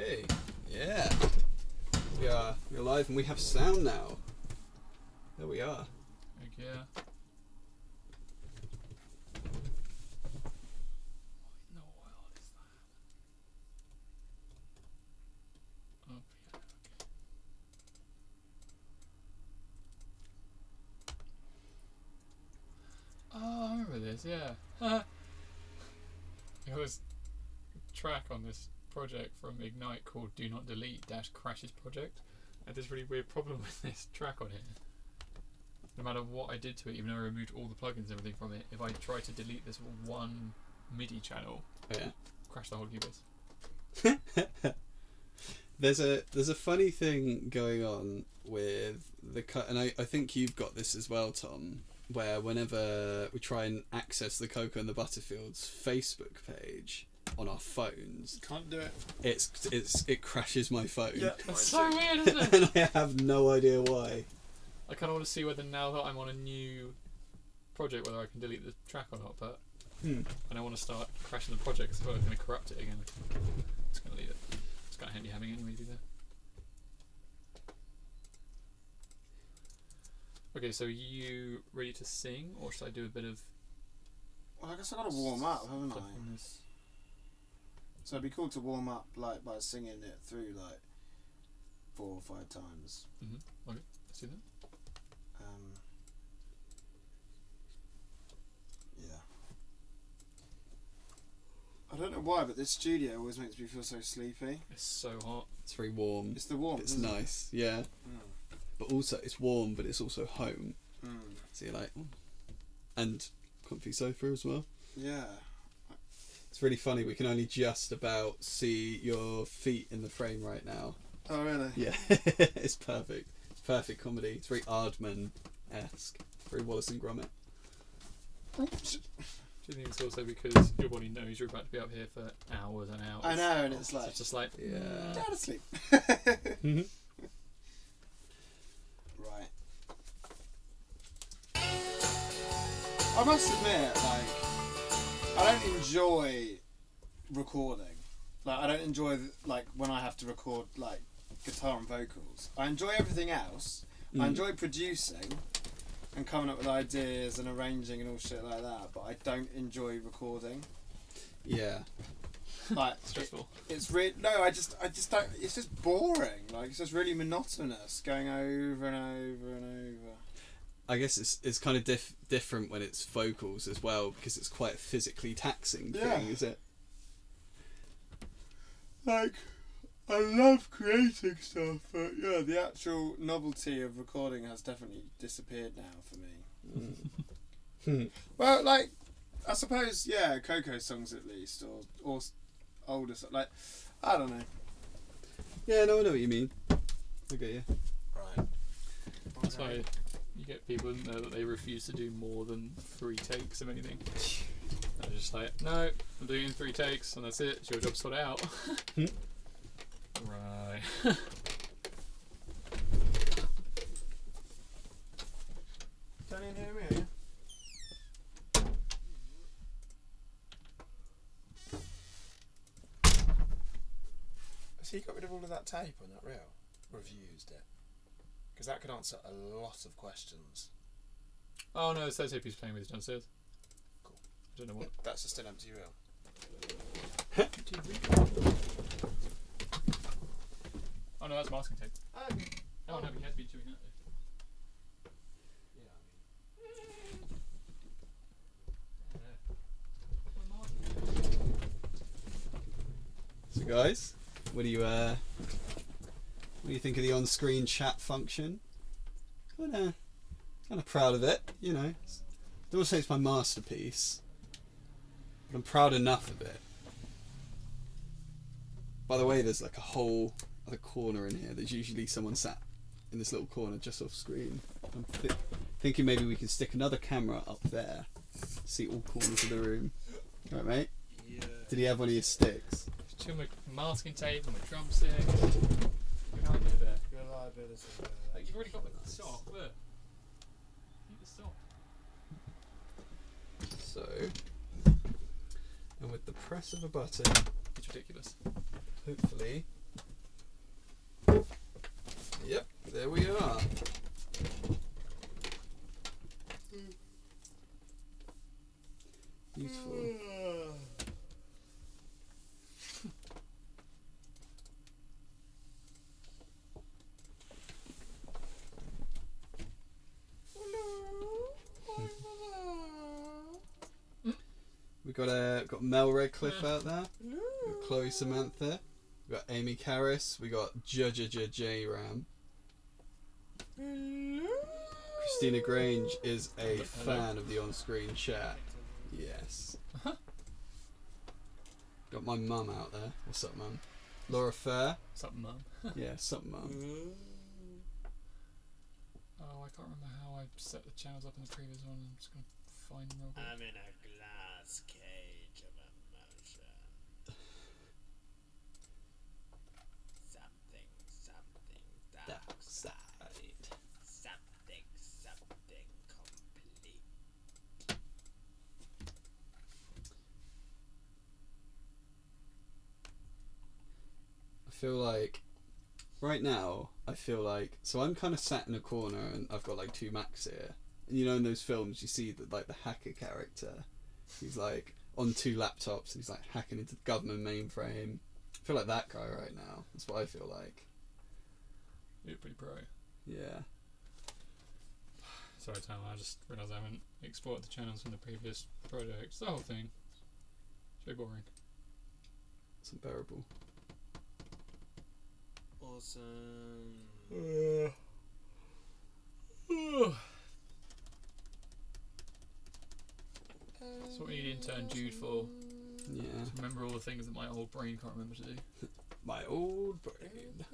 Okay, yeah. We're live and we have sound now. There we are. Okay, yeah. What in the world is that? Oh, yeah, okay. Oh, I remember this, yeah. It was a track on this project from Ignite called Do Not Delete Crashes Project. I had this really weird problem with this track on here. No matter what I did to it, even though I removed all the plugins and everything from it, if I tried to delete this one MIDI channel, crash the whole Cubase. There's a funny thing going on with the and I think you've got this as well, Tom, where whenever we try and access the CoCo and the Butterfields Facebook page on our phones, can't do it. It crashes my phone. Yeah, It's so weird, isn't it? And I have no idea why. I kind of want to see whether now that I'm on a new project, whether I can delete the track or not, but I don't want to start crashing the project because I feel like I'm going to corrupt it again. Just going to leave it. It's kind of handy having anyway, to be there. Okay, so you ready to sing, or should I do a bit of... Well, I guess I've got to warm up, haven't I? stuff on this? So it'd be cool to warm up like by singing it through like 4 or 5 times. Okay, let's do that. Yeah. I don't know why, but this studio always makes me feel so sleepy. It's so hot. It's very warm. It's the warmth. It's isn't nice, yeah. It? But also, it's warm, but it's also home. So you're like, and comfy sofa as well. Yeah. It's really funny. We can only just about see your feet in the frame right now. Oh really? Yeah, it's perfect. It's perfect comedy. It's very Aardman-esque. Very Wallace and Gromit. Do you think it's also because your body knows you're about to be up here for hours and hours? I know, and it's like... it's just like... Yeah. Down to sleep. Right. I must admit, like, I don't enjoy recording. Like, I don't enjoy, like, when I have to record, like, guitar and vocals. I enjoy everything else. I enjoy producing and coming up with ideas and arranging and all shit like that, but I don't enjoy recording. Yeah. Like, stressful. It's really... No, I just don't... It's just boring. Like, it's just really monotonous, going over and over and over. I guess it's kind of different when it's vocals as well, because it's quite a physically taxing thing, is it? Like, I love creating stuff, but yeah, the actual novelty of recording has definitely disappeared now for me. Well, like, I suppose, yeah, CoCo songs at least, or older songs. Like, I don't know. Yeah, no, I know what you mean. I get you. Right. That's why you get people in there that they refuse to do more than 3 takes of anything. They're just like, no, I'm doing it in 3 takes and that's it. It's your job to sort it out. Right. Don't you hear me? So you got rid of all of that tape on that reel? Or have you used it? Because that could answer a lot of questions. Oh no, it's that tape he's playing with downstairs. Cool. I don't know what. That's just an empty reel. Oh no, that's masking tape. Okay. Oh no, he has been doing that though. So guys, what do you think of the on-screen chat function? Kind of proud of it, you know. I don't want to say it's my masterpiece, but I'm proud enough of it. By the way, there's like a whole other corner in here. There's usually someone sat in this little corner just off screen. I'm thinking maybe we can stick another camera up there, see all corners of the room. Right, mate? Yeah. Did he have one of your sticks? Chill my masking tape and my drumstick. Good idea there. Reliability. Like, you've already got the sock, look. Keep the sock. So, and with the press of a button, It's ridiculous. hopefully there we are. Beautiful. We got Mel Redcliffe out there. We got Chloe Samantha. We got Amy Karras. We got J Ram. Christina Grange is a fan of the on-screen chat. Yes. Got my mum out there. What's up, mum? Laura Fair. What's up, mum? Yeah, what's up, mum? Oh, I can't remember how I set the channels up in the previous one. I'm just going to find them real quick. I'm in a glass cage of emotion. Something dark side. Something complete. I feel like right now, so I'm kind of sat in a corner and I've got like two Macs here. And you know, in those films, you see that like the hacker character, he's like on two laptops and he's like hacking into the government mainframe. I feel like that guy right now. That's what I feel like. You're pretty pro. Yeah. Sorry, Tom, I just realised I haven't exported the channels from the previous projects. The whole thing. It's very boring. It's unbearable. Awesome. That's what we need intern Jude for. Yeah. To remember all the things that my old brain can't remember to do. My old brain.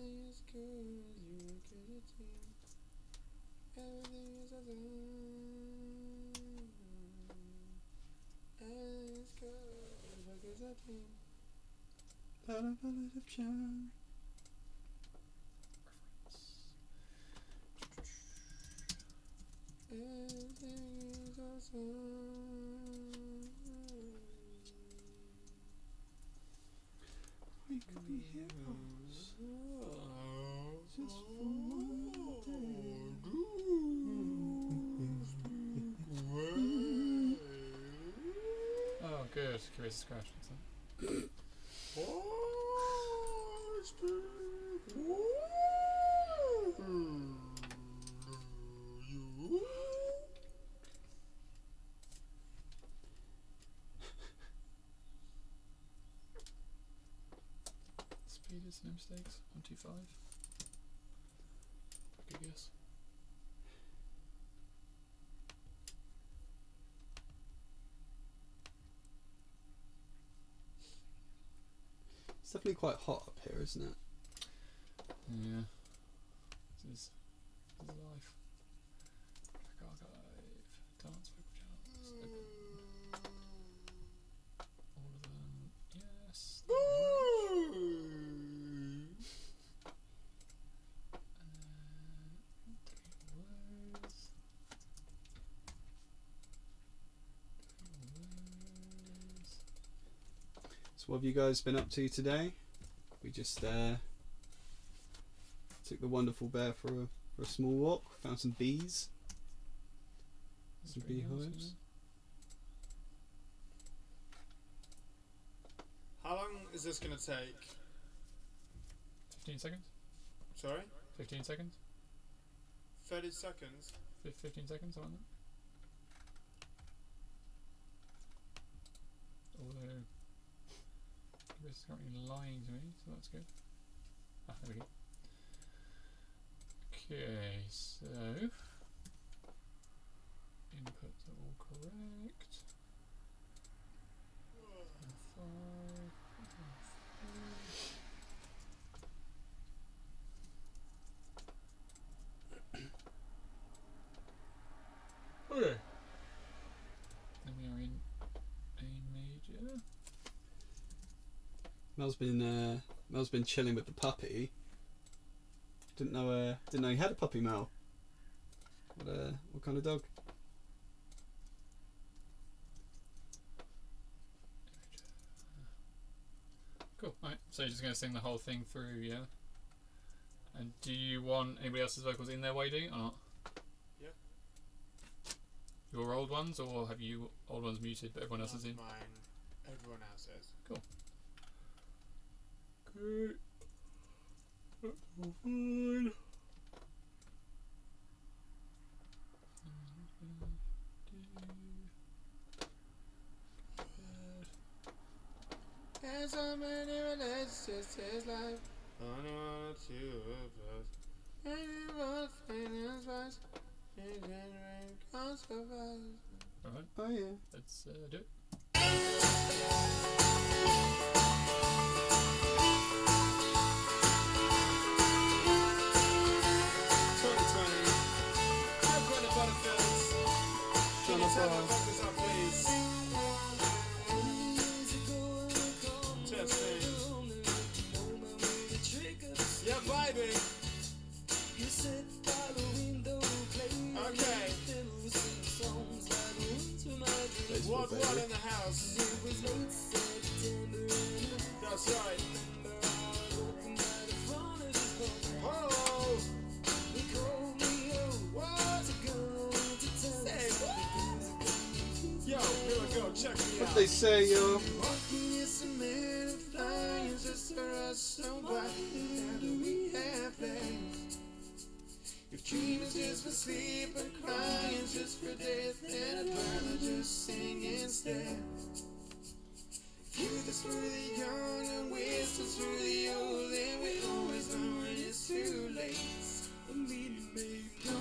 We could be heroes. Just for one day. Oh, good. Curious Scratch. Speed is no mistakes. 125. Good guess. It's definitely quite hot up here, isn't it? Yeah. This is life. Track archive. Dance vocal channels. Open. All of them. Yes. So what have you guys been up to today? We just took the wonderful bear for a small walk, found some bees, some beehives. How long is this going to take? 15 seconds? Sorry? 15 seconds? 30 seconds? 15 seconds, something like that. Although, this is currently lying to me, so that's good. Ah, there we go. Okay, so inputs are all correct. 5, okay. Then we are in A major. Mel's been chilling with the puppy. Didn't know he had a puppy, Mel. What kind of dog? Cool. Alright, so you're just going to sing the whole thing through, yeah? And do you want anybody else's vocals in there while you do or not? Yeah. Your old ones, or have you old ones muted but everyone else is in? Mine. Everyone else is. Cool. Good. Fine. There's so many relationships, it's like only one or two of us. Anyone famous voice, and consequence. Alright, Oh yeah. let's do it. 2020. I've got a butterfields. Can you tell me what this up, please? Testing. Yeah, vibing. Okay. What in the house? That's right. Oh. What? Hey, what? Yo, here we go. Check me What out. they say, yo? Walking is a man of flying, just for us, so why do we have plans? If dreaming just for sleep and crying just for death, then I'd rather just sing instead. Youth is for the young and wisdom's for the old, and we always know when it's too late for me to make no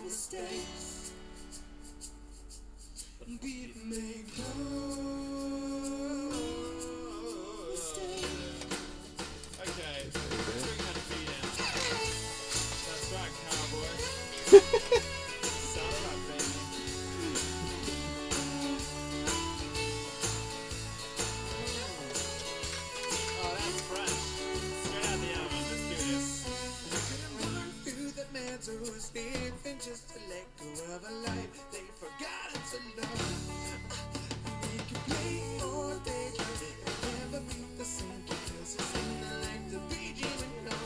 mistakes. For me to make no mistakes. Okay, bring that beat in. That's right, cowboy. Sound right, baby. Oh, that's fresh. Straight out the oven. Let's do this. Through the man's who's living just to let go of a life they've forgotten to love. They can play all day, but it will never be the same because it's in the life to be dreaming on.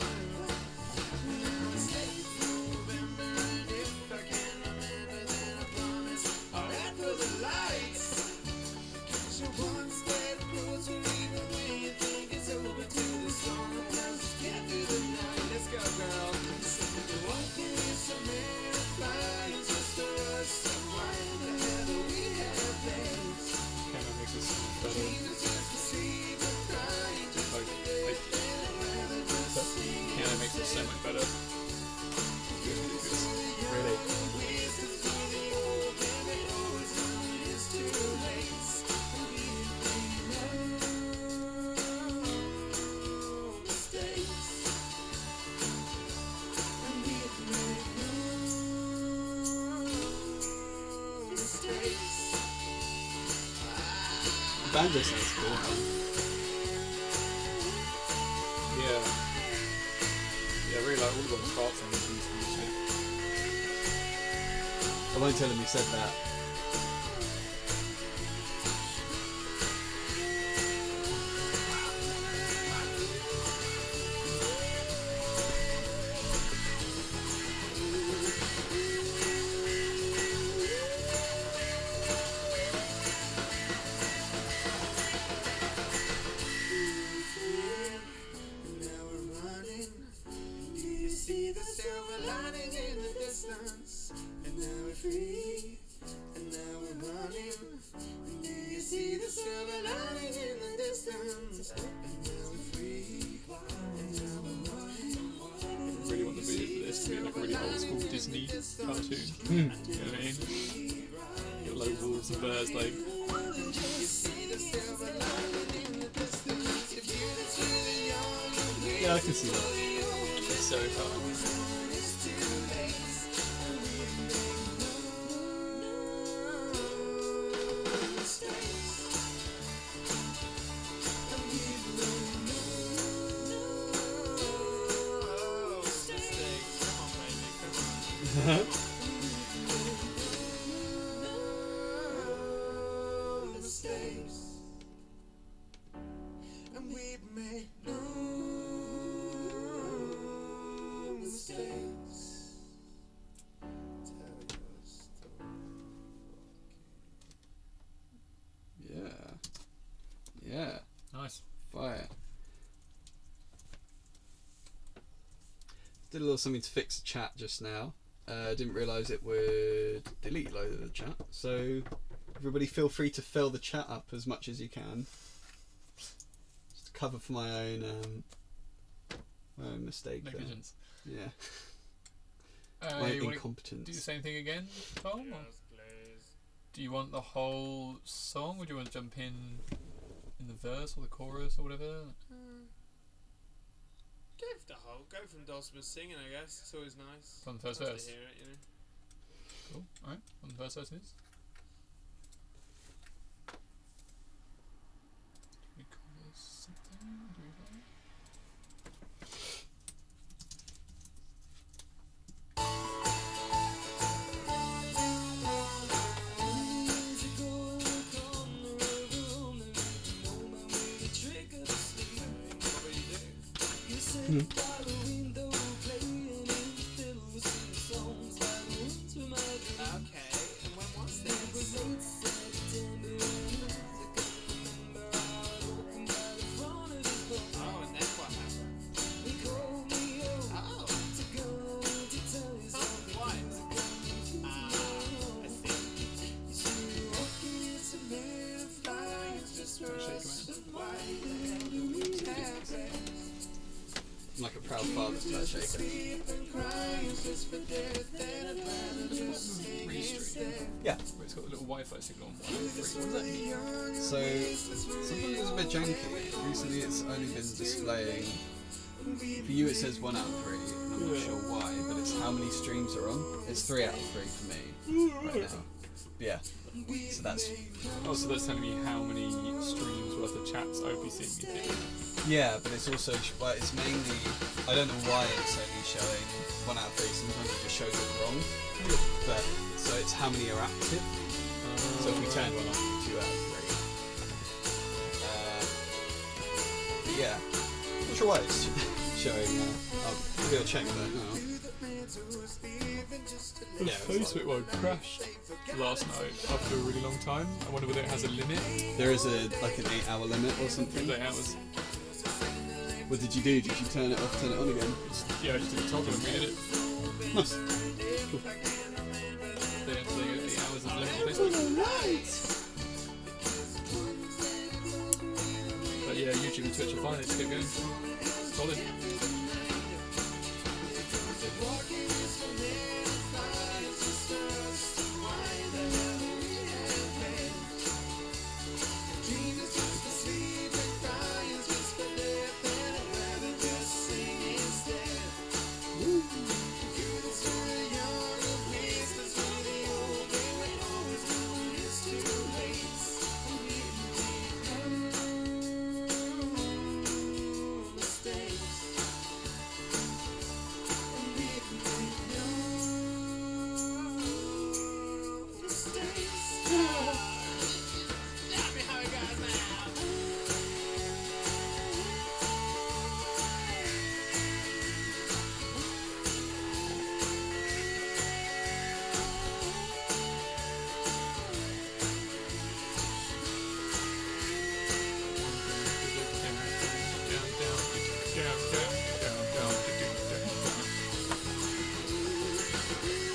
Now it's late November, and if I can remember, then I promise I'll head for the lights. Cause you're one step closer, even when you think it's over, to the song that tells us get through the night. Let's go, girl. Walking is a man of flying just for us, so why the hell do we have plans? Can I make this better? Dreaming just to sleep and crying just for death, and I'd rather just sing Can I make this so much better? really? Wisdom's for the old, and we always know it's too late for me to make no mistakes. And we make no mistakes. Banjo sounds cool. Yeah. Yeah, I really like all of those parts on this music. I won't tell him you said that. Now we're running. Do you see the silver lining in the distance? And now we're free. And now we're running. Do you see the silver lining in the distance? And now we're free. And now we're running. I really want the video for this to be like a really old school Disney cartoon. You know what I mean? Got like wolves and bears like. You see the silver lining in the distance. If you look to the young, Yeah, I can see that. It's so fun. it's too late. And we make no mistakes. And we make no mistakes. Come on, baby, come on. Mistakes. And we make no Did a little something to fix the chat just now. Didn't realise it would delete a load of the chat. So everybody feel free to fill the chat up as much as you can. Just to cover for my own mistake. Negligence. There. Yeah. My You wanna incompetence. do the same thing again, Tom? Or Yes, please. do you want the whole song, or do you want to jump in the verse or the chorus or whatever? Go for the whole. Go from Dulcimer singing, I guess. It's always nice. From the first Nice verse. to hear it, you know. Cool. Alright, on the first verse it is. Do we call this something? Do we call it? Okay, and when was this? Oh, and then what happened? Oh. What? I see. I'm like a proud father to that shaker. Restream. Yeah. Where it's got a little Wi-Fi signal on 103. What does that mean? So sometimes it's a bit janky. Recently it's only been displaying, for you it says 1 out of 3, and I'm not sure why, but it's how many streams are on. It's 3 out of 3 for me right now. Yeah. So that's, Oh, so that's telling me how many streams worth of chats I would be seeing, you think? yeah, but it's also, well, it's mainly, I don't know why it's only showing 1 out of 3, sometimes it just shows it wrong. But, so it's how many are active. So if we turn one on, it'll be 2 out of 3. But yeah, not sure why it's showing. Maybe I'll check that now. The Yeah, it's Facebook one crashed last night after a really long time. I wonder whether it has a limit. There is a like an 8-hour limit or something. 8 hours. What did you do? Did you turn it off, turn it on again? Yeah, I just did a toggle and we did it. Nice. Cool. They have 8 hours of limit on Facebook. But yeah, YouTube and Twitch are fine, they just keep going. Solid.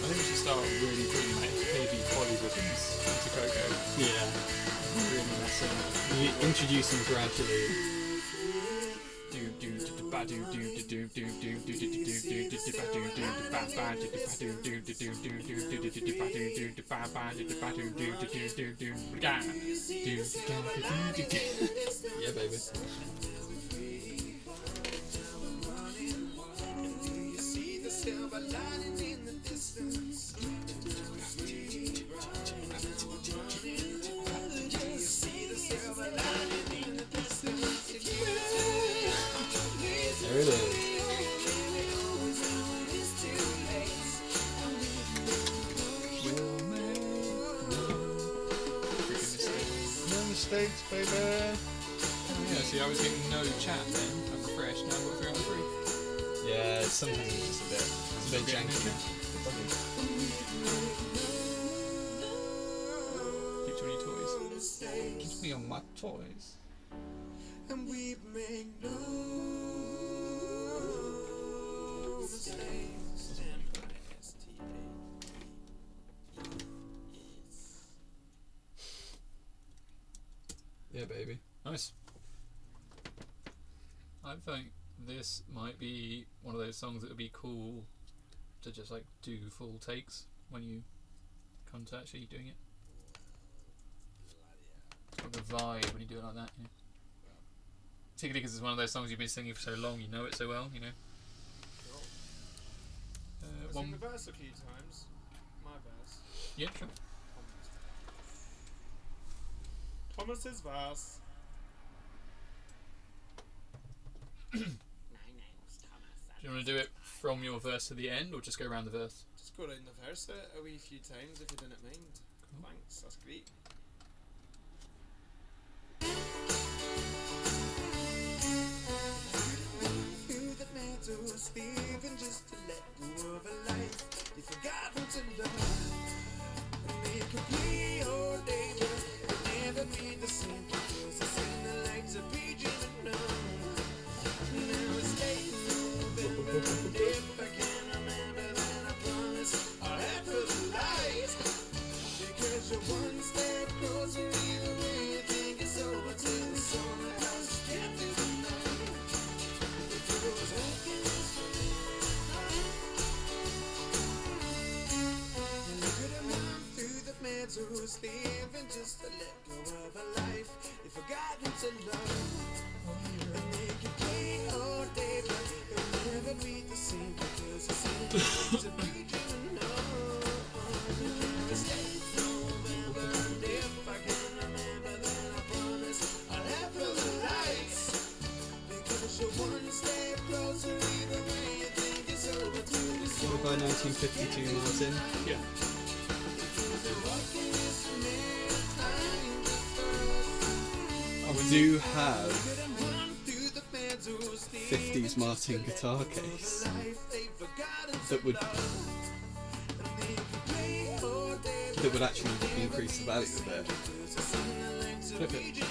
I think we should start really putting like heavy polyrhythms into CoCo. Yeah. Really messing. You introduce them gradually. Yeah, baby. There it is. No mistakes, baby. Yeah, see, I was getting no chat then. I'm refreshed. Now I've got 3 out of 3. Yeah, sometimes it's just a bit janky. Keep 20 toys. Keeps me on my toys. And we make no Yeah, baby. Nice. I think this might be one of those songs that would be cool to just like do full takes when you come to actually doing it. It's got the vibe when you do it like that, you know. Particularly because it's one of those songs you've been singing for so long, you know it so well, you know. I've seen the verse a few times. My verse. Yeah, sure. Thomas's verse. My name's Thomas. Do you want to do it from your verse to the end, or just go around the verse? Just go down the verse a wee few times if you didn't mind. Cool. Thanks, that's great. Through the meadows, leaving just to let go of a life they forgotten to love. And they could play all day, but it'll never be the same because it's in the lights of pigeon and now it's late November, and if I can remember, then I promise I'll head for the light. Because you're one step closer, even when you think it's over, till the sun has kept you the night. If it was happiness for me, look at him run through the meadows, leaving just to let go of a life they've forgotten to love. And they can play all day, but it'll never be the same because it's in the lights of pigeon and it's late November, and if I can remember, then I promise I'll head for the lights. Because you're one step closer, even when you think it's over, to the What about 1952, Martin? Yeah. We do have 50s Martin guitar case that would actually increase the value of it. Flip it.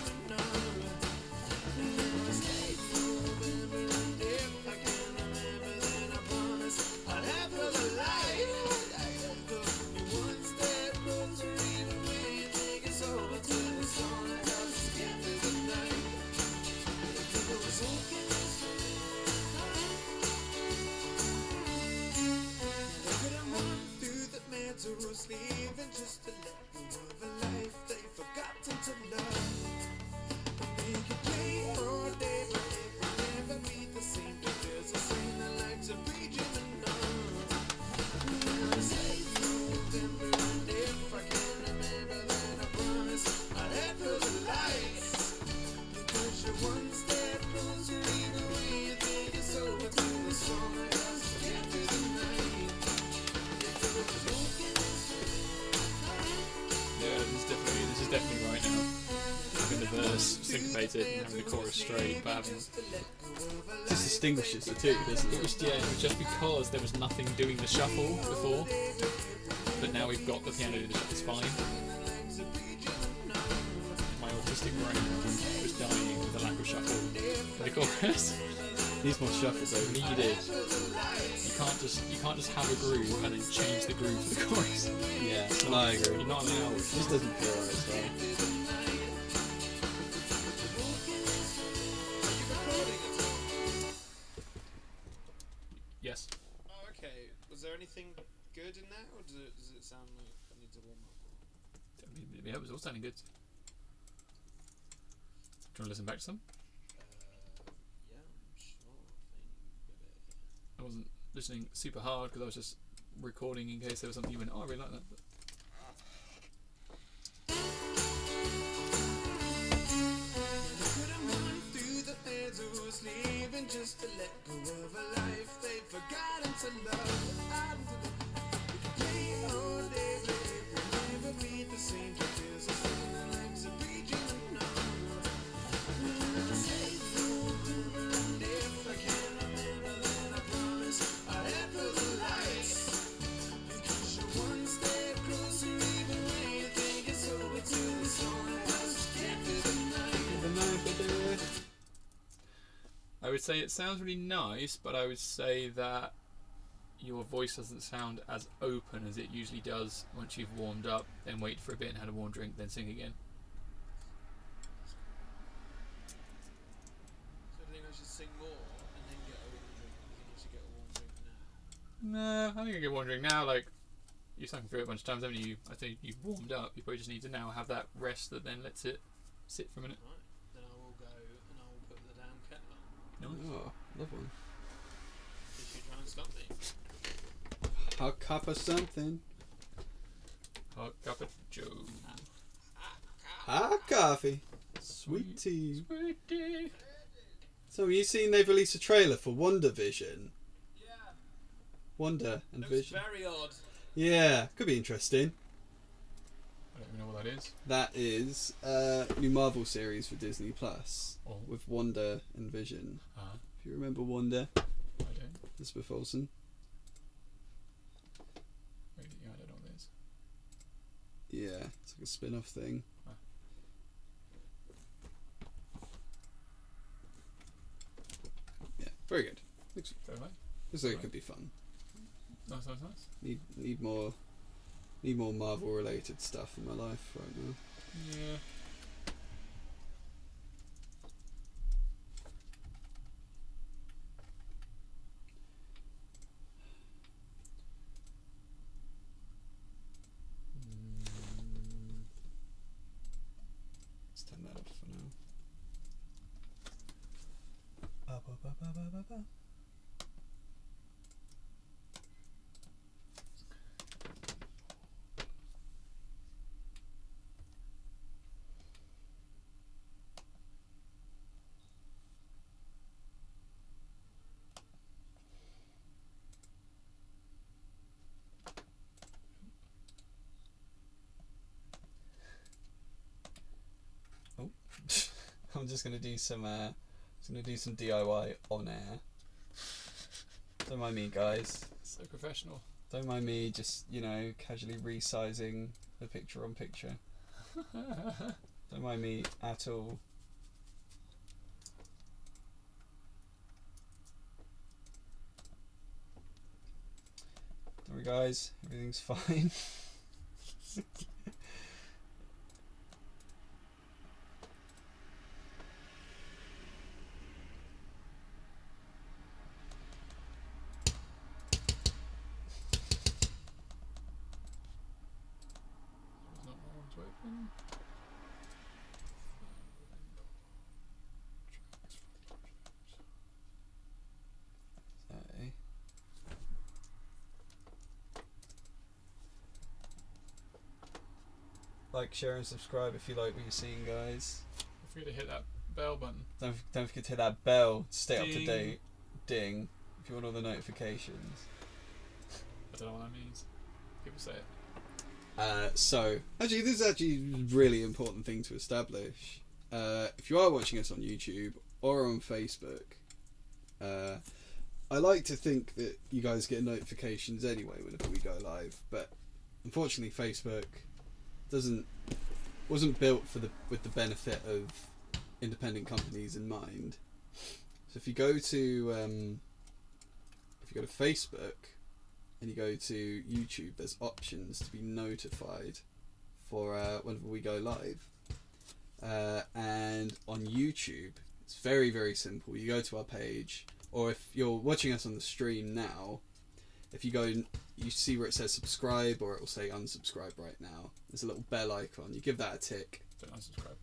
Leaving just to let go of a life they've forgotten to love. They could play all day, but it will never be the same because it's in the lights of preaching and none. It's late November, and if I can remember, then I promise I'll head for the lights. Because you're one step closer, even when you think it's over, to the song that has to get through the night. If it was looking Yeah, this is definitely right now. Having the verse syncopated and having the chorus straight, but having This distinguishes the two, doesn't it it? was just because there was nothing doing the shuffle before, but now we've got the piano doing the shuffle. It's fine. My autistic brain was dying with the lack of shuffle for the chorus. Needs more shuffle, though. Needed. You can't just have a groove and then change the groove for the chorus. Yeah, I agree. You're not allowed. This doesn't feel right as well. Yes. Oh, okay. Was there anything good in that, or does it sound like I need to warm up? Yeah, it was all sounding good. Do you want to listen back to some? Yeah, I'm sure. I wasn't listening super hard because I was just recording in case there was something you went, oh, I really like that. But Leaving just to let go of a life they've forgotten to love. We can play all day, but it will never be the same because it's in the lights of preaching and none. It's late November, and if I can remember, then I promise I'll head for the lights. Because you're one step closer, even when you think it's over, to the song that has to get through the night. I would say it sounds really nice, but I would say that your voice doesn't sound as open as it usually does once you've warmed up, then wait for a bit and had a warm drink, then sing again. So I think I should sing more and then get a warm drink. I think I should get a warm drink now. No, I think I get warm drink now. Like, you've sung through it a bunch of times, haven't you? I think you've warmed up. You probably just need to now have that rest that then lets it sit for a minute. Right. Then I will go and I will put the damn kettle on. Nice. Oh, love one. Did you try and stop me? Hot cup of something. Hot cup of joe. Hot coffee. Sweet tea. Sweet tea. So have you seen they've released a trailer for Wonder Vision? Yeah. Wonder and It was Vision. very odd. Yeah, could be interesting. I don't even know what that is. That is a new Marvel series for Disney Plus Oh. with Wonder and Vision. If you remember Wonder, I don't. Elizabeth Olsen. Maybe I don't know what it is. Yeah, it's like a spin-off thing. Ah. Yeah, very good. Looks Fair play. like it Right. could be fun. Nice. Need more Marvel related stuff in my life right now. Yeah. Let's turn that off for now. Ba, ba, ba, ba, ba, ba, ba. Oh, I'm just gonna do some DIY on air. Don't mind me, guys. So professional. Don't mind me just, casually resizing the picture on picture. Don't mind me at all. Don't worry, guys. Everything's fine. It's not what I want to open. Okay. Like, share, and subscribe if you like what you're seeing, guys. Don't forget to hit that bell button. Don't forget to hit that bell to stay up to Ding. date. Ding. If you want all the notifications. I don't know what that means. People say it. So, actually, this is actually a really important thing to establish. If you are watching us on YouTube or on Facebook, I like to think that you guys get notifications anyway whenever we go live, but unfortunately, Facebook wasn't built with the benefit of independent companies in mind. So if you go to Facebook and you go to YouTube, there's options to be notified for whenever we go live. And on YouTube, it's very, very simple. You go to our page, or if you're watching us on the stream now, if you go, you see where it says subscribe, or it will say unsubscribe right now. There's a little bell icon. You give that a tick. Don't unsubscribe.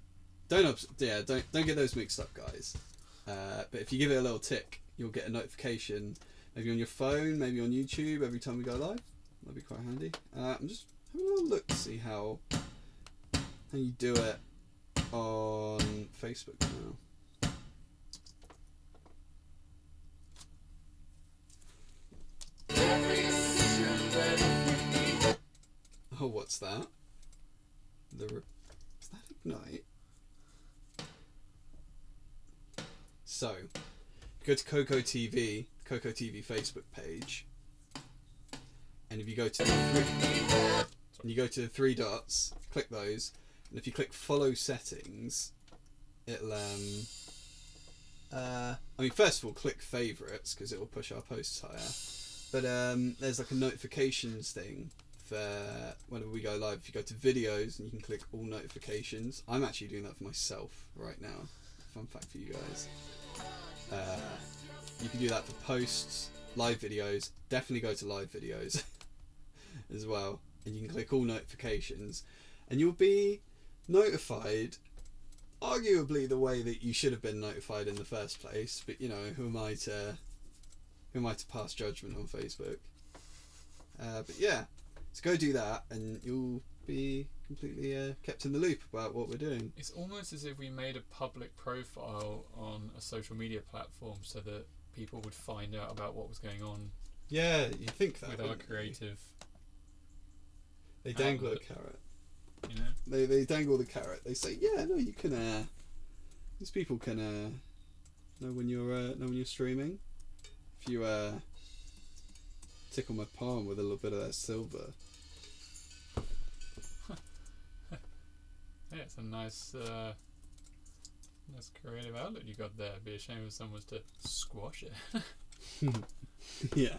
Don't get those mixed up, guys. But if you give it a little tick, you'll get a notification, maybe on your phone, maybe on YouTube, every time we go live. That'd be quite handy. I'm just having a little look to see how you do it on Facebook now. Oh, what's that? Is that Ignite? So, go to CoCo TV, CoCo TV Facebook page, and if you go to the three dots, click those, and if you click follow settings, it'll first of all, click favourites because it will push our posts higher. But there's like a notifications thing for whenever we go live. If you go to videos and you can click all notifications. I'm actually doing that for myself right now. Fun fact for you guys. You can do that for posts, live videos. Definitely go to live videos as well. And you can click all notifications. And you'll be notified arguably the way that you should have been notified in the first place. But, you know, who am I to pass judgment on Facebook? But yeah, so go do that and you'll be completely kept in the loop about what we're doing. It's almost as if we made a public profile on a social media platform so that people would find out about what was going on. Yeah, you think that with our creative. They dangle a carrot. You know? They dangle the carrot. They say, yeah, no, you can. These people can know when you're streaming. If you tickle my palm with a little bit of that silver. Yeah, it's a nice creative outlet you got there. It'd be a shame if someone was to squash it. Yeah.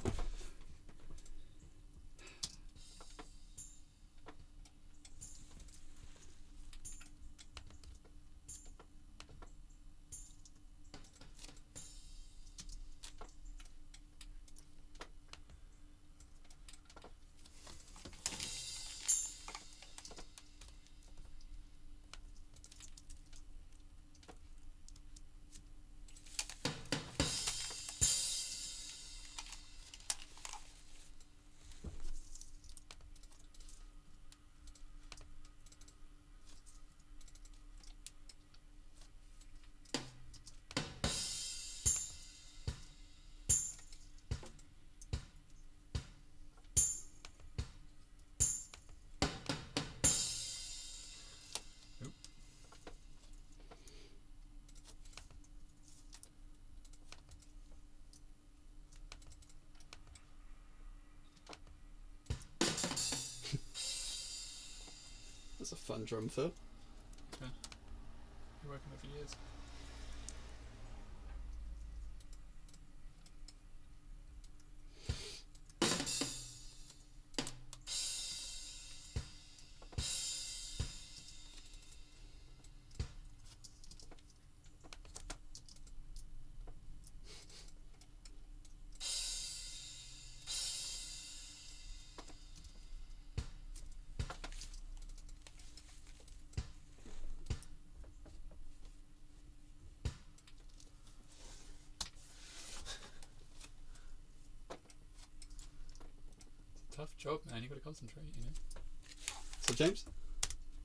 That's a fun drum fill. Okay. You're working there for years. Tough job, man. You got to concentrate, you know. So James?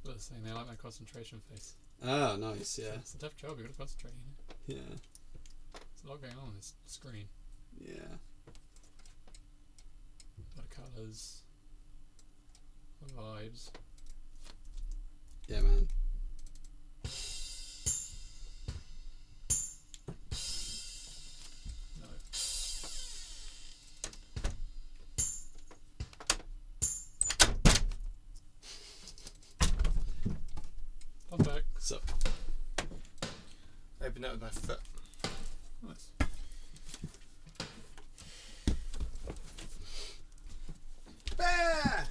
Well, they're saying they like my concentration face. Ah, nice. Yeah. It's a tough job. You got to concentrate, you know. Yeah. There's a lot going on this screen. Yeah. A lot of colours, vibes. Yeah, man. No. Fun fact. So. Open it with my foot. Nice. Bear!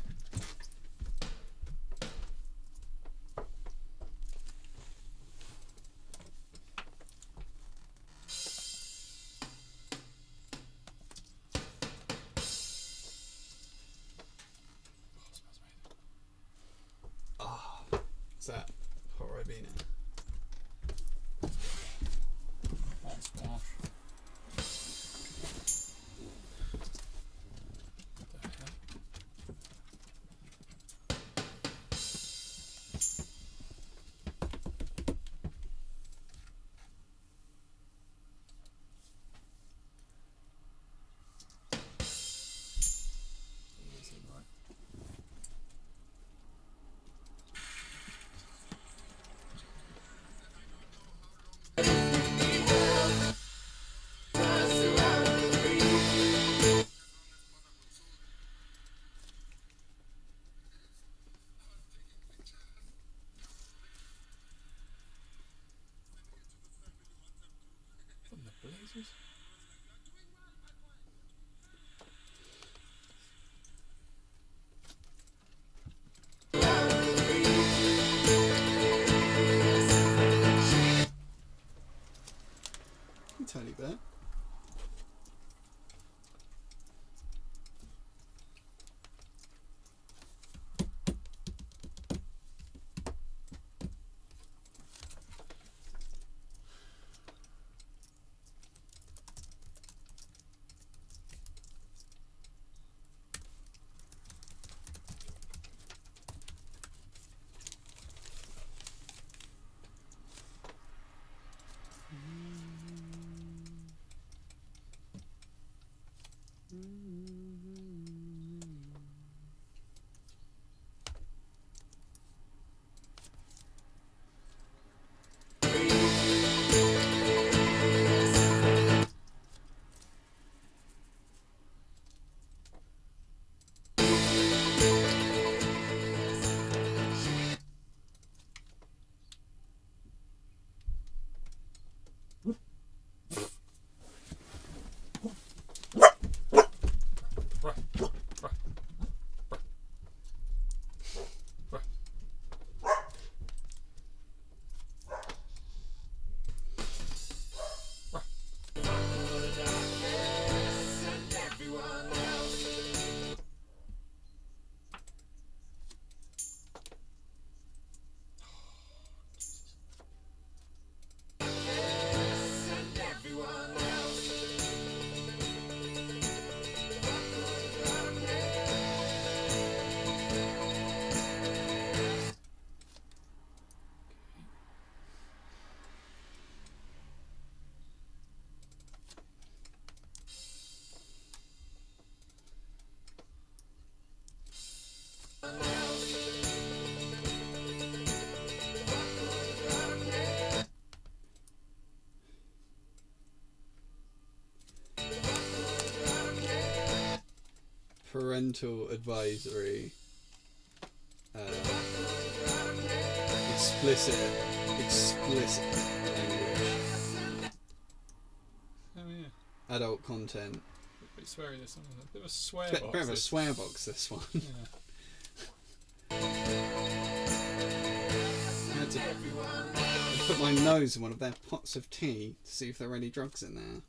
Oh, smells amazing. Ah. What's that? Hot Ribena. Hot squash. What the hell? Easy, right? From the Blazers? parental advisory. Explicit language. Oh yeah. Adult content. Pretty sweary this one, isn't it? A bit of a swear Bit box. of a swear box, this one. Yeah. I had to put my nose in one of their pots of tea to see if there were any drugs in there.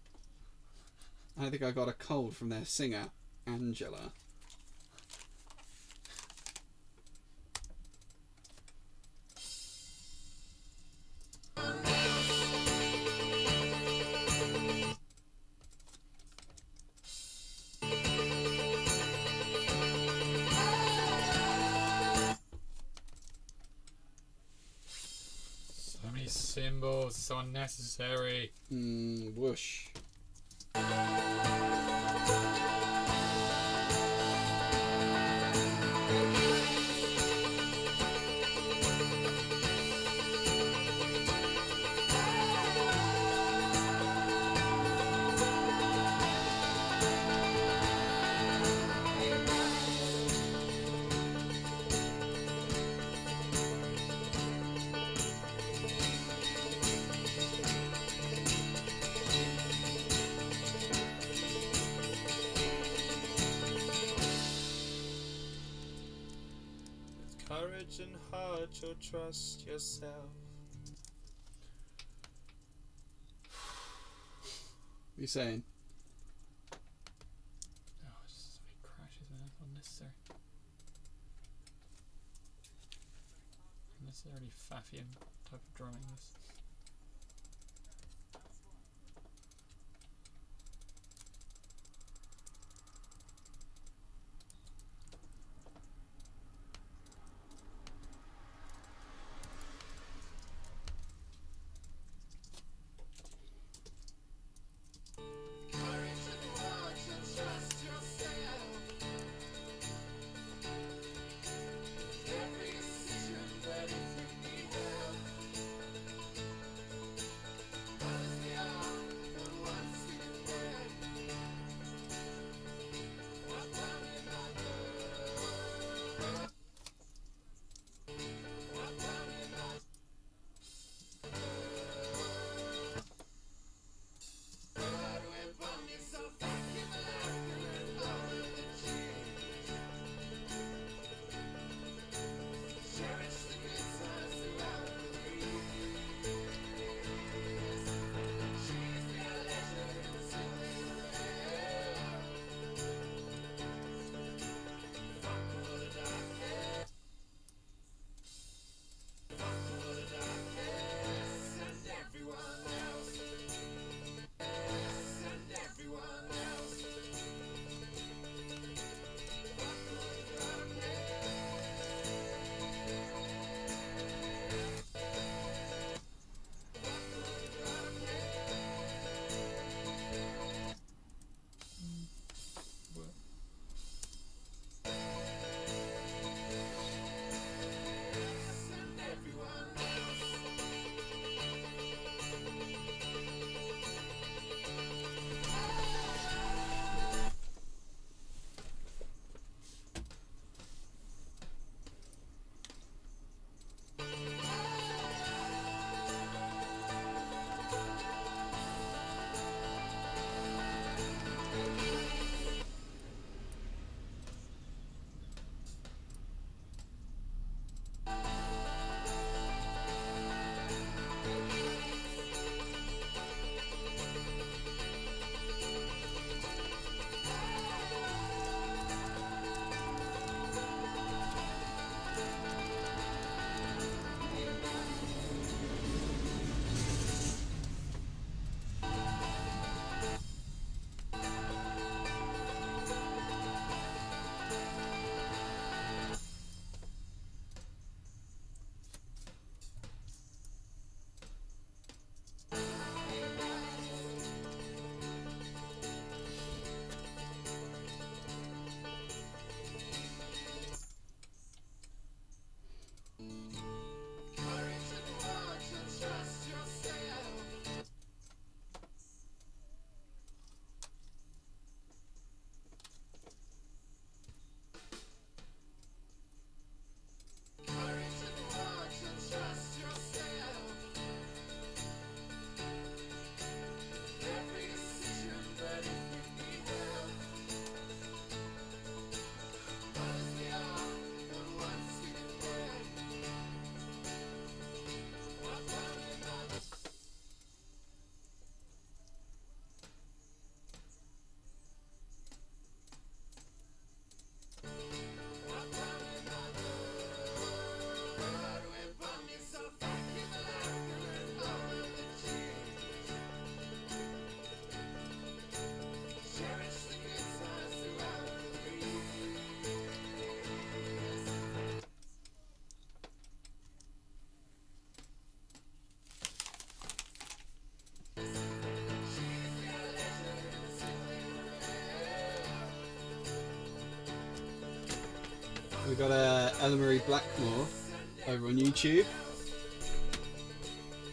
I think I got a cold from their singer, Angela. So many symbols, so unnecessary. Whoosh. With courage and heart, you'll trust yourself. What are you saying? Oh, it's just so many crashes, man. Unnecessary. Unnecessarily faffy and type of drumming. This. got Ella Marie Blackmore over on YouTube.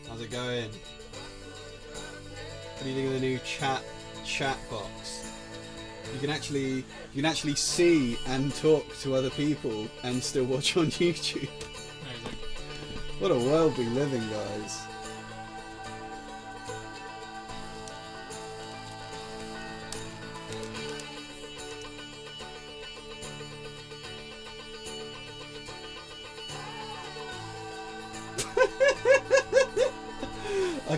How's it going? What do you think of the new chat box? You can actually see and talk to other people and still watch on YouTube. Amazing. What a world we live in, guys. I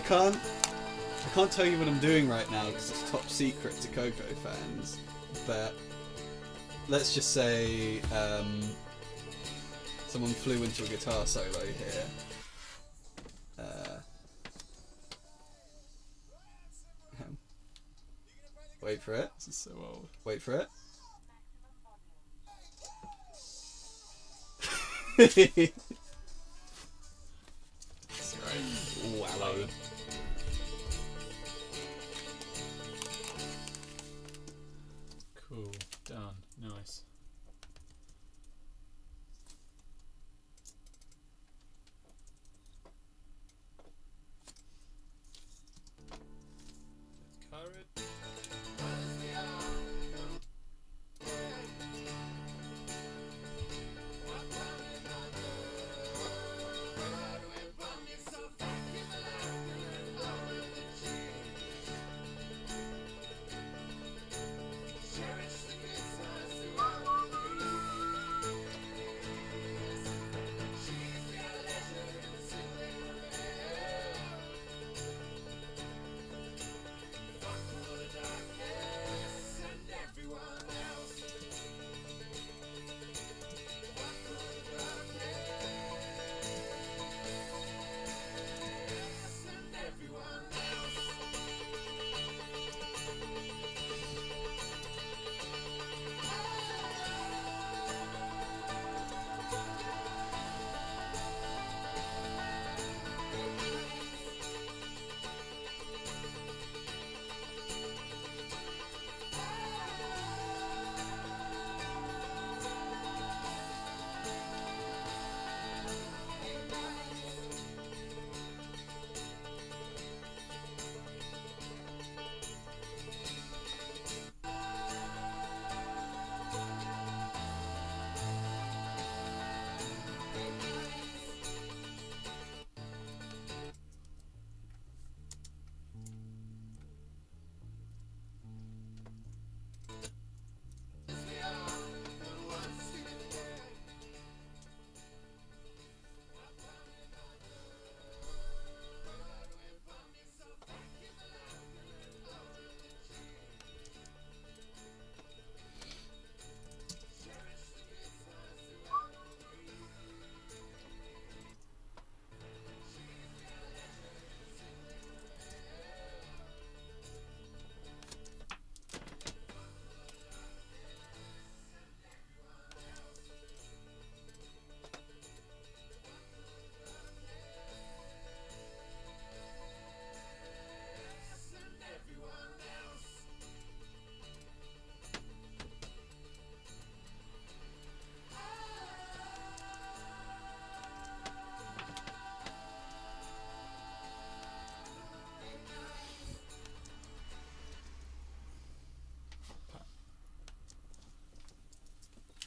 can't tell you what I'm doing right now because it's top secret to CoCo fans, but let's just say someone flew into a guitar solo here. Wait for it. This is so old. Wait for it. That's right. Wow. Cool. Done. Nice. Courage.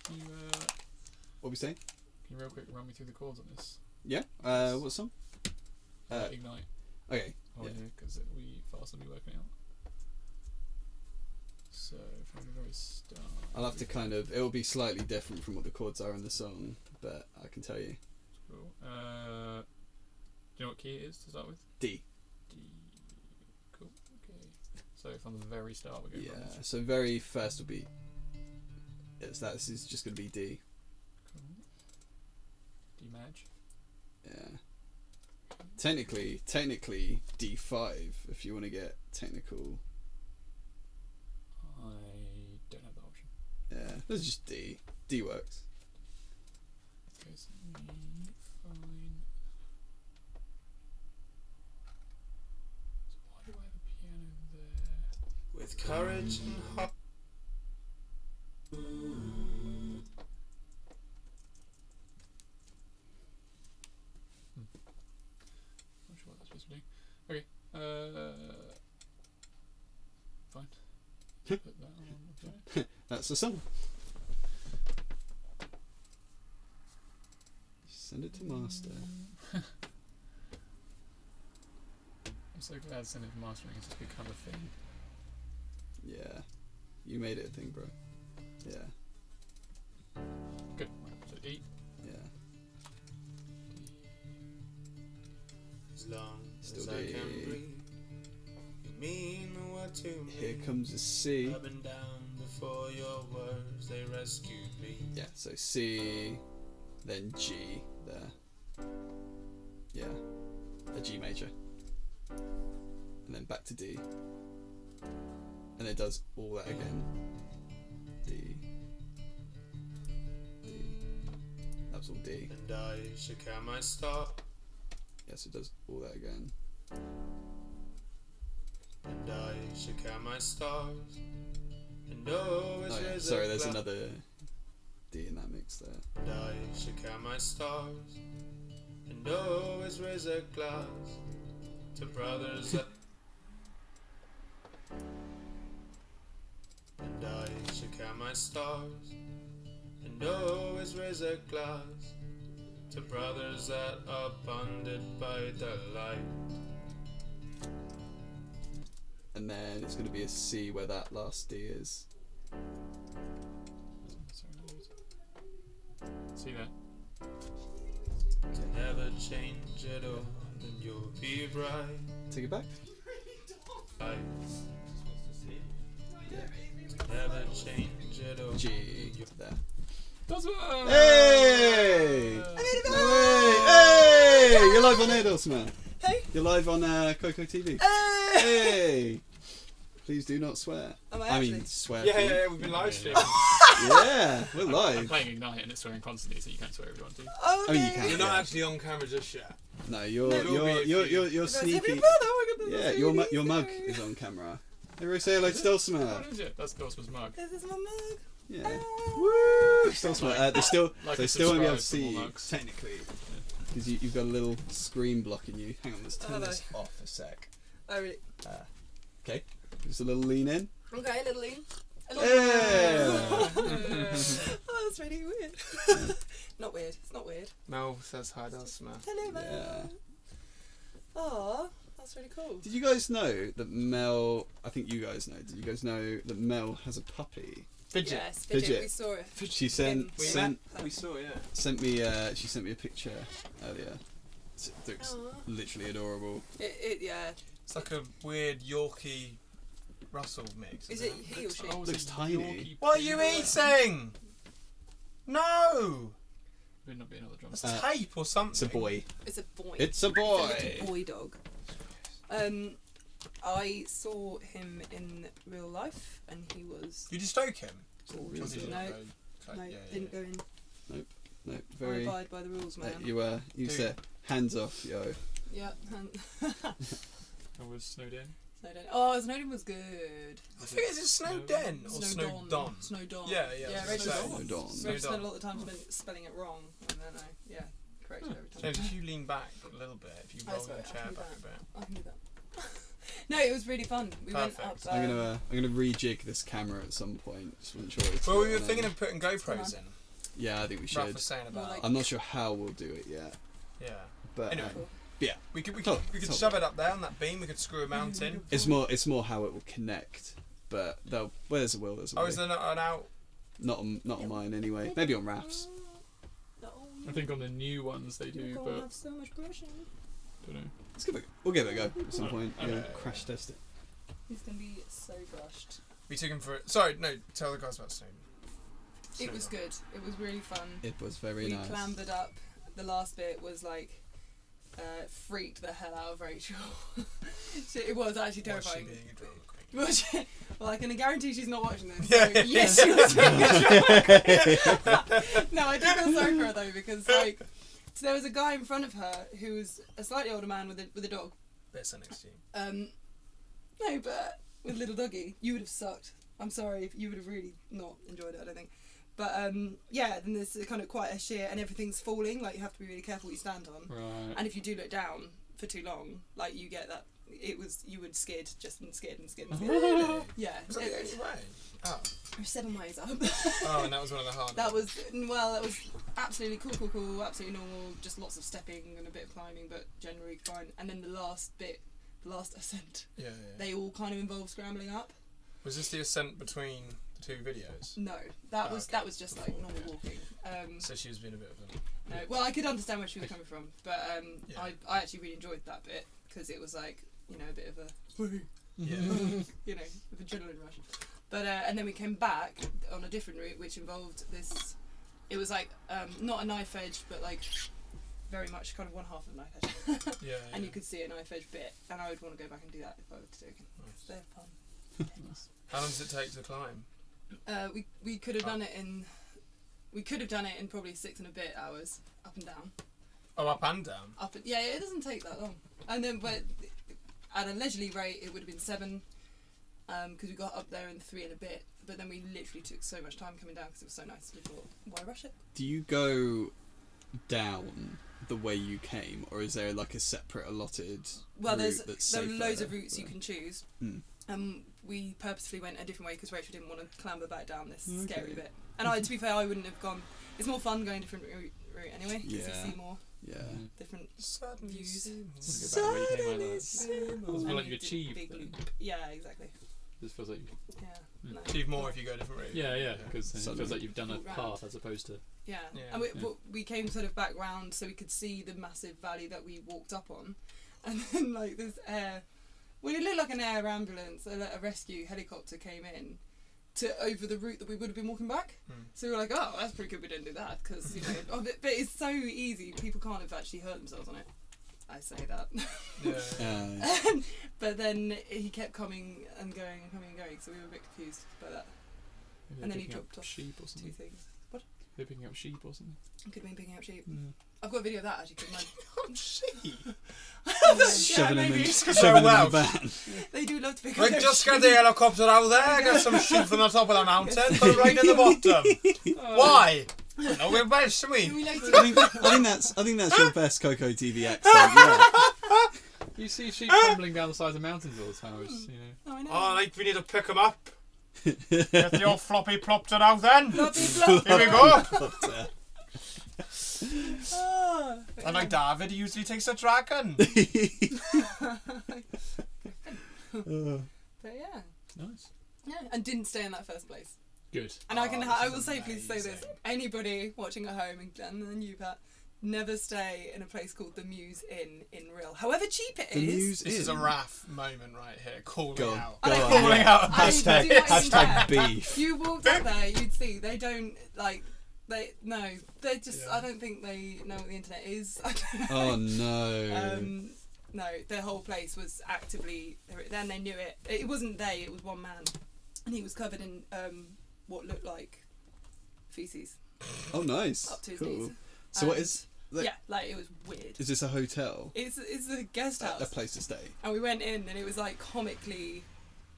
Can you, What we saying? can you real quick run me through the chords on this? Yeah. What song? Ignite. Okay. Oh, Yeah. yeah, because we fast will be working out. So from the very start. I'll have to kind of. It will be slightly different from what the chords are in the song, but I can tell you. Cool. Do you know what key it is to start with? D. D. Cool. Okay. So from the very start, we're going. Yeah. So very first will be. Yes, this is just going to be D. Cool. D Maj. Yeah. Technically D5 if you want to get technical. I don't have that option. Yeah, this is just D. D works. Okay, so E, fine. So why do I have a piano there? With courage and heart. else we're doing. Okay. Fine. Put that on. Okay. That's the song. Send it to master. I'm so glad sending to mastering has just become a thing. Yeah. You made it a thing, bro. Yeah. Good. So E. Yeah. As long Still as I D. can breathe, you mean what to me. Here comes a C. Up and down before your words, they rescued me. Yeah, so C, then G there. Yeah. A G major. And then back to D. And it does all that again. D. D. That was all D. And I should count my star. Yeah, so it does all that again. And I should count my stars. And always Oh yeah, raise sorry, a there's glass. another D in that mix there. And I should count my stars. And always raise a glass to brothers that. And I should count my stars. And always raise a glass to brothers that are bonded by the light. And then it's going to be a C where that last D is. See that? To never change at all, then you'll be right. Take it back. Yeah. Never change at all. G there. That's what. Hey! Hey! You're live on Ados, man. Hey. You're live on CoCo TV. Hey! Hey! Please do not swear. Am I I actually? mean, swear. Yeah, we've been live streaming. Yeah, we're I'm live. playing Ignite and it's swearing constantly, so you can't swear if you want to. Okay. I mean, you can. You're not actually on camera just yet. No, you're Guys, sneaky. have you fun? Oh my Yeah, goodness, your mug is on camera. Everybody say hello to Stelsma. What is it? That's Dawson's mug. This is my mug. Yeah. Woo! Stelsma. They still Like they and still won't be able to subscribe see for more you mugs. technically because you've got a little screen blocking you. Hang on, let's turn Hello. this off a sec. Oh really? Okay, just a little lean in. Okay, little lean. Yeah. Oh, that's really weird. Not weird. It's not weird. Mel says hi, does Mel. Hello, man. Yeah. Oh, that's really cool. Did you guys know that Mel? I think you guys know. Did you guys know that Mel has a puppy? Fidget. Yes, Fidget. Fidget. We saw it. She sent We sent We saw, yeah. sent me she sent me a picture earlier. It looks Aw. literally adorable. Yeah. It's like a weird Yorkie Russell mix. Is it he or she? Oh, it's Looks a tiny. Yorkie What are you Poodle. eating? No! Would not be another drum. That's tape or something. It's a boy. It's a boy. It's a It's a boy. little boy dog. I saw him in real life, and he was Did you stoke him? Really Or did you No. not go- no, yeah, didn't go in. No, I very. abide by the rules, man. You Dude. said hands off, yo. Yeah. I was snowed in. Snowden. Oh, Snowden was good. I think it's Snowden or Snowdon. Snowdon. Yeah, yeah, Yeah, I was Rachel gonna say. spent- Snowdon. Rachel Snowdon. spent a lot of time spelling it wrong, and then corrected it every time. James, if you lean back a little bit, if you Oh, roll sorry, your I chair can do back a that. bit. I can do that. No, it was really fun. We went up. Perfect. I'm gonna rejig this camera at some point. Just wasn't sure. Well, we were thinking of putting GoPros in. Yeah, I think we Ralph should. was saying More about. like- I'm not sure how we'll do it yet, Yeah. but Anyway. Cool. yeah, We could Oh, we could it's shove it up there on that beam. We could screw a mount in. it's more how it will connect. But where there's a will, there's a Oh, way. is there not an out? Not on mine anyway. Maybe on Raf's. No, I think on the new ones they do, you're but gonna have so much pressure. don't know. We'll give it a go at some point. Okay. Yeah, crash test it. He's gonna be so brushed. We took him for. Sorry, no. Tell the guys about Snowden. It was good. It was really fun. It was very We nice. clambered up. The last bit was like freaked the hell out of Rachel. It was actually Was she terrifying. being a drug queen? Was she? Well, I can guarantee she's not watching this. Yeah. So yes, she was being a drunk. No, I do feel sorry for her though, because like, so there was a guy in front of her who was a slightly older man with a dog. Bit next to you. No, but with little doggy, you would have sucked. I'm sorry, you would have really not enjoyed it. I don't think. But yeah, then there's kind of quite a sheer, and everything's falling. Like you have to be really careful what you stand on. Right. And if you do look down, for too long, like you get that you would skid and skid. Really? Yeah. Was that the only way? Oh. There's 7 ways up. Oh, and that was one of the hard That ones. that was absolutely cool, absolutely normal, just lots of stepping and a bit of climbing, but generally fine. And then the last ascent, Yeah. they all kind of involve scrambling up. Was this the ascent between the two videos? No, that Oh, was okay. that was just like normal walking. So she was being a bit of a... No, well, I could understand where she was coming from, but Yeah. I actually really enjoyed that bit because it was like, you know, a bit of a Yeah. you know, of adrenaline rush. But and then we came back on a different route, which involved this. It was like not a knife edge, but like very much kind of one half of a knife edge. Yeah. And you could see a knife edge bit, and I would want to go back and do that if I were to do it again. Nice. They're fun. How long does it take to climb? We could have done it in. We could have done it in probably 6 and a bit hours, up and down. Oh, up and down? Yeah, it doesn't take that long. And then, but at a leisurely rate, it would have been 7, because we got up there in 3 and a bit. But then we literally took so much time coming down because it was so nice. We thought, why rush it? Do you go down the way you came, or is there like a separate allotted Well, route that's there are safer? loads of routes you can choose. Mm. We purposefully went a different way because Rachel didn't want to clamber back down this Okay. scary bit. And to be fair, I wouldn't have gone. It's more fun going different route anyway because Yeah. you see more Yeah. different Suddenly views. seems- Just go back where you came out of that. and Doesn't feel like you you did achieved big then. loop. Yeah, exactly. Just feels like Yeah. Mm. No. Achieve more if you go a different route. yeah, because it Suddenly. feels like you've done a Walk round. path as opposed to Yeah. Yeah. And we, Yeah. but we came sort of back round so we could see the massive valley that we walked up on, and then like this well, it looked like an air ambulance, a rescue helicopter came in to over the route that we would have been walking back. Mm. So we were like, oh, that's pretty good we didn't do that because, you know, but it's so easy. People can't have actually hurt themselves on it. I say that. Yeah. But then he kept coming and going and coming and going, so we were a bit confused by that. maybe And they're then he picking up dropped off sheep or 2 something. things. What? They're picking up sheep or something. Could mean picking up sheep. Mm. I've got a video of that actually. 'Cause my Sheep. Shoving them in, maybe. Just 'cause shoving they're them in the Welsh. van. They do love to pick Right, up their just sheep. get the helicopter out there, get some sheep from the top of the mountain, put them right in the bottom. Why? No, we're Welsh, aren't we? We like to- I think that's your best CoCo TV accent. Yeah. You see sheep tumbling down the sides of mountains all the time, which, you know. Oh, I know. Oh, like we need to pick them up. Get the old floppy plopped it out then. Floppy flop. Here we go. Ah. And like David, he usually takes a dragon. But yeah, Nice. yeah, and didn't stay in that first place. Good. And I can, Oh, I this will is safely say this: amazing. anybody watching at home, and you, Pat, never stay in a place called the Muse Inn in Rhyl. However cheap it The is. Muse This is a Inn. RAF moment right here. Calling Go on. out. Go I on, Calling yeah. out. I Hashtag, do not even hashtag care. beef. You walked up there, you'd see they don't like. They just. Yeah. I don't think they know what the internet is. I don't know. Oh no. No, their whole place was actively. Then they knew it. It wasn't they. It was one man, and he was covered in what looked like feces Oh nice. up to his Cool. knees. So what And- is? Like, Yeah, like it was weird. Is this a hotel? It's a guest house, A place to stay. and we went in, and it was like comically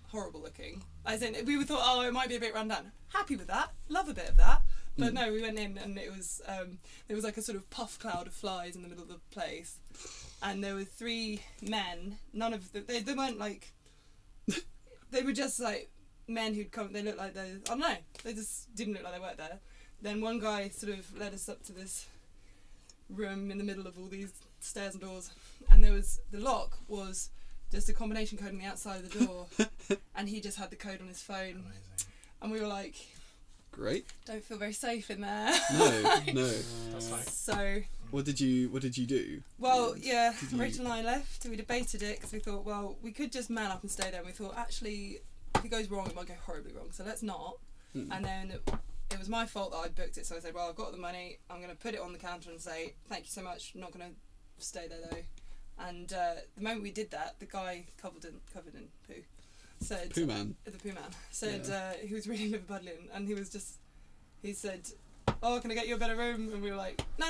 horrible looking. As in, we thought, oh, it might be a bit run down. Happy with that. Love a bit of that. But no, we went in, and it was there was like a sort of puff cloud of flies in the middle of the place, and there were 3 men. None of them. They weren't like. They were just like men who'd come. They looked like they. I don't know. They just didn't look like they worked there. Then one guy sort of led us up to this room in the middle of all these stairs and doors, and there was the lock was just a combination code on the outside of the door, and he just had the code on his phone, Amazing. and we were like, Great. don't feel very safe in there. No. That's fine. So, What did you do? well, yeah, Did you- Rachel and I left. We debated it because we thought, well, we could just man up and stay there. And we thought, actually, if it goes wrong, it might go horribly wrong. So let's not. And then it was my fault that I booked it. So I said, well, I've got the money. I'm going to put it on the counter and say, thank you so much. I'm not going to stay there though. And the moment we did that, the guy covered in poo said, Poo Man. the poo man said he was really liver-buddling, and he said, oh, can I get you a better room? And we were like, no,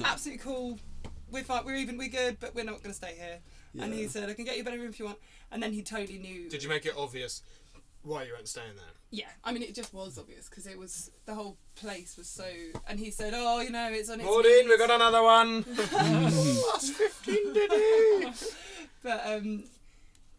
absolutely cool, we're fine, we're good, but we're not going to stay here. And he said, I can get you a better room if you want. And then he totally knew. Did you make it obvious why you weren't staying there? Yeah, I mean, it just was obvious because it was, the whole place was so. And he said, oh, you know, it's on its Maureen, knees. we got another one. That's 15 diddies.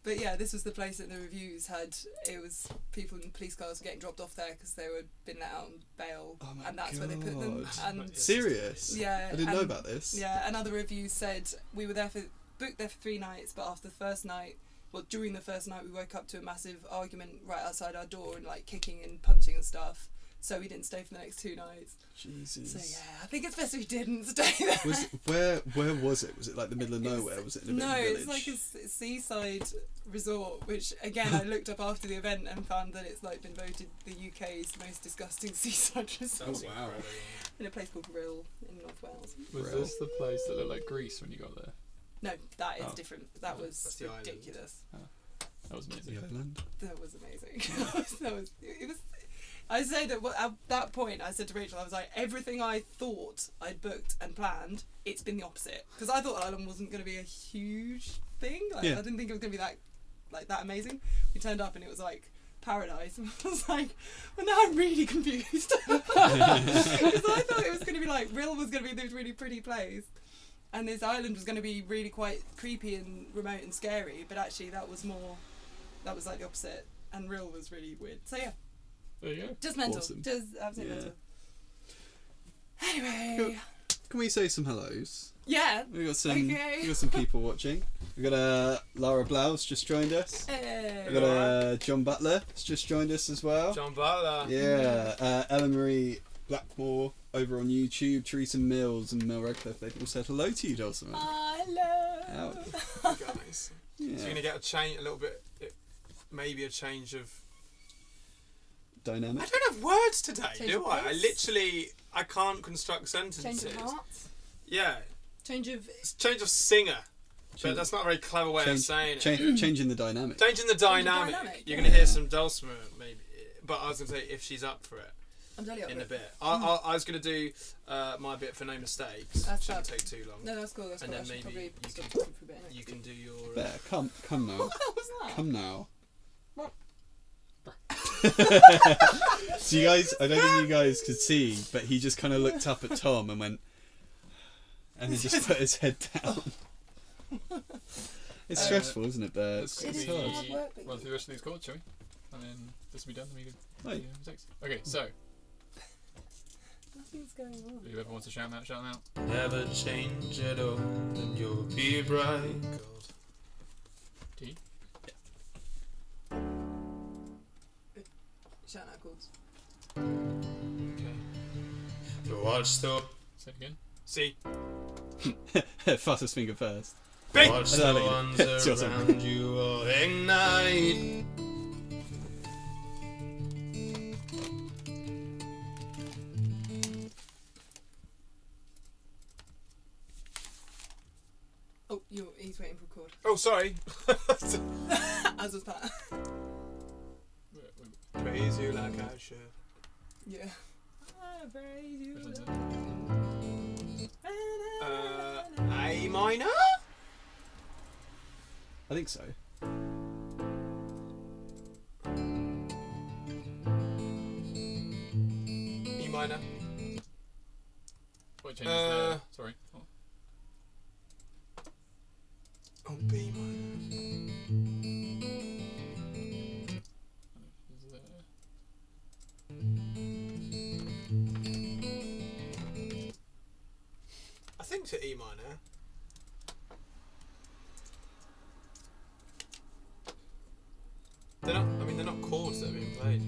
But yeah, this was the place that the reviews had. It was people in police cars getting dropped off there because they were been let out on bail, Oh my and that's where they put them. God. And Serious? yeah, I didn't know and- about this. Yeah, another review said we were booked there for 3 nights, but after the first night, well, during the first night, we woke up to a massive argument right outside our door and like kicking and punching and stuff. So we didn't stay for the next 2 nights. Jesus. So yeah, I think it's best we didn't stay there. Where was it? Was it like the middle of nowhere? Was it in a bit No, of a village? it's like a seaside resort, which again I looked up after the event and found that it's like been voted the UK's most disgusting seaside resort Oh, wow. in a place called Rhyl in North Wales. Was Real. this the place that looked like Greece when you got there? No, that is Oh. different. That was That's the island. ridiculous. That was amazing. The island. That was amazing. It was. I say that at that point, I said to Rachel, I was like, everything I thought I'd booked and planned, it's been the opposite. Because I thought Ireland wasn't going to be a huge thing. Like, Yeah. I didn't think it was going to be that amazing. We turned up and it was like paradise. And I was like, well, now I'm really confused. Because I thought it was going to be like, Rhyl was going to be this really pretty place. And this island was going to be really quite creepy and remote and scary. But actually, that was like the opposite. And Rhyl was really weird. So yeah. There you go. Just mental. Awesome. Just absolutely Yeah. mental. Anyway. Can we say some hellos? Yeah. We got some. Okay. We got some people watching. We got Lara Blouse just joined us. Hey. We got John Butler has just joined us as well. John Butler. Yeah. Ellen Marie Blackmore over on YouTube. Teresa Mills and Mel Redcliffe. They've all said hello to you, Dulcimer. Hello. Guys. Yeah. So you're gonna get a little bit, maybe a change of. Dynamic. I don't have words today, Change do of I? pace? I can't construct sentences. Change of heart. Yeah, Change of. it's change of singer. Change- But that's not a very clever way of saying it. Changing the dynamic. Changing the dynamic. dynamic, You're yeah. gonna hear some Dulcimer maybe, but I was gonna say if she's up for it I'm totally up in for a it. bit. I was gonna do my bit for no mistakes. That's Shouldn't fab. take too long. No, that's cool. That's And cool. then I should maybe probably you stop can- talking for a bit. You can do your. There, come now. What was that? Come now. So you guys, I don't think you guys could see, but he just kind of looked up at Tom and went, and he just put his head down. It's stressful, isn't it? There, Let's It is quickly hard work, but run through the rest of these chords, shall we? And then this will be done. Then we can Right. do mistakes. Okay, so Nothing's going on. whoever wants to shout them out, shout them out. Never change at all, and you'll be bright. D. Shout out chords. Okay. To watch the Say it again. see. Fastest finger first. B. I Watch the don't know. ones It's your song. around you all ignite. Oh, he's waiting for a chord. Oh, sorry. As was Pat. Praise you like I should. Yeah. I praise you. Which one's it? A minor? I think so. E minor. What changes there? Sorry. Oh. Oh, B minor. Is there- I think to E minor. They're not. I mean, they're not chords that are being played.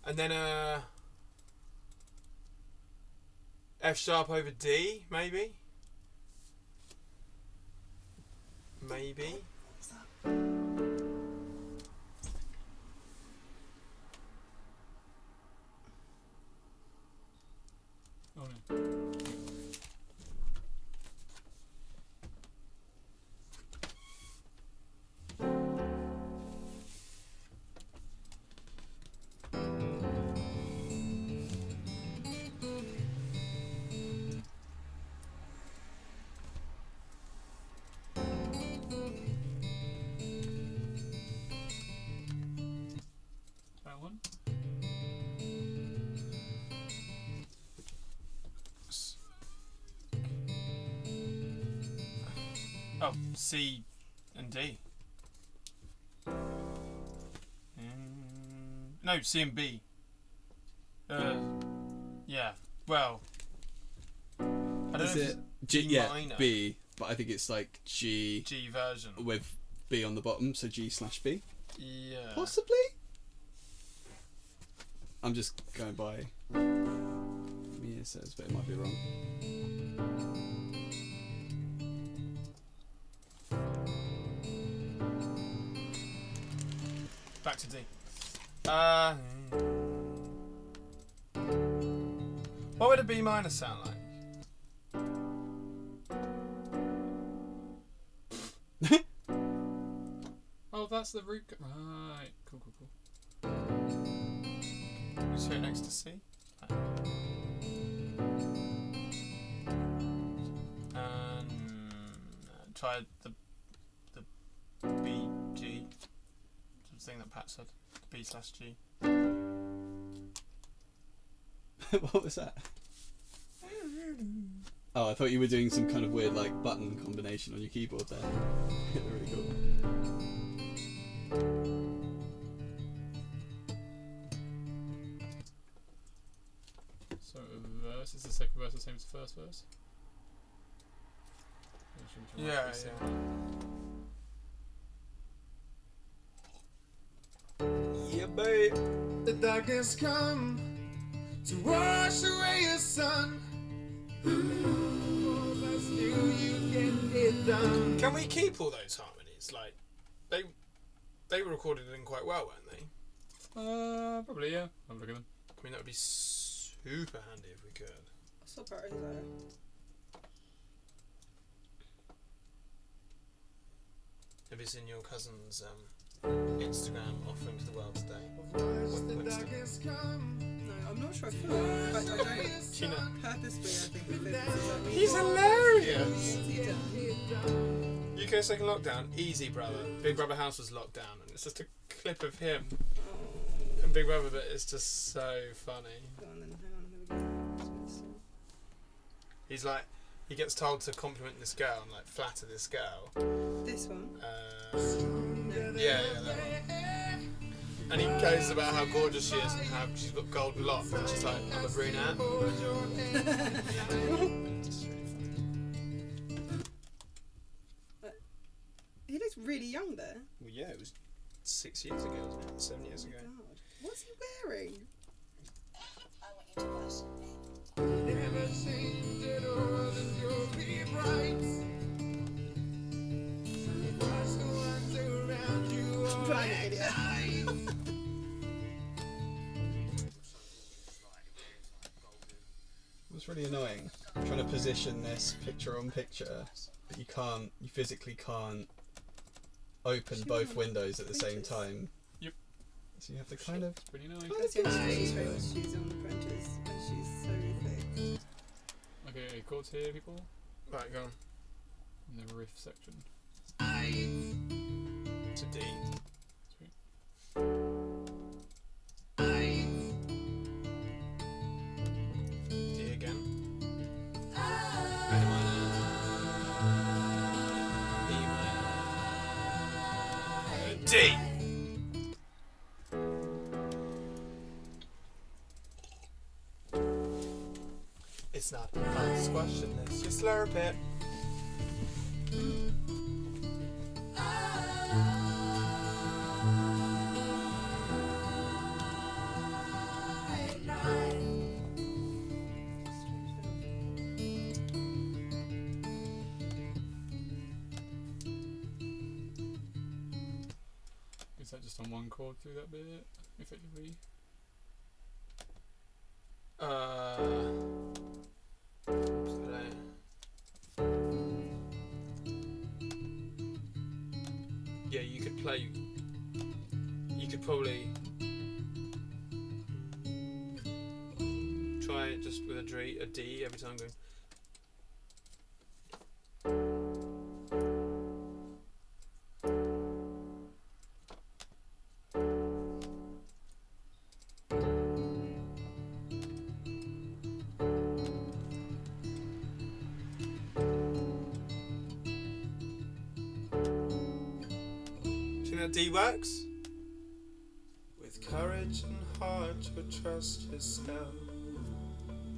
And then F sharp over D, maybe. Maybe. Oh no. That one. Oh, C and D. No, C and B. Yeah. Well, I don't Is know it if G? G Yeah, minor. B. But I think it's like G G version. with B on the bottom, so G/B. Yeah. Possibly. I'm just going by Mia says, but it might be wrong. Back to D. What would a B minor sound like? Oh, that's the root. Right. Cool. Just hit next to C. And try the B G. Something that Pat said. B/G. What was that? Oh, I thought you were doing some kind of weird like button combination on your keyboard there. Really cool. So verse is the second verse the same as the first verse? Or should we try Yeah, and be yeah. simple? Yeah, babe. The darkness come to wash away your sun. Ooh, but still you get it done. Can we keep all those harmonies? Like, they were recorded in quite well, weren't they? Probably, yeah. Have a look at them. I mean, that would be super handy if we could. Surprise. Have you seen your cousin's Instagram offering to the world today? Watch the Winston. darkness come. No, I'm not sure I feel. In fact, I don't. Tina. Purposefully, I think we did. He's hilarious! What's he done? UK second lockdown, easy brother. Big Brother house was locked down, and it's just a clip of him and Big Brother, but it's just so funny. Go on then, hang on, here we go. He's like, he gets told to compliment this girl and like flatter this girl. This one. Yeah, that one. And he goes about how gorgeous she is and how she's got golden locks, and she's like, I'm a brunette. He looks really young there. Well, yeah, it was 6 years ago, wasn't it? 7 years ago. God. What's he wearing? Never changed it all and you'll be bright. Watch the ones around you all Trying it, idiot. It was really annoying. I'm trying to position this picture on picture, but you physically can't open both windows at the same time. Yep. So you have to kind of. It's pretty annoying. That's the only way she's famous. She's on the Apprentice and she's so thick. Okay, chords here, people. Right, go on. In the riff section. To D. Sweet. D again. A minor. B minor. D! It's not hard to question this. You slurp it. Is that just on one chord through that bit, effectively? Yeah, you could play. You could probably try it just with a D every time going. that D works? With courage and heart, to trust yourself.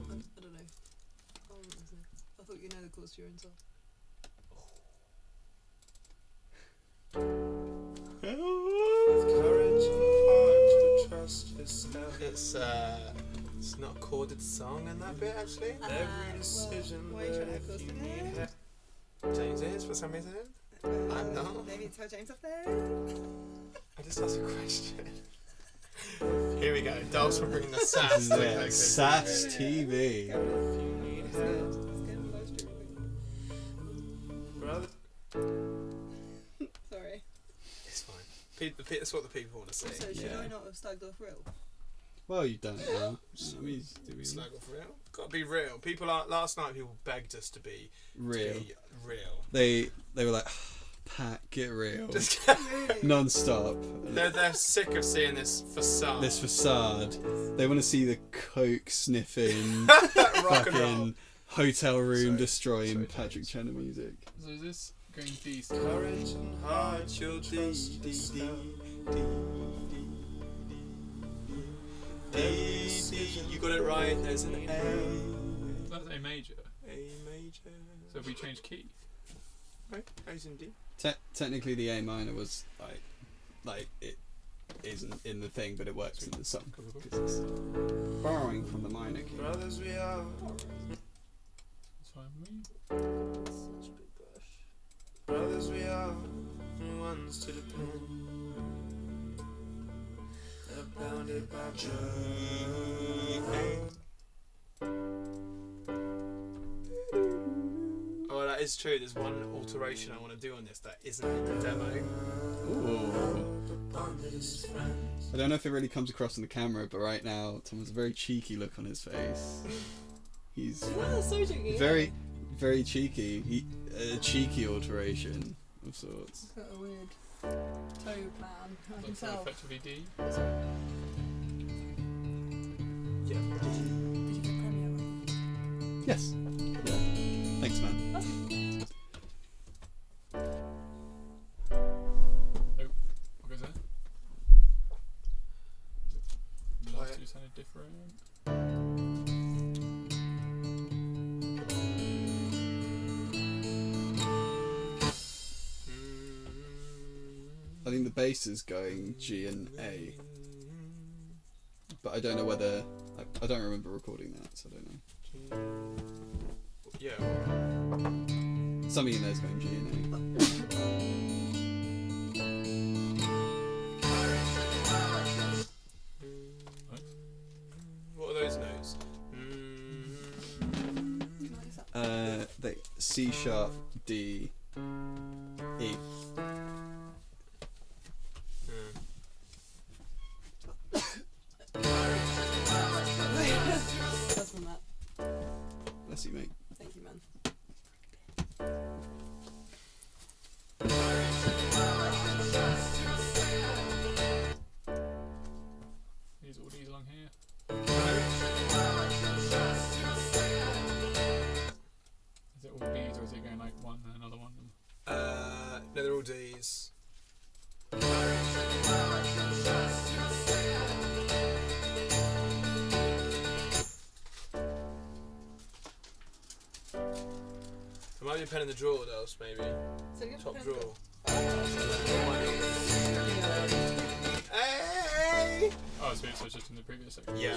I don't know. I thought you know the chords to your own song. With courage and heart, to trust yourself. It's not a chorded song in that bit actually. Every decision why are you trying to that close you to need it? help. James is for some reason. I'm not. Maybe tell James up there. I just asked a question. Here we go. Dolls for bringing the sass to Yeah, CoCo Sass TV. TV. If you need help, brother. Sorry. It's fine. That's what the people want to see. So should Yeah. I not have slagged off real? Well, you've done it now. I mean, do we Slag off real. Got to be real. Last night people begged us to be real? real. They were like, Pat, get real, Just Really? non-stop. they're sick of seeing this facade. This facade. They want to see the coke sniffing, Rock and roll. fucking hotel room Sorry. destroying Sorry, Patrick James. Chenna music. So is this going decent? Courage and heart, you'll trust yourself. You got it right. There's an A. That's A major. A major. So if we change key. Right. A's in D. Technically, the A minor was like it isn't in the thing, but it works in the song because it's borrowing from the minor key. Brothers, we are. That's fine with me. Such a big brush. Brothers, we are. Ones to depend. Abounded by Oh, that is true. There's one alteration I want to do on this that isn't in the demo. Ooh. I don't know if it really comes across on the camera, but right now Tom has a very cheeky look on his face. He's Oh, so cheeky. very, very cheeky. A cheeky alteration of sorts. Got a weird toe plan. I can That's tell. effectively D. Yeah. Did you get Premiere right? Yes. Yeah. Thanks, man. What goes there? The last two sounded different. I think the bass is going G and A, but I don't know whether I don't remember recording that, so I don't know. Yeah. Something in there's going G and What are those notes? A. The C sharp, D, E. That's from that. Bless you, mate. Thank you, man. These all D's along here. Is it all B's or is it going like one and another one? No, they're all D's. There might be a pen in the drawer, else maybe. So you have Top pen drawer. Yeah. Hey! Oh, so it's just in the previous section. Yeah. In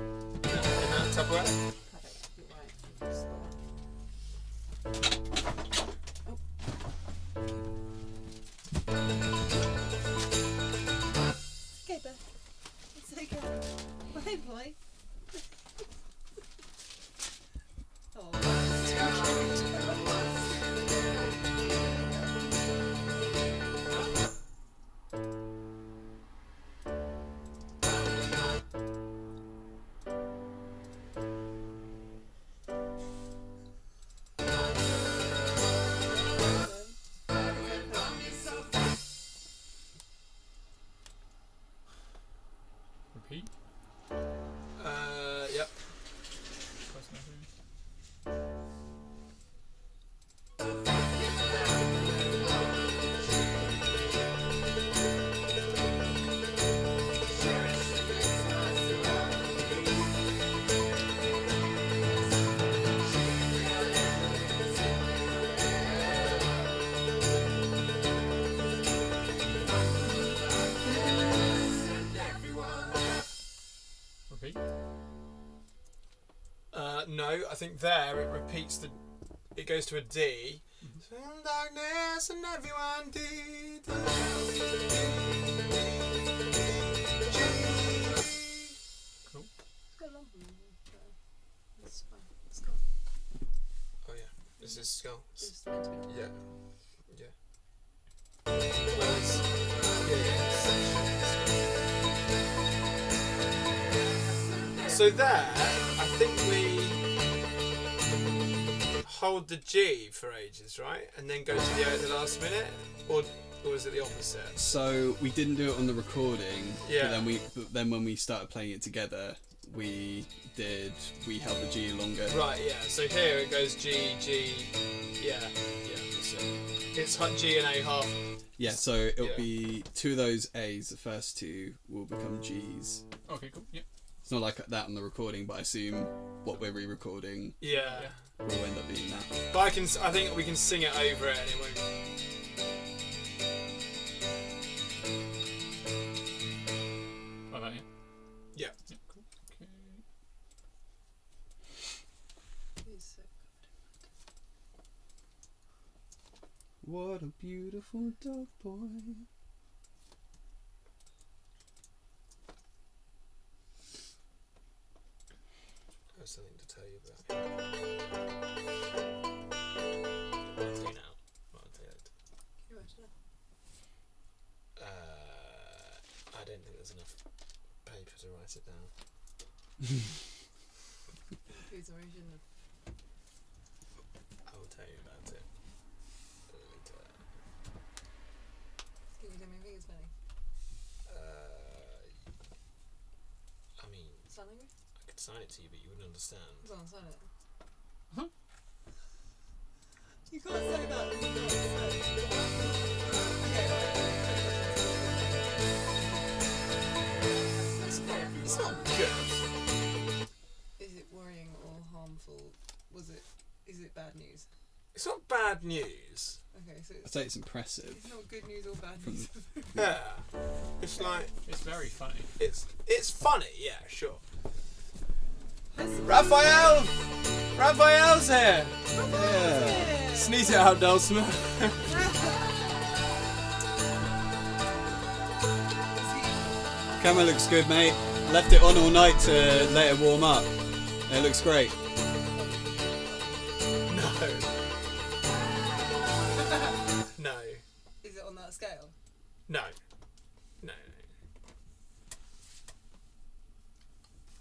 that Tupperware? Perfect. You're right. Okay, Beth. It's okay. Bye, boy. No, I think there it repeats the. It goes to a D. Some darkness and everyone D. Cool. That's fine. It's cool. Oh yeah, this is skull. It's meant to be. Yeah. Whereas, so there, I think we hold the G for ages, right? And then go to the O at the last minute? Or is it the opposite? So we didn't do it on the recording. Yeah. But then when we started playing it together, we held the G longer. Right, yeah. So here it goes G, G. Yeah, that's it. It's G and A half. Yeah, so it'll Yeah. be two of those A's, the first two will become G's. Okay, cool. Yep. It's not like that on the recording, but I assume what we're re-recording Yeah. will end up being that. But I think we can sing it over it and it won't. Like that, yeah? Yeah. Yep, cool. Okay. What a beautiful dog boy. I have something to tell you about. I'll tell you now. I'll tell you later. I don't think there's enough paper to write it down. Whose origin of I will tell you about it later. Can you tell me if it's funny? I mean, Sign language? I could sign it to you, but you wouldn't understand. Go on, sign it. Huh? You can't say that. You can't say. Okay, It's not good. Is it worrying or harmful? Is it bad news? It's not bad news. Okay, so I'd say it's impressive. it's not good news or bad From news. Yeah. It's like It's very funny. it's funny. Yeah, sure. Raphael! Raphael's here. Yeah. Sneeze it out, Dulcimer. Camera looks good, mate. Left it on all night to let it warm up. It looks great. No. No. Is it on that scale? No. No.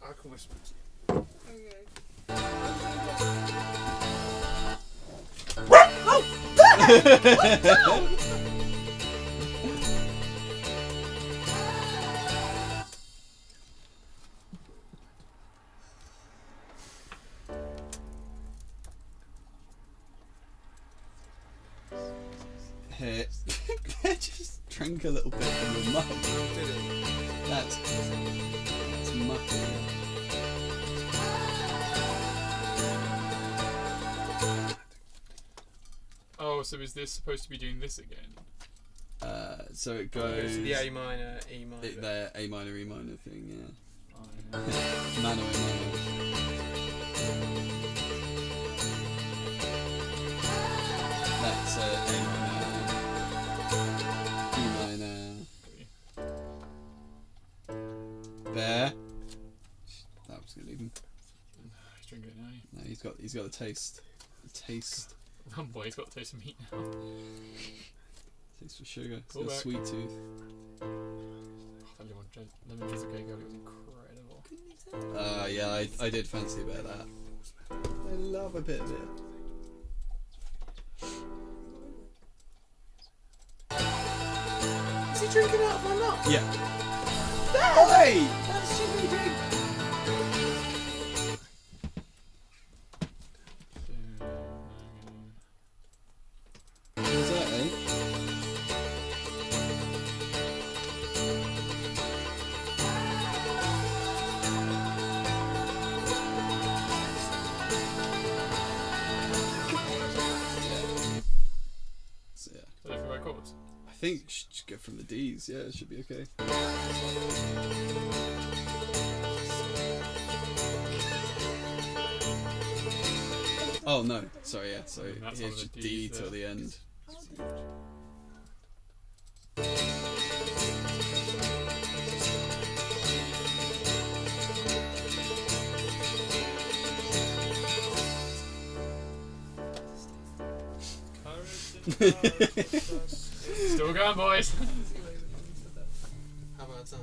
I can whisper to you. Okay. Here. Just drank a little bit from your mug. Did it? That's mucky. Oh, so is this supposed to be doing this again? So it Goes goes to the A minor, E minor. the A minor, E minor thing, yeah. Oh, yeah. Mano, E minor. That's A minor, E minor. There. That was gonna leave him. He's drinking it now. No, he's got the taste. The taste. Run boy, he's got to taste some meat now. Taste for sugar. It's Pull got a back. sweet tooth. Oh, that lemon drizzle cake, it was incredible. Yeah, I did fancy a bit of that. I love a bit of it. Is he drinking out of my mug? Yeah. Hey! That's sugary drink. Is that, eh? So, yeah. So they're right chords. I think you should go from the D's. Yeah, it should be okay. Oh no, sorry, yeah. So And that's here's one your of the D Ds till the there. end. Still going, boys. How about that?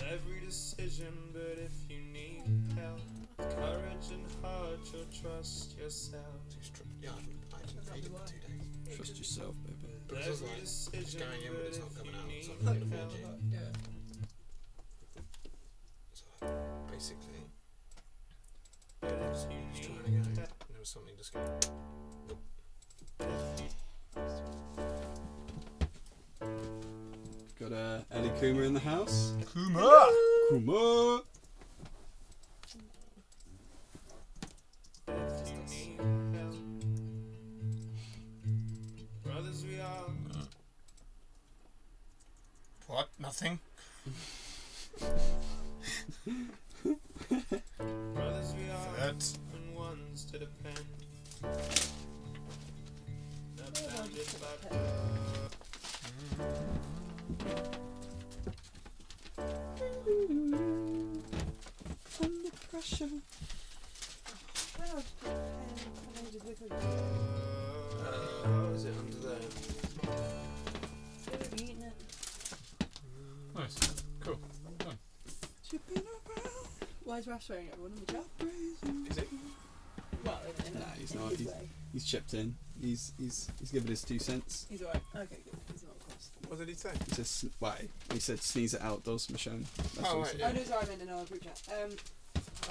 Every decision, but if you need help, courage and heart, you'll trust yourself. Yeah, I haven't played it for 2 days. Trust yourself, baby. Because I was Every like, it's decision, going in, but but it's if not coming you out. need So I'm playing help, 4G. Yeah. So basically, but if I was you trying need to go, help, and there was something just going. Got Ellie Kuma in the house. Kuma! Kuma. if you need help. Brothers, we are. What? Nothing? Brothers, we are. That. And ones to depend. Not bounded by Under pressure. Is it under there? Nice. Cool. Done. Why is Raph swearing at everyone in the chat? Is it? Well, Nah, he's in not. his He's, way. he's chipped in. He's given his 2 cents. He's alright. Okay, good. He's not cross. What did he say? He says, why? He said sneeze it out, does Michonne. That's Oh, all right, he yeah. Oh no, sorry, I meant in our group chat.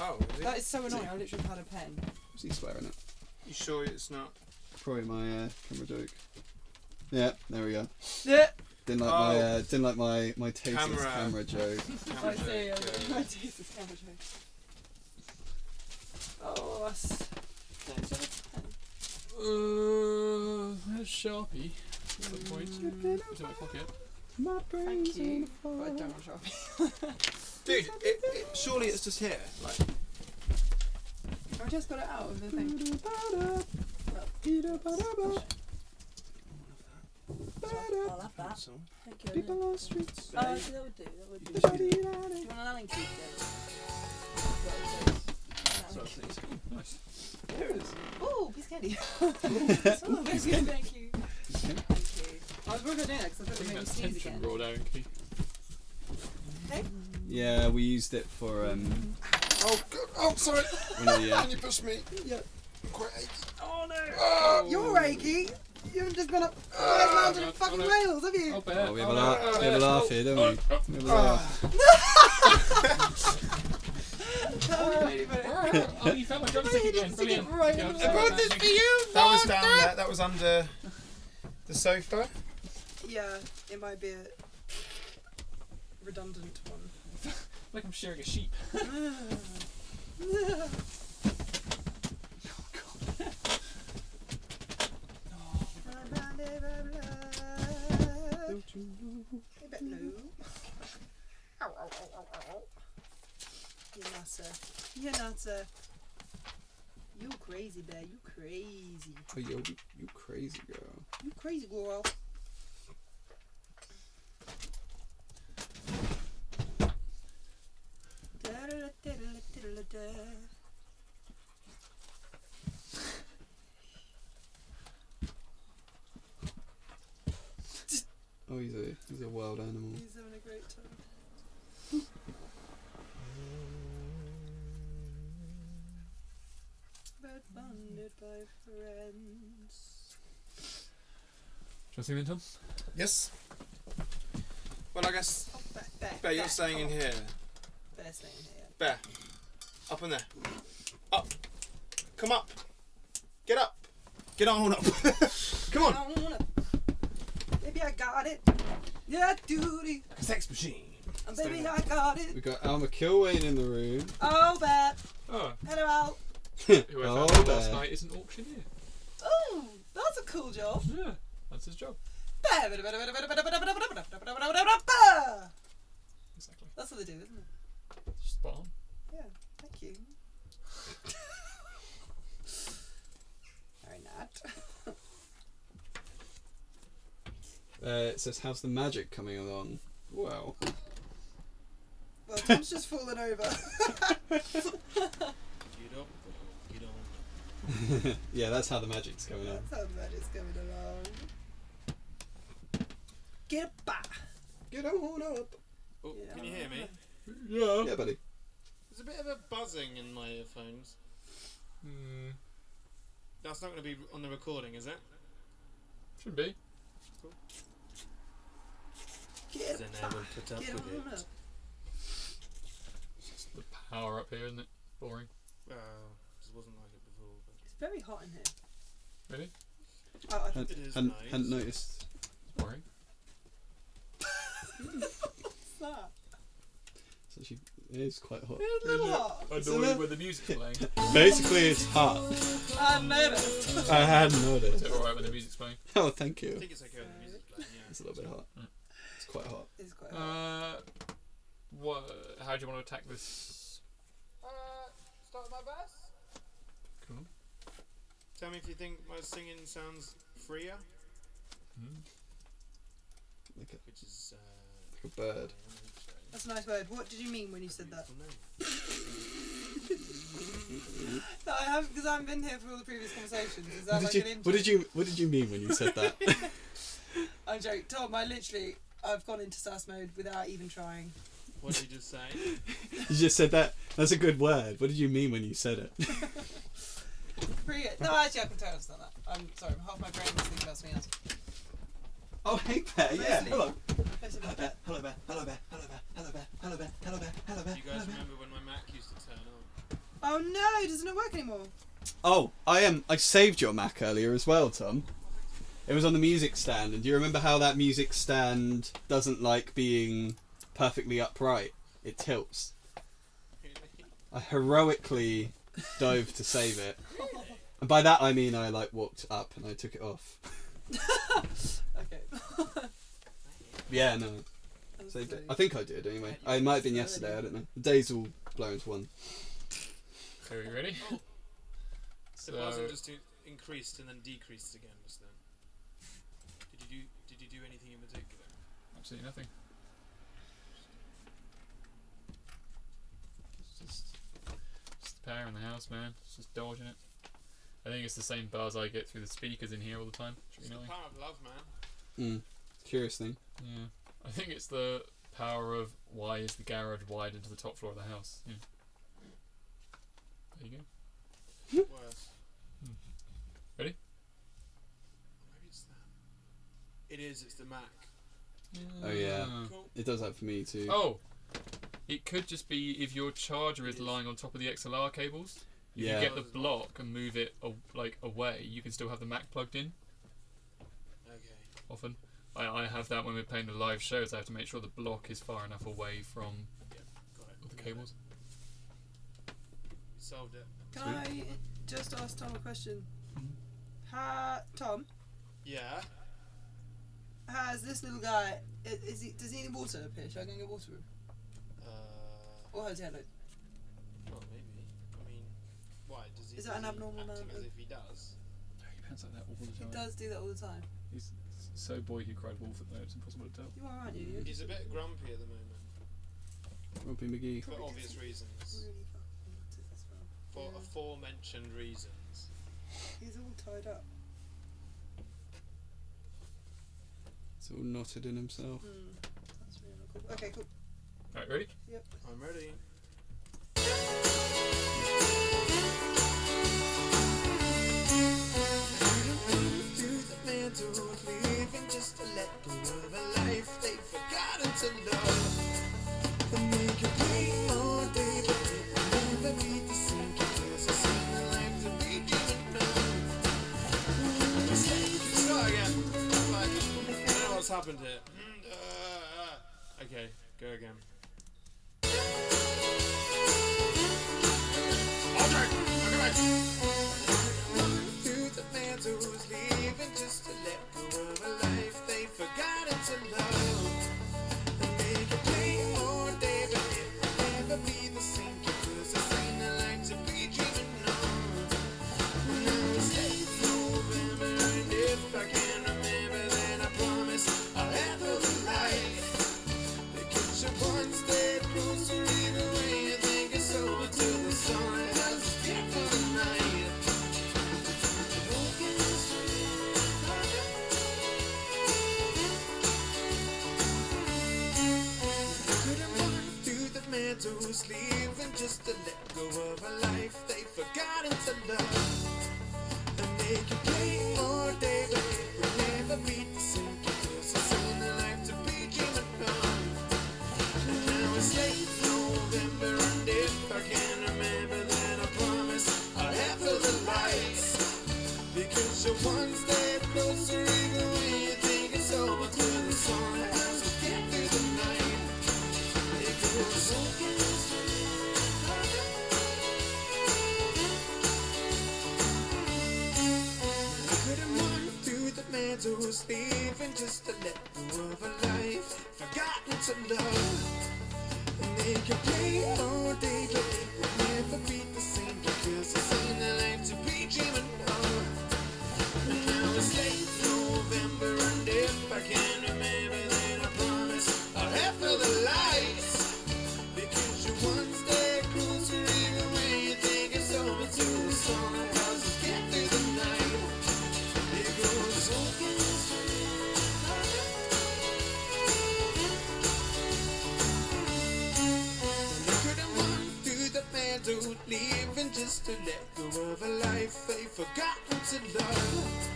Oh, is it? That is so Is annoying. it? I literally had a pen. Was he swearing at? You sure it's not? Probably my camera joke. Yeah, there we go. Yeah. Didn't like my tasteless Camera. camera joke. Camera I see. joke, yeah. My Jesus, camera joke. Oh, that's. No, it's not a pen. Where's Sharpie? At some point. It's in my pocket. My brain's Thank you. on But I fire. don't want Sharpie. Dude, surely it's just here. Like, I just got it out of the thing. I'll have that. Thank you. People on the streets. Oh, actually, that would do. That would do. Do you want an Allen key then? Nice. There it is. Oh, biscotti. Oh, biscotti. Thank you. Thank you. I was working on it because I I thought it think made me that's sneeze tension again. raw down key. Yeah, we used it for oh, God. Oh, sorry. one of the Can you push me? Yeah. I'm quite achy. Oh no. Oh. You're achy. You haven't just gone up 5 mountain in fucking no. Wales, have you? I'll bet. we have a laugh here, don't we? We have a laugh. That was really funny. Oh, you found my drumstick again. Brilliant. Right. Yeah, I I'm brought sorry, this thank for you. That was down there. That was under the sofa. Yeah, it might be a redundant one. Like I'm sharing a sheep. Don't you know? I bet no. Ow, ow, ow, ow, ow. You're nutter. You're nutter. You crazy, bear. You crazy. Oh, yo, you crazy girl. You crazy girl. Oh, he's a wild animal. He's having a great time. But funded by friends. Do you want to sing then, Tom? Yes. Well, I guess. Oh, Bear, you're staying in here. Bear staying here. Bear. Up in there. Up. Come up. Get up. Get on up. Come on. I don't wanna. Baby, I got it. Yeah, duty. Like a sex machine. And baby, I got it. We got Alma Kilwain in the room. Oh, Bear. Oh, Hello, Al. who I Oh, found out last there. night is an auctioneer. Oh, that's a cool job. Yeah, that's his job. Bear. Exactly. That's what they do, isn't it? Spot on. Yeah, thank you. It says, how's the magic coming along? Well. Well, Tom's just fallen over. Yeah, that's how the magic's coming on. That's how the magic's coming along. Get up, bah. Get on up. Oh, Yeah. can you hear me? Yeah, buddy. There's a bit of a buzzing in my earphones. That's not going to be on the recording, is it? Should be. Get Then up, I will put up get with on it. up. It's just the power up here, isn't it? Boring. Just wasn't like it before. But It's very hot in here. Really? Oh, I think it is Hadn't nice. noticed. It's boring. it's that. It's actually, it is quite hot. It's a little hot. Annoying when the music's playing. Is Basically, it's hot. I noticed. I hadn't noticed. it alright when the music's playing? Oh, thank I you. think it's okay with the music playing, yeah. It's a little bit hot. It's quite hot. It's quite hot. How do you want to attack this? Start my verse. Cool. Tell me if you think my singing sounds freer, Like which is a bird. That's a nice word. What did you mean when you said that? No, I haven't, because I haven't been here for all the previous conversations. Is that like an intro? What did you mean when you said that? I'm joking. Tom, I've gone into sus mode without even trying. What did you just say? You just said that. That's a good word. What did you mean when you said it? Pretty good. No, actually, I can tell I understand that. I'm sorry, half my brain is thinking about something else. Oh, hey Bear. Yeah. Mostly. Hello. Mostly about that. Hello Bear. Hello Bear. Hello Bear. Hello Bear. Hello Bear. Hello Bear. Hello Bear. Do you guys remember when my Mac used to turn on? Oh no, does it not work anymore? Oh, I saved your Mac earlier as well, Tom. It was on the music stand, and do you remember how that music stand doesn't like being perfectly upright? It tilts. I heroically dove to save it. And by that I mean I walked up and I took it off. Okay. Yeah, no. That's Saved it. funny. I think I did anyway. It might have been yesterday, I don't know. The days all blow into one. So, are you ready? The buzzing just increased and then decreased again just then. Did you do anything in particular? Absolutely nothing. It's just the power in the house, man. It's just dodging it. I think it's the same buzz I get through the speakers in here all the time. It's It's really the annoying. power of love, man. Curious thing. Yeah. I think it's the power of why is the garage wide into the top floor of the house. Yeah. There you go. Worse. Ready? Maybe it's that. It is. It's the Mac. Oh, yeah. Cool. It does that for me too. Oh! It could just be if your charger is lying on top of the XLR cables. If Yeah. you get the block and move it away, you can still have the Mac plugged in. Okay. Often, I have that when we're playing the live shows. I have to make sure the block is far enough away from Got it. the cables. Solved it. Can I just ask Tom a question? Tom, Yeah. has this little guy, does he need water up here? Should I go and get water for him? Or has he had it? Well, maybe. I mean, why does he? Is that an abnormal acting amount as of- if he does? He pants like that all the He time. does do that all the time. He's so boy who cried wolf at though. It's impossible to tell. You are, aren't you? He's a bit grumpy at the moment Grumpy McGee. for obvious reasons. Really fucking want it as well. For Yeah. aforementioned reasons. He's all tied up. It's all knotted in himself. That's really not cool. Okay, cool. Alright, ready? Yep. I'm ready. Just to let go of a life they've forgotten to love. They make you pay all day, but it will never be the same. Because I've seen the life to be given Start again. I don't know what's happened here. Okay, go again. through the man who's leaving just to let go of a life they've forgotten to love. They make you play all day, but it will never be the same. Because I've seen the life to be dreaming of. Now it's late November, and if I can remember, then I promise Because you're one step closer even when you think it's over. Till the sun has to get through the night. It goes against me. I couldn't run through the meadows, leaving just to let go of a life forgotten to love. And they can play all day, but it will never be the same because it's ain't a life to be dreaming of. And now it's late November, and if I can remember, then I promise I'll head for the lights. Because you're one step closer, even when you think it's over. Till the sun has us get through the night. It goes against me. And I couldn't run through the meadow, leaving just to let go of a life they've forgotten to love.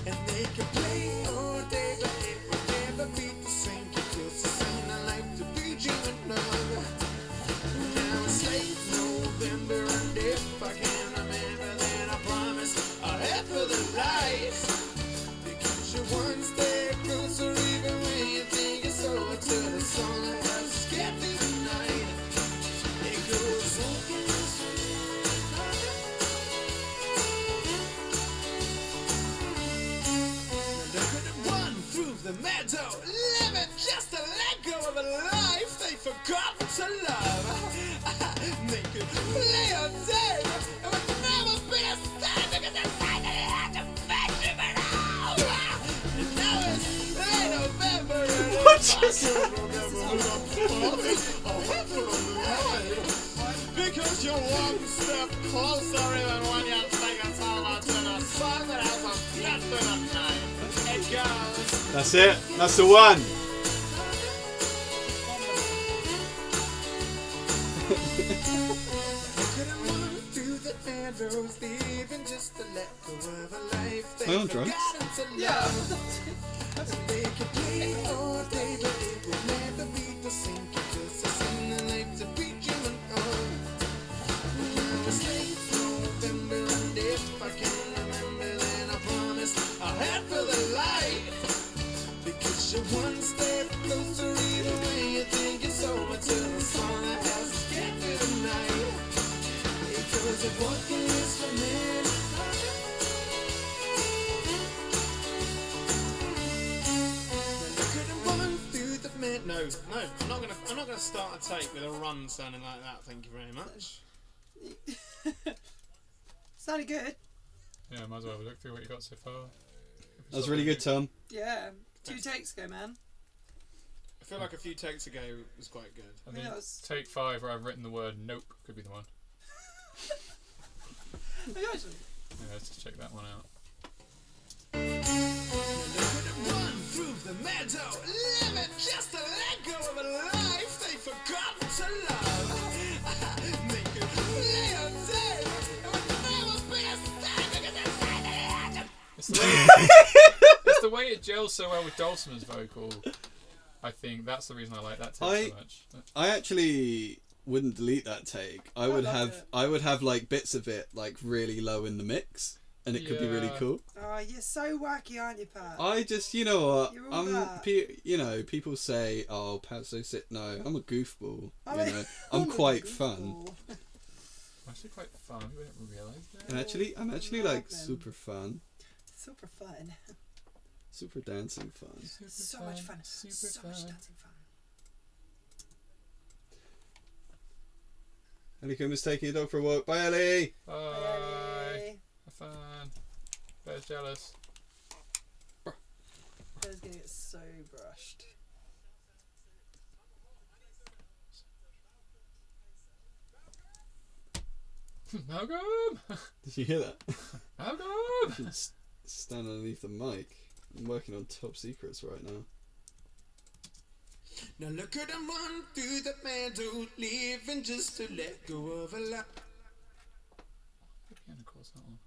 And they can play all day, but it will never be the same because it's ain't a life to be dreaming of. Now it's late November, and if I can remember, then I promise I'll head for the lights. Because you're one step closer, even when you think it's over. Till the sun has us get through the night. It goes against me. Now look at them run through the meadow, living just to let go of a life they've forgotten to love. They could play all day, it would never be the same because it's time that it had to fetch him out. And now it's late November, and What if I just can remember, I'll head for the light. Because you're one step closer even when you think it's over to the sun that has us get through the night. It goes. That's it. That's the one. Couldn't run through the meadows, leaving just to let go of a life Am I on they've drugs? forgotten to Yeah. love. They can play all day, but it will never be the same because it's ain't a life to be dreaming of. Now it's late November, and if I can remember, then I promise I'll head for the light. Because you're one step closer, even when you think it's over. Till the sun has us get through the night. Because of what is for men. No, I'm not gonna start a take with a run sounding like that. Thank you very much. Sounded good. Yeah, might as well have a look through what you got so far. That was really good, Tom. Yeah. 2 takes ago, man. I feel like a few takes ago was quite good. I Yeah, think that was- take 5 where I've written the word nope could be the one. Oh, actually. Yeah, let's just check that one out. Run through the meadow, living just to let go of a life they've forgotten to love. Make it play all day, it would never be a same because it's time that it had to. It's the way it gels so well with Dulcimer's vocal. I think that's the reason I like that take so much. I actually wouldn't delete that take. I would loved have it. like bits of it like really low in the mix, and it could be really Yeah. cool. Oh, you're so wacky, aren't you, Pat? I just, you know what, You're all that. you know, people say, "Oh, Pat's so sick." No, I'm a goofball. I You mean, know, I'm a quite goofball. fun, I'm actually quite fun. We didn't realise that. and actually, I'm actually Love like them. super fun, Super fun. super dancing fun. Super So much fun. Super So fun. much dancing fun. Ellie Coomer's taking a dog for a walk. Bye, Ellie. Bye. Bye. Have fun. Bear's jealous. Bear's gonna get so brushed. Malcolm! Did you hear that? Malcolm! You should stand underneath the mic. I'm working on top secrets right now. Now look at them run through the meadow, living just to let go of a life. The piano chord's not on.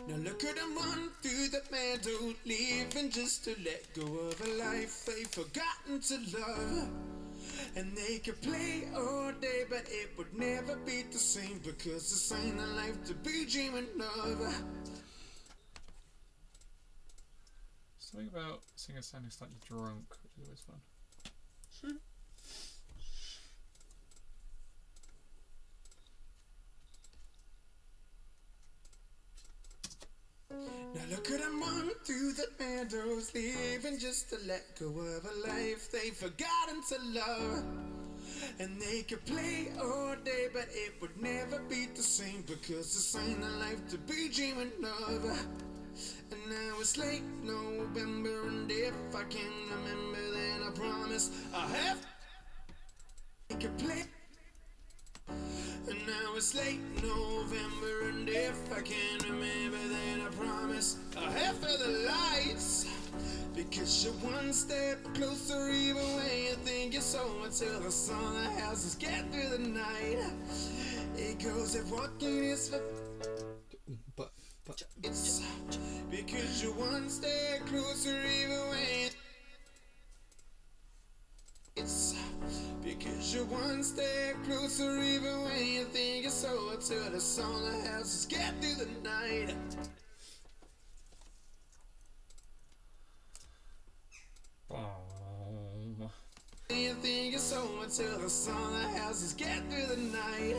Now look at them run through the meadow, living just to let go of a life they've forgotten to love. And they could play all day, but it would never be the same, because this ain't a life to be dreaming of. Something about singers sounding slightly drunk, which is always fun. Now look at them run through the meadows, leaving just to let go of a life they've forgotten to love. And they could play all day, but it would never be the same, because this ain't a life to be dreaming of. And now it's late November, and if I can remember, then I promise I have. They could play. And now it's late November, and if I can remember, then I promise I'll have for the lights. Because you're one step closer, even when you think you're so, until the sun the houses get through the night. It goes if walking is for But it's because you're one step closer, even when it's because you're one step closer, even when you think you're so, until the sun the houses get through the night. You think you're so, until the sun the houses get through the night.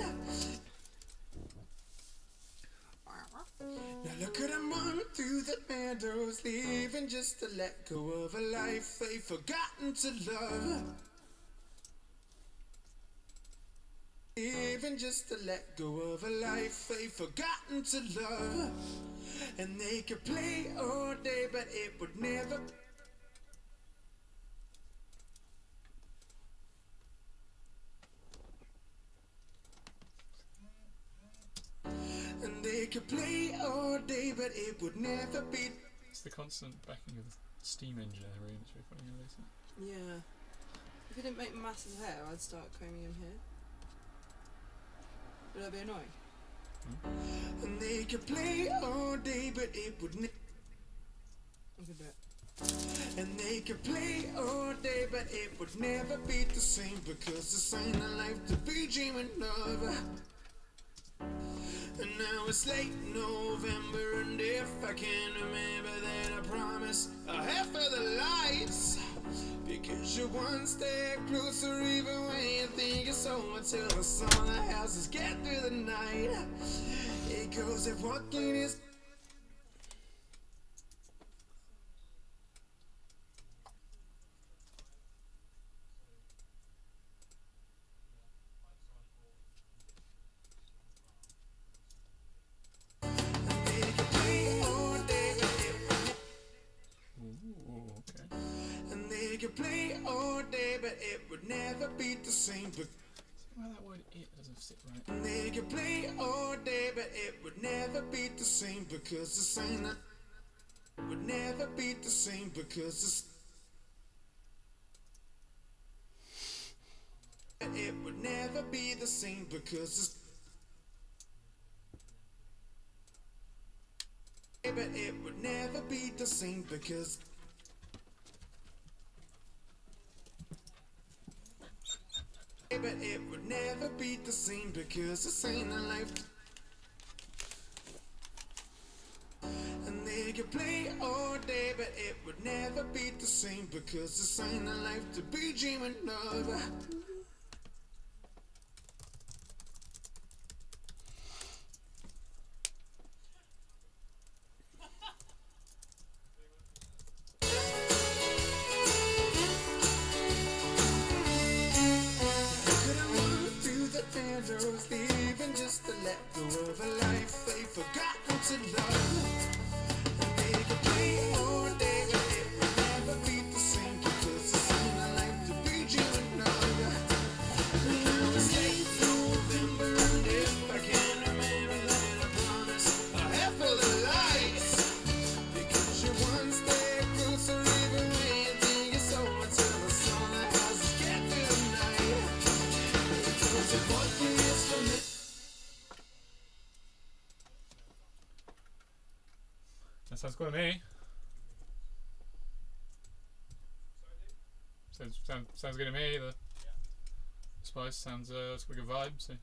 Now look at them run through the meadows, leaving just to let go of a life they've forgotten to love. Even just to let go of a life they've forgotten to love. And they could play all day, but it would never. And they could play all day, but it would never be. It's the constant backing of the steam engine in the room that's really funny, isn't it? Yeah. If it didn't make massive hair, I'd start combing him here. Would that be annoying? And they could play all day, but it would never. I could do it. And they could play all day, but it would never be the same, because this ain't a life to be dreaming of. And now it's late November, and if I can remember, then I promise I'll have for the lights. Because you're one step closer, even when you think you're so, until the sun the houses get through the night. It goes if walking is. Ooh, okay. And they could play all day, but it would never be the same. But Well, that word "it" doesn't sit right. and they could play all day, but it would never be the same, because this ain't a. Would never be the same, because this. It would never be the same, because this. But it would never be the same, because. But it would never be the same, because this ain't a life. And they could play all day, but it would never be the same, because this ain't a life to be dreaming of. Leaving just to let go of a life they've forgotten to love. And they could play all day, but it would never be the same, because this ain't a life to be dreaming of. Now it's late November, and if I can remember, then I promise I'll have for the lights. Because you're one step closer, even when you think you're so, until the sun the houses get through the night. Because it walking is for me. That sounds good to me. Sounds good to me. Spice sounds it's got a good vibe. So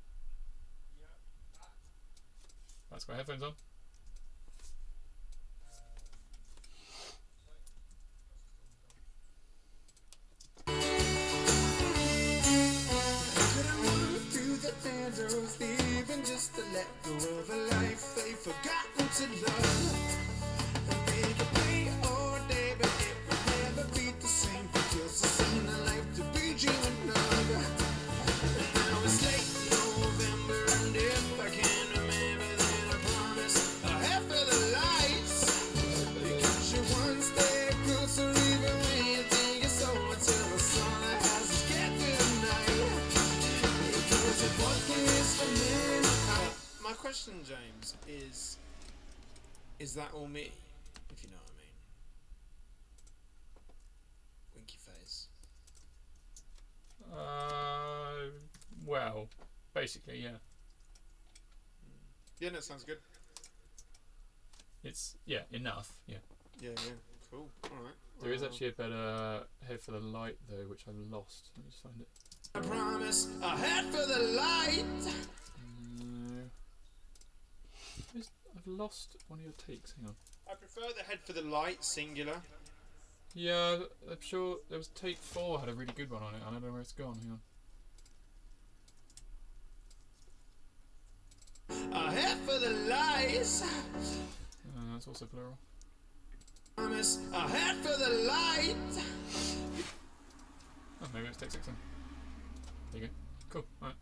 that's got headphones on. Through the meadows, leaving just to let go of a life they've forgotten to love. And they could play all day, but it would never be the same because it's seen a life to be dreaming of. And now it's late November, and if I can remember, then I promise I'll head for the lights. Because you're one step closer, even when you think it's over, till the sun has us get through the night. My question, James, is that all me? If you know what I mean. Winky face. Well, basically, yeah. Yeah, that sounds good. It's enough. Yeah. Yeah, cool. Alright. There is actually a better Head for the Light though, which I've lost. Let me just find it. I promise I'll head for the light. I've lost one of your takes. Hang on. I prefer the Head for the Light, singular. Yeah, I'm sure there was take 4 had a really good one on it. I don't know where it's gone. Hang on. I'll head for the lights. That's also plural. Promise I'll head for the light. Oh, maybe it's take 6 then. There you go. Cool. Alright.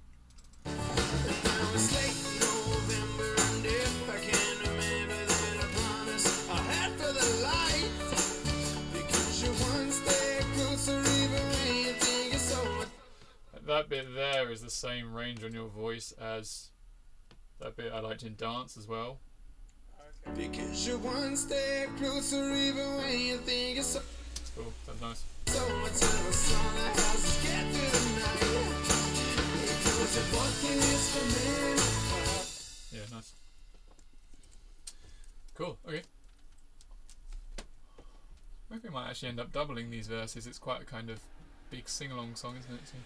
Now it's late November, and if I can remember, then I promise I'll head for the light. Because you're one step closer, even when you think it's over. That bit there is the same range on your voice as that bit I liked in Dance as well. Because you're one step closer, even when you think it's Cool. That's nice. so much of a song that has us get through the night. Because it walking is for me. Yeah, nice. Cool. Okay. I reckon we might actually end up doubling these verses. It's quite a kind of big sing-along song, isn't it? So,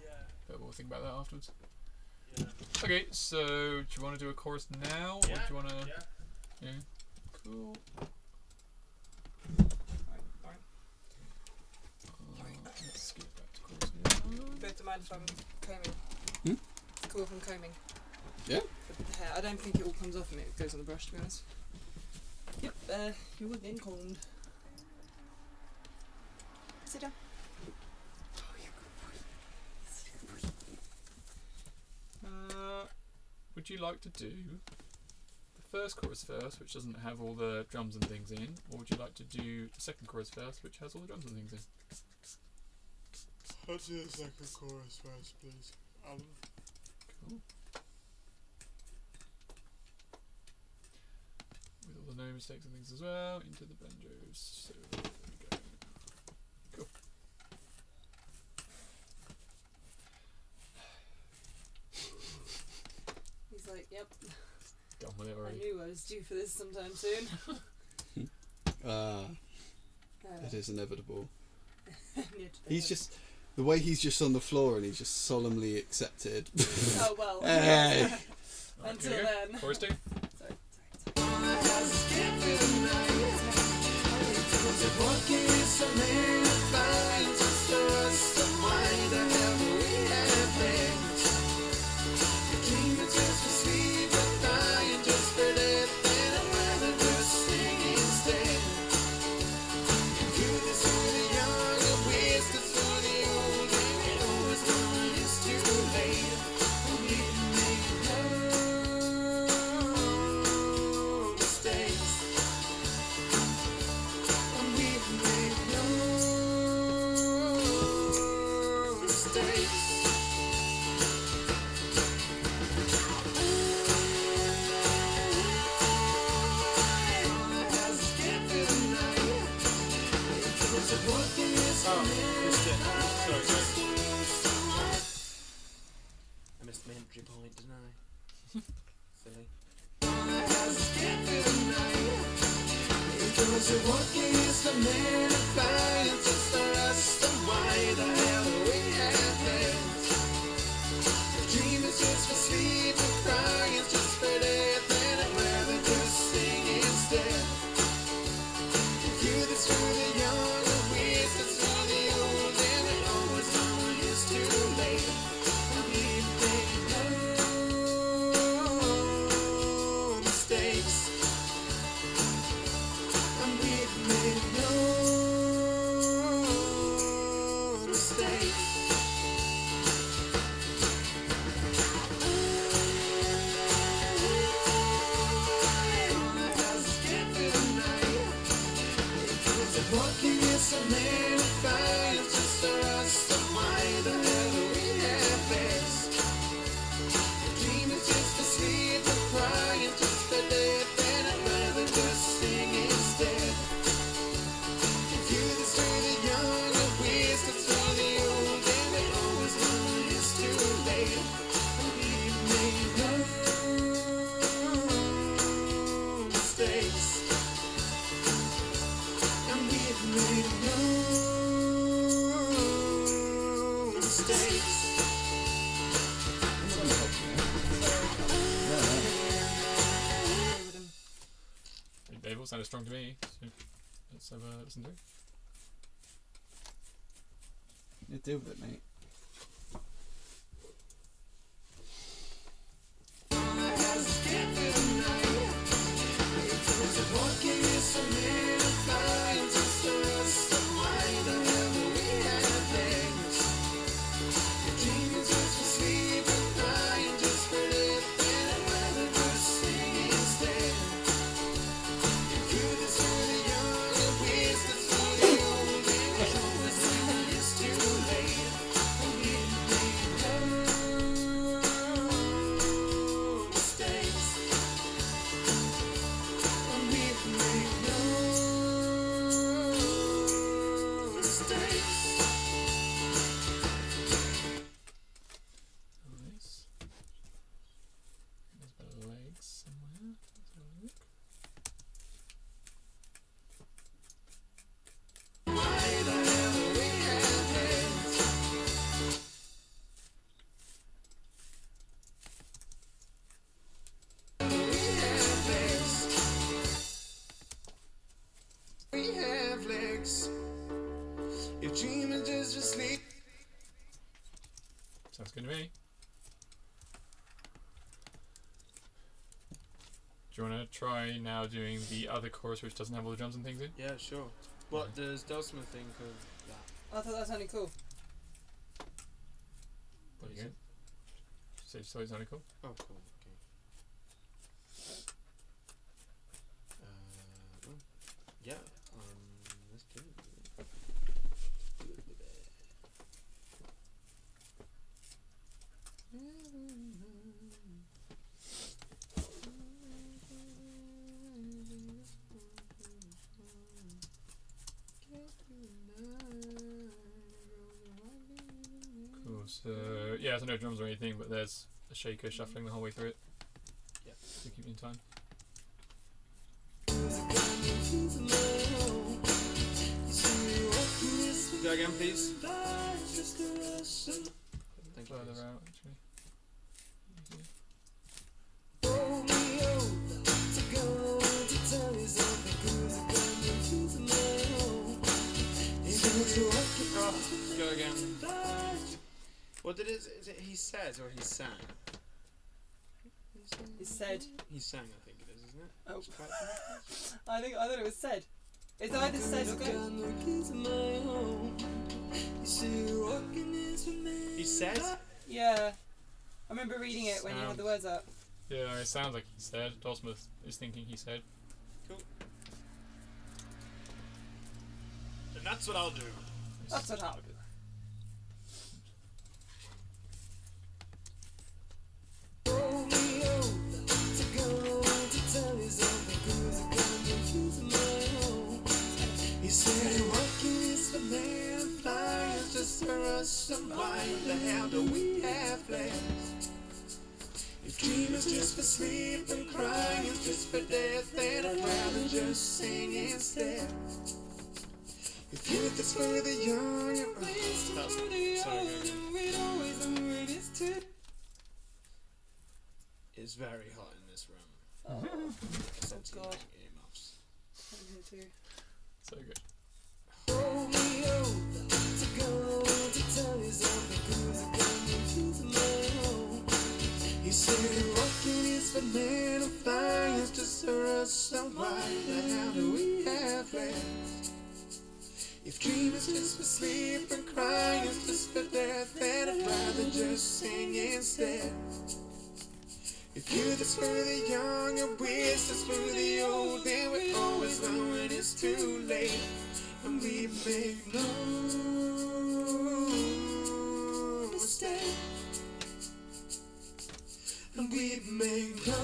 Yeah. but we'll think about that afterwards. Yeah. Okay, so do you want to do a chorus now, or do you want to? Yeah. Cool. Let's skip back to chorus 1. Both don't mind if I'm combing. Hmm? It's cool if I'm combing. Yeah. The hair. I don't think it all comes off and it goes on the brush, to be honest. Yep, you were getting combed. Sit down. Would you like to do the first chorus first, which doesn't have all the drums and things in, or would you like to do the second chorus first, which has all the drums and things in? Let's do the second chorus first, please. Alan. Cool. With all the no mistakes and things as well, into the banjos. So there we go. Cool. He's like, yep. Done with it I already. knew I was due for this sometime soon. It is inevitable. Yet He's just the way he's just on the floor and he's just solemnly accepted. Oh well. Hey. Alright, Until here we go. then. Chorus 2. Sorry. Oh, missed it. Sorry. I missed my entry point, didn't I? Silly. Because you're walking is the man of fire, just the rest of why the hell we have been. sounded strong to me. So let's have a listen to it. Yeah, deal with it, mate. Nice. There's the legs somewhere. Let's have a look. We have legs. If dreaming just for sleep. Sounds good to me. Do you want to try now doing the other chorus which doesn't have all the drums and things in? Yeah, sure. What does Delsma think of that? I thought that sounded cool. There you go. So it sounded cool. Oh, cool. Okay. Oh, yeah. Let's do it. Cool. So yeah, there's no drums or anything, but there's a shaker shuffling the whole way through it. Yeah. To keep you in time. Go again, please. Thank you. Further out, actually. Oh, go again. What did it? Is it he says or he sang? He said. He sang, I think it is, isn't it? Oh. It's quite- I thought it was said. It's either said or go. He says? Yeah. I remember reading it when you had the words up. Yeah, it sounds like he said. Dosmith is thinking he said. And that's what I'll do. That's what I'll do. He said walking is for man, flying is just for us. And why the hell do we have plans? If dream is just for sleep and crying is just for death, then I'd rather just sing instead. If youth is for the young and waste is for the old, and we'd always know it is too. It's very hot in this room. Oh, Sensitive God. earmuffs. I'm here too. So good. Hold me over to go to tell you something goes again to my home. He said walking is for men and flying is just for us. And why the hell do we have plans? If dream is just for sleep and crying is just for death, then I'd rather just sing instead. If youth is for the young and wisdom is for the old, then we always know when it's too late. And we make no mistake. And we make no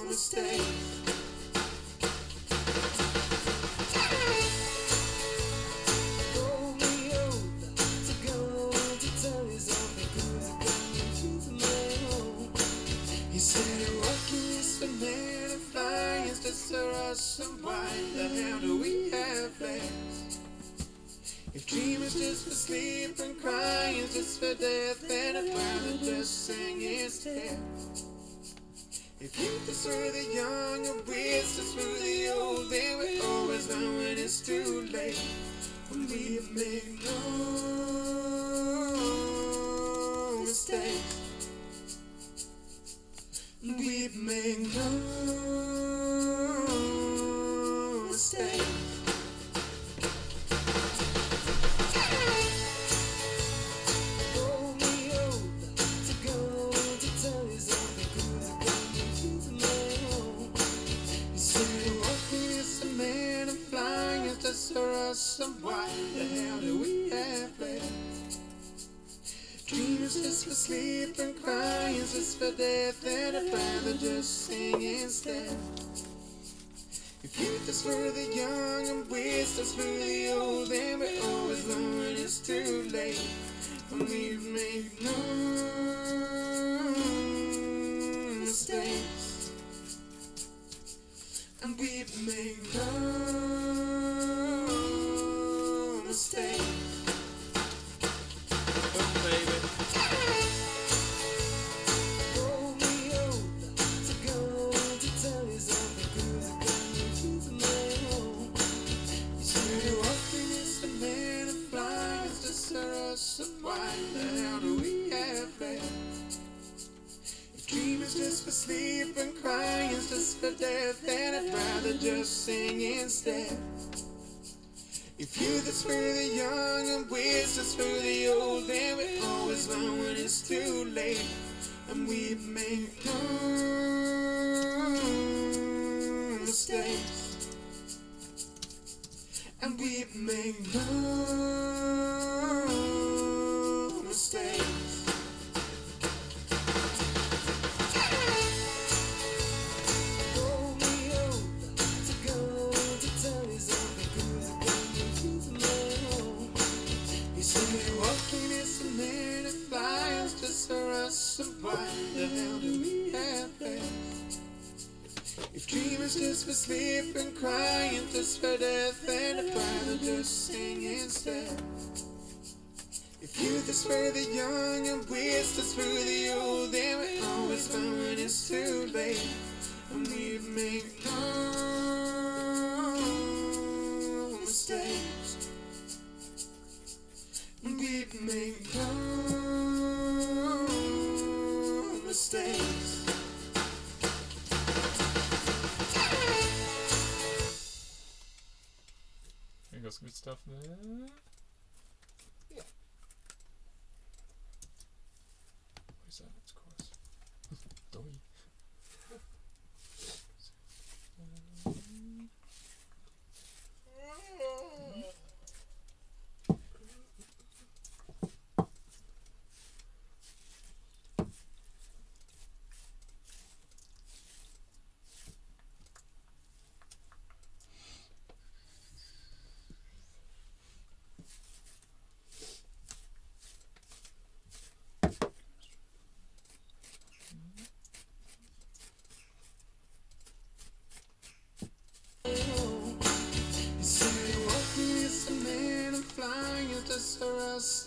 mistake. Roll me over to go to tell you something goes again to my home. He said walking is for men and flying is just for us. And why the hell do we have plans? If dream is just for sleep and crying is just for death, then I'd rather just sing instead. If youth is for the young and wisdom for the old, then we always know when it's too late. When we make no mistakes, we make no mistakes. And why the hell do we have left? Dreamers just for sleep and crying just for death, and I'd rather just sing instead. If youth is for the young and wisdom's for the old, then we always know when it's too late. And we've made no mistakes, and we've made no mistake. Oh, baby. Roll me over to go to tell you something, 'cause I can't keep my home. You say walking is the man and flying is just us, and why the hell do we have left? If dream is just for sleep and crying is just for death, then I'd rather just sing instead. If youth is for the young and wisdom's for the old, then we always know when it's too late. And we've made no mistakes, and we've made no mistakes. And why the hell do we have left? If dream is just for sleep and crying just for death, then I'd rather just sing instead. If youth is for the young and wisdom's for the old, then we always know when it's too late. And we've made no mistakes, and we've made no mistakes. We got some good stuff there. Yeah. What is that? It's chorus. Doi.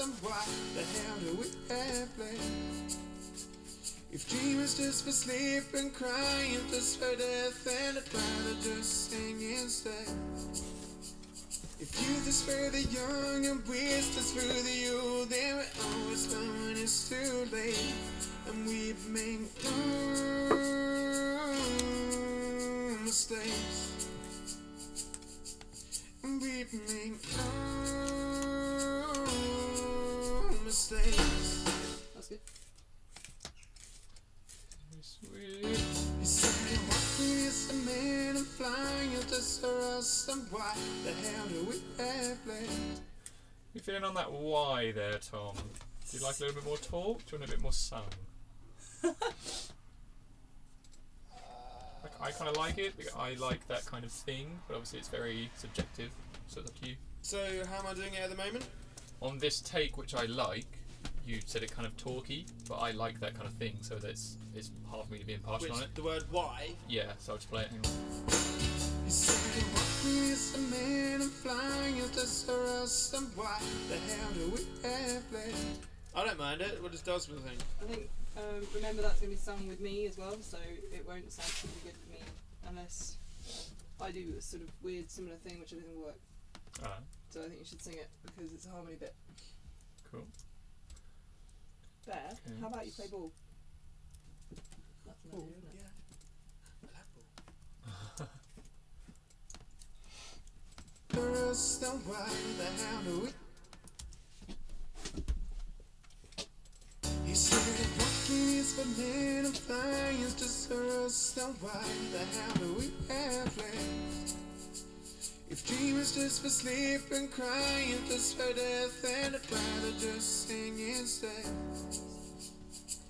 And why the hell do we have left? If dream is just for sleep and crying just for death, then I'd rather just sing instead. If youth is for the young and wisdom's for the old, then we always know when it's too late. And we've made no mistakes, and we've made no mistakes. That's good. Sweet. You say walking is the man and flying is just for us, and why the hell do we have left? You feeling on that why there, Tom? Do you like a little bit more talk? Do you want a bit more sung? I kind of like it. I like that kind of thing, but obviously it's very subjective, so it's up to you. So how am I doing it at the moment? On this take, which I like, you said it kind of talky, but I like that kind of thing, so that's it's hard for me to be impartial Which, on it. the word why? Yeah, so I'll just play it. Hang on. You say walking is the man and flying is just for us, and why the hell do we have left? I don't mind it. What does Dosman think? I think Remember that's going to be sung with me as well, so it won't sound super good for me unless I do a sort of weird similar thing which I don't think will work. Alright, So I think you should sing it because it's a harmony bit. cool. Bear, Okay. how about you play ball? That's an idea, isn't it? Rust and white, the hound of he said walking is for men and flying is just rust and white, the hound of we have left. If dream is just for sleep and crying, just for death and a brother just sing instead.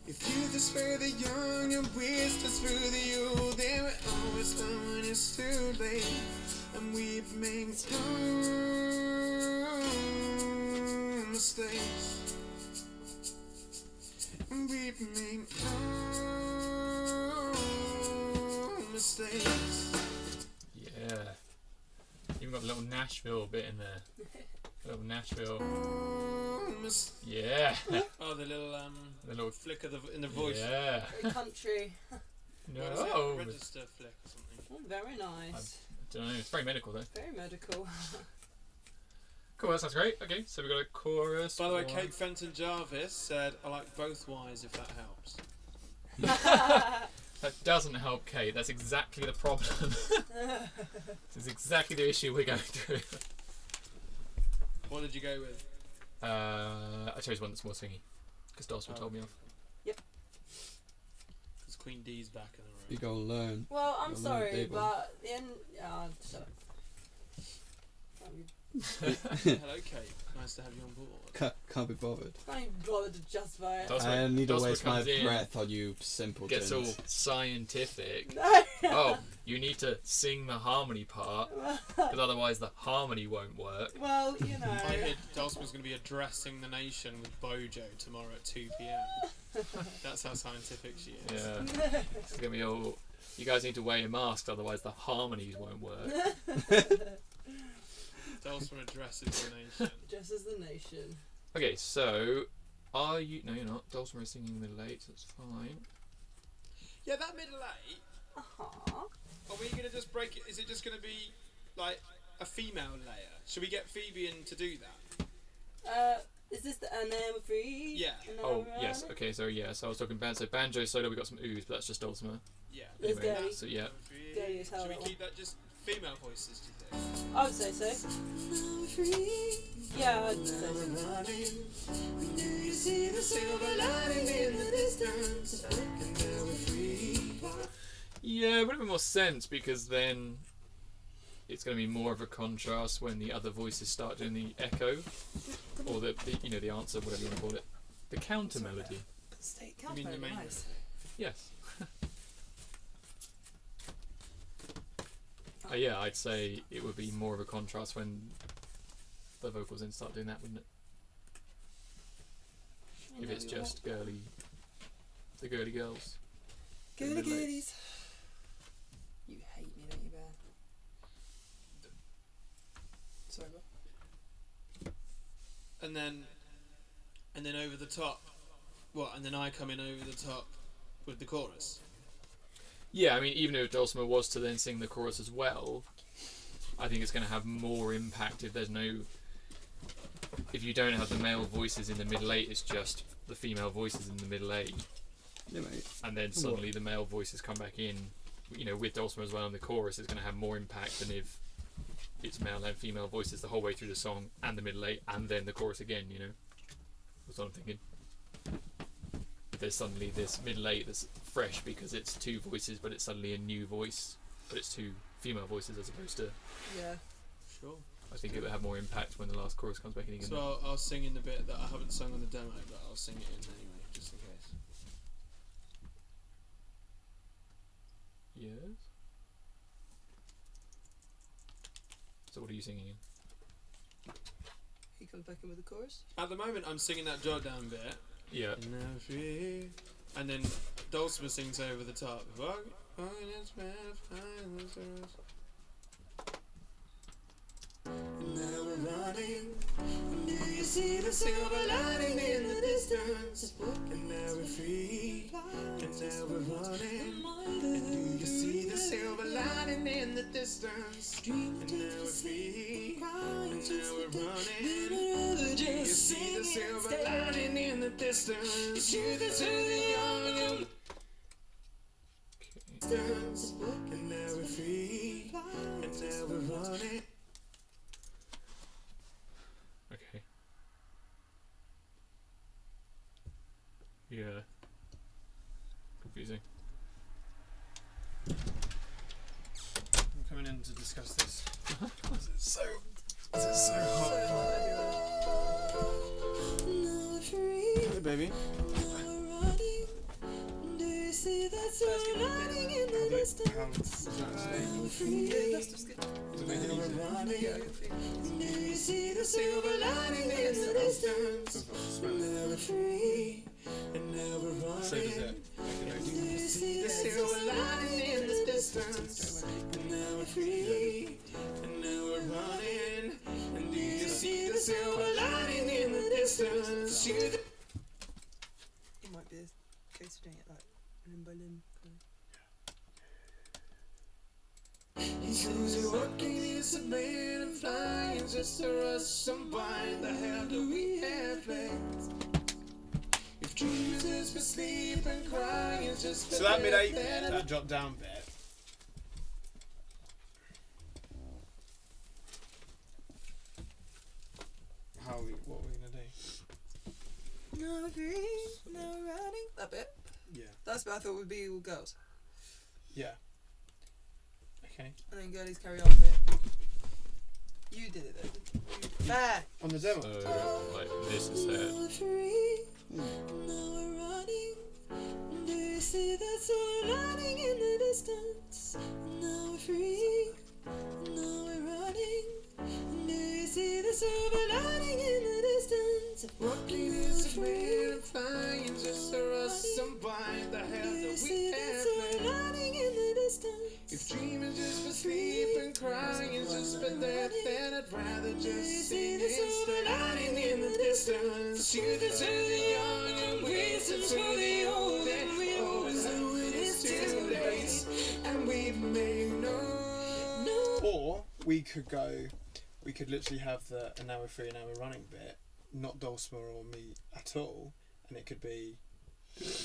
If youth is for the young and wisdom is for the old, then we always learn when it's too late. And we've made no mistakes. And we've made no mistakes. Yeah. Even got a little Nashville bit in there. A little Nashville. Yeah. Oh, the little The little flick of in the voice. Yeah. Very country. No. What is it? Register flick or something. Oh, very nice. Don't know. It's very medical though. Very medical. Cool. That sounds great. Okay, so we got a chorus. By the way, one. Kate Fenton Jarvis said, "I like both Y's if that helps." That doesn't help, Kate. That's exactly the problem. This is exactly the issue we're going through. What did you go with? I chose one that's more swingy because Dawson told me off. Because Queen D's back in the room. You gonna learn. Well, I'm Well, sorry, Babel. but the end. Shut up. Hello, Kate. Nice to have you on board. Can't be bothered. Can't even bother to justify it. Dawson- I need to Dawson waste my comes in, breath on you simpletons. Gets all scientific. No. Oh, you need to sing the harmony part because otherwise the harmony won't work. Well, you know. I heard Dawson was going to be addressing the nation with Bojo tomorrow at 2 p.m. That's how scientific she is. Yeah, it's gonna be all. You guys need to wear your masks, otherwise the harmonies won't work. Dawson addresses the nation. Just as the nation. Okay, so are you? No, you're not. Dulcimer is singing middle eight, so that's fine. Yeah, that middle eight. Uh-huh. Are we going to just break it? Is it just going to be like a female layer? Should we get Phoebe in to do that? Is this the and then we're free? Yeah. And then Oh we're yes, running? okay, so yeah, so I was talking banjo. So banjo solo, we got some oohs, but that's just Dulcimer. Yeah. There's Anyway, Gary. so yeah. Gary as hell, Should we that keep that just female voices? Do you think? I would say so. Yeah, I'd say so. Do you see the silver lining in the distance? And now we're free. Yeah, it would have more sense because then it's going to be more of a contrast when the other voices start doing the echo or the you know the answer, whatever you want to call it, the counter melody. State You mean the counter, main nice. Yes. Yeah, I'd say it would be more of a contrast when the vocals then start doing that, wouldn't it? You If know it's you just girly, the girly girls. Girly middle eight. girlies. You hate me, don't you, Bear? Sorry, Bob. And then over the top. What? And then I come in over the top with the chorus. Yeah, I mean, even if Dulcimer was to then sing the chorus as well, I think it's going to have more impact if there's no. If you don't have the male voices in the middle eight, it's just the female voices in the middle eight, Yeah, mate. and then suddenly the male voices come back in, you know, with Dulcimer as well, and the chorus is going to have more impact than if it's male and female voices the whole way through the song and the middle eight and then the chorus again, you know. That's what I'm thinking. There's suddenly this middle eight that's fresh because it's two voices, but it's suddenly a new voice, but it's two female voices as opposed to. Yeah. Sure. I think it would have more impact when the last chorus comes back in again. So I'll sing in the bit that I haven't sung on the demo, but I'll sing it in anyway, just in case. Yes. So what are you singing in? He comes back in with the chorus. At the moment, I'm singing that jot down bit. Yeah. And now free. And then Dulcimer sings over the top. And now we're running. And do you see the silver lining in the distance? And now we're free. distance. And now we're free, and now we're running. Do you see the silver lining in the distance? You the young distance. And now we're free, and now we're running. Okay. Yeah. Confusing. I'm coming in to discuss this. Is it so hot? Hey, baby. Silver lining in the distance. Now we're free, and now we're running. So does it. The silver lining in the distance. And now we're free, and now we're running. And do you see the silver lining in the distance? It might be a case of doing it like limb by limb. Susie walking is a man and flying just to us and bind. The hell do we have left? If dreams is for sleep and crying is just for So that death, mid-8, then that drop down bit. What are we gonna do? No free, no running. That bit. Yeah. That's what I thought would be all girls. Yeah. Okay. And then girlies carry on a bit. You did it though, didn't you? There! On the demo. So, like, this is sad. Now we're running. Do you see that silver lining in the distance? Now we're free. Now we're running. Do you see the silver lining in the distance? walking is a man and flying just to us and bind. The hell do we have left? Lining in the distance. If dreaming just for sleep and crying is just for death, then I'd rather just see the silver lining in the distance. Shoot it to the young and listen to the old, and we always know it is too late, and we may know. Or we could literally have the an hour free, an hour running bit, not Dulcimer or me at all, and it could be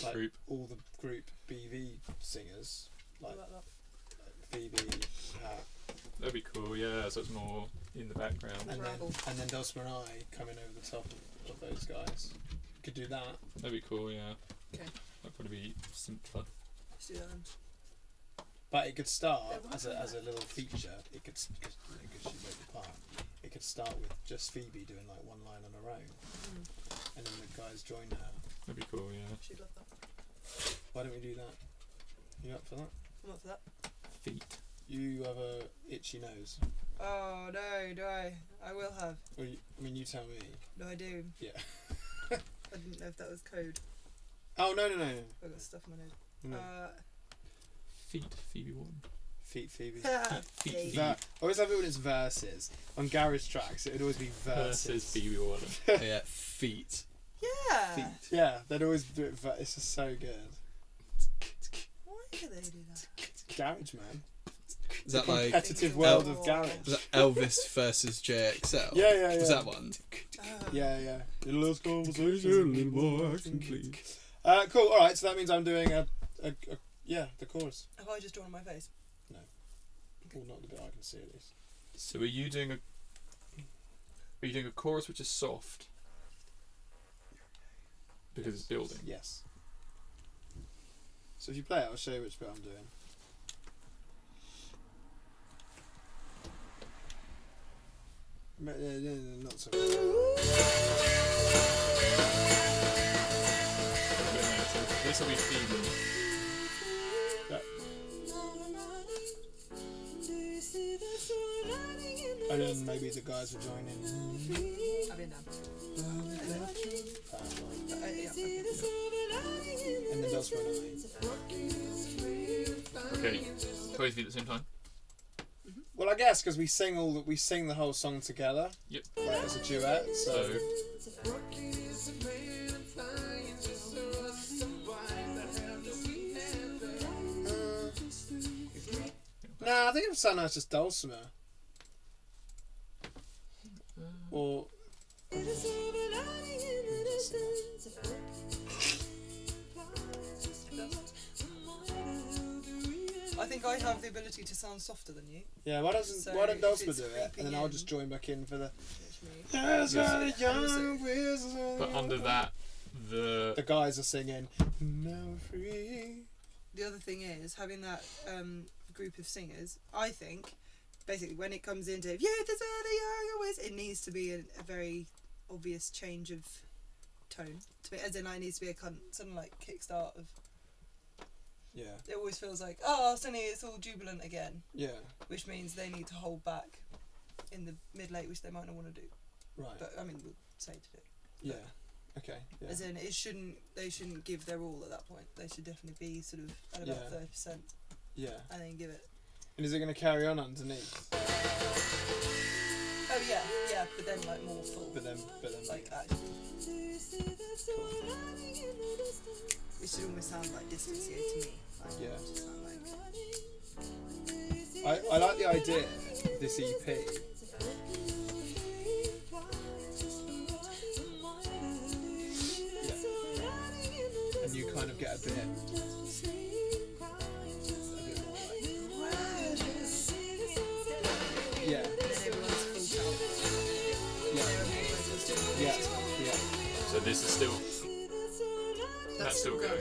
like Group. all the group BV singers, like Phoebe, That'd be cool, yeah, so it's more in the background. and then Dulcimer and I coming over the top of those guys. Could do that. That'd be cool, yeah. Okay. That'd probably be simpler. Let's do that then. But it could start as a little feature. It could she wrote the part. It could start with just Phoebe doing like one line on her own, and then the guys join her. That'd be cool, yeah. She'd love that. Why don't we do that? You up for that? I'm up for that. Feet. You have a itchy nose. Oh no, do I? I will have. Well, you tell me. No, I do. Yeah. I didn't know if that was code. Oh no. I got stuff in my nose. No. Feet, Phoebe Warden. Feet Phoebe. Feet, Phoebe. I always have it when it's verses. On garage tracks, it would always be verses. Versus Phoebe Warden. Yeah, feet. Yeah. Feet. Yeah, they'd always do it. It's just so good. Why do they do that? Garage man. Is that like Competitive world of is garage. that Elvis versus JXL? Yeah. Was that one? Yeah. Let's conversation, little more complete. Cool. All right. So that means I'm doing the chorus. Have I just drawn on my face? Well, not the bit I can see at least. So are you doing a chorus which is soft? Because it's building. Yes. So if you play it, I'll show you which bit I'm doing. Not so. This will be Phoebe. Yeah. And then maybe the guys will join in. I've been down. And then Dulcimer and Okay, both of you at the same time. Well, I guess because we sing the whole song together. Yep. Like as a duet. So. No, I think have sound nice as dulcimer. Or. I think I have the ability to sound softer than you. Yeah, why So don't dulcimer if do it's it, and then I'll creeping just join back in for the. Which me. Yes, Yes. young wizard. But under that, The guys are singing. Now free. The other thing is having that group of singers. I think basically when it comes into yeah, there's the young wiz, it needs to be a very obvious change of tone. To be, as in, it needs to be a something like kickstart of. Yeah. It always feels like suddenly it's all jubilant again, Yeah. which means they need to hold back in the mid-late, which they might not want to do. Right. But I mean, we'll say to do. Yeah. Okay. Yeah. As in, they shouldn't give their all at that point. They should definitely be sort of at about Yeah. 30%, Yeah. and then give it. And is it going to carry on underneath? Oh yeah, but then like more full. But then. Like that. It should almost sound like distancing to me. Like, Yeah. it should sound like. I like the idea of this EP. Yeah. And you kind of get a bit more like. Yeah. And then everyone's full count. Yeah. Everyone's doing Yeah. it as well. Yeah. so this is still. That's still going. But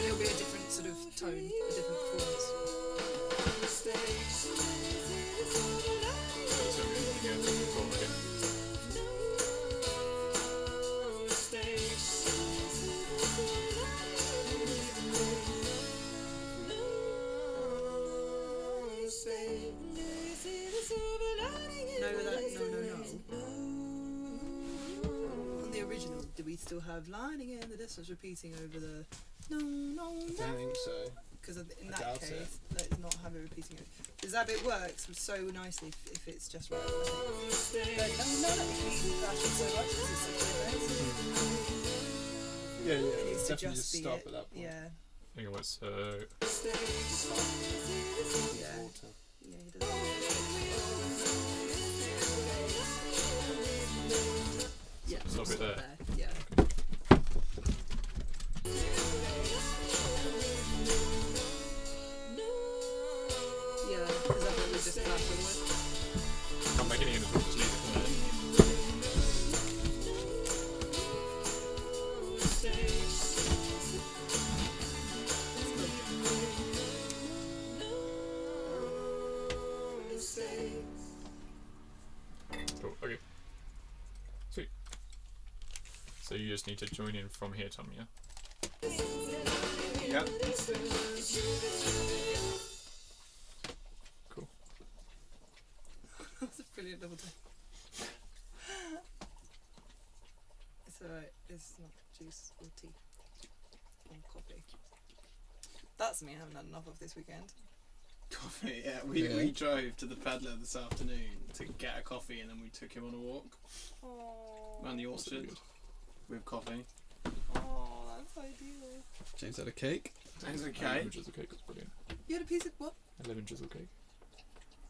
it'll be a different sort of tone, a different performance. That's still good. Yeah. Cool. Okay. No. On the original, do we still have lining in the distance repeating over the no? I don't think so. Because in I that doubt case, let's not have it repeating it. Because that bit works so nicely if it's just right. I think. But no, it needs to be flashing so much because it's such a Yeah, It yeah. needs to Definitely just just be stop it. at that point. Yeah, Hang on, what's yeah. Water. Yeah, he does. Yeah, Stop it there. Yeah. Yeah, because that bit was just flashing with. Can't make any of it. Just leave it there. Cool. Okay. Sweet. So you just need to join in from here, Tom. Yeah. Yep. Cool. That's a brilliant double take. It's alright, it's not juice or tea. Or coffee. That's me, I haven't had enough of this weekend. Coffee, yeah. Yeah. We drove to the peddler this afternoon to get a coffee and then we took him on a walk Oh, around the That's really orchard good. with coffee. oh, that's ideal. James had a cake. Sounds 11 okay. drizzle cake was brilliant. You had a piece of what? 11 drizzle cake.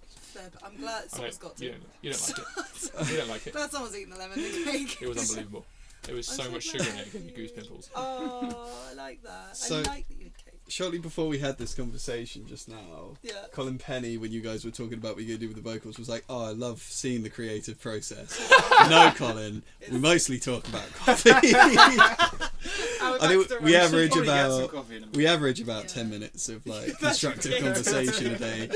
Fair, but I'm glad someone's got to. You don't like it. You don't like it. Glad someone's eaten the lemon cake. It was unbelievable. There was I'm so so much glad. sugar in it, it gave me goose pimples. Oh, I like that. So- I like that you had cake. Shortly before we had this conversation just now, Yeah. Colin Penny, when you guys were talking about what you're going to do with the vocals, was like, "Oh, I love seeing the creative process." No, Colin, we mostly talk about coffee. I think we average Probably get some about coffee in a minute. we average about Yeah. 10 minutes of like That's constructive okay. conversation a day,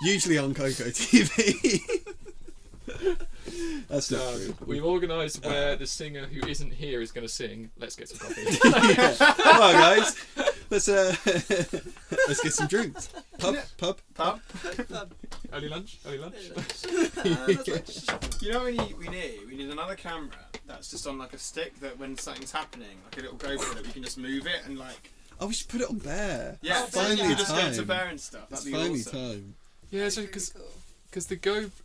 usually on CoCo TV. That's not true. We've organised where the singer who isn't here is going to sing. Let's get some coffee. Yeah. Come on, guys. Let's get some drinks. Pub. Pub. Early lunch? Yeah. You know what we need? We need another camera that's just on like a stick that when something's happening, like a little GoPro that we can just move it and like. Oh, we should put it on Bear. Yeah, It's finally just go to time. Bear and stuff. It's That'd be finally awesome. time. Yeah, so Really because cool. the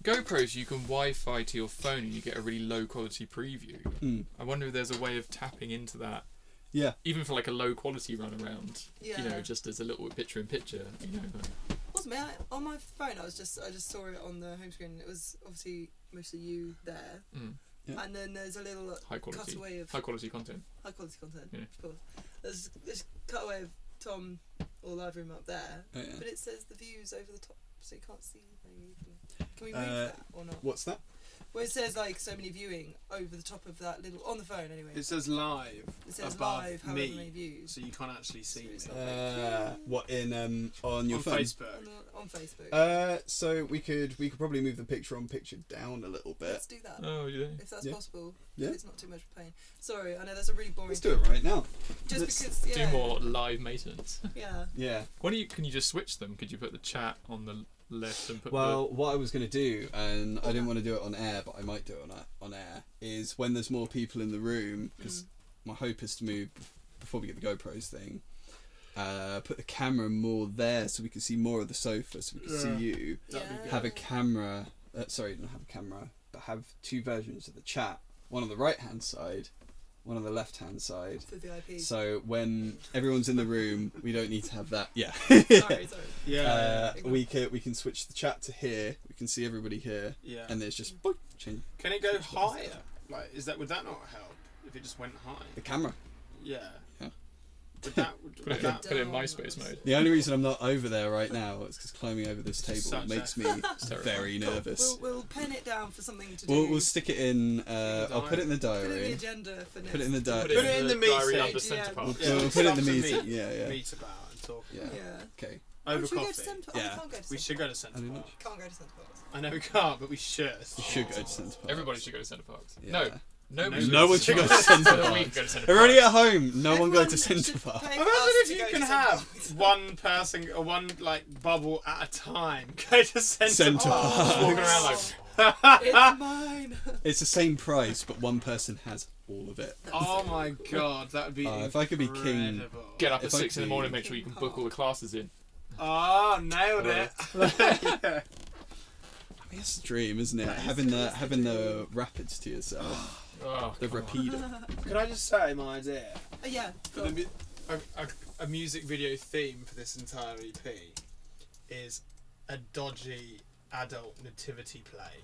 GoPros you can Wi-Fi to your phone and you get a really low quality preview. Mm. I wonder if there's a way of tapping into that, Yeah. even for like a low quality run around. Yeah. You know, just as a little picture in picture. You know, like, What's may I, on my phone, I just saw it on the home screen. And it was obviously mostly you there, Yeah. and then there's a little High quality. cutaway of High quality content. high quality content. Yeah. Of course, there's this cutaway of Tom or live room up there, Oh, yeah. but it says the views over the top, so you can't see very easily. Can we move that or not? What's that? Where it says like so many viewing over the top of that little on the phone anyway. It says live. It says above live, however me, many views. so you can't actually see me. So it's What in on your On phone? Facebook. on Facebook. So we could probably move the picture down a little bit. Let's do that. Oh, yeah. If that's Yeah. possible. Yeah. If it's not too much pain. Sorry, I know that's a really boring Let's do it right now. Just Let's because, yeah. Do more live maintenance. Yeah. Yeah. Can you just switch them? Could you put the chat on the left and put Well, what I was going to do, and I didn't want to do it on air, but I might do it on air, is when there's more people in the room, because my hope is to move, before we get the GoPros thing, put the camera more there so we can see more of the sofa, so we can see you. That'd be good. Have a camera, sorry, not have a camera, but have two versions of the chat. One on the right-hand side, one on the left-hand side. For VIP. So when everyone's in the room, we don't need to have that. Yeah. sorry. Yeah. We can switch the chat to here. We can see everybody here, Yeah. and there's just boop, change Can it go higher? Like, would that not help if it just went high? the camera. Yeah. Yeah. put it in MySpace mode? The only reason I'm not over there right now is because climbing over this table Such makes a- me very nervous. We'll pen it down for something to do. We'll stick it in. I'll put it in the Put it in the diary. agenda for next. Put it in the diary. Put it in the meeting. diary under Yeah. centre We'll, part. Yeah, we'll put it in the stuff to meeting. meet. Yeah. Meet about and talk. Yeah. Yeah. Okay. Over Should we go to coffee. Centre Park? Yeah. We can't go to We Centre should go to I Centre don't know. Park. Can't go to Centre Park. I know we can't, but we should. We should go to Centre Park. Everybody should go to Centre Parks. Yeah. No, nobody No one should go to Centre So that we Park. can go to Centre They're already Parks. at home. No one go Everyone to should Centre Park. pay Imagine us if to you go can to have Centre one person or one like bubble at a time go to Centre Centre Park. Park. Walking around like, Park. It's mine. It's the same price, but one person has all of it. Oh my god, that would be If I could be king- incredible. get up at If I 6 in the could- morning, make sure you can book all the classes in. Oh, nailed it. Yeah. I mean, it's a dream, isn't it? Having the rapids to yourself, Oh, the come on. rapido. Could I just say my idea? Yeah. For the a music video theme for this entire EP is a dodgy adult nativity play.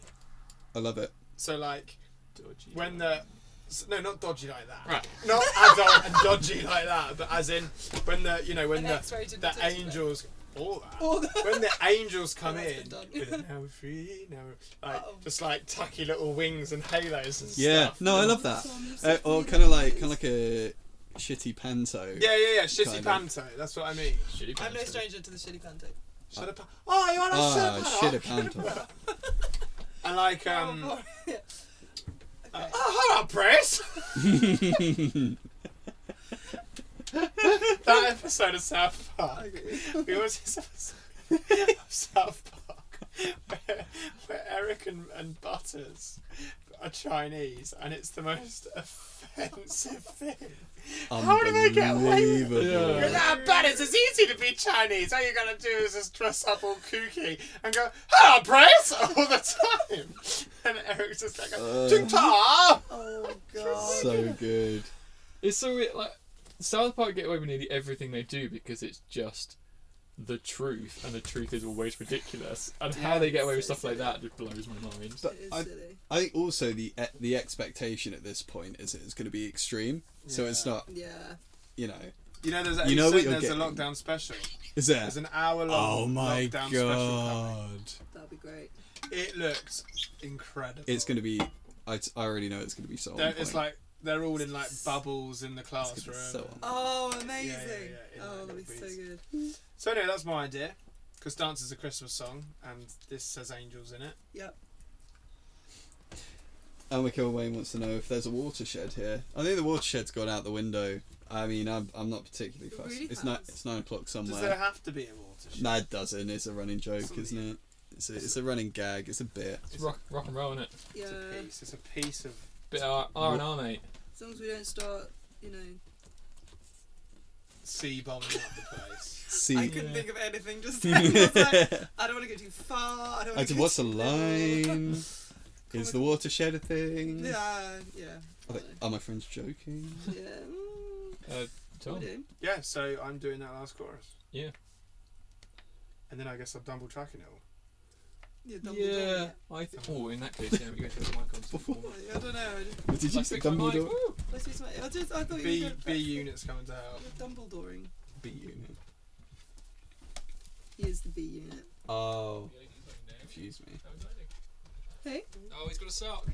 I love it. So like Dodgy. when the no, not dodgy like that. Right. Not adult and dodgy like that, but as in when the An X-rated the nativity angels all that. All that. When the angels come that's in been done. with now we're free, now we're like Uh-oh. just like tucky little wings and halos and Yeah. stuff. No, I love that. Tom, you're so Or funny kind of like like a shitty panto. Yeah, shitty Kind of. panto. That's what I mean. Shitty I'm no pants. stranger to the shitty panto. Shut up. Oh, you want to shut shit up? a panto. And like Oh, yeah. hold up, Chris. That episode of South Park. We always this episode of South Park where Eric and Butters are Chinese, and it's the most offensive thing. How do they get away with it? Unbelievable. Yeah. Ah, Butters, it's easy to be Chinese. All you gotta do is just dress up all kooky and go, hello, Chris, all the time. And Eric's just like, Ting Ta! Oh god. So good. It's so weird, like South Park get away with nearly everything they do because it's just the truth, and the truth is always ridiculous. And how they get away with stuff like that just blows my mind. But It is I silly. think also the expectation at this point is it's going to be extreme. So it's not, Yeah. you know, You know, You know what you're there's a getting. lockdown special. is there? There's an hour-long Oh my lockdown special coming. god! That'd be great. It looks incredible. It's going to be. I already know it's going to be so. On It's point. like they're all in like bubbles in the It's gonna classroom. be so on. Oh, amazing. yeah, Oh, that'd be so good. So anyway, that's my idea. Because Dance is a Christmas song, and this says angels in it. Yep. Elma Wayne wants to know if there's a watershed here. I think the watershed's gone out the window. I mean, I'm not particularly It fussed. really It's has. 9 o'clock Does there somewhere. have to be a watershed? No, it doesn't. It's a running joke, Something- isn't it? It's a running gag. It's a bit. It's rock and roll, isn't it? Yeah. It's a piece of... Bit of R&R, mate. As long as we don't start, sea bombing up the place. See, I couldn't think of anything just then. I was like, I don't want to go too far. I don't I want said, to what's the line? Is the watershed a thing? Yeah. Are my friends joking? Yeah. Tom. We do. Yeah, so I'm doing that last chorus. Yeah. and then I guess I'm double tracking it all. Yeah, Dumbledore. I think. Oh, in that case, yeah, we go to the mic on. I don't know. What did you say, Dumbledore? Let's do something. I thought you B were B units coming to help. Dumbledoring. B unit. He is the B unit. Oh, confuse me. Hey? Oh, he's got a sock.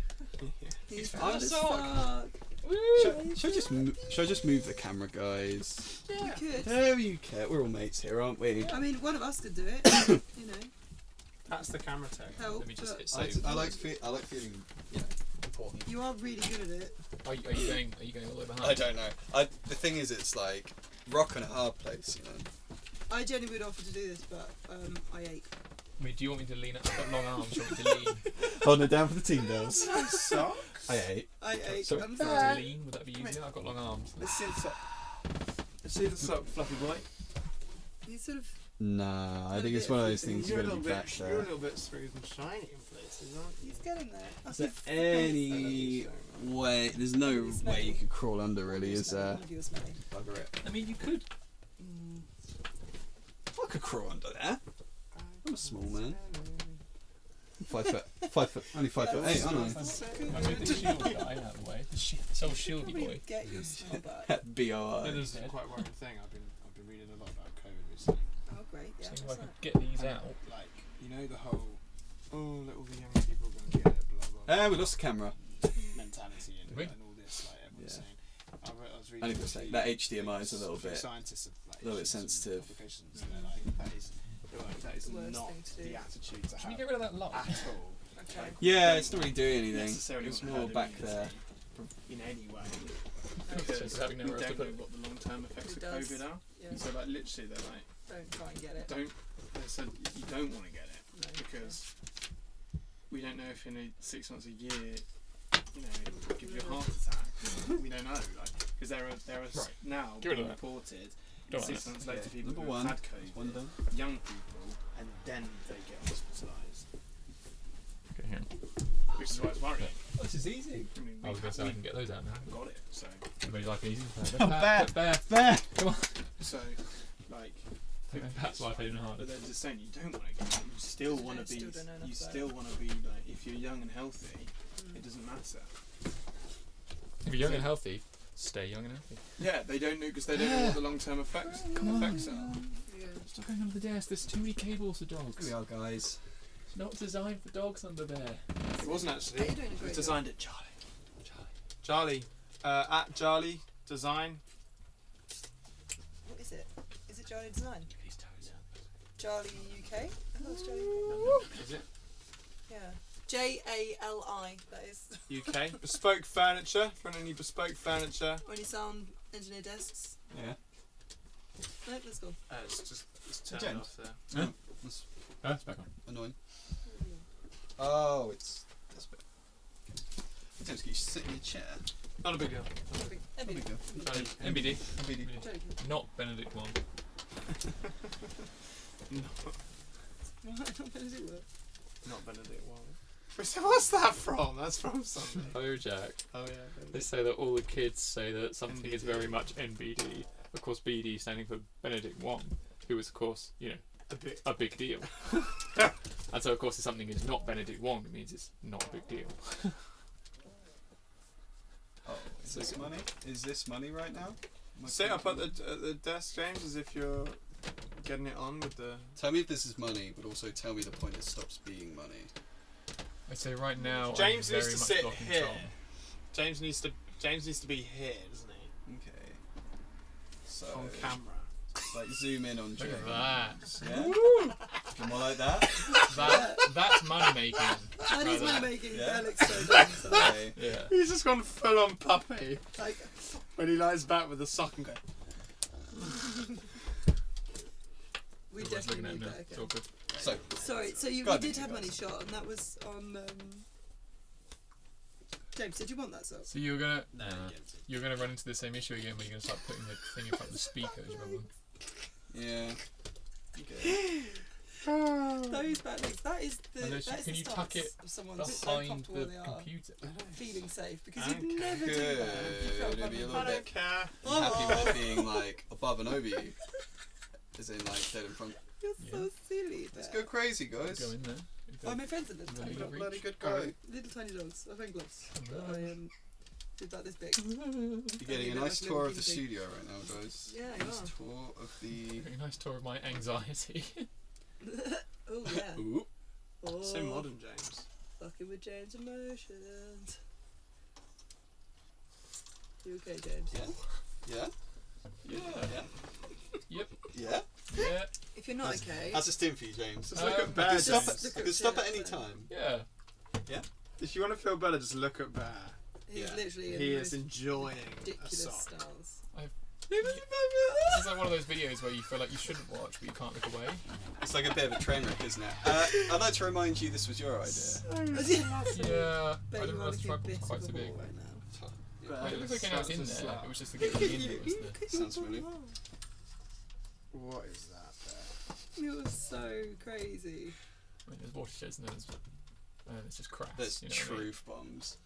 He's I'm got a sock. sock. Should I just move the camera, guys? You could. No, you care. We're all mates here, aren't we? I mean, one of us could do it. You know. That's the camera tech. Help. Let me just but hit save. I like feeling, important. you are really good at it. Are you going all the way behind? I don't know. The thing is, it's like rock and a hard place, you know. I genuinely would offer to do this, but I ache. I mean, do you want me to lean? I've got long arms. Do you want me to lean? Holding it down for the team, girls. Socks? I ate. I ache. So, I'm to sorry. lean, would that be easier? I've got long arms. Let's see the sock. Let's see the sock, fluffy boy. He's sort of. Nah, I think it's one of those things You're you've a got to little be bit. back You're a there. little bit smooth and shiny in places, aren't you? He's getting there. Is there any way? There's no way you could crawl under, really, is there? Bugger it. I mean, you could. I could crawl under there. I'm a small man. 5 foot. Only 5'8", aren't I moved the shield guy out of the way. It's old shieldy boy. Get your smell back. I? B.O.I. This is quite a worrying thing. I've been reading a lot about COVID recently. Oh, great. Yeah. See if I what's could that? get these out. Like, you know, the whole let all the young people go and get it, blah blah. We lost the camera. Mentality Did we? and all this, like everyone's Yeah. saying. I was I reading need to say that HDMI is a little bit scientists have, like, a little bit issued some sensitive. publications, and they're like, that is The worst not thing to do. the attitude to Can have you get rid of that light? at all. Okay. Yeah, it's not really doing anything. Necessarily It's on more herd back immunity there. in any way. So Because it's having we nowhere else to don't know put it. what the long-term effects It of does. COVID are. Yeah. And so, like, literally, they're like, Don't try and get it. they said you don't want to get it No. because we don't know if in 6 months, a year, you know, it will give you a heart attack. We don't know, like, because there are Right. now Get rid being of that. reported Don't 6 want months later people Number who one. have had One COVID, done. young people, and then they get hospitalised, Okay, here. which is why it's worrying. This is easy. I mean, I was going to say I can get those out now. haven't got it, so Maybe like easy. Bear. Bear. There. Come on. so like. That's life even harder. But they're just saying you don't want to get it. You still Still want to be. don't know enough You about still want to be like. If you're young and healthy, it doesn't matter. If you're young and healthy, stay young and healthy. Yeah, they don't know because they don't know what the long-term effects are. Yeah. Stop going under the desk. There's too many cables for dogs. Here we are, guys. It's not designed for dogs under there. It wasn't actually. You're doing a It was great designed at Charlie. Charlie. At Charlie Design. What is it? Is it Charlie Design? These toes. Charlie UK? Oh, it's Charlie. Is it? Yeah. JALI. That is. UK. Bespoke furniture. For any bespoke furniture. Or any sound engineer desks. Yeah. No, let's go. It's turned James. off there. That's Oh, it's back on. annoying. Oh, it's this bit. James, can you sit in your chair? Not a big deal. There we go. Charlie, MBD. MBD. Not Benedict one. Not Benedict Wong. What's that from? That's from something. Bojack. Oh yeah. They say that all the kids say that something is NBD. very much NBD. Of course, BD standing for Benedict Wong, who is, of course, you know, A bit. a big deal. And so, of course, if something is not Benedict Wong, it means it's not a big deal. Oh, is this money? Is this money right now? Am I Sit up at thinking- the desk, James, as if you're getting it on with the. Tell me if this is money, but also tell me the point it stops being money. I'd say right now, James I'm needs very to much sit blocking here. Tom. James needs to be here, doesn't he? Okay. So, On camera. like zoom in on Look James. at that. Yeah? More like that? That's money making. That is Rather- money making. Yeah. That looks so dumb. So, Okay. Yeah. He's just gone full on puppy like, when he lies back with the sock and go. we Everyone's definitely looking at need him now. that. It's Okay. all good. So, Sorry, so you Go we ahead, did you have guys. money shot, and that was on. James, did you want that song? So you're gonna No, you're gonna run into the same issue again, where you're gonna start putting the thing in front of the speakers. Remember? yeah. Okay. Those bad things. That is the. And those- That is can the you tuck stance it of someone so Behind comfortable the they are, computer. feeling safe, because Okay. you'd never do that if you felt It'd be a comfortable. little bit care. happy with it being like above and over you. As in like dead in front. You're so silly. Let's go crazy, guys. Go in there. Oh, my friend's a little Really tiny What a dog. bloody good guy. Little tiny dogs. I think gloves. But I did that this big. You're getting a They're nice like tour little of the guinea studio right now, guys. Yeah, you Nice are. tour of the. Very nice tour of my anxiety. Oh yeah. Ooh. Oh, So modern, James. fucking with James' emotions. You okay, James? Yeah. Yeah. Yeah. Yeah. Yep. Yeah. Yeah. If you're not okay, How's the stim for you, James? Just look Um, at Bear, I can stop. James. Look I at can stop at James. any time. Yeah. If you want to feel better, just look at Bear. he's Yeah. literally in He the is most enjoying a ridiculous sock. stance. This is like one of those videos where you feel like you shouldn't watch, but you can't look away. It's like a bit of a train wreck, isn't it? I'd like to remind you this was your idea. Yeah. Bet I you didn't want realise to the be a tripod was bit quite of so a big. whore right now. Bear It looks like it's in such a there. slut. It was just to get me in there, wasn't it? Sounds familiar. What is that, Bear? It was so crazy. I mean, there's watersheds and there's just cracks. There's you know what I mean? truth bombs.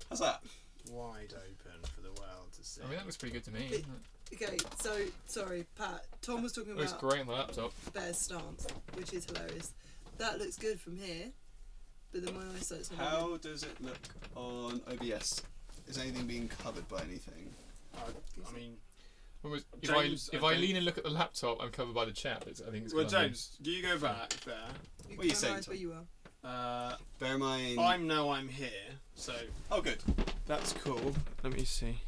How's that? Wide open for the world to see. I mean, that looks pretty good to me. It- Okay, so sorry, Pat. Tom was talking It looks about great on the laptop. Bear's stance, which is hilarious. That looks good from here, but then my eyesight's not good. How does it look on OBS? Is anything being covered by anything? I mean, If James, I I think- lean and look at the laptop, I'm covered by the chat. I think it's well, good on me. James, do you go back there? You What are you can saying, realise where Tom? you are. Bear in mind. I'm here, so Oh, good. that's cool. Let me see.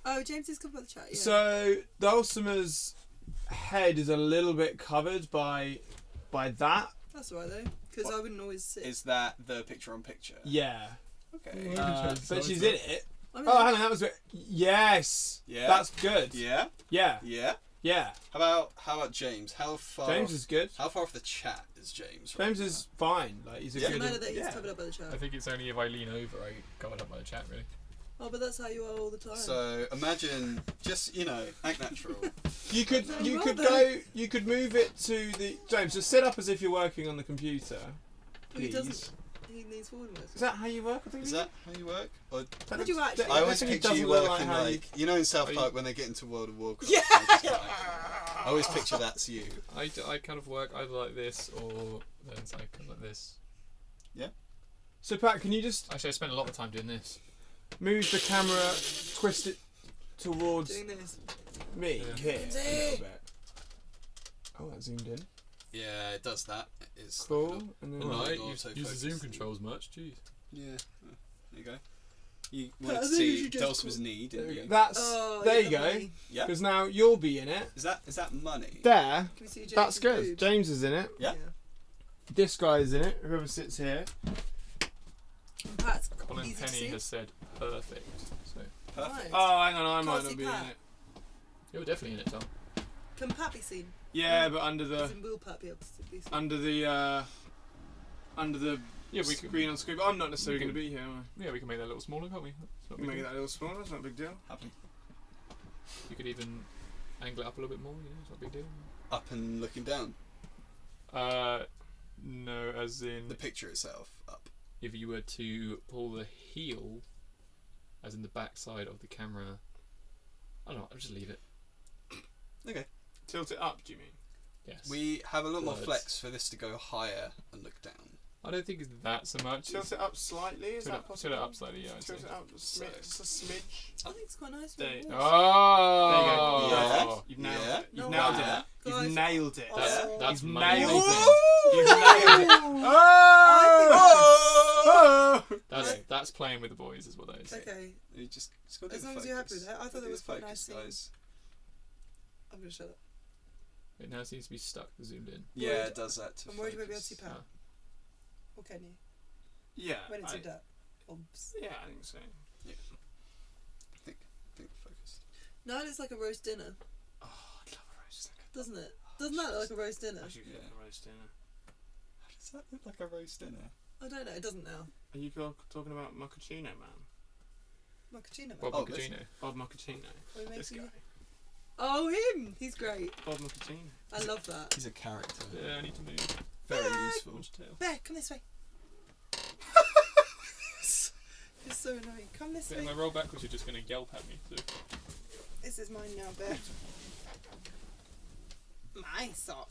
Oh, James is covered by the chat. Yeah. So Dulcimer's head is a little bit covered by that. That's alright though, because I wouldn't always sit. Is that the picture on picture? Yeah. Okay. But she's in it. I mean, Oh, hang on, that was yes. Yeah. That's good. Yeah. Yeah. Yeah. Yeah. How about James? How far? James is good. How far off the chat is James? Right James now? is fine. Like he's a Yeah. doesn't good. matter that he's yeah. covered up by the chat. I think it's only if I lean over I covered up by the chat, really. Oh, but that's how you are all the time. So imagine, just act natural. You could Rather. you could move it to the James. Just sit up as if you're working on the computer. He Please. doesn't. He needs forward motion. Is that how you work? Is that how you work? Or That Would you looks- actually- I always definitely picture you doesn't look working how like in South Are you- Park when they get into World of Warcraft. Yeah. I always picture that's you. I kind of work either like this or then it's like this. So Pat, can you just Actually, I spent a lot of time doing this. move the camera, twist it towards Doing this. me Yeah. here a little bit? Oh, that zoomed in. Yeah, it does that. It's Cool. And then Well, Right, no, use the autofocus. zoom controls much. Jeez. Yeah. There you go. You wanted I to think you see should just Dulcimer's knee, there didn't we go. you? That's Oh, there you you got go. money. Yeah. Because now you'll be in it. Is that money? There. Can we see James' That's good. boobs? James is in it. Yeah. This guy is in it. Whoever sits here. And Pat's Colin easy to Penny see. has said perfect. So Perfect. Nice. Oh, hang on, I Can't might see not be in Pat. it. you're definitely in it, Tom. Can Pat be seen? Yeah, but under As the in, will Pat be able to be seen? under the Yeah, we screen can. on screen. But I'm not necessarily we going to can- be here. Am I? Yeah, we can make that a little smaller, can't we? It's not a You big make deal. that a little smaller. It's not a big deal. Happy. You could even angle it up a little bit more. It's not a big deal. Up and looking down. No, as in The picture itself up. if you were to pull the heel, as in the back side of the camera. I don't know. I'll just leave it. Okay. Tilt it up. Do you mean? Yes. We have a lot more Words. flex for this to go higher and look down. I don't think it's that so much. Tilt it up slightly. Is Tilt that it possible? up slightly, yeah. I'd Tilt say. it up just a smidge. I think it's quite nice. There for you the go. walls. Oh. Yeah. Perfect. You've nailed Yeah. it. You've No nailed way. it. You've Guys. nailed it. Oh. That's You've money. nailed Woo! it. You've nailed it. Oh! That's playing with the boys, is what that is. Okay, You just gotta do as the long as you're happy focus. with that. I thought Gotta that do was the quite focus, nice. guys. I'm gonna shut up. It now seems to be stuck, zoomed in. Yeah, Worried- it does that to I'm worried you won't be able focus. to see Pat. Oh. Or can you? Yeah. When it's in dirt. Obs. Yeah, I think so. Think focus. No, it looks like a roast dinner, Oh, I'd love a roast. doesn't it? Doesn't that look like a roast dinner? I should Yeah. get a roast dinner. How does that look like a roast dinner? I don't know. It doesn't now. Are you talking about Mochaccino, man? Mochaccino. man. Bob Oh, this- Mochaccino. Bob Mochaccino. Are we This making guy. it? Oh, him! He's great. Bob Mochaccino. I love that. He's a character. Yeah, I need to move. Very Back. useful. Bear, come this way. It's so annoying. Come this If way. I roll backwards, you're just going to yelp at me. So. This is mine now, Bear. My sock.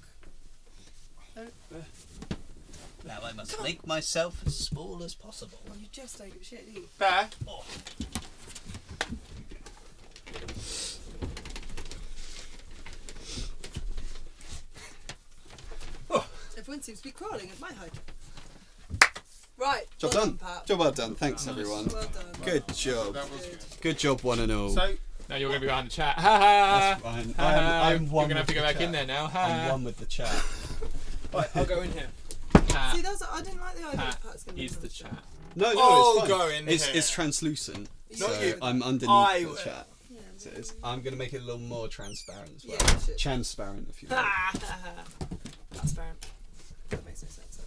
Now I must make myself as small as possible. Well, you just don't give a shit, do you? Bear. Oh. Everyone seems to be crawling at my height. Right. Job well done. Pat. Job well done. Thanks, Nice. everyone. Well done. Good job. That was Good. Good job, one and all. so. Now you're going to be behind the chat. Ha ha! That's fine. Ha, ha. I'm one You're going to have with to go the back chat. in there now. Ha I'm ha. one with the chat. Right, I'll go in here. Ha. See, that's I didn't like the idea Ha of Pat's going to is the chat. No, Oh, it's fine. go in it's here. it's translucent. Not So you. I'm underneath I the will. chat. Yeah, So I'm going to make it a little more transparent as well. Yeah, you should. Transparent, if you like. Ha ha ha. Transparent. That makes no sense.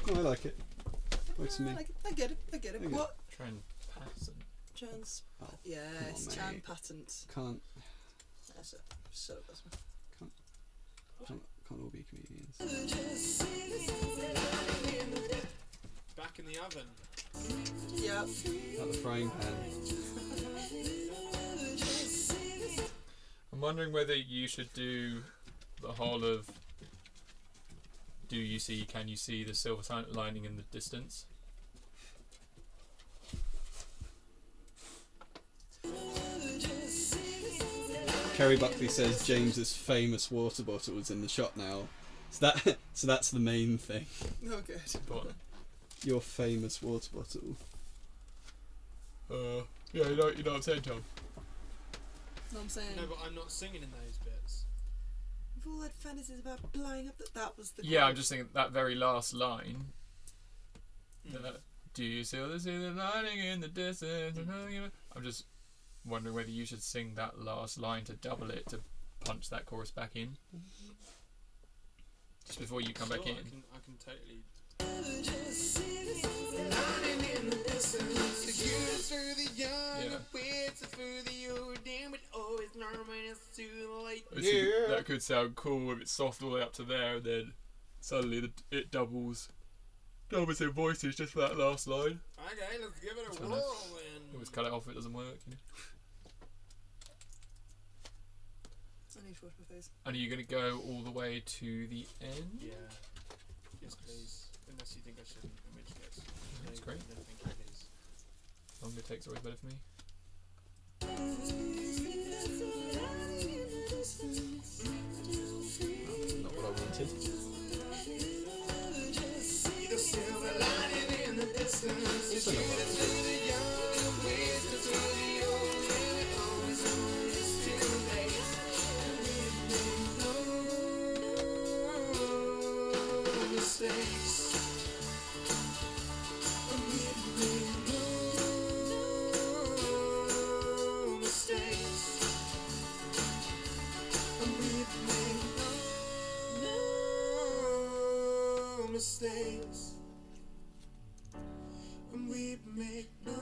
Okay. Oh, I like it. Works for me. I like it. I get it. I get it. Okay. What? Trend pattern. Trans. Oh, Yes, come on, Chan mate. patent. Can't That's it. Shut up, that's me. can't all be comedians. Back in the oven. Yeah. Like the frying pan. I'm wondering whether you should do the whole of do you see, can you see the silver lining in the distance? Kerry Buckley says James's famous water bottle is in the shop now. So that's the main thing. Oh, good. But, Your famous water bottle. yeah, you know what I'm saying, Tom? No, I'm saying. No, but I'm not singing in those bits. We've all had fantasies about blowing up that was the. Yeah, I'm just thinking that very last line. Do you see the silver lining in the distance? I'm just wondering whether you should sing that last line to double it to punch that chorus back in. Just before you come back in. I can totally. That could sound cool if it's soft all the way up to there, and then suddenly it doubles in voices just for that last line. Okay, let's give it a Trying to- whirl then. Always cut it off if it doesn't work. You know? I need to wash my face. And are you going to go all the way to the end? Yeah. Yes, please. Unless you think I shouldn't, in which case. That's great. I don't think it is. Longer takes always better for me. Not what I wanted. Also not what I wanted. Mistakes, and we make no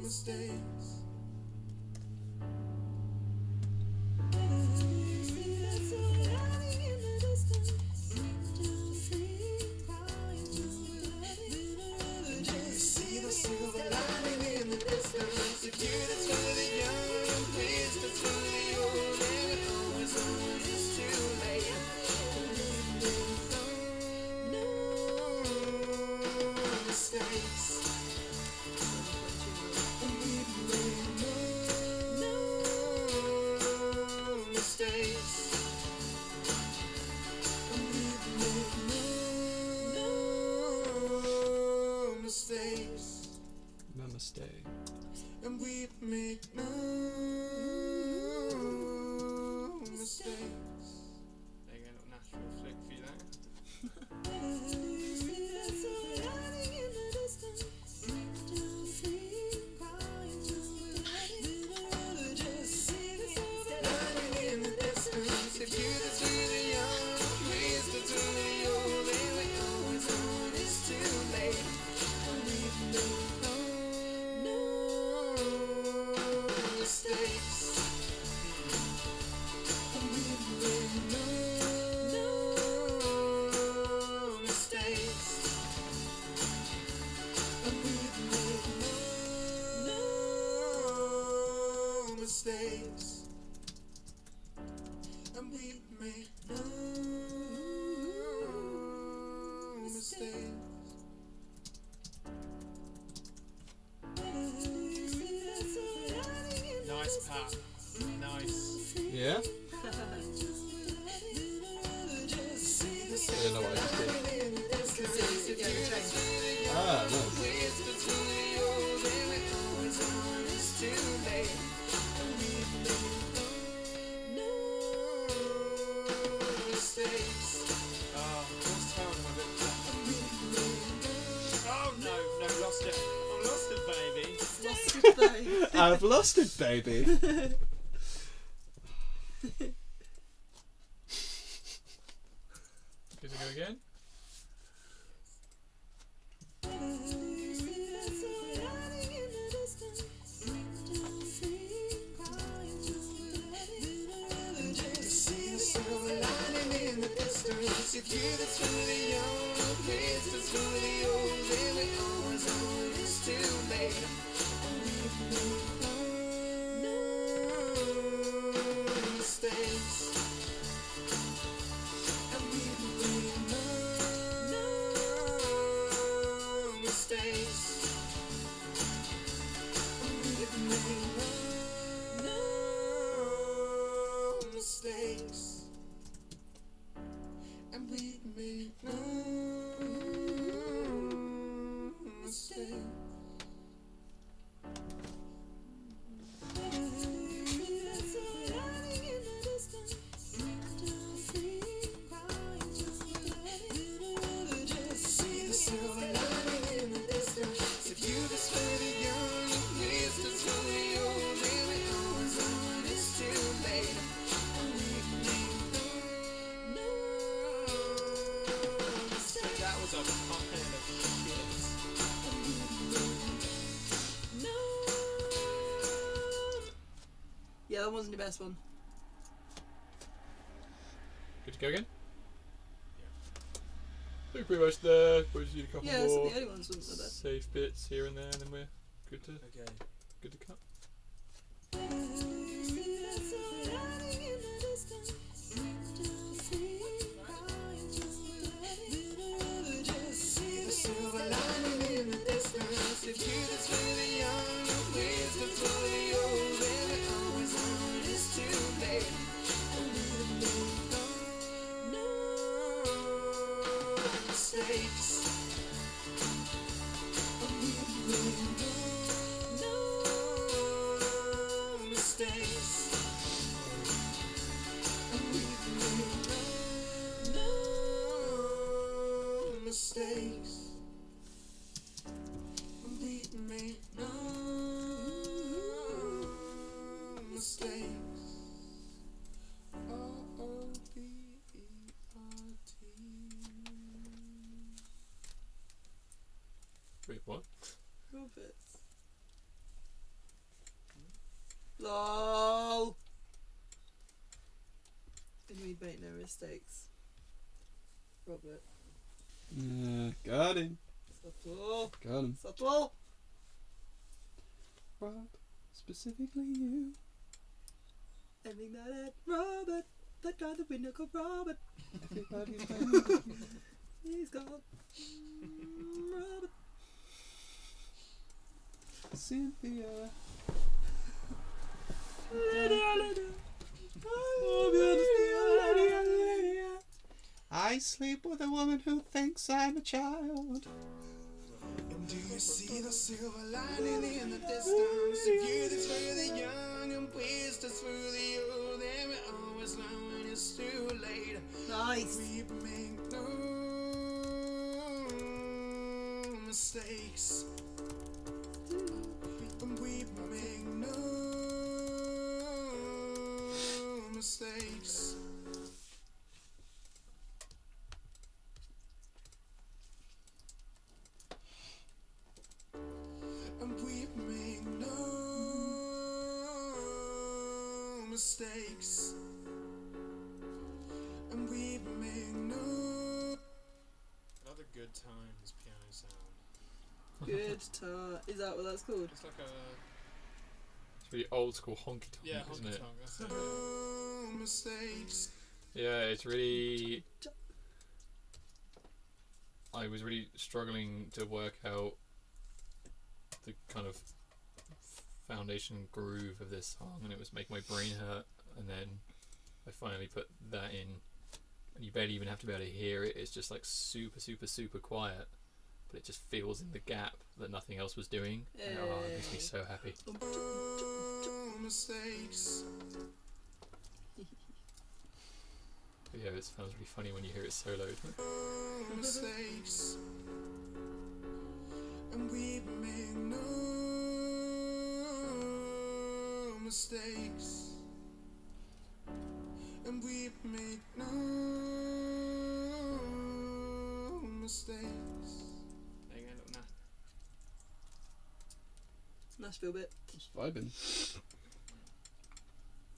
mistakes. See the silver lining in the distance. If you that's for the young, please that's for the old, and it always is too late. No mistakes. No mistakes. No mistakes. Namaste. And we make no mistakes. There you go, a little natural flick for you there. Mistakes. and we make no mistakes. Nice, Pat. Nice. Yeah? I don't know what I just did. Yeah, the change. Ah, nice. Oh, this time I'm a bit oh no, lost it. I've lost it, baby. Lost it, though. I've lost it, baby. Good to go again? If you that's really young, please that's really old, then we always know it's too late. No mistakes. And we've made no mistakes. And we've made no mistakes. And we made no mistakes. See the silver lining in the distance. If you just for the young, please just for the old, then we always know it's too late. And we've made no mistakes. That was a pile of shit. Yeah, that wasn't the best one. Good to go again? I think pretty much there. We just need a couple Yeah, so more the only ones wasn't so bad. safe bits here and there, and then we're good to cut. See the silver lining in the distance. If you that's really young, please that's really old, then we always know it's too late. And we've made no mistakes. And we've made no mistakes. And we've made no mistakes. And we've made no mistakes. R-O-B-E-R-T. Wait, what? Roberts. LOL. And we make no mistakes. Robert. Got him. Subtle. Got him. Subtle. Rob, specifically you. Ending that at Robert. That guy the window called Robert. Everybody's been. He's gone. Robert. Cynthia. I sleep with a woman who thinks I'm a child. And do you see the silver lining in the distance? If you that's for the young and please that's for the old, then we always know when it's too late. Nice. We make no mistakes. And we make no mistakes. And we make no mistakes. And we make no. Another good times piano sound. Good tar. Is that what that's called? It's like a It's really old school honky tonk, yeah, isn't honky it? tonk. That's it. mistakes. Yeah, it's really. I was really struggling to work out the kind of foundation groove of this song, and it was making my brain hurt. And then I finally put that in, and you barely even have to be able to hear it. It's just like super, super, super quiet, but it just fills in the gap that nothing else was doing. And, oh, it makes me so happy. Mistakes. But yeah, it sounds really funny when you hear it soloed. Mistakes. And we make no mistakes. And we make no mistakes. There you go, little nah. Nashville bit. Just vibing.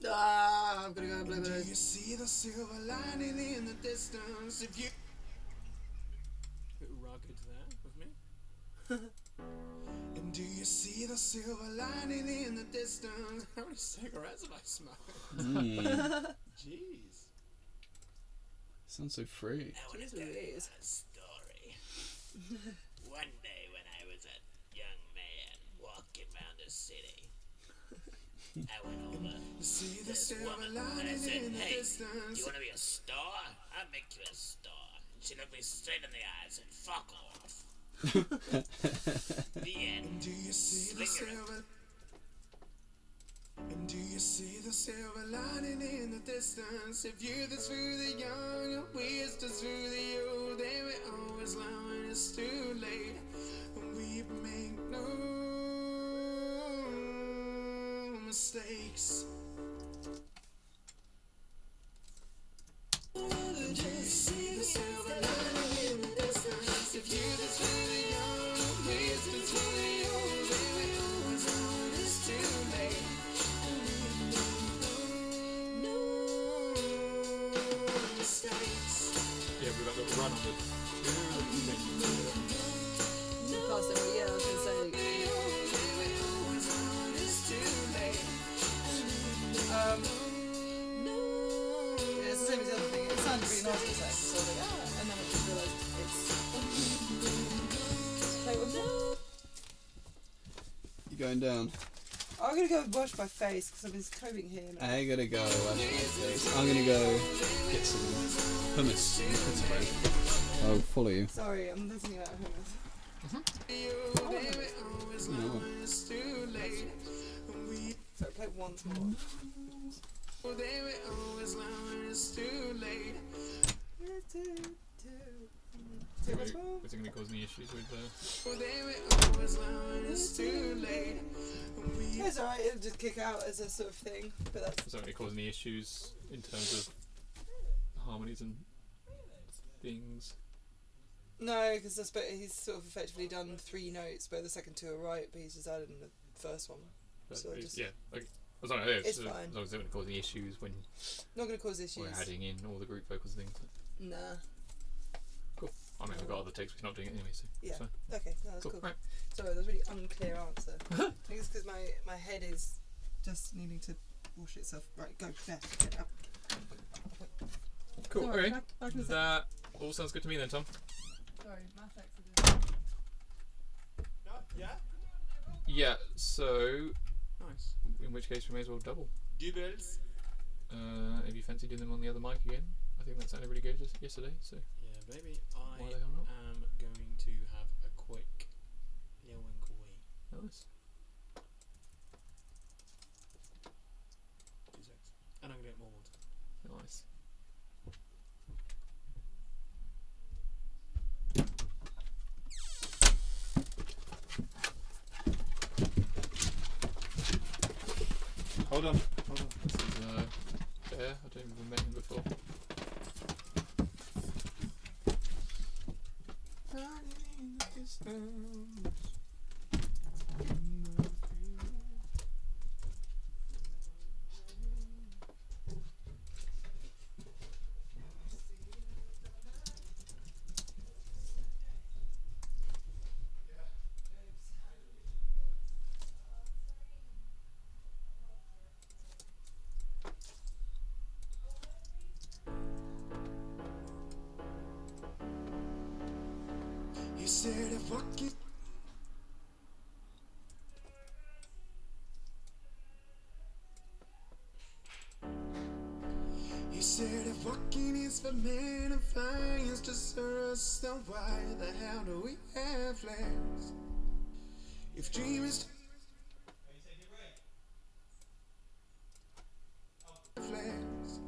Ah, I'm gonna go and blow Do those. you see the silver lining in the distance? If you Bit rugged there with me. and do you see the silver lining in the distance? How many cigarettes have I smoked? Jeez. Sounds so free. I want to tell you a story. One day when I was a young man walking around the city, I went over You see the this silver woman and I lining said, in the "Hey, distance. you want to be a star? I'll make you a star." And she looked me straight in the eyes and said, "Fuck off." The end. Do you see the Slinger it. silver? And do you see the silver lining in the distance? If youth is through the young and wisdom through the old, they will always learn when it's too late. And we make no mistakes. And do you see the silver lining in the distance? If youth is through the young and wisdom through the old, they will always learn when it's too late. Yeah, we got a little run on it. Past every year, I was gonna say. Yeah, it's the same as the other thing. It sounded really nice for a second, so I was like, ah, and then I just realised it's. Play one more. You going down? I'm gonna go wash my face because I've been combing here now. I gotta go wash my face. I'm gonna go get some hummus in Pittsburgh. I'll follow you. Sorry, I'm listening about hummus. No. Sorry, play once more. Say once more. Is it going to cause any issues with Yeah, it's alright, it'll just kick out as a sort of thing, but that's... Is that going to cause any issues in terms of harmonies and things? No, because he's sort of effectively done 3 notes, but the second 2 are right, but he's just added in the first one. But So it's- just- yeah, okay. As long as, It's as fine. long as it doesn't cause any issues when Not going to cause issues. we're adding in all the group vocals and things. Nah. I mean, we've got other takes, we're not doing it anyway, so Yeah. it's fine. Okay, no, that's cool. Right. Sorry, that was a really unclear answer. I think it's because my head is just needing to wash itself. Right, go, there, get up. Cool, Sorry, okay. back in a sec. That all sounds good to me then, Tom. Sorry, math accident. Yeah? Yeah, so Nice. in which case we may as well double. Doubles. If you fancy doing them on the other mic again, I think that sounded really good yesterday, so Yeah, baby. I why the hell not? am going to have a quick little winkle wee. Nice. 2 seconds. And I'm going to get more water. Nice. Hold on. This is Bear, I don't even met him before. said if walking. He said if walking is for men and flying is just for us, then why the hell do we have legs? If dream is flags.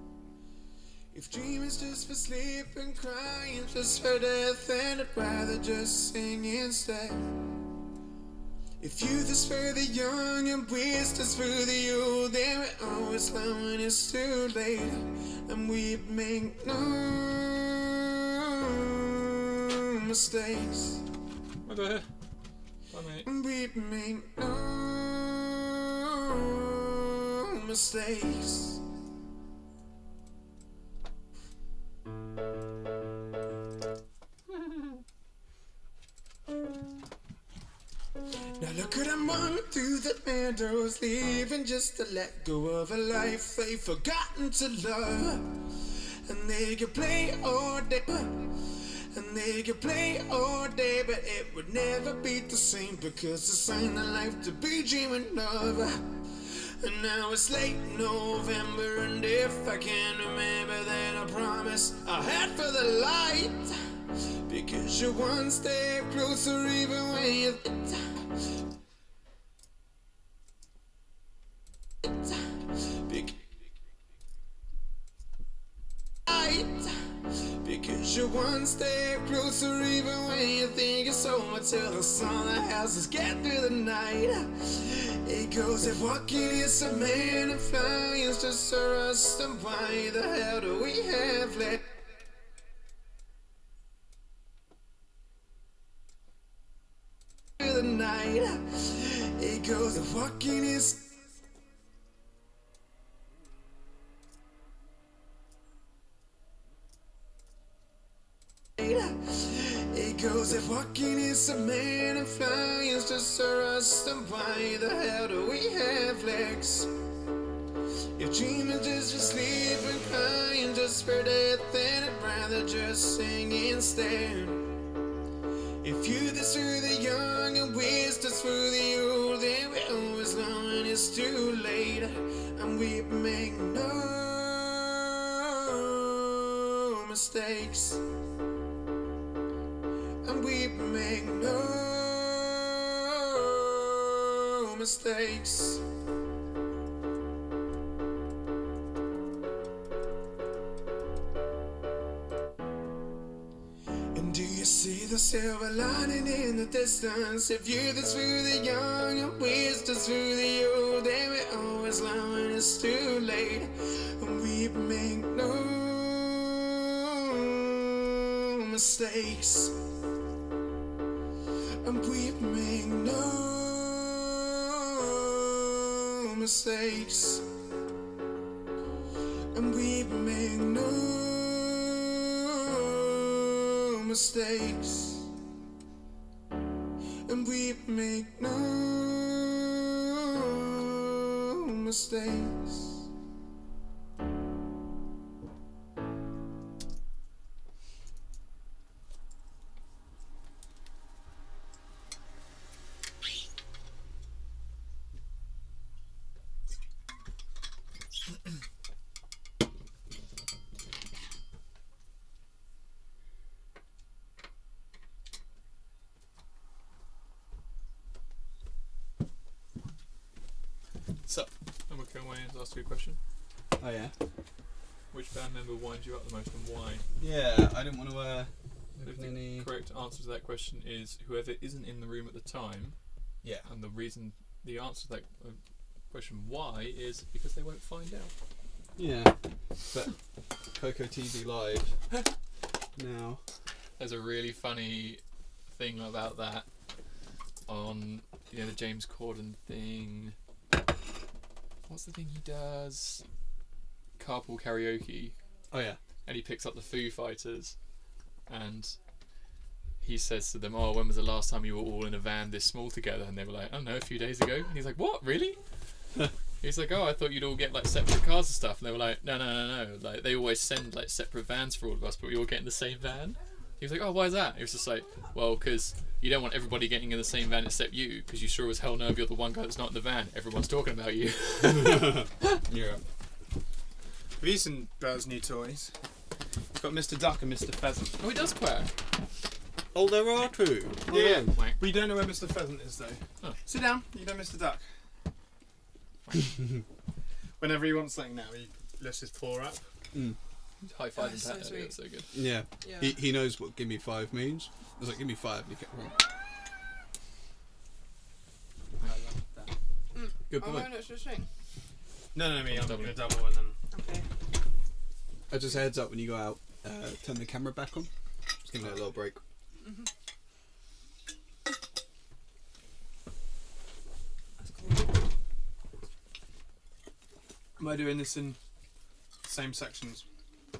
If dream is just for sleep and crying, just for death, then I'd rather just sing instead. If youth is for the young and wisdom is for the old, then we're always learn when it's too late, and we make no mistakes. What the hell? Bye, mate. We make no mistakes. Now look at them run through the meadows, leaving just to let go of a life they've forgotten to love. And they could play all day, and they could play all day, but it would never be the same, because it's ain't the life to be dreaming of. And now it's late November, and if I can remember, then I promise I'll head for the light, because you're one step closer even when you're because you're one step closer even when you think it's over, till the sun that helps us get through the night. It goes, if walking is a man and flying is just for us, then why the hell do we have left? The night. It goes, if walking is it goes, if walking is a man and flying is just for us, then why the hell do we have legs? If dreaming just for sleep and crying just for death, then I'd rather just sing instead. If youth is for the young and wisdom's for the old, then we always know when it's too late, and we make no mistakes, and we make no mistakes. Do you see the silver lining in the distance? If youth is for the young and wisdom's for the old, then we always learn when it's too late, and we make no mistakes, and we make no mistakes, and we make no mistakes, and we make no mistakes. So, And we're going to ask you a question. oh yeah, Which band member winds you up the most and why? yeah. I didn't want to If open any. the correct answer to that question is whoever isn't in the room at the time, Yeah. and the answer to that question why is because they won't find out. Yeah, but CoCo TV live now. There's a really funny thing about that on the James Corden thing. What's the thing he does? Carpool karaoke, Oh yeah. and he picks up the Foo Fighters, and he says to them, "Oh, when was the last time you were all in a van this small together?" And they were like, "I don't know, a few days ago." And he's like, "What, really?" He's like, "Oh, I thought you'd all get like separate cars and stuff." And they were like, No. Like they always send like separate vans for all of us, but we all get in the same van. He was like, oh, why is that? He was just like, well, because you don't want everybody getting in the same van except you, because you sure as hell know if you're the one guy that's not in the van. Everyone's talking about you. Yeah. Have you seen Bert's new toys? It's got Mr. Duck and Mr. Pheasant. Oh, he does quack. Oh, there are two. Yeah. Quack. We don't know where Mr. Pheasant is though. Oh. Sit down. You know Mr. Duck. Whenever he wants something now, he lifts his paw up. High five and so pat. sweet. That's so good. Yeah. Yeah. He knows what "give me 5" means. I was like, "Give me 5." And he kept wrong. I love that. Good Oh, boy. no, it's just saying. No, me. I'm Double. gonna double and then. Okay. Just a heads up when you go out, turn the camera back on. Just give it a little break. That's cool. Am I doing this in the same sections?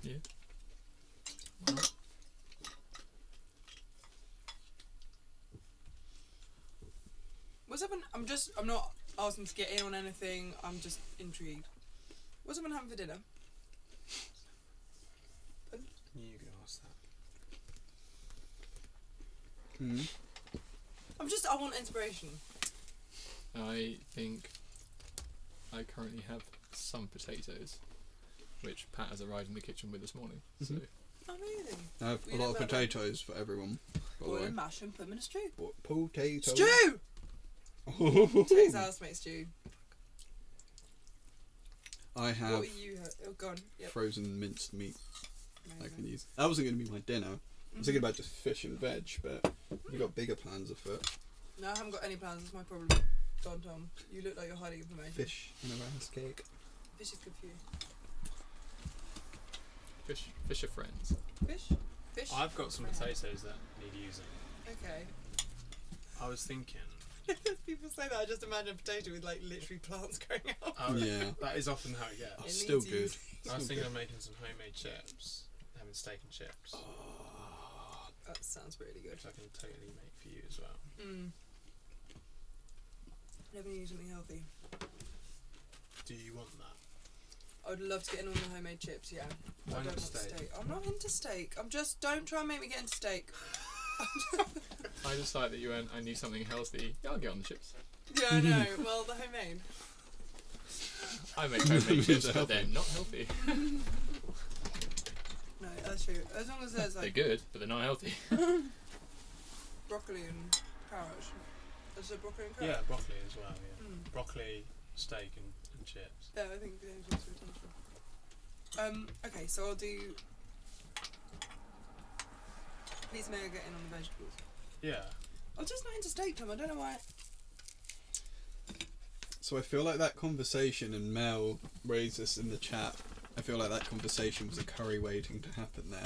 Yeah. What's up? I'm not asking to get in on anything. I'm just intrigued. What's everyone having for dinner? You can ask that. Mm. I want inspiration. I think I currently have some potatoes, which Pat has arrived in the kitchen with this morning. So Oh, really? I have We a know lot of about potatoes for everyone. By the Boil way. and mash and put them in a stew. Potatoes. Stew! Today's house makes stew. I have What are you? Oh, gone. Yep. frozen minced meat I Amazing. can use. That wasn't going to be my dinner. I was thinking about just fish and veg, but we got bigger plans afoot. No, I haven't got any plans. That's my problem. Go on, Tom. You look like you're hiding information. Fish and a rice cake. Fish is good for you. fish are friends. Fish? Fish? I've got some Friend. potatoes that need using. Okay. I was thinking. People say that. I just imagine a potato with like literally plants growing out. Oh, Yeah. That is often how it gets. Oh, It still needs good. use. I was Still thinking good. of making some homemade chips. Having steak and chips. That sounds really good. Which I can totally make for you as well. Never knew something healthy. Do you want that? I would love to get in on the homemade chips, yeah. Why I don't not want steak? I'm not into steak. Don't try and make me get into steak. I just like that you went, I need something healthy. Yeah, I'll get on the chips. Yeah, I know. Well, the homemade. I make homemade chips, but Healthy. they're not healthy. No, that's true. As long as there's They're like good, but they're not healthy. broccoli and carrots. Is it broccoli and Yeah, carrots? broccoli as well. Yeah. Mm. Broccoli, steak, and chips. Yeah, I think those are potential. Okay, so I'll do. Please may I get in on the vegetables? Yeah. I'm just not into steak, Tom. I don't know why. So I feel like that conversation, and Mel raised this in the chat, I feel like that conversation was a curry waiting to happen there.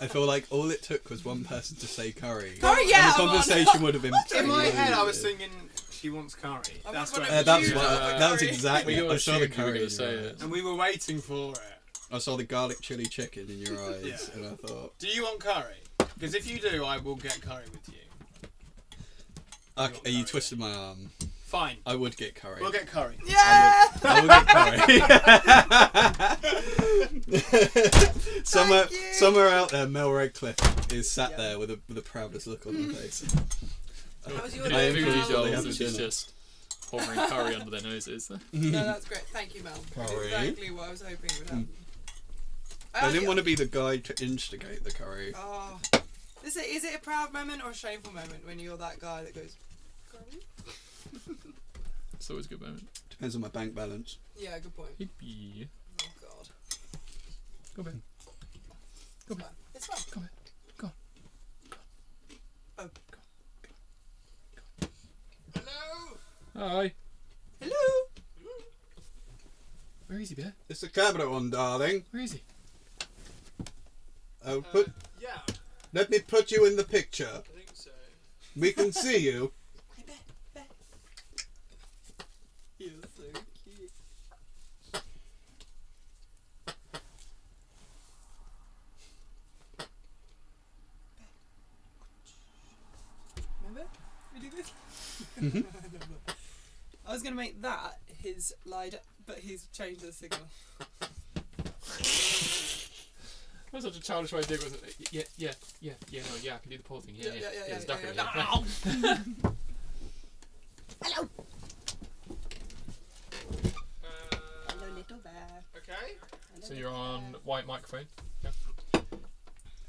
I feel like all it took was one person to say curry. Curry, yeah, And the I'm on. conversation would have been In my head, I was loaded. thinking she wants curry. I That's was what. wondering That was You what, love that was curry. exactly. We all I saw the assumed you were curry. gonna in say your it. eyes. And we were waiting for it. I saw the garlic chili chicken in your eyes, Yeah. and I thought, Do you want curry? Because if you do, I will get curry with you. okay, want you curry, twisted my arm. Fine. I would get curry. We'll get curry. Yeah! I would get curry. somewhere, Thank you. somewhere out there, Mel Redcliffe is sat Yeah. there with the proudest look on her face. How was your For I day, am the pleased foodie that they Mel? have dolls, a she's dinner. just hovering curry under their noses. No, that's great. Thank you, Mel. That's Curry. exactly what I was hoping would happen. I didn't want to be the guy to instigate the curry. Oh. Is it a proud moment or a shameful moment when you're that guy that goes, curry? It's always a good moment. Depends on my bank balance. Yeah, good point. Yippee. Oh, God. Go back. It's fine. It's fine. Go back. Go on. Oh. Hello? Hi. Hello? Where is he, Bear? It's the camera on, darling. Where is he? I'll Yeah, let me put you in the picture. I think so. We can see you. You're so cute. Remember? We do this? I was going to make that his light, but he's changed the signal. That's such a childish way to do it. Wasn't it? Yeah, I can do the paw thing. Yeah, there's duck in it, yeah. Hello. Hello, little bear. Okay. Hello, So you're little on bear. white microphone.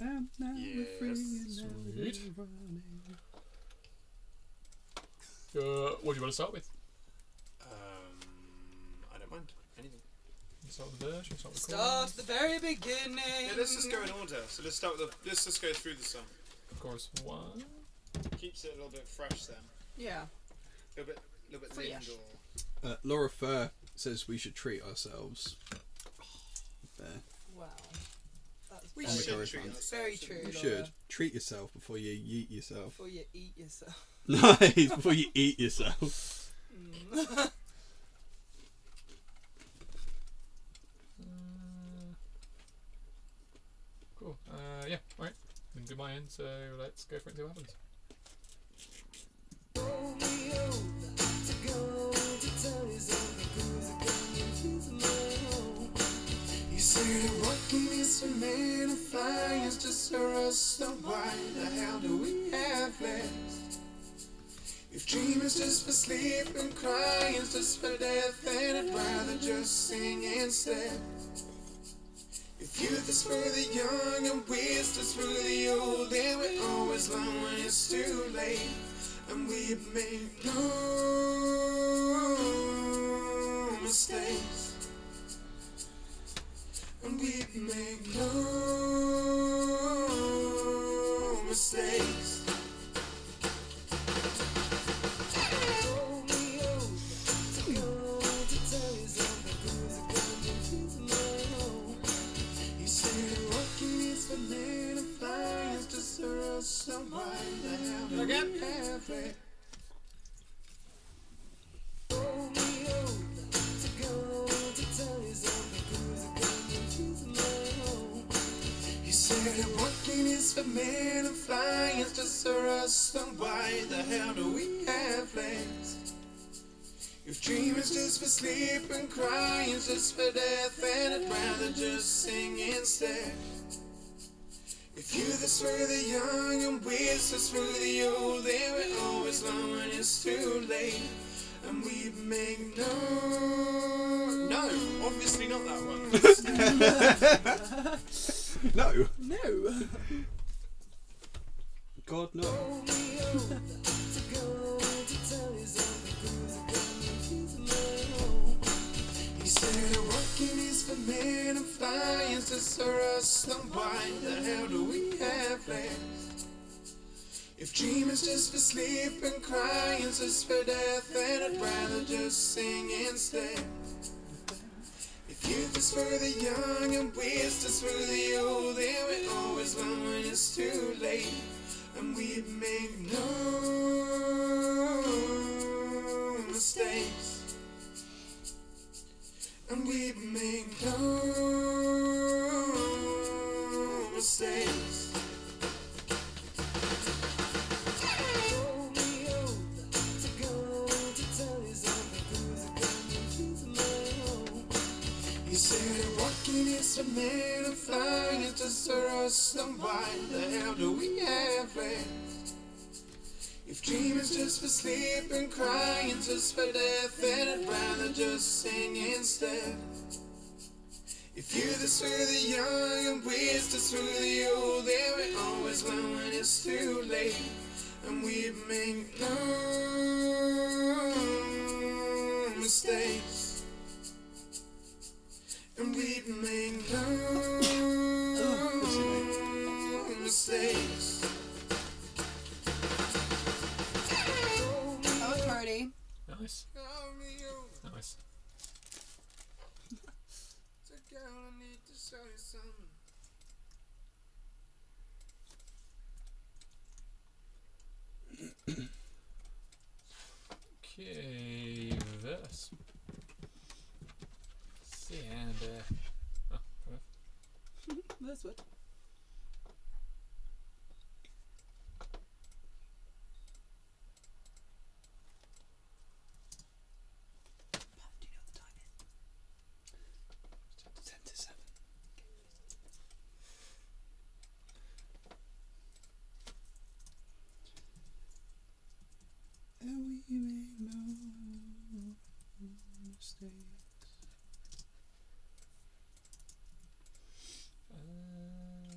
And now we're free and now we're Sweet. running. What do you want to start with? I don't mind anything. Start with the verse. Start with the Start chorus? at the very beginning. Yeah, let's just go in order. So let's start with let's just go through the song. Chorus 1. Keeps it a little bit fresh then. Yeah. A little bit Fresh. lingual. Laura Fur says we should treat ourselves. There. Wow. That's We On the should chorus treat one. ourselves. very shouldn't true. we? You Laura. should treat yourself before you yeet yourself. Before you eat yourself. Nice, before you eat yourself. Mm. Cool. Yeah, right. I'm going to do my end, so let's go for it and see what happens. You say that walking is for men and flying is just for us, so why the hell do we have less? If dreaming is just for sleep and crying is just for death, then I'd rather just sing instead. If youth is for the young and wisdom's for the old, then we always learn when it's too late. And we make no mistakes. And we make no mistakes. Roll me over to go to tell you something, 'cause I can't keep alone. You say that walking is for men and flying is just for us, so why the hell do we have it? Roll me over to go to tell you something, 'cause I can't keep alone. You say that walking is for men and flying is just for us, so why the hell do we have less? If dreaming is just for sleep and crying is just for death, then I'd rather just sing instead. If youth is for the young and wisdom's for the old, then we always learn when it's too late. And we make no, obviously not that one. No. No. God, no. Roll me over to go to tell you something, 'cause I can't keep alone. You say that walking is for men and flying is just for us, so why the hell do we have less? If dreaming is just for sleep and crying is just for death, then I'd rather just sing instead. If youth is for the young and wisdom's for the old, then we always learn when it's too late. And we make no mistakes. And we make no mistakes. Roll me over to go to tell you something, 'cause I can't keep alone. You say that walking is for men and flying is just for us, so why the hell do we have less? If dreaming is just for sleep and crying just for death, then I'd rather just sing instead. If youth is for the young and wisdom's for the old, then we always learn when it's too late. And we make no mistakes. And we make no mistakes. That was party. Nice. Roll me over Nice. to go, I need to show you something. Okay, verse. See, and oh, That's what. Do you know what the time is? 10 to 7.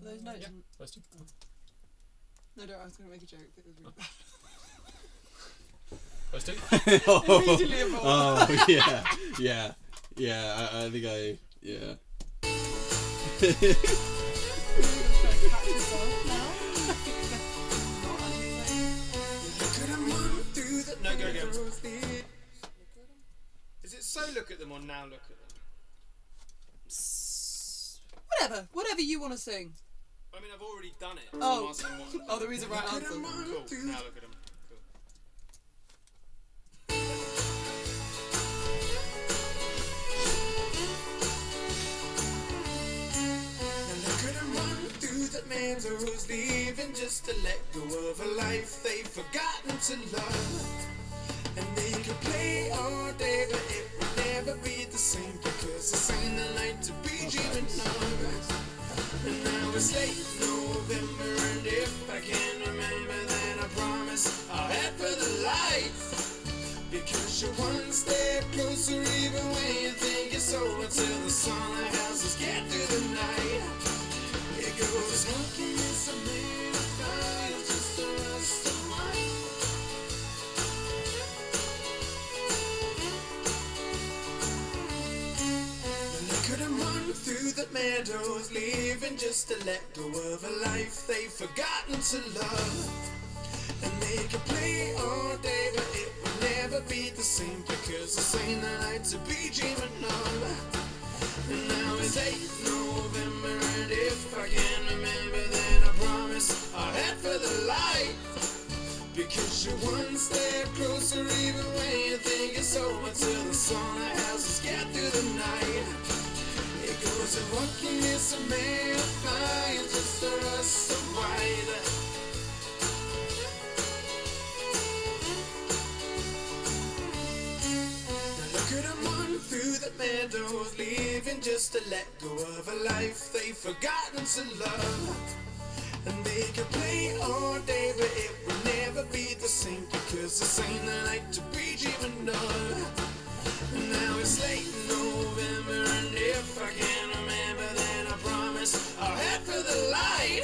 Those notes. Yeah, those two. No, don't. I was going to make a joke. But it was really Those two. Oh, Immediately involved. oh yeah. I think yeah. No, go again. Is it so look at them or now look at them? Whatever you want to sing. I mean, I've already done it. So Oh. I'm asking what. Oh, there is a right answer. Cool. Now look at them. Cool. Man who's leaving just to let go of a life they've forgotten to love. And they could play all day, but it will never be the same because this ain't the night to be dreaming of. And now it's late November, and if I can remember, then I promise I'll head for the light. Because you're one step closer, even when you think it's over, till the sun helps us get through the night. It goes, how can this man fire just a rust of mine? And they couldn't run through the meadows, leaving just to let go of a life they've forgotten to love. And they could play all day, but it will never be the same because this ain't the night to be dreaming of. And now it's 8 November, and if I can remember, then I promise I'll head for the light. Because you're one step closer, even when you think it's over, till the sun helps us get through the night. It goes, and what can miss a man fly, just a rust of white. Could have run through the meadows, leaving just to let go of a life they've forgotten to love. And they could play all day, but it will never be the same because this ain't the night to be dreaming of. And now it's late November, and if I can remember, then I promise I'll head for the light.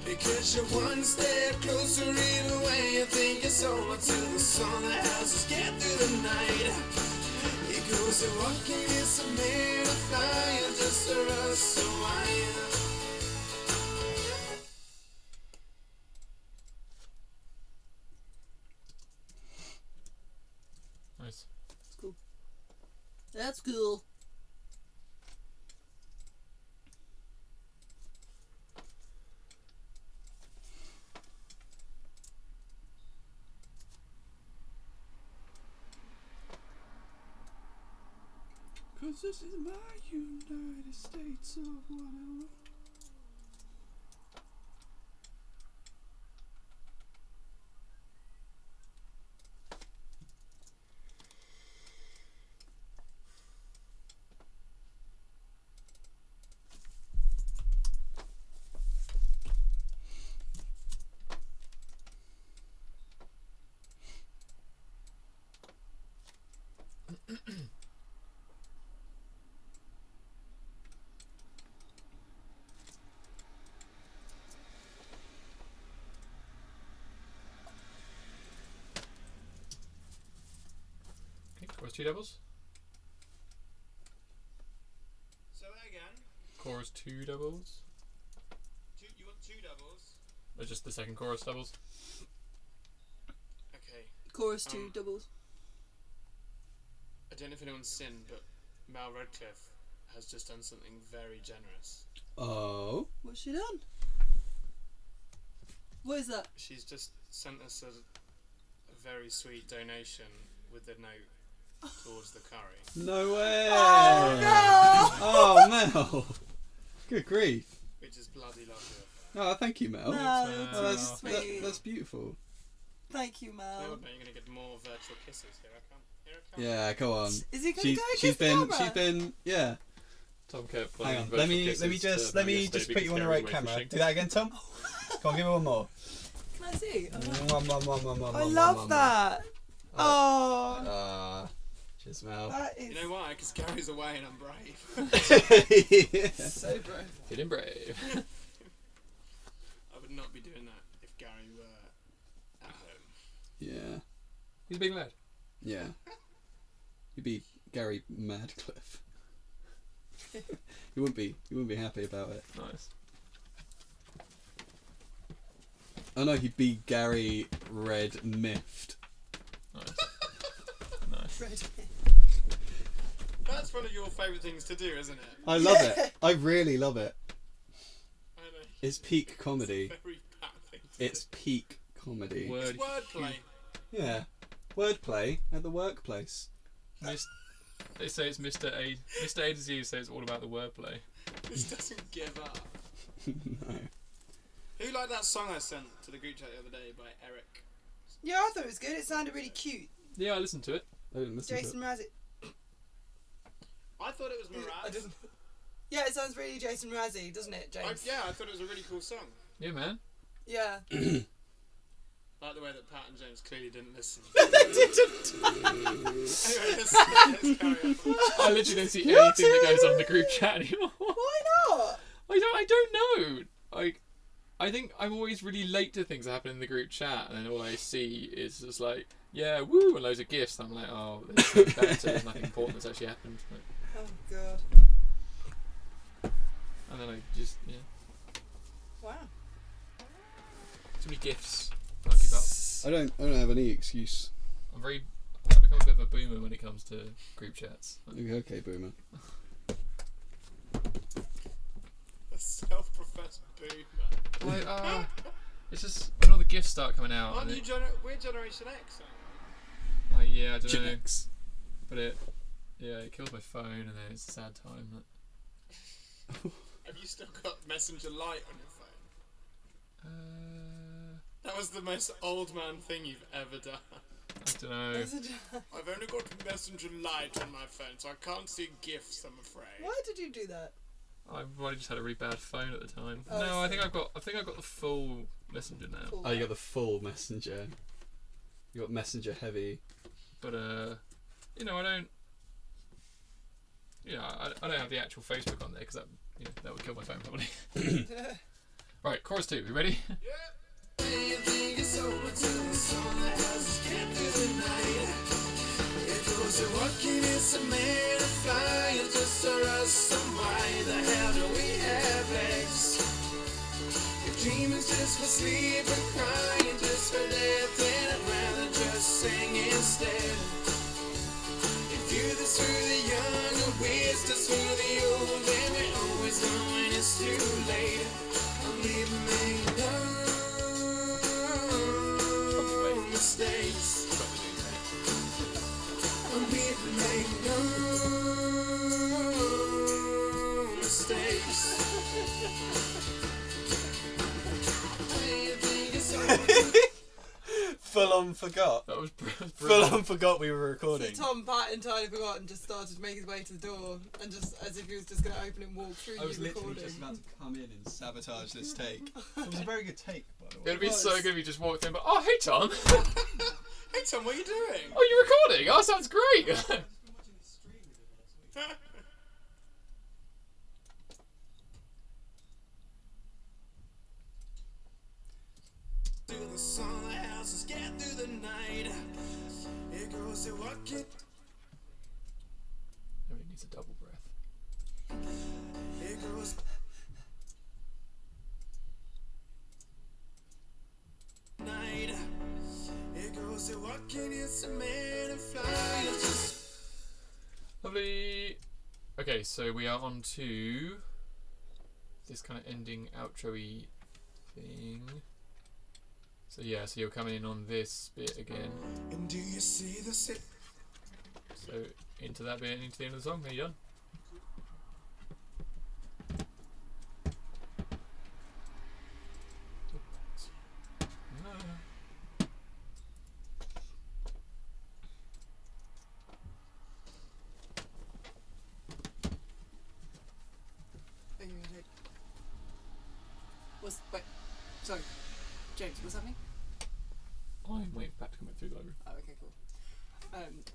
Because you're one step closer, even when you think it's over, till the sun helps us get through the night. It goes, and what can miss a man fly, just a rust of wine. Nice. That's cool. That's cool. Cause this is my United States of whatever. Chorus two doubles. So that again. Chorus two doubles. You want two doubles? Or just the second chorus doubles. Okay. Chorus two doubles. I don't know if anyone's seen, but Mel Redcliffe has just done something very generous. Oh. What's she done? What is that? She's just sent us a very sweet donation with the note towards the curry. No way. Oh no! Oh, Mel. Good grief. Which is bloody lovely. Oh, thank you, Mel. No, Oh, that's that's, sweet. that's beautiful. Thank you, No, Mel. no, you're going to get more virtual kisses. Here I come. Here I come. Yeah, go on. Is he going to She's, go she's kiss the been, camera? she's been, yeah. Tom kept Hang on. playing Let me virtual kisses just to let Mel me yesterday just put because you on the Gary right was camera. fishing. Do that again, Tom. Come on, give me one more. Can I see? Mwah, mwah, mwah, mwah, mwah, I mwah, love mwah, mwah. that. Oh. Cheers, Mel. That is You know why? Because Gary's away and I'm brave. so brave. Feeling brave. I would not be doing that if Gary were at home. Yeah. He's a big lad. Yeah. You'd be Gary Madcliffe. You wouldn't be happy about it. Nice. Oh no, he'd be Gary Red Miffed. Nice. Nice. Red. That's one of your favourite things to do, isn't it? I love it. I really love it. I know. It's peak comedy. Very bad thing to It's peak comedy. do. It's wordplay. Yeah. Wordplay at the workplace. They say it's Mr. A. Mr. A to Z says it's all about the wordplay. This doesn't give up. No. Who liked that song I sent to the group chat the other day by Eric? Yeah, I thought it was good. It sounded really cute. Yeah, I listened to it. I didn't listen Jason Mraz. I thought it was Mraz. Yeah, it sounds really Jason Mrazzy, doesn't it, James? I thought it was a really cool song. Yeah, man. Yeah. I like the way that Pat and James clearly didn't listen. They didn't. Anyway, let's carry on. I literally don't see anything that goes on in the group chat anymore. Why not? I don't know. I think I'm always really late to things that happen in the group chat, and then all I see is just like, yeah, woo, and loads of gifs. And I'm like, oh, there's nothing important that's actually happened. But, Oh god. and then I just, yeah, Wow. too many gifs. Can't keep up. I don't have any excuse. I've become a bit of a boomer when it comes to group chats. Okay, boomer. A self-professed boomer. Like, it's just when all the gifs start coming out. Aren't and you we're Generation X, like, yeah, I don't know. X. But it kills my phone, and then it's a sad time. Have you still got Messenger Lite on your phone? That was the most old man thing you've ever done. I don't know. I've only got Messenger Lite on my phone, so I can't see GIFs, I'm afraid. Why did you do that? I probably just had a really bad phone at the time. Oh, No, I I think I've got the full Messenger now. Cool. Oh, you got the full Messenger. You got Messenger heavy. But I don't. I don't have the actual Facebook on there because that would kill my phone probably. Right, chorus 2. You ready? Dreaming just for sleep and crying just for death, and I'd rather just sing instead. If you're this for the young or we're just for the old, then we always know when it's too late. I'm leaving no mistakes. I'm leaving no mistakes. Full on forgot. That was Full on forgot we were recording. So Tom, Pat entirely forgot and just started to make his way to the door, and just as if he was just going to open and walk through I was you literally recording. just about to come in and sabotage this take. It was a very good take, by the way. It'd be so good if you just walked in, but oh hey Tom, Hey Tom, what are you doing? oh you're recording, oh sounds great. Through the sun, the houses get through the night. It goes to walking. Everybody needs a double breath. It goes. Night. It goes to walking. It's a man and fly. It's just. Lovely. Okay, so we are on to this kind of ending outro-y thing. So yeah, so you're coming in on this bit again. And do you see the city? So into that bit, into the end of the song. Are you done? Are you ready? Wait, sorry. James, what's happening? I'm waiting for that to come back through the library. Oh, okay, cool.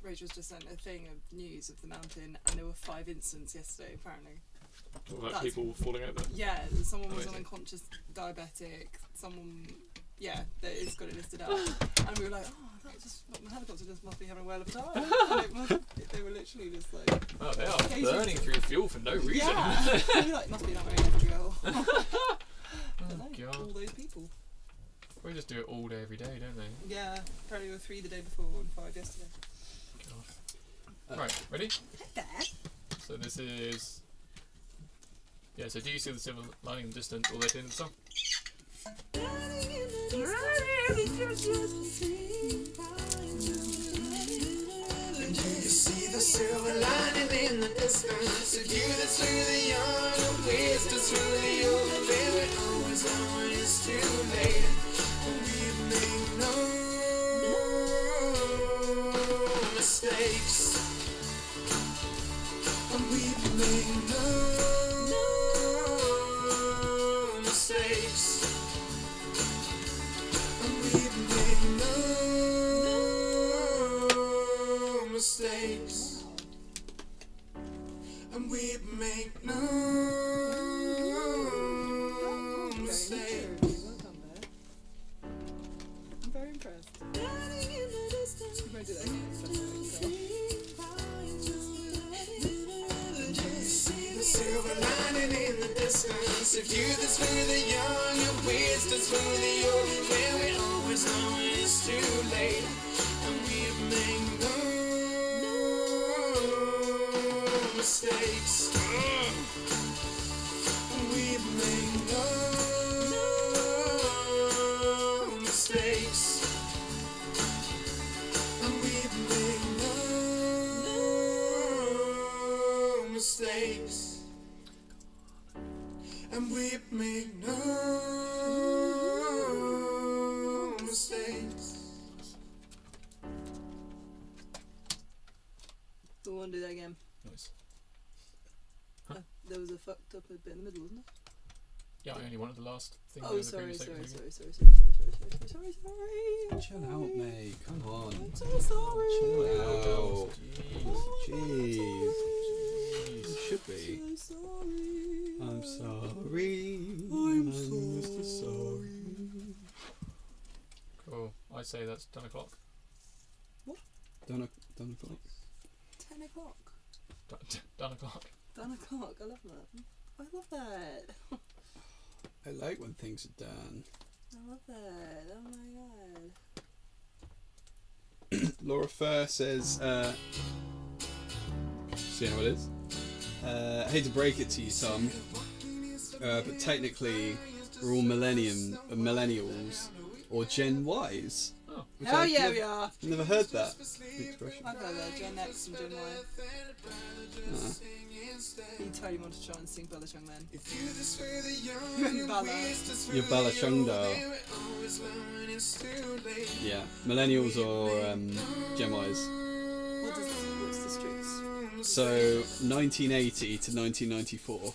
Rachel's just sent a thing of news of the mountain, and there were 5 incidents yesterday apparently. All like That's- people falling over. Yeah, someone was an Amazing. unconscious diabetic. Someone, it's got it listed out, and we were like, oh, that just the helicopter just must be having a whale of a time. And they were literally just like, Oh, they are Occasionally- burning through fuel for no reason. yeah, we were like, must be that way every girl. Oh All god. those people. They just do it all day, every day, don't they? Yeah, apparently there were 3 the day before and 5 yesterday. God. Right, ready? Dad. So this is. Yeah, so do you see the silver lining in the distance all the way to the end of the song? You see the silver lining in the distance. If you that's through the young, waste us through the old. Baby, always know when it's too late. But we've made no mistakes. And we've made no mistakes. And we've made no mistakes. And we make no mistakes. Well done there. I'm very impressed. You won't do that again. See the silver lining in the distance. If you that's for the young, your waste is for the old. Where we always know when it's too late. And we've made no mistakes. We've made no mistakes. And we've made no mistakes. And we've made no mistakes. We won't do that again. Nice. There was a fucked up bit in the middle, wasn't there? Yeah, I only wanted the last thing. Oh, in the sorry. previous section. Chill out, mate. Come on. I'm so sorry. Chill out. Jeez. Jeez. You should be. I'm so sorry. I'm sorry. I'm so sorry. Cool. I say that's 10 o'clock. Done o'clock. 10 o'clock. Done o'clock. 10 o'clock. I love that. I love that. I like when things are done. I love that. Oh my god. Laura Fur says, see how it is? I hate to break it to you, Tom, but technically we're all millennials or Gen Ys. Oh. Which Hell I've yeah, we are. never heard that expression. I've heard that. Gen X and Gen Y. Ah. He totally wanted to try and sing Bella Chung then. You're Bella Chungdal. Yeah, millennials or Gen Ys. What's the streets? So 1980 to 1994.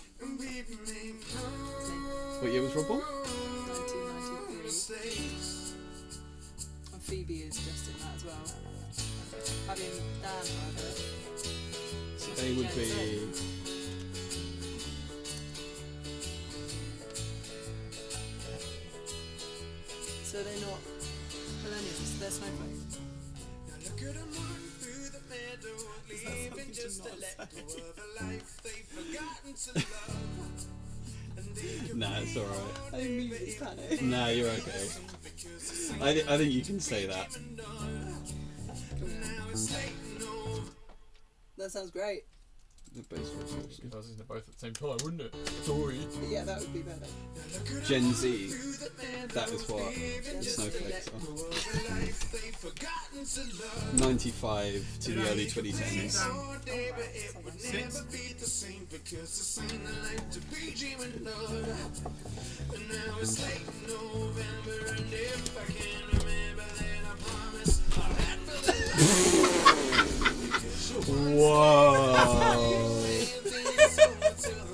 What year was Rob born? 1993. And Phoebe is just in that as well. Having Dan, however. So they would be. So they're not millennials, they're snowflakes. Nah, it's alright. I immediately panic. Nah, you're okay. I think you can say that. That sounds great. The bass was awesome. If I was listening to both at the same time, wouldn't it? Sorry. Yeah, that would be better. Gen Z, that is what the snowflakes are. 95 to the early 2010s. Whoa!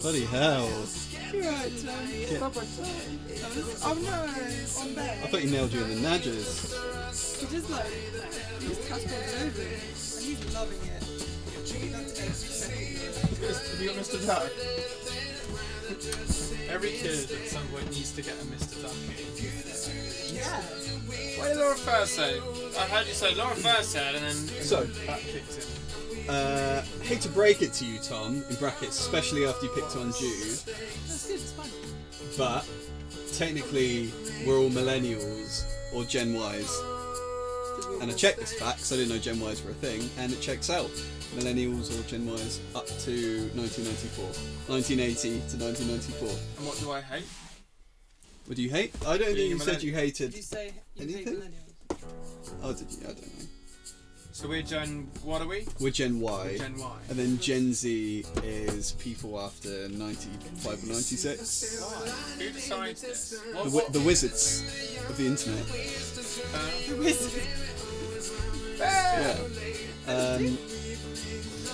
Bloody hell! You're right, Tom. Oh no, on bed. I thought you nailed you in the Nadgers. He just like he's cast on over and he's loving it. He loves every Have you got Mr. Duck? Every kid at some point needs to get a Mr. Ducky. Yeah. What did Laura first say? I heard you say Laura first said, and then So- that kicked in. Hate to break it to you, Tom, in brackets, especially after you picked on Jude, That's good, it's fine. but technically we're all millennials or Gen Ys. And I checked this fact because I didn't know Gen Ys were a thing, and it checks out. Millennials or Gen Ys up to 1994. 1980 to 1994. And what do I hate? What do you hate? I don't think Being you a said you hated. Did you say you hate Anything? millennials? Oh, did you? I don't know. So we're Gen. What are we? We're Gen Y. Gen Y. And then Gen Z is people after 95 or 96. Who decides this? The wizards of the internet. Yeah.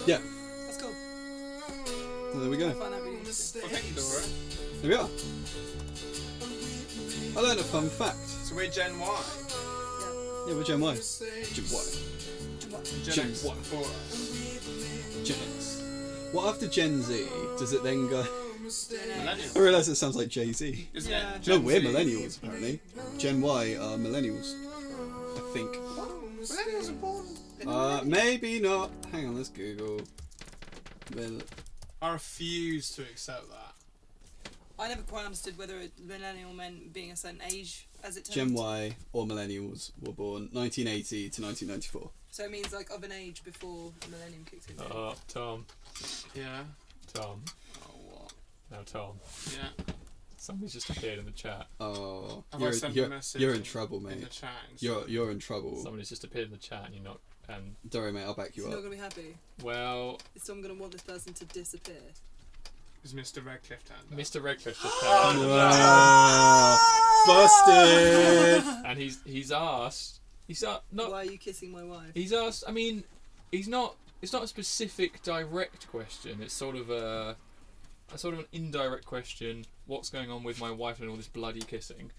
Yeah. That's cool. So there we I go. find that really interesting. Well, thank you, Laura. There we are. I learned a fun fact. So we're Gen Y. Yeah, we're Gen Y. Gen Y. Gen X Y. before us. Gen X. Well, after Gen Z, does it then go? I Millennials. realise it sounds like Jay-Z. Isn't Yeah. it? No, Gen we're Z. millennials apparently. Gen Y are millennials. I think. Millennials are born. Maybe not. Hang on, let's Google. I refuse to accept that. I never quite understood whether a millennial meant being a certain age as it turned. Gen Y or millennials were born 1980 to 1994. So it means like of an age before millennium kicks in. Tom. Yeah. Tom. Oh, what? Now, Tom. Yeah. Somebody's just appeared in the chat. Oh, Have I sent a message you're in trouble, in the mate. chat? You're in trouble. Somebody's just appeared in the chat and you're not. And Don't worry, mate. I'll back Is you he not up. going to be happy? well, Is Tom going to want this person to disappear? Is Mr. Redcliffe turned up? Mr. Redcliffe just Ah, busted. and he's asked. Not. Why are you kissing my wife? He's asked. I mean, he's not. It's not a specific direct question. It's sort of a sort of an indirect question. What's going on with my wife and all this bloody kissing?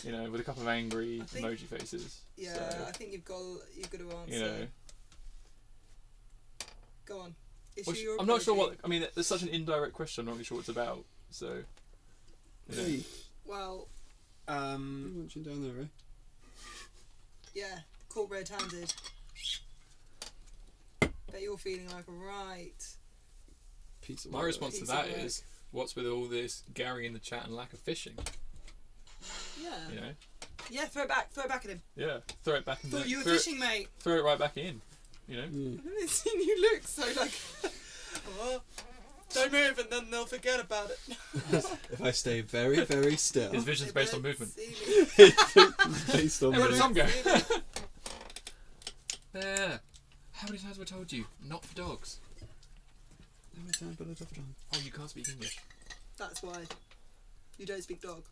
You know, with a couple of angry emoji faces. Yeah, So, I think you've got to answer. you know. Go on. Well, Issue your I'm not sure apology. what. I mean, it's such an indirect question. I'm not really sure what it's about. So. You know. Hey, Well, you want you down there, eh? yeah, caught red-handed. Bet you're feeling like a right. Piece of My work. response to Piece that of work. is, what's with all this Gary in the chat and lack of fishing? Yeah. You know. Yeah, throw it back at him. Yeah. Throw it back in. Thought you were throw it- fishing, mate. Throw it right back in. You know. Yeah. I've never seen you look so like. Oh, don't move, and then they'll forget about it. If I stay very, very still. His vision's based on They won't movement. see me. Based on Hey, where movement. did Tom go? They won't see me. There. How many times have I told you? Not for dogs. Oh, you can't speak English. That's why. You don't speak dog.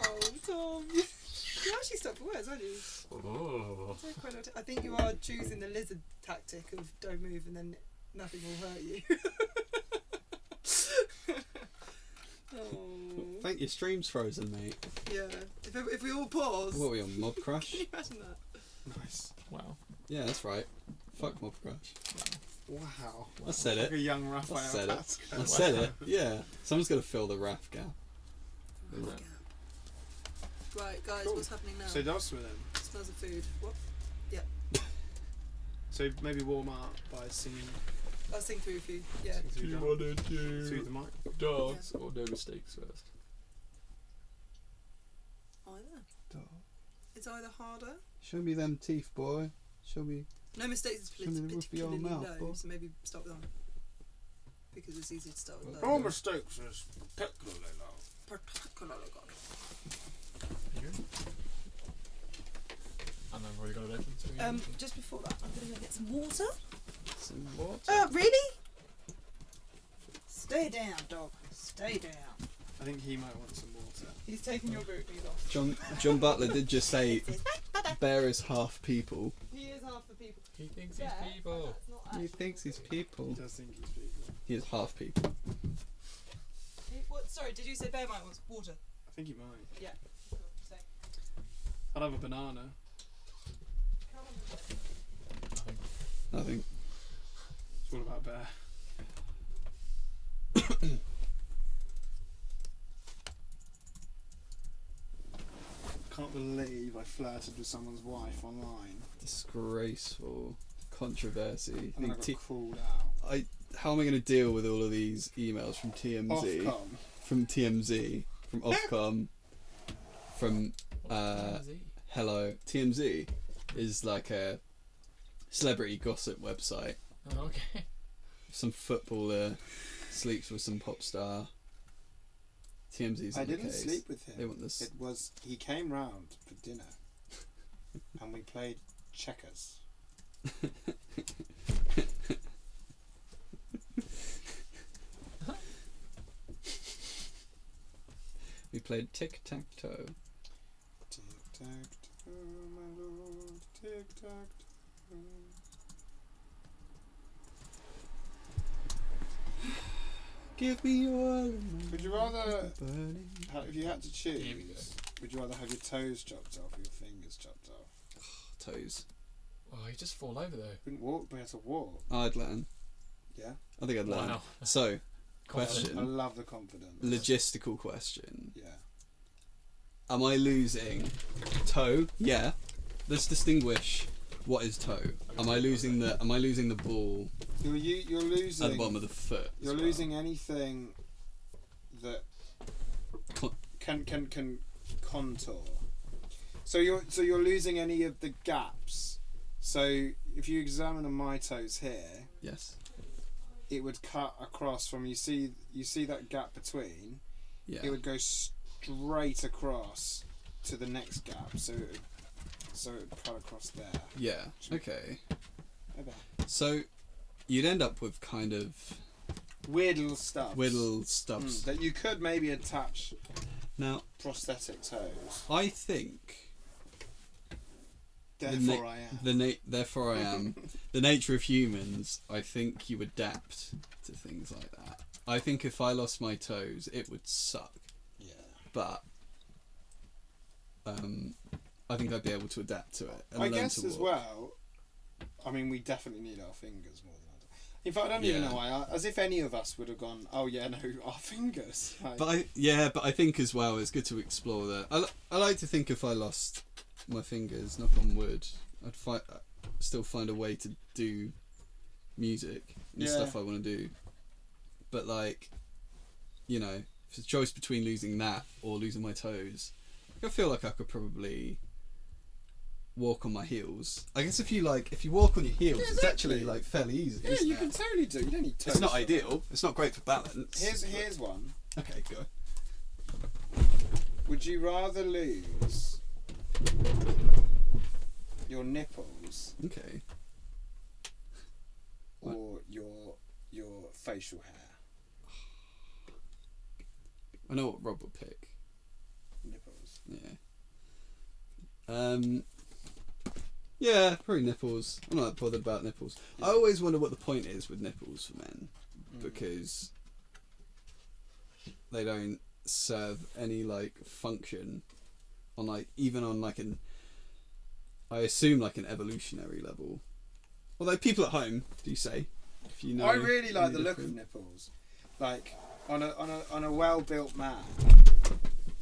Oh, Tom. You actually stopped for words, aren't you? Oh. So quite I think you are choosing the lizard tactic of don't move and then nothing will hurt you. Oh. Thank you, stream's frozen, mate. Yeah. If we all pause. What are we on, Mob Crush? Can you imagine that? Nice. Wow. Yeah, that's right. Fuck Mob Crush. Wow. I said Like it. a young Raphael. I said it. Pascal. I said it. Yeah. Someone's got to fill the RAF gap. Right, guys, Cool. what's happening now? So that's with him. Smells of food. What? So maybe warm up by singing I'll sing through with you. Yeah. through the, want to through do the mic. dogs or no mistakes first? Either. It's either harder. Show me them teeth, boy. Show me. No mistakes is Show me the roof of your particularly mouth, low, boy. so maybe start with that. Because it's easy to start with All low. mistakes is particularly low. Particularly good. Here you go. And I've already got it open. So you Just before that, I'm gonna go get some water. Some what? Really? Stay down, dog. Stay down. I think he might want some water. He's taking your boot knees off. John Butler did just say Bear is half people. He is half the people. He thinks Yeah, he's people. that's not He actually thinks he's He people. does think he's people. He is half people. What? Sorry, did you say Bear might want water? I think he might. Yeah. Cool. So, I'd have a banana. Nothing. It's all about bear. Can't believe I flirted with someone's wife online Disgraceful. Controversy. and then I Think got called out. how am I going to deal with all of these emails from TMZ? Ofcom. From TMZ, from Ofcom, from Hello. TMZ is like a celebrity gossip website. Oh, okay. Some footballer sleeps with some pop star. TMZ's I in the didn't case. sleep with him. They want this. It was he came round for dinner, and we played checkers. We played tic tac toe. Tic tac toe, my lord. Tic tac toe. Give me your. Would you rather, burning. if you had to Here we go. choose, would you rather have your toes chopped off or your fingers chopped off? Toes. Oh, you just fall over though. Couldn't walk, but you had to walk. I'd learn. Yeah. I think I'd learn. Wow. So, I question. love the confidence. Logistical question. Yeah. Am I losing toe? Yeah. Let's distinguish what is toe. Am I losing the ball You're losing. at the bottom of the foot? as You're well? losing anything that Con- can contour. So you're losing any of the gaps. So if you examine my toes here, Yes. it would cut across from you see that gap between. Yeah. It would go straight across to the next gap. So it would cut across there. Yeah. Okay. Okay. So you'd end up with kind of Weird little stuff. weird little stubs. that you could maybe attach Now, prosthetic toes. I think Therefore, I am. therefore I am. The nature of humans, I think you adapt to things like that. I think if I lost my toes, it would suck. Yeah. But I think I'd be able to adapt to it. And I learn guess to as walk. well. I mean, we definitely need our fingers more than others. In fact, I don't even Yeah. know why. As if any of us would have gone, oh yeah, no, our fingers. Like, But I think as well it's good to explore that. I like to think if I lost my fingers, knock on wood, I'd still find a way to do music and Yeah. stuff I want to do. But like, you know, if it's a choice between losing that or losing my toes, I feel like I could probably walk on my heels. I guess if you walk on your heels, Yeah, it's actually exactly. like fairly easy. yeah, isn't you it? can totally do. You don't need toes. It's not for ideal. that. It's not great for balance. Here's one. Okay, go. Would you rather lose your nipples Okay. or your facial hair? I know what Rob would pick. Nipples. Yeah. Yeah, probably nipples. I'm not that bothered about nipples. I always wonder what the point is with nipples for men, because they don't serve any like function on like even on like an I assume like an evolutionary level. Although people at home do say, if you know. I really like any the look of different- nipples. Like on a well built man,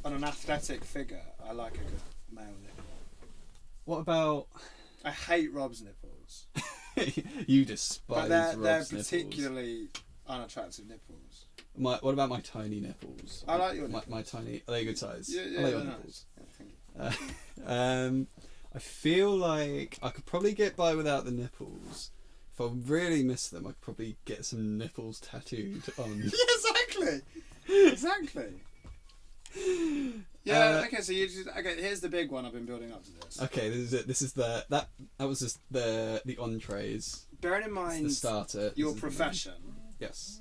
on an athletic figure, I like a good male nipple. What about I hate Rob's nipples, you despise but they're Rob's nipples. particularly unattractive nipples. What about my tiny nipples? I like your my nipples. tiny. Are they a good size? Yeah, I yeah, like your they're nipples. nice. Yeah, thank you. I feel like I could probably get by without the nipples. If I really miss them, I could probably get some nipples tattooed on. Yeah, exactly. Yeah. Uh, Okay. So you just okay. Here's the big one. I've been building up to this. Okay, this is it. This is that was just the entrees. Bearing in It's mind the starter. This your is the main. profession, Yes.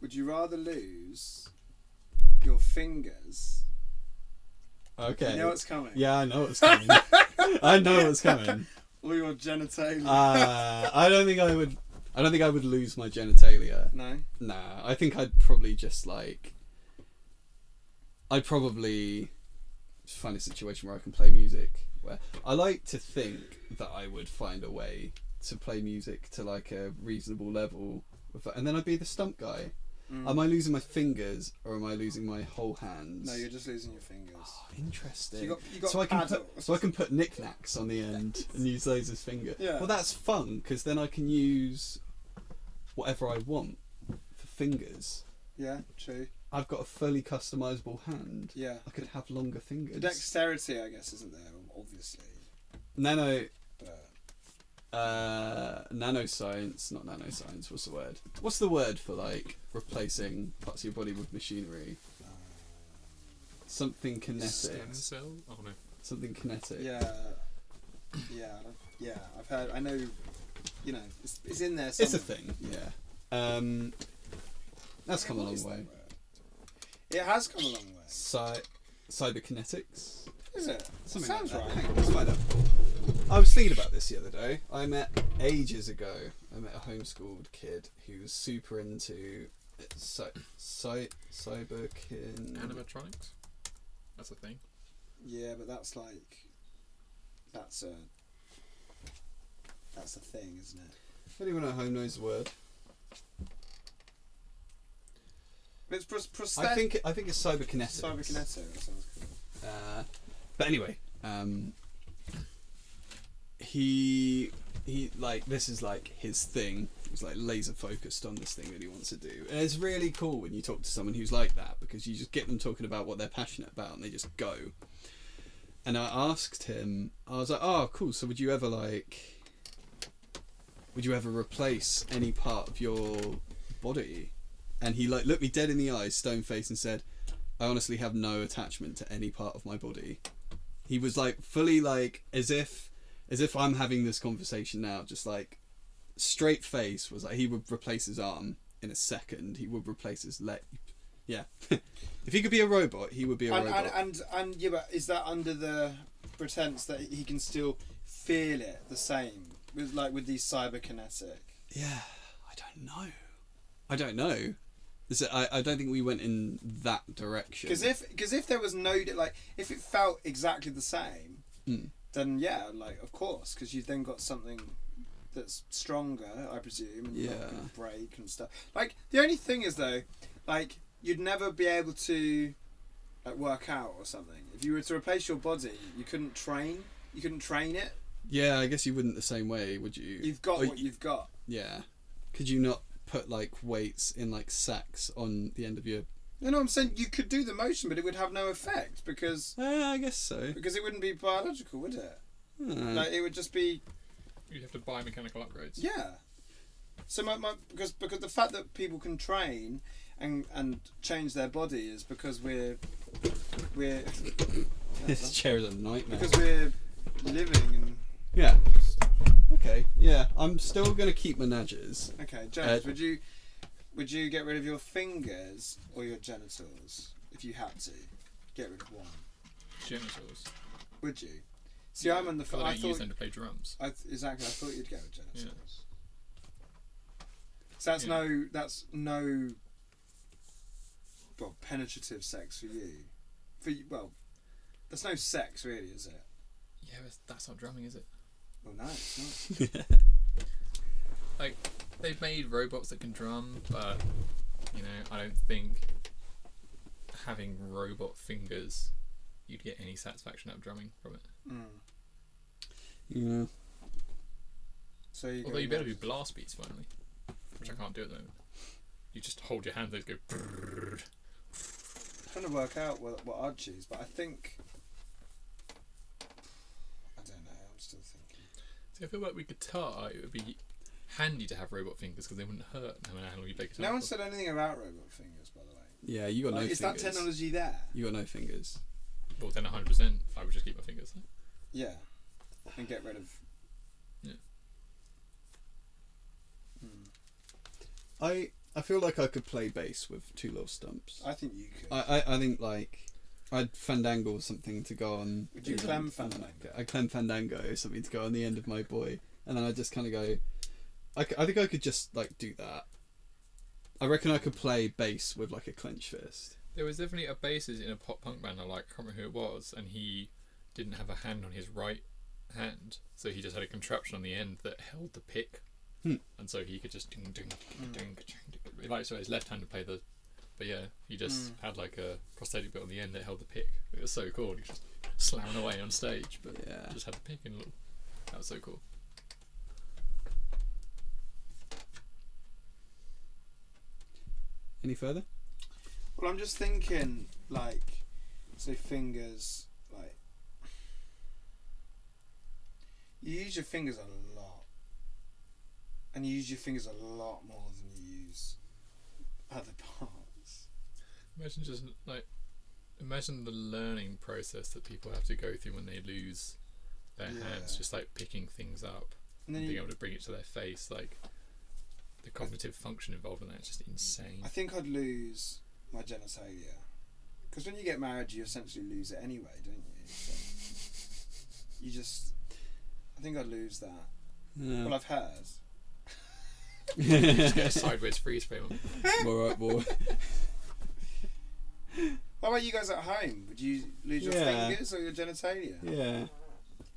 would you rather lose your fingers? Okay. You know what's coming. Yeah, I know what's coming. I know what's coming. Or your genitalia. I don't think I would. I don't think I would lose my genitalia. No. Nah, I think I'd probably just like. I'd probably just find a situation where I can play music. Where I like to think that I would find a way to play music to like a reasonable level, and then I'd be the stump guy. Am I losing my fingers or am I losing my whole hands? No, you're just losing your fingers. Oh, interesting. So you got so I can paddles. put, so I can put knickknacks on the end and use those as fingers. Yeah. Well, that's fun because then I can use whatever I want for fingers. Yeah, true. I've got a fully customizable hand. Yeah. I could have longer fingers. The dexterity, I guess, isn't there? Obviously. Nanoscience, not nanoscience. What's the word? What's the word for like replacing parts of your body with machinery? Something kinetic. Stem cell? Oh no. Something kinetic. Yeah. I've heard. I know. You know, it's in there. Somewhere. It's a thing. Yeah. That's come a long way. It has come a long way. Cyberkinetics. Is it? Something Sounds like that. right. Hang on, let's find out. I was thinking about this the other day. I met a homeschooled kid who was super into cyberkin. Animatronics? That's a thing. Yeah, but that's a thing, isn't it? If anyone at home knows the word, It's prosthetic. I think it's cyberkinetics. Cyberkinetic. That sounds cool. But anyway, he like, this is like his thing. He's like laser focused on this thing that he wants to do, and it's really cool when you talk to someone who's like that, because you just get them talking about what they're passionate about and they just go. And I asked him, I was like, oh cool, so would you ever replace any part of your body? And he like looked me dead in the eyes, stone faced, and said, I honestly have no attachment to any part of my body. He was like fully like as if I'm having this conversation now, just like straight face, was like he would replace his arm in a second. He would replace his leg. Yeah. If he could be a robot, he would be a robot. And yeah, but is that under the pretense that he can still feel it the same with these cyberkinetic? Yeah, I don't know. I don't think we went in that direction. Because if there was no if it felt exactly the same, then yeah, like of course, because you've then got something that's stronger, I presume, and not gonna break and stuff. Like the only thing is though, like you'd never be able to like work out or something if you were to replace your body. You couldn't train. You couldn't train it. Yeah, I guess you wouldn't the same way, would you? You've got what you've got. Yeah. Could you not put like weights in like sacks on the end of your... No, I'm saying you could do the motion, but it would have no effect because... I guess so. Because it wouldn't be biological, would it? Like it would just be... You'd have to buy mechanical upgrades. Yeah. So because the fact that people can train and change their body is because we're This chair is a nightmare. because we're living and... Yeah. Okay, yeah. I'm still going to keep my nudges. Okay, James, would you get rid of your fingers or your genitals if you had to get rid of one? Genitals. Would you? See, I'm on the... I don't use them to play drums. Exactly, I thought you'd go with genitals. Yeah. So that's no well, penetrative sex for you. Well, there's no sex really, is it? Yeah, but that's not drumming, is it? Well, no, it's not. Like, they've made robots that can drum, but, you know, I don't think having robot fingers, you'd get any satisfaction out of drumming from it. Yeah. So Although you better do blast beats finally, which I can't do at the moment. You just hold your hand, they go. Brrr. I'm trying to work out what I'd choose, but I think I don't know. I'm still thinking. See, I feel like with guitar, it would be handy to have robot fingers because they wouldn't hurt no matter how long you play guitar. No one for. said anything about robot fingers, by the way. Yeah, you got no Is fingers. that technology there? You got no fingers. Well, then 100%, I would just keep my fingers. Yeah, and get rid of. Yeah. I feel like I could play bass with two little stumps. I think you could. I think like I'd fandangle something to go on. Would you clem fandango? I clem fandango something to go on the end of my boy, and then I just kind of go. I think I could just like do that. I reckon I could play bass with like a clenched fist. There was definitely a bassist in a pop punk band I can't remember who it was, and he didn't have a hand on his right hand, so he just had a contraption on the end that held the pick, and so he could just ding ding ding ding ding. Like, so his left hand to play the, but yeah, he just had like a prosthetic bit on the end that held the pick. It was so cool. He just slamming away on stage, but just had the pick in a little. That was so cool. Any further? Well, I'm just thinking, like, say fingers, like, you use your fingers a lot, and you use your fingers a lot more than you use other parts. Imagine the learning process that people have to go through when they lose their hands, just like picking things up and being able to bring it to their face, like the cognitive function involved in that is just insane. I think I'd lose my genitalia, because when you get married you essentially lose it anyway, don't you? So you just, I think I'd lose that. Yeah. Well, I've heard. Just get a sideways freeze frame. Alright, boy. What about you guys at home? Would you lose your fingers or your genitalia? Yeah.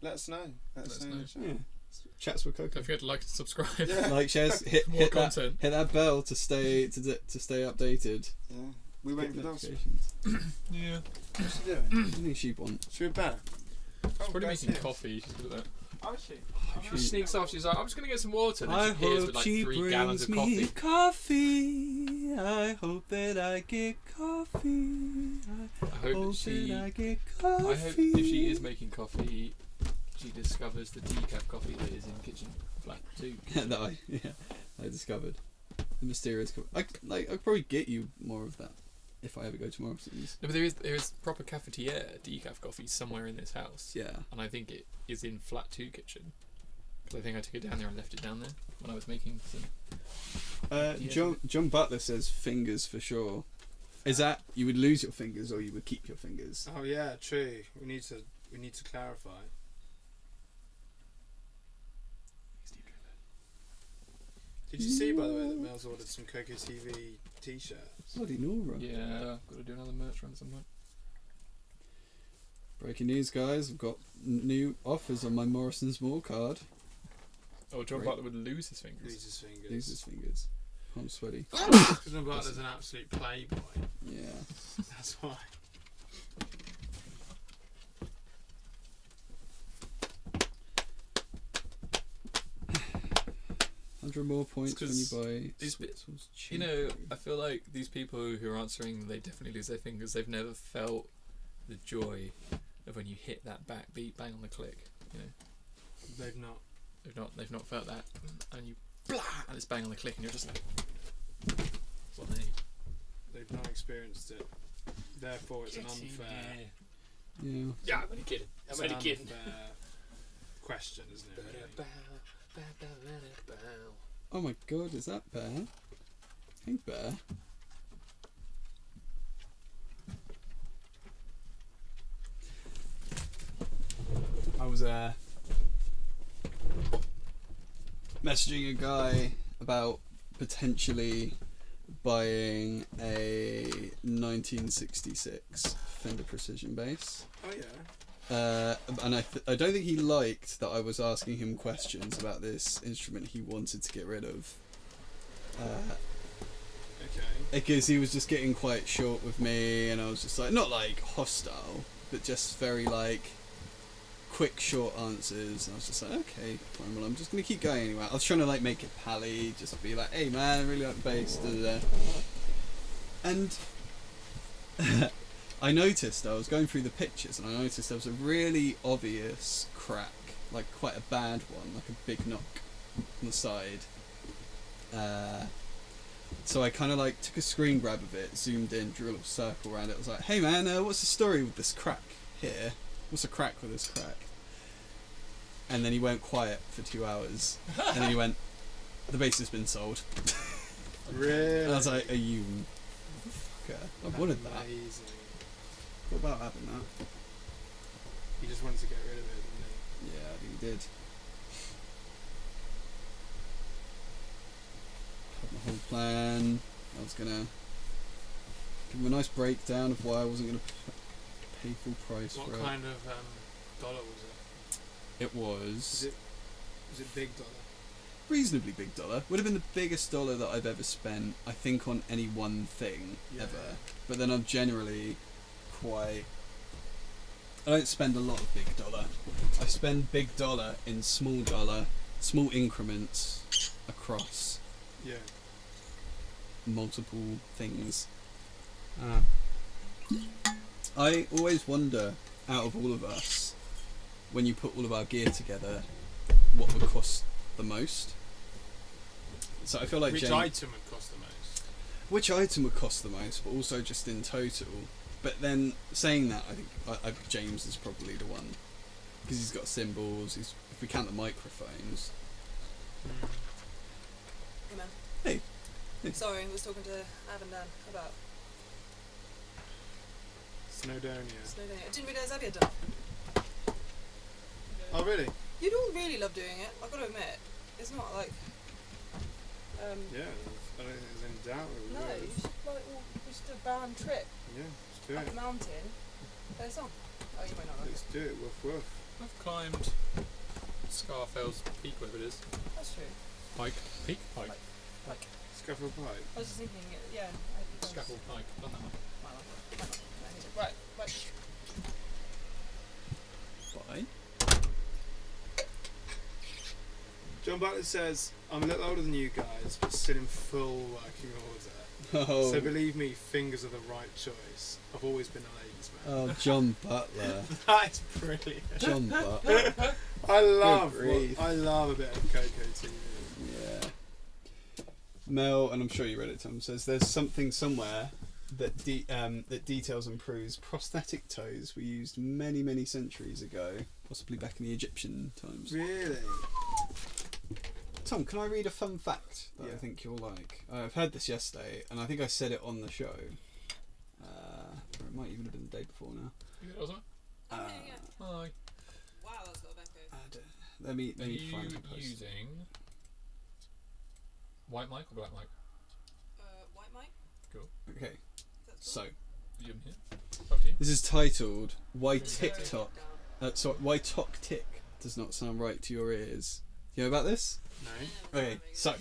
Let us know. Let us know. Yeah. Chats with CoCo. Don't forget to like and subscribe. Yeah. Like, shares, hit More that, content. hit that bell to stay updated. Yeah. We wait Get for those. notifications. Yeah. What's she doing? What do you think she'd want? Should we bet? She's probably making coffee. She's good at that. Oh, is she? She sneaks off. She's like, I'm just going to get some water. And I then she appears hope with like she 3 gallons brings of me coffee. coffee. I hope that I get coffee. I hope that she. I get I coffee. hope if she is making coffee, she discovers the decaf coffee that is in kitchen flat 2. that I discovered. The mysterious I could probably get you more of that if I ever go to Morrison's. No, but there is proper cafetiere decaf coffee somewhere in this house. Yeah. And I think it is in flat 2 kitchen. Because I think I took it down there and left it down there when I was making some. John Butler says fingers for sure. Is that you would lose your fingers or you would keep your fingers? Oh yeah, true. We need to clarify. Did you see, by the way, that Mel's ordered some CoCo TV t-shirts? Bloody Nora. Yeah, got to do another merch run somewhere. Breaking news, guys. I've got new offers on my Morrison's Mall card. Oh, John Great. Butler would lose his fingers. Lose his fingers. Lose his fingers. I'm sweaty. Because John Butler's an absolute playboy. Yeah. That's why. $100 more points when you buy these Switzel's You know, I feel like these people who are answering, they definitely lose their fingers. They've never felt the joy of when you hit that back beat, bang on the click. You know, They've not. They've not felt that, and you blah, and it's bang on the click, and you're just like, that's what I need. They've not experienced it. Therefore, it's an unfair. Yeah. Yeah, I'm only kidding. It's I'm an only kidding. unfair question, isn't it? Really? Oh my god, is that Bear? Hey Bear. I was messaging a guy about potentially buying a 1966 Fender Precision bass. Oh yeah. And I don't think he liked that I was asking him questions about this instrument he wanted to get rid of. Okay. Because he was just getting quite short with me, and I was just like, not like hostile, but just very like quick short answers. And I was just like, okay, fine, well I'm just gonna keep going anyway. I was trying to like make it pally, just be like, hey man, I really like the bass, da da da. And I noticed, I was going through the pictures and I noticed there was a really obvious crack, like quite a bad one, like a big knock on the side. So I kind of like took a screen grab of it, zoomed in, drew a little circle around it. I was like, hey man, what's the story with this crack here? What's the crack with this crack? And then he went quiet for 2 hours. And then he went, the bass has been sold. Really? And I was like, are you fucker? I wanted that. Amazing. What about having that? He just wanted to get rid of it, didn't Yeah, I think he did. Had my whole plan. I was gonna give them a nice breakdown of why I wasn't going to pay full price What for it. kind of dollar was it? It was Was it big dollar? reasonably big dollar. Would have been the biggest dollar that I've ever spent, I think, on any one thing ever. But then I'm generally quite... I don't spend a lot of big dollar. I spend big dollar in small increments across multiple things. I always wonder, out of all of us, when you put all of our gear together, what would cost the most. So I feel like Which item would cost the most? which item would cost the most, but also just in total. But then saying that, I think James is probably the one, because he's got cymbals. If we count the microphones. Hey, man. Hey. Hey. Sorry, I was talking to Ab and Dan about Snowdonia. Snowdonia. I didn't realise Abby had done it. Oh really? You'd all really love doing it, I've got to admit. It's not like... Yeah, I don't think there's any doubt that we No, would. you should like all just do a band trip Yeah, let's do up it. a mountain, play a song. Oh, you might not like Let's it. do it, woof woof. I've climbed Scarfell's peak, whatever it is. That's true. Pike. Peak? Pike. Like, Scaffold pipe. I was just thinking, yeah. Scaffold Pike. Done that one. Right. Bye. John Butler says, I'm a little older than you guys, but still in full working order. Oh, So believe me, fingers are the right choice. I've always been a ladies' man. oh, John Butler. That is brilliant. John Butler. I love grief. a bit of CoCo TV. Yeah. Mel, and I'm sure you read it, Tom, says there's something somewhere that that details and proves prosthetic toes were used many, many centuries ago, possibly back in the Egyptian times. Really? Tom, can I read a fun fact that Yeah. I think you'll like? I've heard this yesterday, and I think I said it on the show. Or it might even have been the day before now. You think that was it? Uh, Hi. Wow, that's got a echo. Let me Are you find the post. using white mic or black mic? White mic? Okay, so You in here? Up to you. this is titled "Why Okay. TikTok." Why Tok Tick does not sound right to your ears. You know about this? No? Okay, so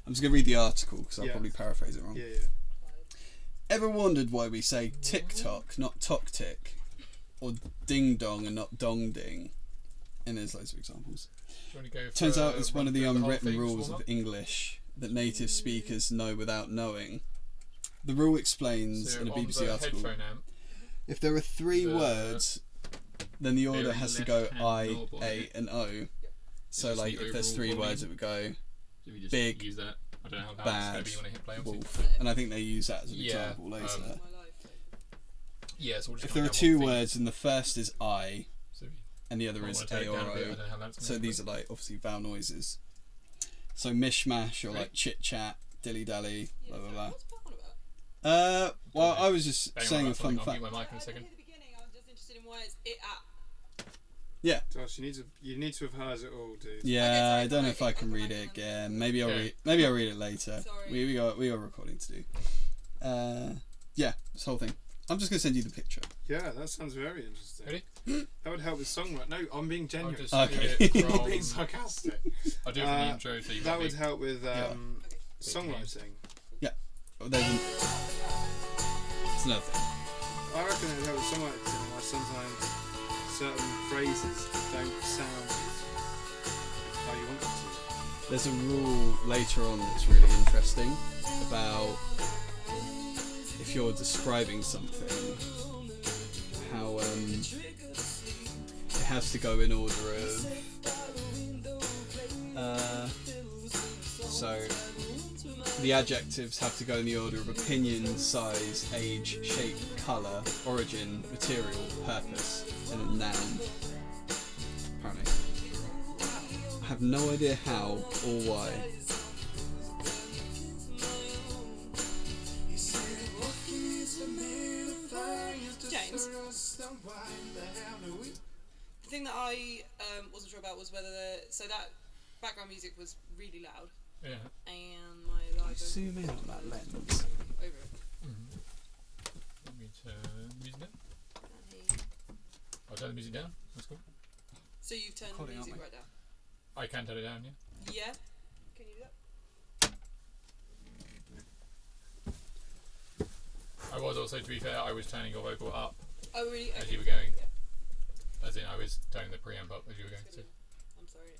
I'm just gonna read the article because I'll Yeah. probably paraphrase it wrong. Yeah. Ever wondered why we say TikTok, not Tok Tick, or Ding Dong and not Dong Ding? And there's loads of examples. Do you want to go for Turns out it's one of the run through whole unwritten thing, rules warm of up? English that native speakers know without knowing. The rule explains So in a on BBC the article, headphone amp, if there are three the words, then the order very has to go left-hand I, knob on A, it. and O. So just like the if there's overall three volume. words, it would go if you just big, use that. I don't know how loud it's bad, going to be when I hit play. Obviously. wolf. And I think they use that as an Yeah, example later. My life. Yeah, so we'll just If go there are down two one thing. words and the first is I So if you and the other might is wanna take A it or down a bit, I O, don't know how that's so gonna these are work. like obviously vowel noises. So mishmash or Ready? like chit chat, dilly dally, blah blah blah. What's that one about? Well, I was just Hang on, saying a I'll fun mute fact. my mic in a I didn't second. hear the beginning, I was just interested in why it's it at. Josh, you need to have heard it all, dude. Yeah, Okay, sorry, I don't know sorry, if I can I'll read come it back again. Maybe I'll Okay. read it later. Sorry. We got recording to do. Yeah, this whole thing. I'm just gonna send you the picture. Yeah, that sounds very interesting. Ready? That would help with songwriting. No, I'm being I'll genuine. just Okay. do it I'm from, being sarcastic. I'll do it from the intro so you That got would me. help with Yeah. songwriting. Oh, it's another thing. I reckon it would help with songwriting. Why sometimes certain phrases don't sound how you want them to. There's a rule later on that's really interesting about if you're describing something, how it has to go in order of. So the adjectives have to go in the order of opinion, size, age, shape, colour, origin, material, purpose, and a noun. Apparently. I have no idea how or why. James, the thing that I wasn't sure about was whether that background music was really loud Yeah. and my live Zoom in on that lens. over it. Turn music down. I'll turn the music down. That's cool. So you've turned the Recording, aren't music we? right down? I can turn it down, yeah. Yeah. Can you do that? I was also, to be fair, I was turning your vocal up Oh really? as Okay. you were going. Yeah. As in, I was turning the preamp up as you were going. So I'm sorry.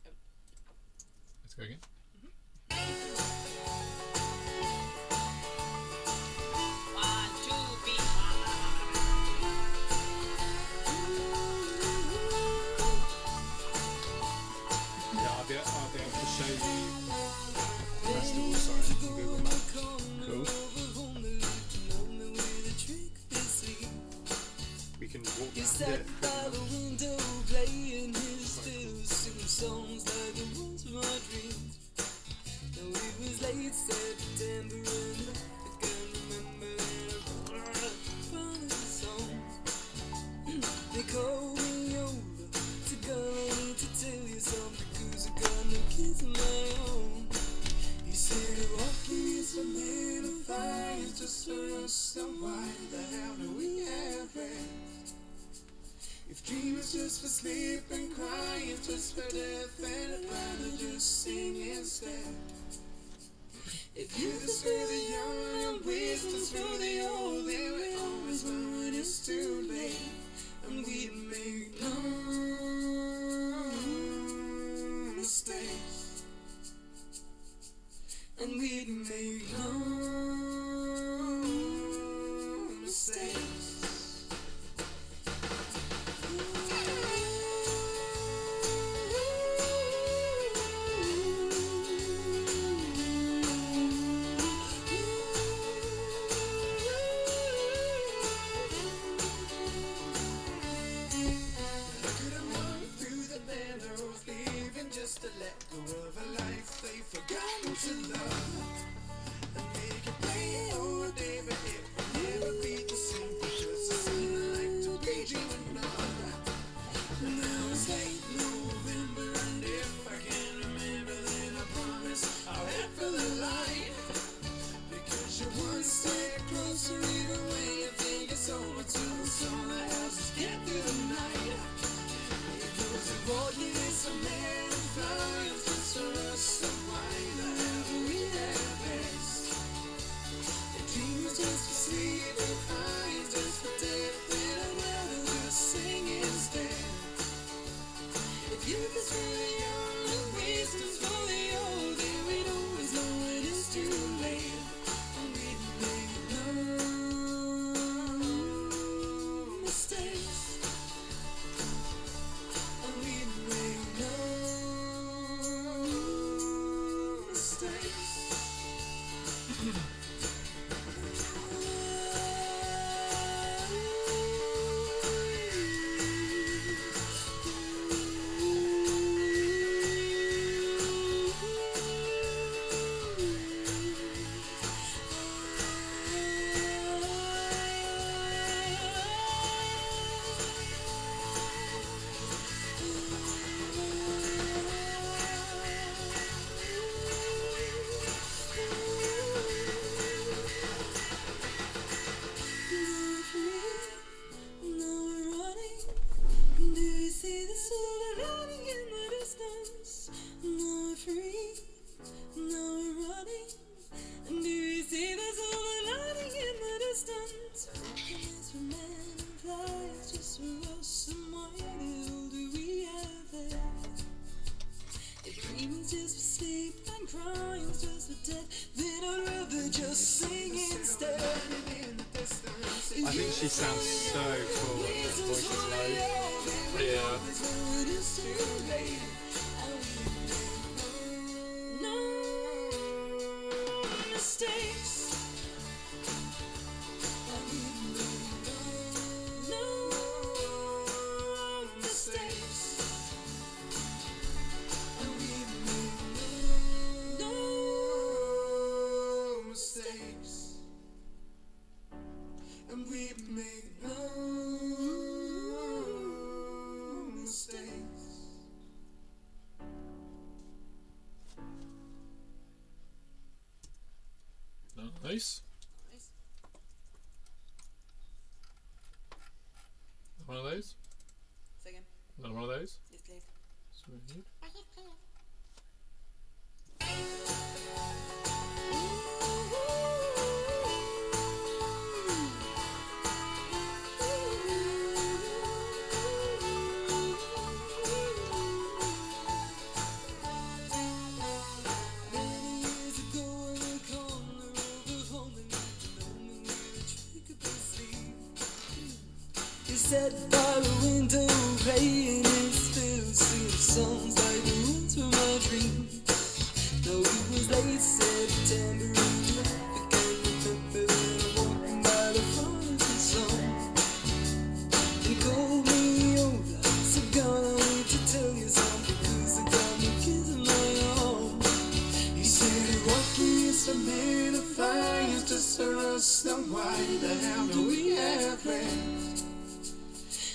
let's go again. One, two, three. Yeah, I'll be able to show you festival signs on Google Maps. Cool. We can walk He down sat here. by the window playing his fiddle, singing songs like it was my dreams. Now it was late September and I can remember that I wrote a song. They called me over to go in to tell you something, 'cause I got no kids of my own. He said, walking is a man of fire, just for us, so why the hell do we have rest? If dream is just for sleep and crying, just for death, then I'd rather just sing instead. If youth is for the young and wisdom's for the old, then we always know when it's too late, and we make no mistakes, and we make no mistakes. Just to let go of a life they've forgotten to love, and make it play all day, but it will never be the same, because it seemed like to be dreaming of. Now it's late November, and if I can remember, then I promise I'll head for the light, because you're one step closer even when you think it's over, to the summer houses get through the night. It goes a walking is a man of flying, just for us, so why the hell do we have best? The dream is just for sleep and crying, just for death, then I'd rather just sing instead. If youth is for the young and wisdom's for the old, then we'd always know when it's too late, and we'd make no mistakes, and we'd make no mistakes. Just for sleep and crying, just for death, then I'd rather just sing instead. I think she sounds so cool. Her voice is low. Yeah. No mistakes. No mistakes. No mistakes. And we make no mistakes. Nice. One of those. Second. Another one of those. Yes, please. Smooth. Many years ago, in a corner of a home, and lonely with a trick up his sleeve. He sat by the window, playing his fiddle, singing songs like the ones from my dreams. Though it was late September, and I can't remember when I'm walking by the front of his song. He called me over, said, "God, I need to tell you something, 'cause I got my kids in my arms." He said, "Walking is a man of fire, just for us, no why the hell do we have rest?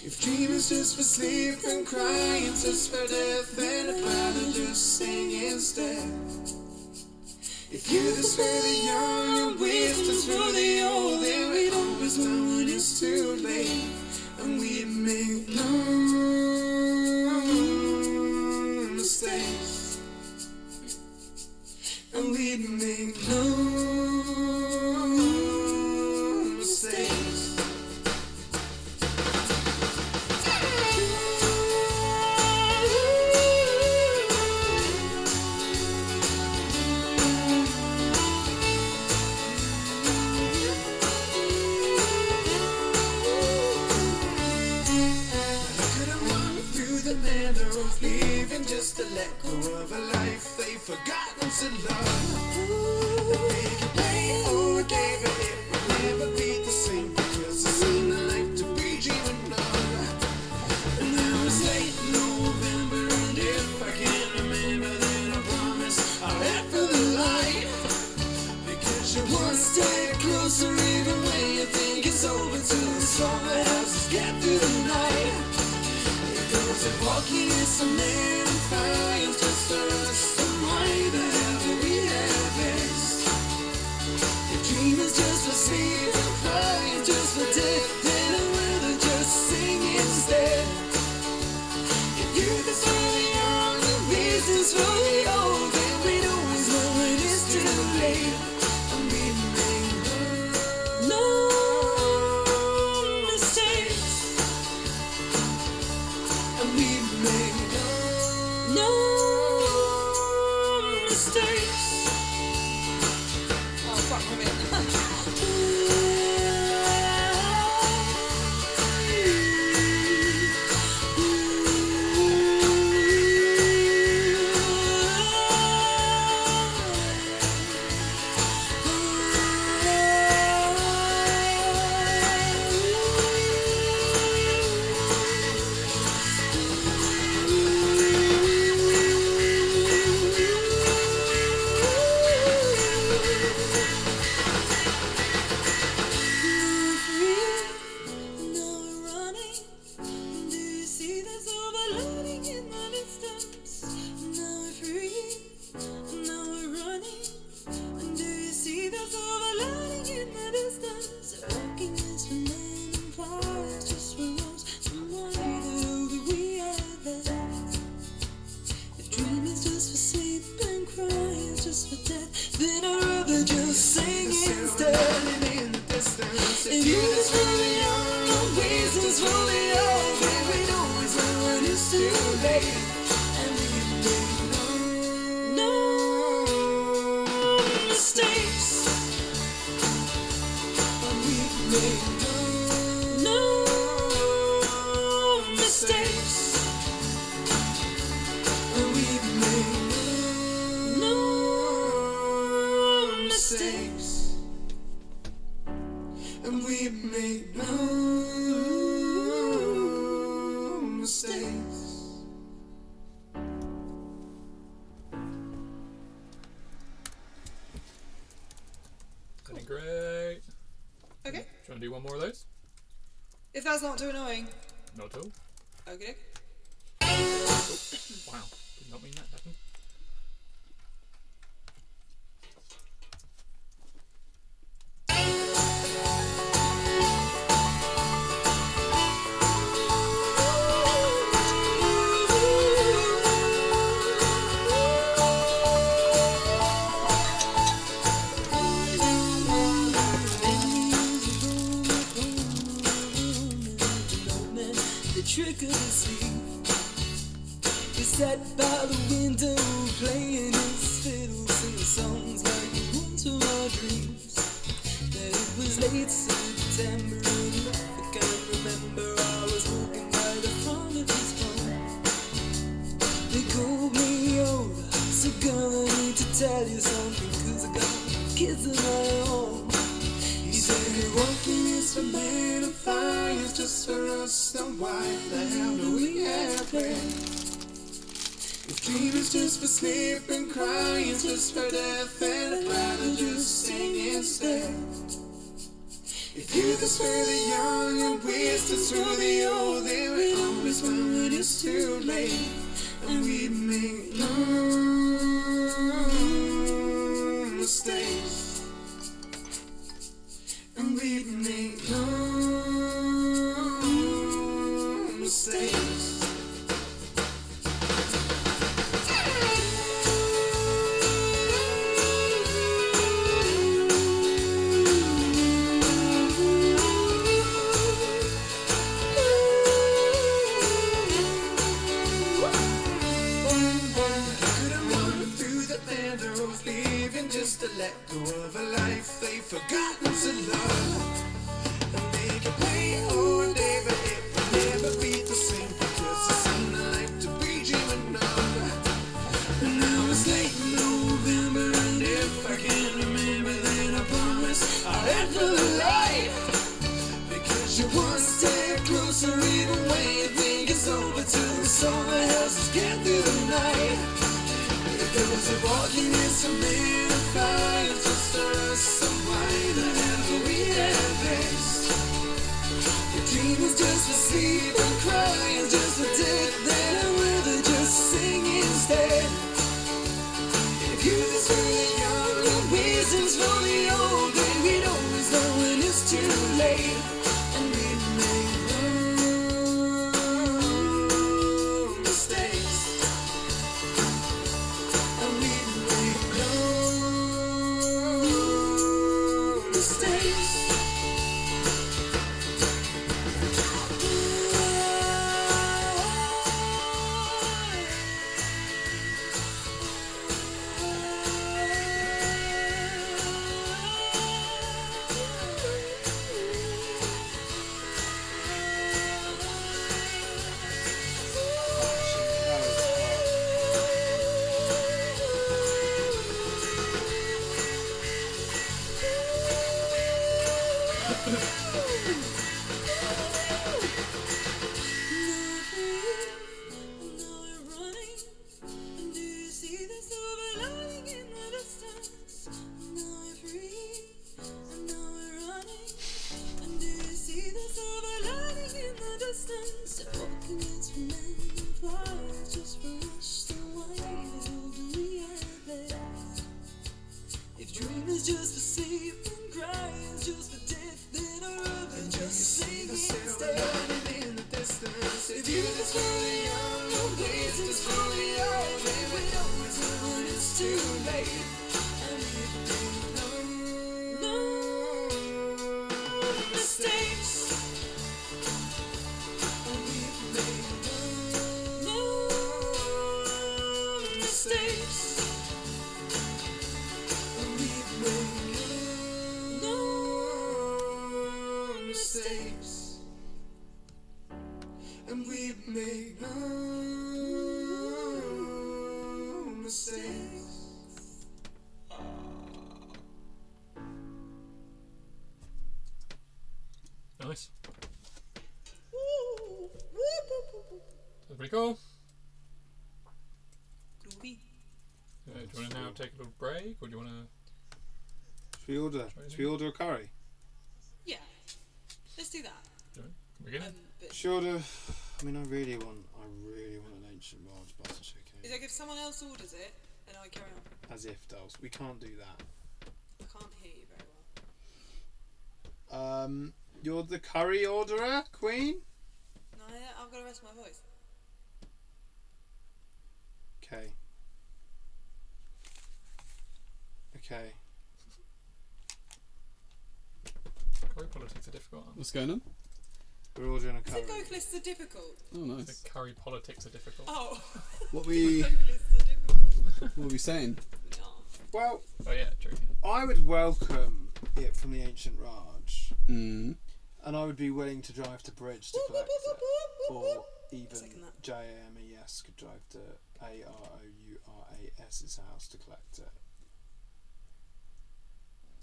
If dream is just for sleep and crying, just for death, then I'd rather just sing instead. If youth is for the young and wisdom's for the old, then we'd always know when it's too late, and we make no mistakes, and we make no mistakes. Leaving just to let go of a life they've forgotten to love. They can play or gave it, it will never be the same, because it seemed a life to be dreaming of. And now it's late November, and if I can't remember, then I promise I'll head for the light, because you're one step closer even when you think it's over, to the storm that helps us get through the night. If walking is a man of fire, just for us, then why the hell do we have rest? If dream is just for sleep and crying, just for death, then I'd rather just sing instead. If youth is for the young and wisdom's for the old, then we'd always know when it's too late, and we make no mistakes. And we make no mistakes. Oh, fuck me. Then I'd rather just sing instead. If you just for the young, no reasons for the old, then we always know when it's too late, and we make no mistakes, and we make no mistakes, and we make no mistakes, and we make no mistakes. Sounding great. Okay. Do you want to do one more of those? If that's not too annoying. Not at all. Okay. Oh, wow. Did not mean that to happen. my dreams that it was late September and I can remember I was walking by the front of his home. They called me over, so girl I need to tell you something, 'cause I got kids of my own. He said walking is for men and fire is just for us, then why the hell do we have plans? If dream is just for sleep and crying is just for death, then I'd rather just sing instead. If youth is for the young and wisdom's for the old, then we always when it's too late, and we make no mistakes, and we make no mistakes. Just to let go of a life they've forgotten to love, and they can play all day, but it will never be the same, because it's in the life to be dreaming of. And now it's late November, and if I can remember, then I promise I'll head for the light, because you're one step closer even when you think it's over, till the summer helps us get through the night. Because if walking is a man of fire, just for us, so why the hell do we have this? The dream is just for sleep and crying, just for death, then I'd rather just sing instead. If youth is for the young and wisdom's for the old, then we'd always know when it's too late, and we'd make no mistakes. And we make no mistakes. Nice. That's pretty cool. Groovy. Do you want to now take a little break, or do you want to? Should we order a curry? Yeah. Let's do that. Can we get it? But Should we order? I mean, I really want an ancient Welsh butter chicken. is it like if someone else orders it and I carry on? As if, dolls. We can't do that. I can't hear you very well. You're the curry orderer, Queen? No, I've got to rest my voice. Okay. Okay. Curry politics are difficult. Aren't What's going on? We're ordering a The curry. vocalists are difficult. Oh, they? nice. The curry politics are difficult. Oh. What we Vocalists are difficult. what were we saying? No. Well, Oh yeah, true. I would welcome it from the Ancient Raj, Mm. and I would be willing to drive to Bridge to collect it, or even Second that. JAMES could drive to AROURAS's house to collect it.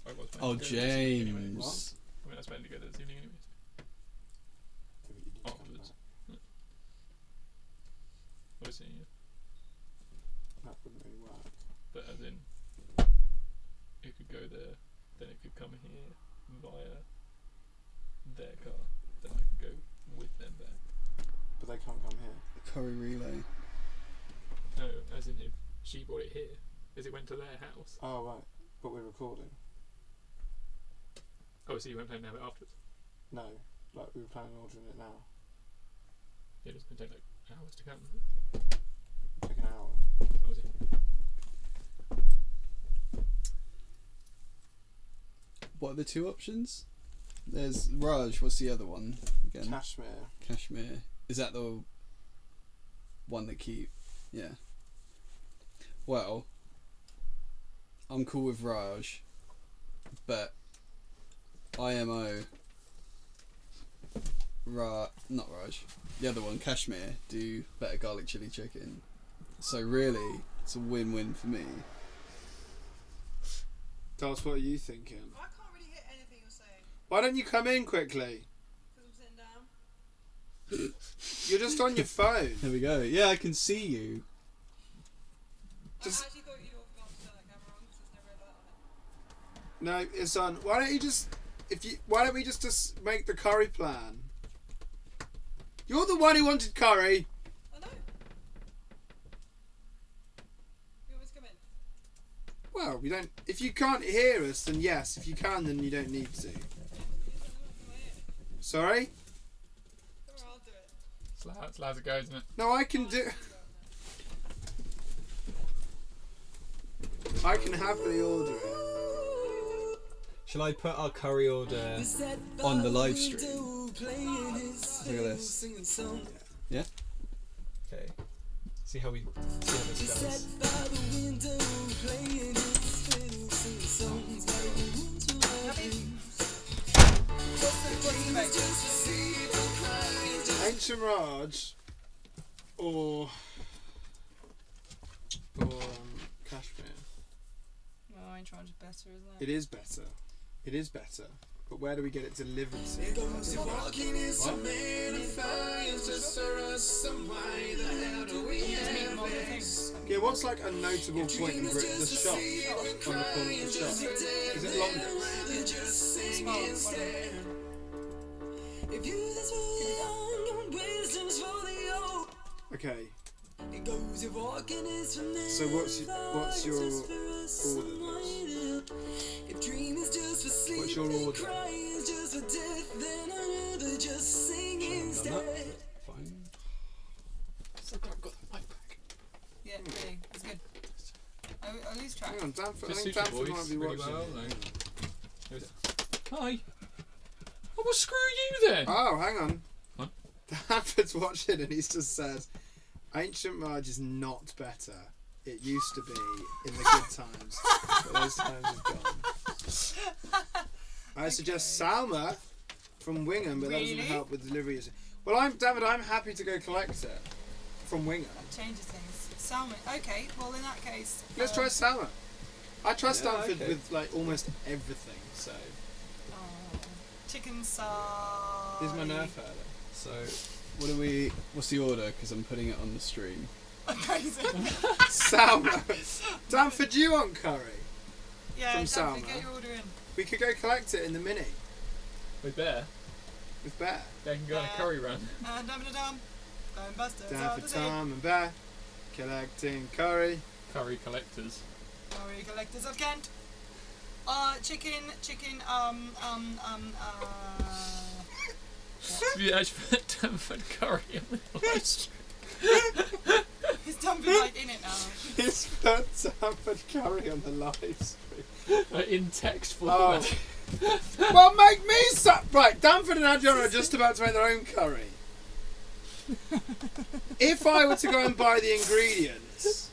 I was meant to Oh, go this evening anyway. James. I mean, I was meant to go there this evening anyway. But you need to come Afterwards. back. Obviously, yeah. That wouldn't really work. But as in, it could go there, then it could come here via their car, then I could go with them back. But they can't come here. Curry relay. No, as in if she brought it here, as it went to their house. Oh right, but we're recording. Oh, so you won't plan to have it afterwards? No, like we were planning on ordering it now. Yeah, it's going to take like hours to come. Take an hour. That was it. What are the two options? There's Raj. What's the other one again? Kashmir. Kashmir. Is that the one that keep? Yeah. Well, I'm cool with Raj, but IMO. Not Raj. The other one, Kashmir, do better garlic chili chicken. So really, it's a win-win for me. Dallas, what are you thinking? I can't really hear anything you're saying Why don't you come in quickly? because I'm sitting down. You're just on your phone. There we go. Yeah, I can see you. Just- I actually thought you all forgot to turn that camera on because there's no red light on it. No, it's on. Why don't you just? Why don't we just make the curry plan? You're the one who wanted curry. I know. You want me to come in? Well, we don't. If you can't hear us, then yes. If you can, then you don't need to. You just want to look in my ear. Sorry? Come on, I'll do it. It's loud as it goes, isn't it? No, I can do. I can happily order it. Shall I put our curry order on the live stream? Look at this. Yeah? Okay. See how this goes. Ancient Raj or Kashmir. No, I ain't trying to better, isn't It is better. It is better. But where do we get it delivered to? Just meet them on the thing. Yeah, what's like a notable point in Britain? The shop. On the corner of the shop. Is it Longdon? Okay. So what's your order? What's your order? Fine. So I've got the mic back. Yeah, really. It's good. I lose track. Hang on, Danford. I Just think suits your Danford voice might be really watching. well, like. Hi. Oh, well, screw you then. Oh, hang on. What? Danford's watching and he's just said, Ancient Raj is not better. It used to be in the good times, but those times have gone. I suggest Salma from Wingham, but that doesn't Really? help with delivery. Well, I'm happy to go collect it from Wingham. Changes things. Salmon. Okay, well in that case. Let's try Salma. I trust Yeah, Stanford okay. with like almost everything, so Chicken side. here's my nerf herder. So, what's the order? Because I'm putting it on the stream. Amazing. Salma. Danford, do you want curry? Yeah, From definitely Salma. get your order in. We could go collect it in the Mini With Bear, with Bear. they can go on a curry run. And dum-da-dum. Going busters. Danford, Tom and Bear collecting curry. Curry collectors. Curry collectors of Kent. Chicken, You actually put Danford curry on the live stream. It's dumping like in it now. He's put Danford curry on the live stream. In text Oh. format. Well, make me some. Right, Danford and Adriana are just about to make their own curry. If I were to go and buy the ingredients,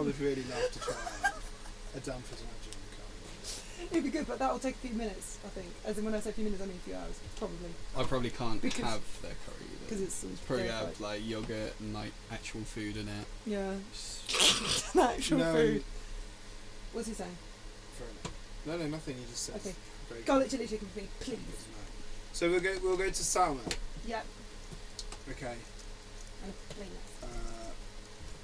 I would really love to try a Danford Nigerian curry. It'd be good, but that'll take a few minutes, I think. As in, when I say a few minutes, I mean a few hours, probably. I probably can't Because- have their curry either. Because it's Probably verified. have like yogurt and like actual food in it. Yeah. Actual No. food. What's he saying? Fair enough. No, nothing. You just said. Okay. Very good. Garlic chili chicken for me, please. So we'll go to salmon. Yep. Okay. And a plain rice. Uh,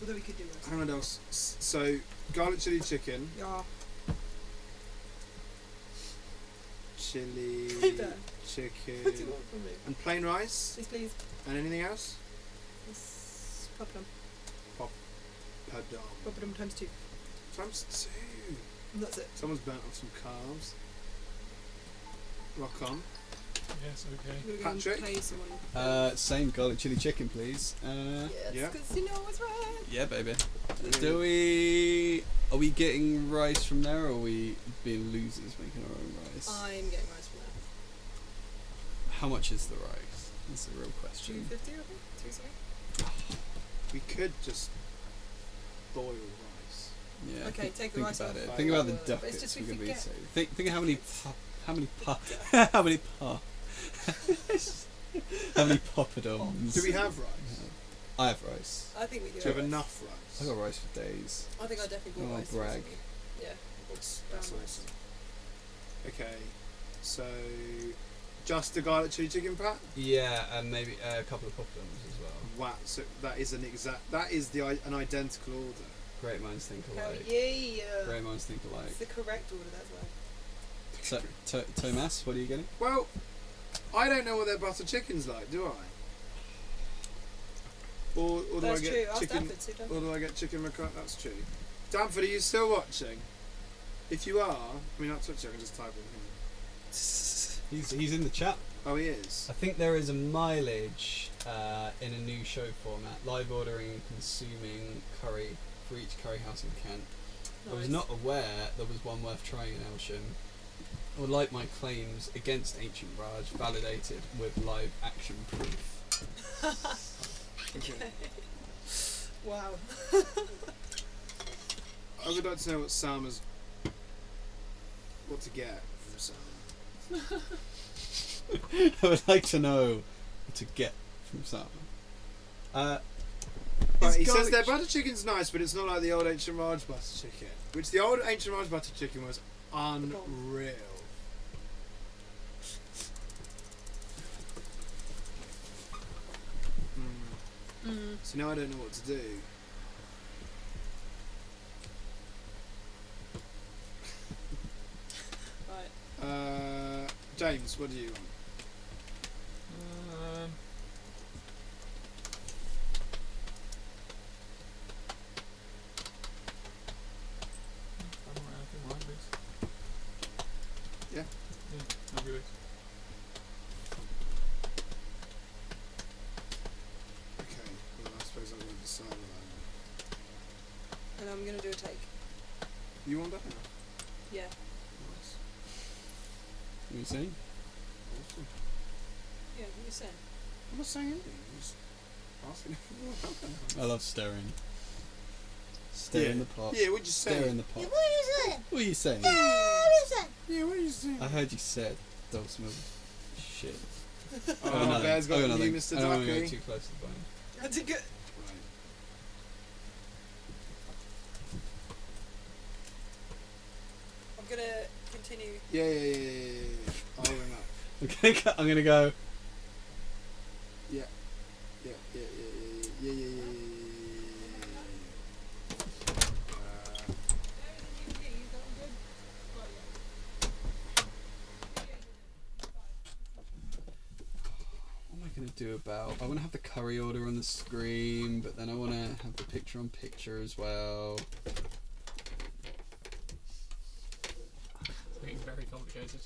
Although we could do rice. and what else? So garlic chili chicken, Yeah. chili Hey there. chicken, What do you want from me? and plain rice. Please, please. And anything else? It's papadum. Padam. Papadum times 2. Times 2. And that's it. Someone's burnt off some carbs. Rock on. Yes, okay. I'm gonna go Patrick? and play someone. Same garlic chili chicken, please. Yes, yeah. because you know what's right. Yeah, baby. Really? Do we? Are we getting rice from there, or are we being losers making our own rice? I'm getting rice from there. How much is the rice? That's a real question. 250, I think. 2something. We could just boil rice. Yeah. Okay, take the think rice about off. it. Like Think about the that. But it's ducats just we're we gonna be forget. saving. Think how many how many how many poppadoms. Do we have rice? I have rice. I think we do. Do you have rice. enough I rice? got rice for days. I think I definitely Oh, bought rice. brag. recently. Yeah. That's Brown rice. awesome. Okay, so just the garlic chili chicken pat. Yeah, and maybe a couple of poppadoms as well. Wow, so that is an identical order. Great minds think Hell alike. yeah. Great minds think alike. It's the correct order, that's why. So, Tomas, what are you getting? Well, I don't know what their butter chicken's like, do I? Or do That's I get true. Ask chicken? Danford, so don't- Or do I get chicken ricotta? That's true. Danford, are you still watching? If you are, I mean, that's Twitch. I can just type in him. He's in the chat. Oh, he is. I think there is a mileage in a new show format, live ordering and consuming curry for each curry house in Kent. I was Nice. not aware there was one worth trying in Elsham. I would like my claims against Ancient Raj validated with live action proof. Okay. Wow. I would like to know what to get from Salma. I would like to know what to get from Salma. Right, he says garlic their butter chicken's nice, but it's not like the old Ancient Raj butter chicken. Which the old Ancient Raj butter chicken was unreal. So now I don't know what to do. Right. James, what do you want? Yeah? I'll do it. Okay, well I suppose I'm going to decide on that. And I'm going to do a take. You want that now? Yeah. Nice. What are you saying? Awesome. Yeah, what are you saying? I'm not saying anything. I'm just asking if you want that. I love staring. Stare in the pot. Yeah, what'd you say? Stare in the pot. What are you saying? What are you saying? What are you saying? Yeah, what are you saying? I heard you said don't smell shit. Oh, Bear's got another. you, Mr. I don't want to go Ducky. too close to the bone. That's a good. Right. I'm going to continue. Yeah. I'll ring up. I'm gonna go. Yeah. What am I gonna do about? I want to have the curry order on the screen, but then I want to have the picture on picture as well. It's getting very complicated.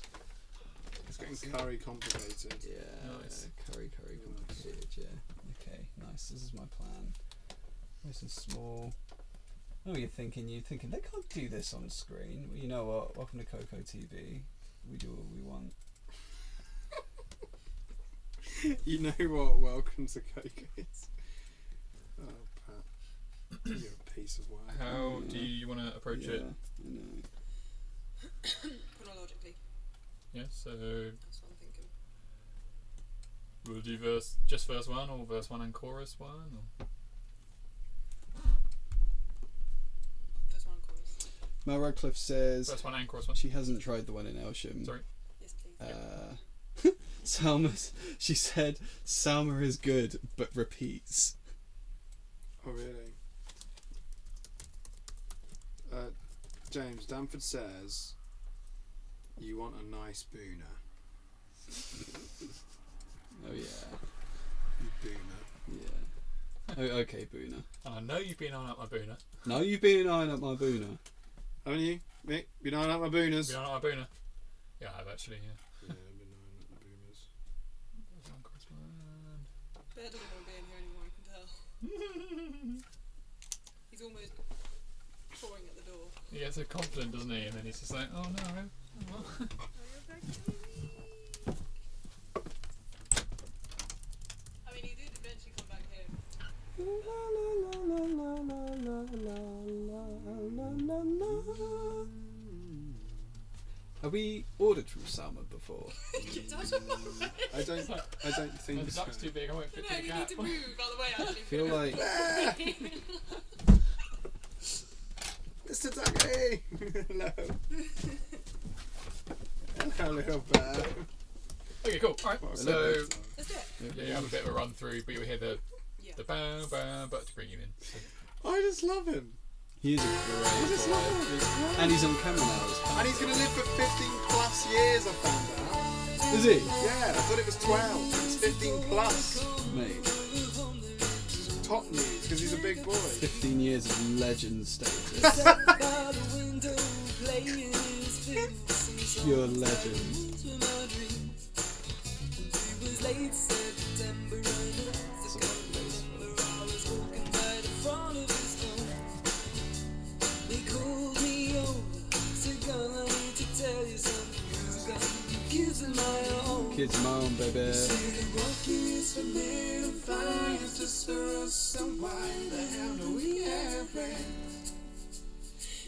It's getting curry complicated. Yeah, Nice. curry complicated. Yeah. Okay, nice. This is my plan. Nice and small. Oh, you're thinking they can't do this on screen. Well, you know what? Welcome to CoCo TV. We do what we want. You know what? Welcome to Coco. Oh, Pat. You're a piece of work. How do you want to approach it? I know. Chronologically, Yeah, so that's what I'm thinking. we'll do verse 1 or verse 1 and chorus 1? Or? First one, chorus. Mel Radcliffe says Verse 1 and chorus 1. she hasn't tried the one in Elsham. Sorry. Yes, please. She said Salma is good but repeats. Oh really? James Danford says, "You want a nice booner." Oh yeah. Booner. Yeah. Oh, okay, Boona. And I know you've been eyeing up my booner. No, you've been eyeing up my Boona. Haven't you, Mick? Been eyeing up my booners? Been eyeing up my booner? Yeah, I have actually, yeah. Yeah, I've been eyeing up my booners. Verse 1, chorus 1. Bear doesn't want to be in here anymore, I can tell. He's almost clawing at the door. He gets so confident, doesn't he? And then he's just like, oh no. Oh. I mean, he did eventually come back here. Have we ordered from Salma before? I don't think No, the so. duck's too big, I won't fit No, through the you gap. need to move out of the way, actually. I feel like Mr. Ducky! Hello. Hello, little bear. Okay, cool. Alright, What a so good Let's do it. yeah, you have a bit of a run through, but you'll hear the Yeah. bam bam, but to bring you in. So, I just love him. he is a I great just love boy. him. He's great. And he's on camera now as well. And he's going to live for 15 plus years, I found out. Is he? Yeah, I thought it was 12. It's 15 plus. Mate, Top news, because he's a big boy. 15 years of legend status. Pure legend. Kids my own, baby.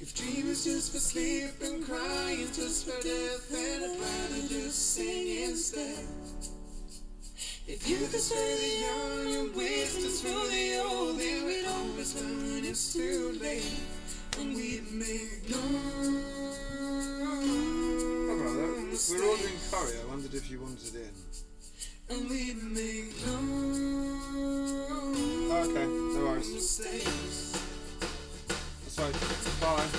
If dream is just for sleep and crying is just for death, then I'd rather just sing instead. If youth is for the young and wisdom is for the old, then we'd always learn when it's too late, and we'd make no Oh, brother, we're ordering curry. I wondered if you wanted in. and we'd make no Oh, okay, no worries. mistakes. That's right. Bye.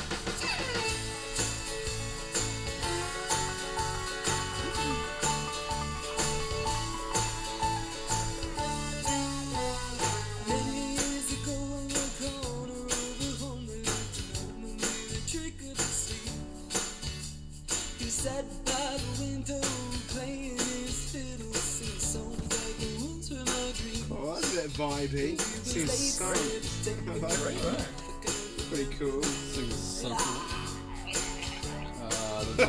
Many years ago in the corner of the home, they lived an old man with a trick of the sleeve. He sat by the window playing his fiddle, singing songs like the ones from my dreams. Oh, that's a bit vibey. Seems so. I like great that. work. Pretty cool. Sings something. The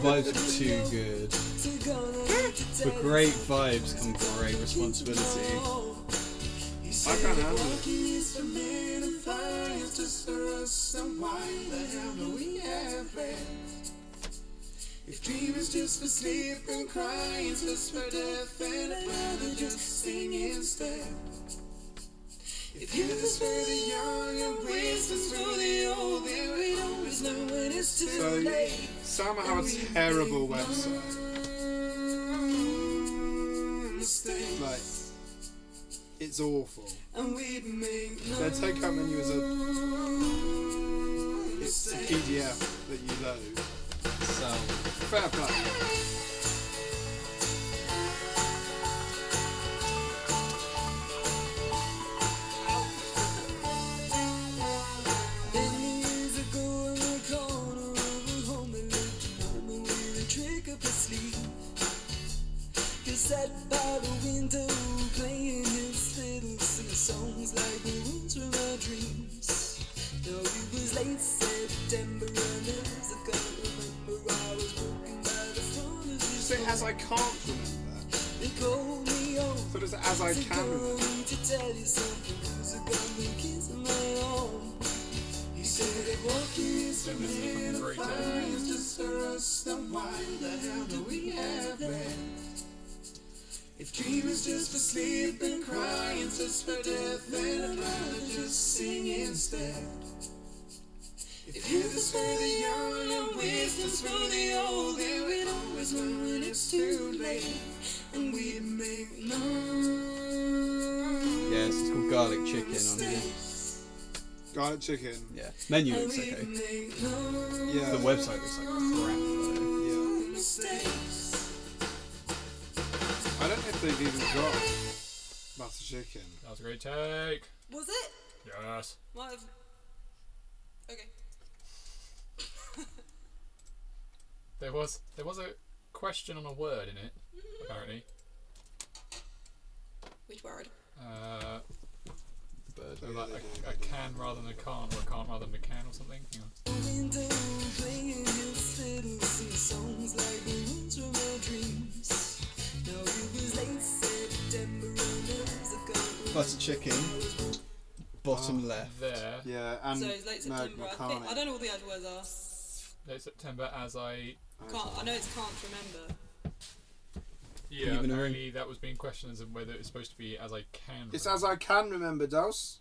vibes are too good. With great vibes come great responsibility. I can't handle it. Keys for men and fires just for us, and why the hell do we have rest? If dream is just for sleep and crying is just for death, then I'd rather just sing instead. If youth is for the young and wisdom's for the old, then we always know when it's too So, late. Salma have a terrible website. Mistakes, Like, it's awful. and we'd make no Their take-home menu is it's a PDF that you load. So, Fair play. Many years ago in the corner of a home, they lived an old man with a trick up his sleeve. He sat by the window playing his fiddle, singing songs like the ones from our dreams. Now it was late September and as I can't remember, I was walking by the front of his Say as I can't remember. They called me over. Thought it was as I can remember. To tell you something, 'cause I got me kissing my own. This is fucking great. It's just for us, then why the hell do we have that? If dream is just for sleep and crying just for death, then I'd rather just sing instead. If youth is for the young and wisdom's for the old, then we'd always learn when it's too late, and we'd make no Yes, it's called garlic chicken on here. Garlic chicken. Yeah. Menu looks okay. Yeah. The website looks like crap though. Yeah. mistakes. I don't know if they've even got butter chicken. That was a great take. Was it? Yes. Might have. Okay. There was a question on a word in it, apparently. Which word? Bird. So like a can rather than a can't, or a can't rather than a can, or something. Hang on. Butter chicken. Bottom left. There. Yeah, and So it's late Merg September. I McCartney. don't know what the actual words are. Late September, as I. I know it's can't remember. Yeah, Even apparently that was being questioned as whether it's supposed to be as I can. It's remember. as I can remember, Dos.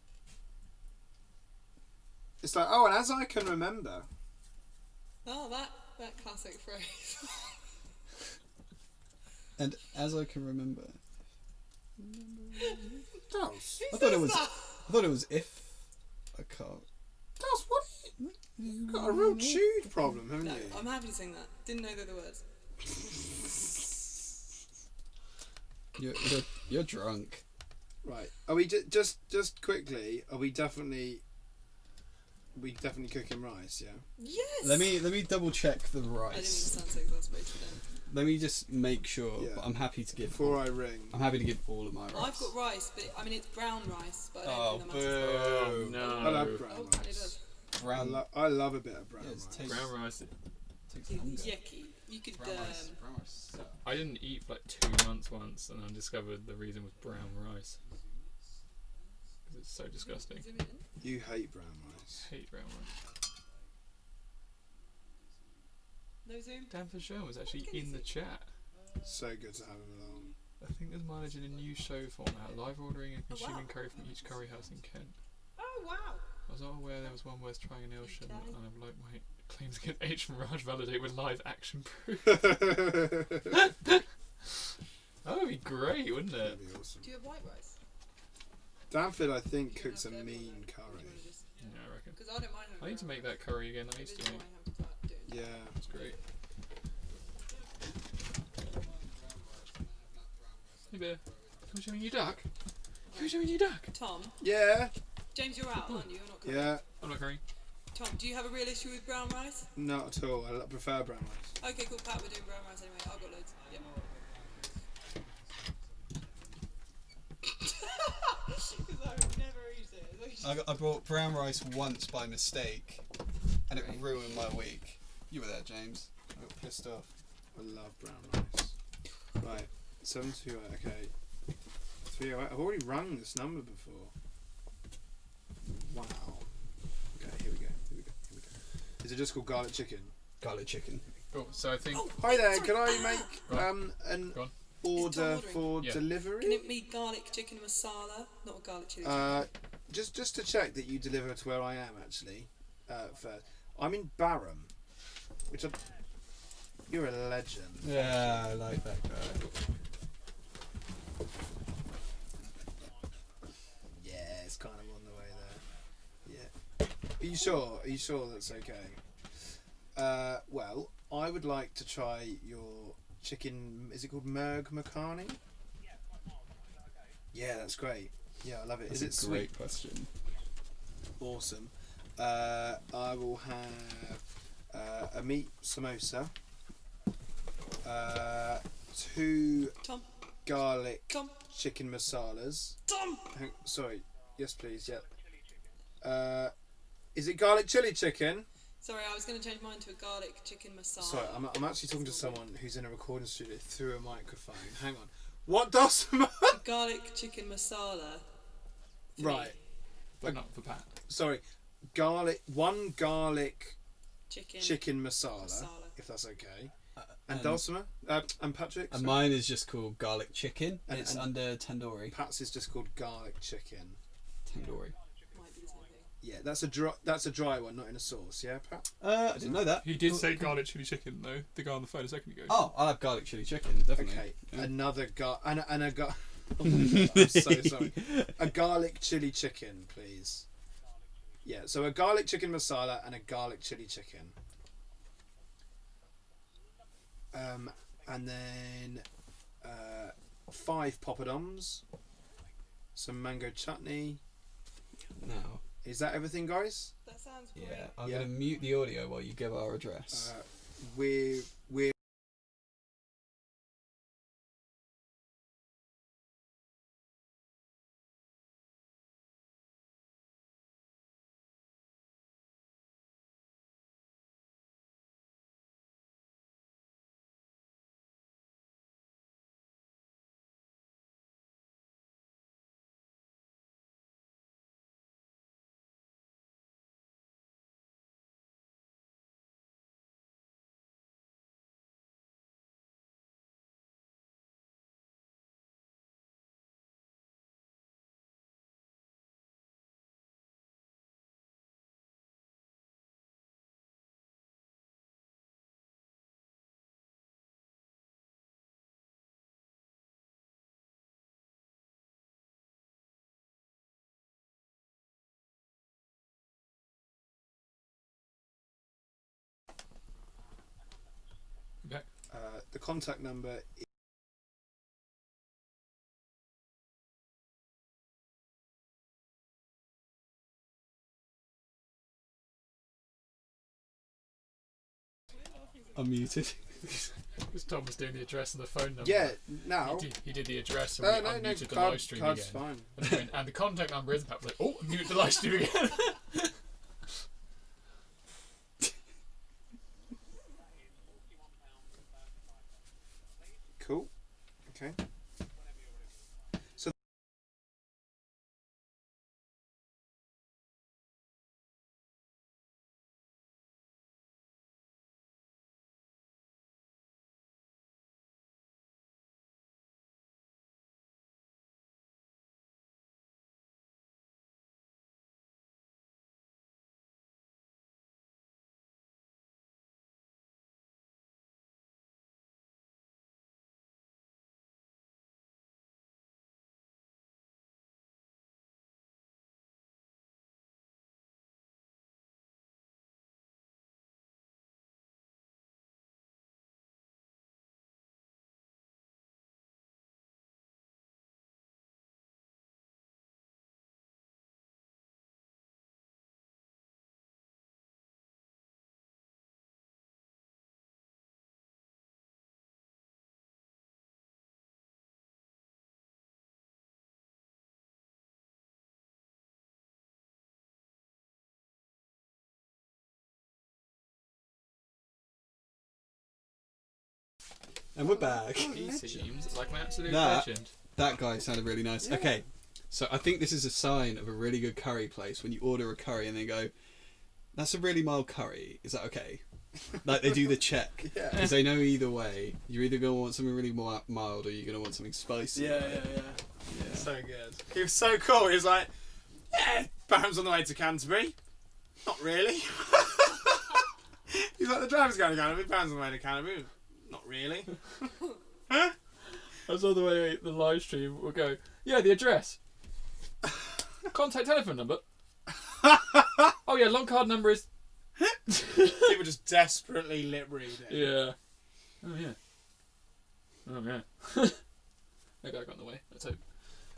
It's like, oh, and as I can remember. Oh, that classic phrase. And as I can remember. Dos. I thought it was if I can't. Dos, what? You've got a real chewed problem, haven't No, you? I'm happy to sing that. Didn't know the words. You're drunk. Right. Are we just quickly? Are we definitely cooking rice? Yeah. Yes. Let me double check the I didn't mean to rice. sound so exasperated then. Let me just make sure. Yeah. But I'm happy to give. Before I ring. I'm happy to give all of my rice. I've got rice, but I mean it's brown rice, but I Oh, don't think that matters. Oh no. I love brown Oh, it rice. does. brown. I love a bit of brown Yeah, it rice. tastes- Brown rice. Takes It's longer. yucky. You could Brown rice. Brown rice. I didn't eat for like 2 months once, and I discovered the reason was brown rice. Because it's so disgusting. zoom in. You hate brown rice. I hate brown rice. No zoom. Danford Sherman was actually What can in you the see? chat. So good to have him along. I think there's mileage in a new show format, live ordering and Oh, consuming wow. curry from each curry house in Kent. Oh wow. I was not aware there was one worth trying in Ilsham, Okay. and I've liked my claims against H from Raj validate with live action proof. That would be great, wouldn't it? That'd be awesome. Do you have white rice? Danford, I think, You can cooks a have mean everyone, curry. Yeah, I reckon. Because I don't mind. I need to make that curry again. I used to make. Yeah. It's great. Hey bear, can we show me your duck? Can we show me your duck? Tom, Yeah. James, you're out, aren't you? You're not coming. Yeah. I'm not currying. Tom, do you have a real issue with brown rice? Not at all. I prefer brown rice. Okay, cool. Pat, we're doing brown rice anyway. I've got loads. Yep. Because I would never eat it. I brought brown rice once by mistake, and it ruined my week. You were there, James. I got pissed off. I love brown rice. Right. 728. Okay. 308. I've already rung this number before. Wow. Okay. Here we go. Is it just called garlic chicken? Garlic chicken. Cool. So I think. Hi there. Sorry. Can I make an Go on. order ordering? for Yeah. delivery? Can it be garlic chicken masala, not a garlic chili chicken? Just to check that you deliver to where I am actually. First, I'm in Barham, which you're a legend. Yeah, I like that guy. Yeah, it's kind of on the way there. Yeah. Are you sure? Are you sure that's okay? Well, I would like to try your chicken. Is it called Merg McCartney? Yeah, that's great. Yeah, I love it. That's Is it a great sweet? question. Awesome. I will have a meat samosa, 2 Tom, garlic Tom, chicken masalas. Tom! Sorry. Yes, please. Yeah. Is it garlic chili chicken? Sorry, I was going to change mine to a garlic chicken masala. Sorry, I'm actually talking to someone who's in a recording studio through a microphone. Hang on. What does? Garlic chicken masala. for Right. me. But not for Pat. Sorry. 1 garlic chicken masala, if that's okay. And Dulcimer? And Patrick? And mine is just called garlic chicken. And- It's and- under tandoori. Pat's is just called garlic chicken. Tandoori. Might be the same thing. Yeah, that's a dry one, not in a sauce. Yeah, Pat. I didn't know that. He did say garlic chili chicken though. The guy on the phone a second ago. Oh, I'll have garlic chili chicken, definitely. Okay, Yeah. another and a Oh my God, I'm so sorry. A garlic chili chicken, please. Yeah, so a garlic chicken masala and a garlic chili chicken. And then 5 poppadoms, some mango chutney. Now, Is that everything, guys? That sounds great. yeah, I'm Yeah. going to mute the audio while you give our address. We're Okay. the contact number. I'm muted. Because Tom was doing the address and the phone number. Yeah, now. He did the address and we No, unmuted the live stream card's again. fine. And, then- and the contact number is Pat was like, oh, mute the live stream again. Cool. Okay. So And we're back. He seems like an absolute That- legend. That guy sounded really nice. Okay, so I think this is a sign of a really good curry place when you order a curry and they go, "That's a really mild curry. Is that okay?" Like they do the check yeah. because they know either way you're either gonna want something really mild or you're gonna want something spicy. Yeah. Yeah. So good. He was so cool. He was like, "Yeah, Barham's on the way to Canterbury." Not really. He's like, "The driver's going to Canterbury. Barham's on the way to Canterbury." Not really. I saw the way the live stream will go, yeah, the address. Contact telephone number. Oh yeah, long card number is... People just desperately lip reading. Yeah. Oh yeah. Oh yeah. Maybe I got in the way. Let's hope.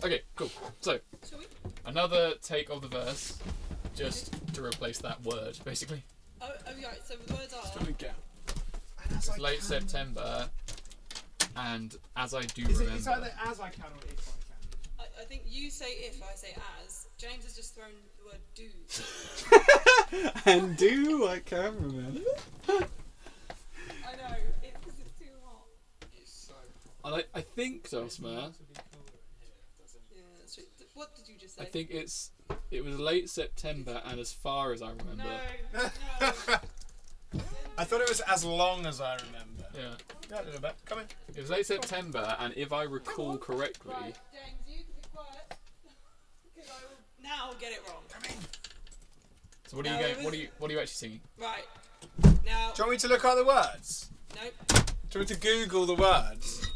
Okay, cool. So, Shall we? another take of the verse, just to replace that word, basically. Oh, right. So the words are. It's late September, and as I do It's remember... either as I can or if I can. I think you say if, I say as. James has just thrown the word do. And do I can remember. I know. Because it's too hot. I think, Dulcimer, Yeah, that's true. What did you just say? I think it was late September, and as far as I remember... No. I thought it was as long as I remember. Yeah. Yeah, a little bit. Come in. It was late September, and if I recall correctly, Right, James, you can be quiet. Because I will now get it wrong. so what are you No, going? it was- What are you actually singing? Right. Now, Do you want me to look at the words? nope. Do you want me to Google the words?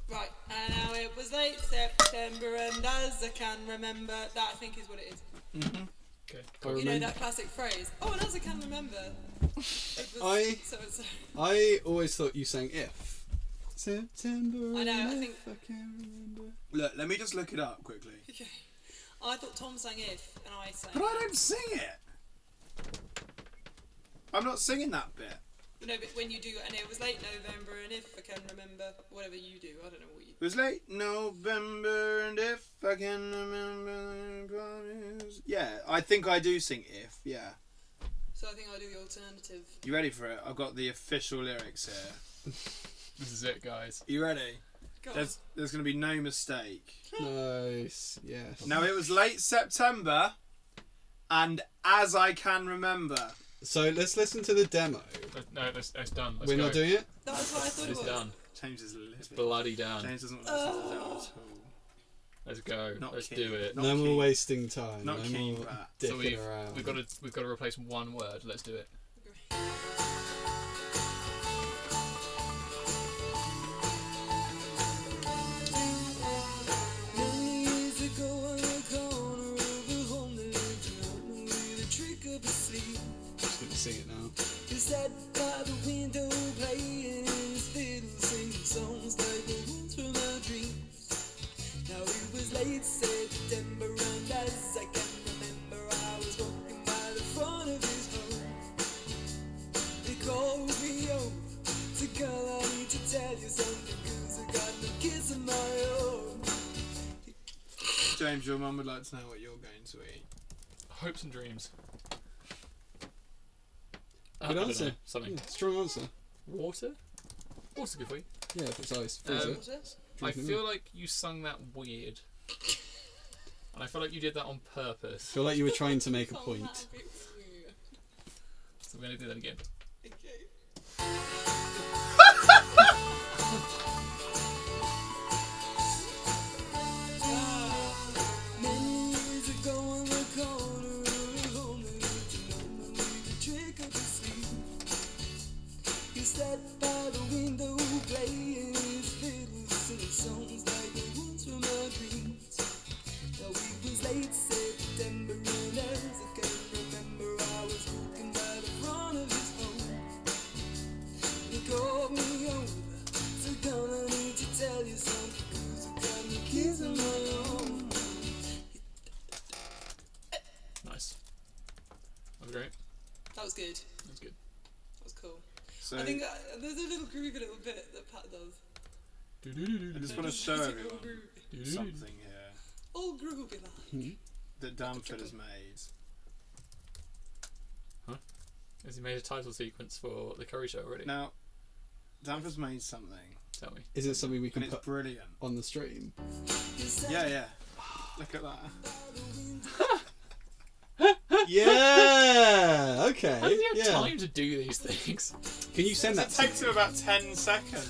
Right. And now it was late September, and as I can remember, that I think is what it is. Mm-hmm. Okay. I You know remember. that classic phrase. Oh, and as I can remember. It was so and so. I always thought you sang if. September. I know, I if think- I can't remember. Look, let me just look it up quickly. Okay. I thought Tom sang if, and I sang. But I don't sing it. I'm not singing that bit. No, but when you do, and it was late November, and if I can remember, whatever you do, I don't know what you. It was late November, and if I can remember, promise. Yeah, I think I do sing if. Yeah. So I think I'll do the alternative. You ready for it? I've got the official lyrics here. This is it, guys. You ready? Go on. There's going to be no mistake. Nice. Yes. Now it was late September, and as I can remember. So let's listen to the demo. No, it's done. Let's We're go. not doing it. That's what I thought it It's was. done. James is livid. It's bloody done. James doesn't want to listen to that at all. Let's go. Not Let's keen. do it. Not no more keen. wasting time. Not no keen, more Pat. So dicking around. we've got to replace one word. Let's do it. Many years ago on the corner of a home that lived alone with a trick up his sleeve. Just gonna sing it now. He sat by the window playing his fiddle, singing songs like the ones from our dreams. Now it was late September, and as I can remember, I was walking by the front of his home. He called me over to girl, I need to tell you something, 'cause I got no kids of my own. James, your mum would like to know what you're going to eat. Hopes and dreams. Good I don't answer. know, something. Yeah, strong answer. Water. Water's good for you. Yeah, if it's ice. Freeze Um, it. What's this? I Drink it feel in. like you sung that weird, and I feel like you did that on purpose. Feel like you were trying to make a Oh, point. that'll be weird. So we're gonna do that again. Okay. Many years ago on the corner of a home that lived alone with a trick up his sleeve. He sat by the window playing his fiddle, singing songs like the ones from our dreams. Now it was late September, and as I can remember, I was walking by the front of his home. He called me over, so come I need to tell you something, 'cause I got no kids of my own. Nice. That was great. That was good. That was good. That was cool. So I think there's a little groovy little bit that Pat does. I just want to show It's all everyone groovy. something here All groovy like. that Danford has made. Has he made a title sequence for the Curry Show already? Now, Danford's made something, Tell me. Is it something we and can it's put brilliant. on the stream? Yeah, yeah. Look at that. Yeah. Okay. How does he have Yeah. time to do these things? Can you send that It to takes me? him about 10 seconds.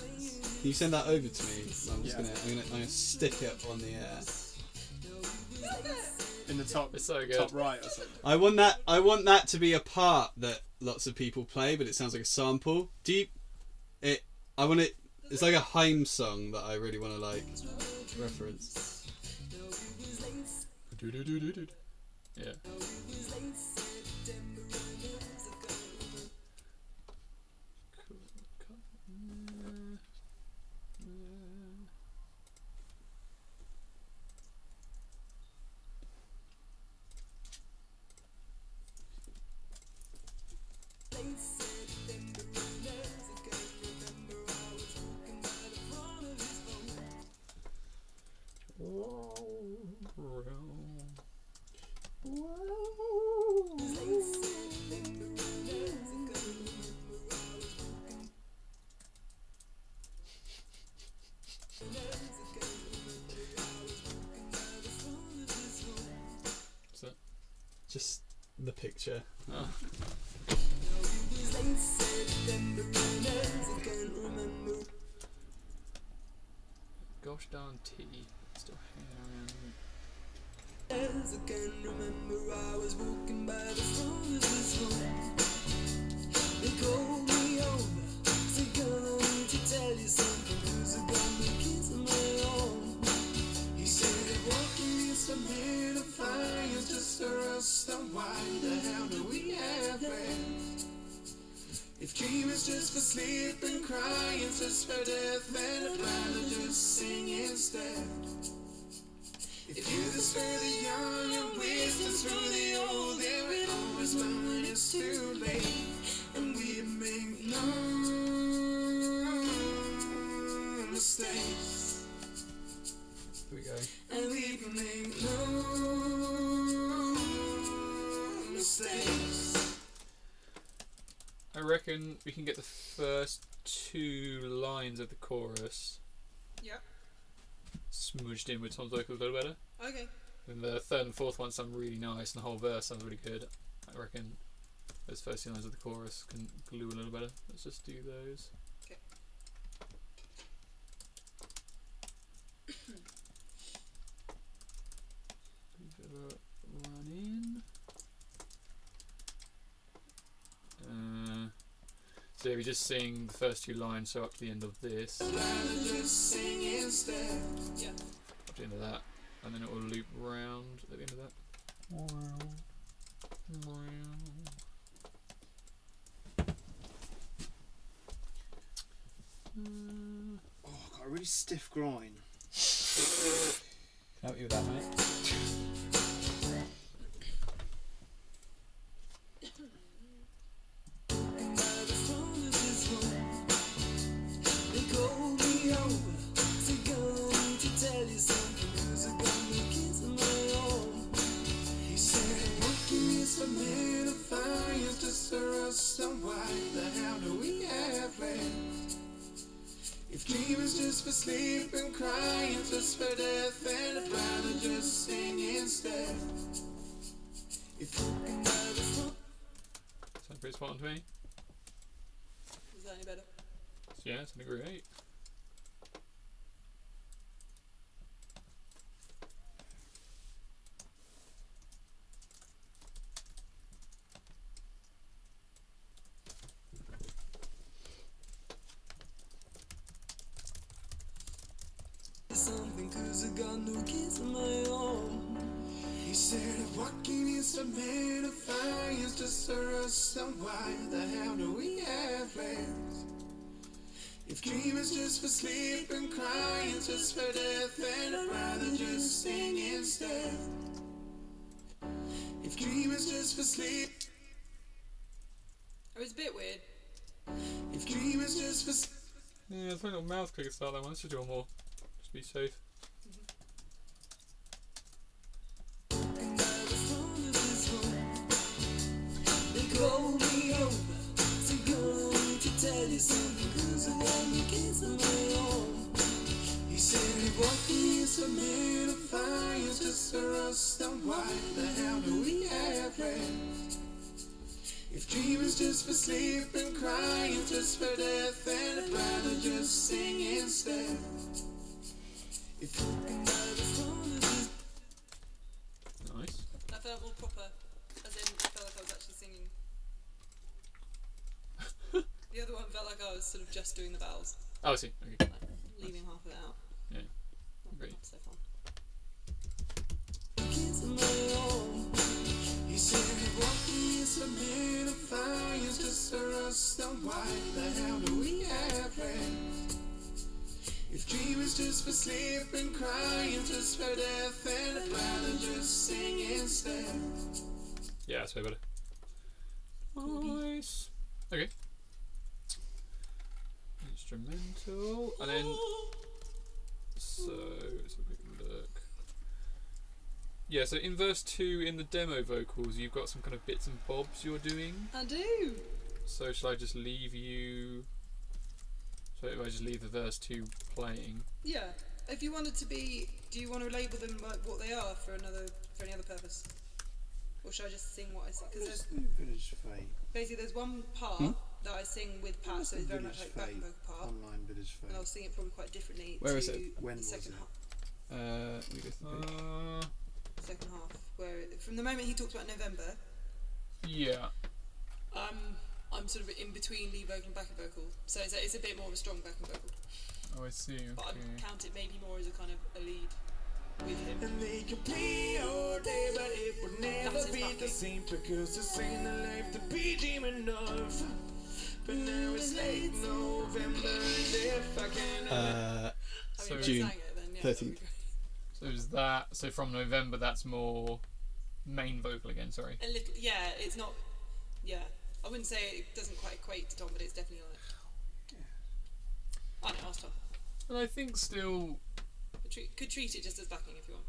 Can you send that over to me? I'm Yeah. gonna stick it on the air. In the top, It's so good. top right or something. I want that to be a part that lots of people play, but it sounds like a sample. I want it. It's like a Haim song that I really want to like reference. Yeah. What's that? Just the picture. Oh. T. Still hanging around. As I can remember, I was walking by the front of his home. They called me over, said, "Girl, I need to tell you something, 'cause I got me kids of my own." He said, "Walking is a bit of fire, just for us, then why the hell do we have plans? If dream is just for sleep and crying, just for death, then I'd rather just sing instead. If youth is for the young and wisdom's for the old, there it always when it's too late, and we make no mistakes, Here we go. and we make no mistakes." I reckon we can get the first 2 lines of the chorus Yep. smudged in with Tom's vocal a little better. Okay. And the 3rd and 4th one sound really nice, and the whole verse sounds really good. I reckon those first 2 lines of the chorus can glue a little better. Let's just do those. Okay. Bit of a run in. So yeah, we just sing the first 2 lines, so up to the end of this, up Rather just sing instead. Yeah. to the end of that, and then it will loop round at the end of that. Oh, I've got a really stiff groin. Help you with that, mate. And by the front of his home, they called me over, said, "Girl, I need to tell you something, 'cause I got me kids of my own." He said, "Walking is for men of fire, just for us, then why the hell do we have plans? If dream is just for sleep and crying, just for death, then I'd rather just sing instead. If walking by the front." Sounds pretty spot on to me. Is that any better? So yeah, it's an great. Something, 'cause I got no kids of my own. He said, "Walking is a man of fire, it's just for us, then why the hell do we have plans? If dream is just for sleep and crying, just for death, then I'd rather just sing instead. If dream is just for sleep, It was a bit weird. if dream is just for Yeah, it's like a little mouth click at the start of that one. Let's just do one more. Just be safe. And by the front of his home, they called me over, said, "Girl, I need to tell you something, 'cause I got me kids of my own." He said, "Walking is a man of fire, it's just for us, then why the hell do we have plans? If dream is just for sleep and crying, just for death, then I'd rather just sing instead. If walking by the front of his..." Nice. That felt more proper, as in I felt like I was actually singing. The other one felt like I was sort of just doing the vowels, Oh, I see. Okay. like leaving half of it out. Yeah. Not, Great. not so fun. Kids of my own. He said, "Walking is a man of fire, it's just for us, then why the hell do we have plans? If dream is just for sleep and crying, just for death, then I'd rather just sing instead." Yeah, that's way better. Nice. Okay. Instrumental, and then so let's have a quick look. Yeah, so in verse 2 in the demo vocals, you've got some kind of bits and bobs you're doing. I do. So shall I just leave you? So if I just leave the verse 2 playing. Yeah. If you wanted to be, do you want to label them like what they are for any other purpose, or should I just sing what I sing? Because What's the Village Fate? basically there's one part that I sing with Pat, so it's very much like back and vocal part, Online Village and I'll Fate. sing it probably quite differently Where to is it? the When was second it? half. We go to the page. Second half, where from the moment he talks about November, Yeah. I'm sort of in between lead vocal and backing vocal, so it's a bit more of a strong backing vocal. Oh, I see. But Okay. I count it maybe more as a kind of a lead with him. And they can play all day, but it would never That's his be the backing. same because this ain't the life to be dreaming of. But now it's late November, and if I can. I mean, So- if June I sang it, then yeah, 13th. So is that so from November? That's more main vocal again. Sorry. a little, yeah. It's not, yeah. I wouldn't say it doesn't quite equate to Tom, but it's definitely like. I don't know, ask Tom. And I think still, Could treat it just as backing if you want.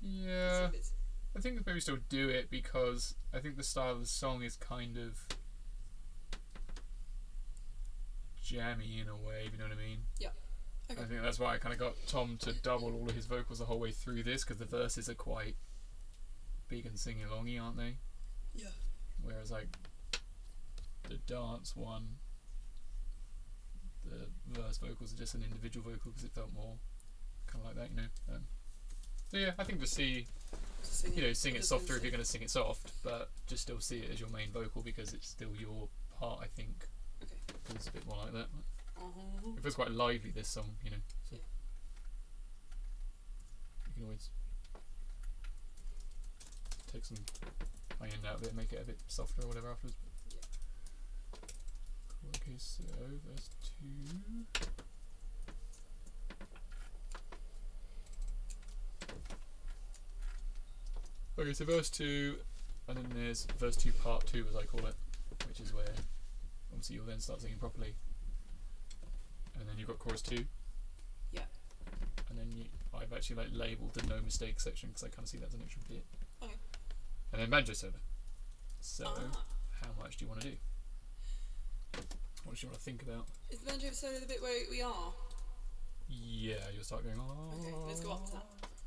yeah. If it's- I think maybe still do it because I think the style of the song is kind of jammy in a way, if you know what I mean. Yeah. Okay. I think that's why I kind of got Tom to double all of his vocals the whole way through this because the verses are quite big and sing-alongy, aren't they? Yeah. Whereas like the dance one, the verse vocals are just an individual vocal because it felt more kind of like that, you know. So yeah, I think just see, you know, sing it softer if you're going to sing it soft, but just still see it as your main vocal because it's still your part. I think. Okay. It's a bit more like that. Uh-huh. It feels quite lively, this song, you know. So you can always take some high end out of it and make it a bit softer or whatever afterwards. Cool, okay, so verse 2. Okay, so verse 2, and then there's verse 2 part 2 as I call it, which is where obviously you'll then start singing properly. And then you've got chorus 2. Yeah. And then I've actually like labelled the no mistake section because I kind of see that as an extra bit. Okay. And then banjo solo. So, Ah. how much do you want to do? What do you want to think about? Is the banjo solo the bit where we are? Yeah, you'll start going, oh. Okay, let's go up to that.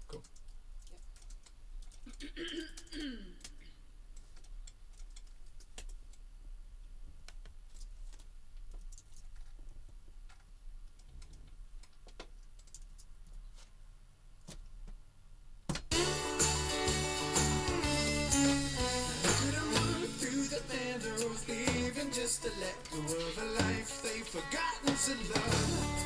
Cool. Through the meadows, leaving just to let go of a life they've forgotten to love.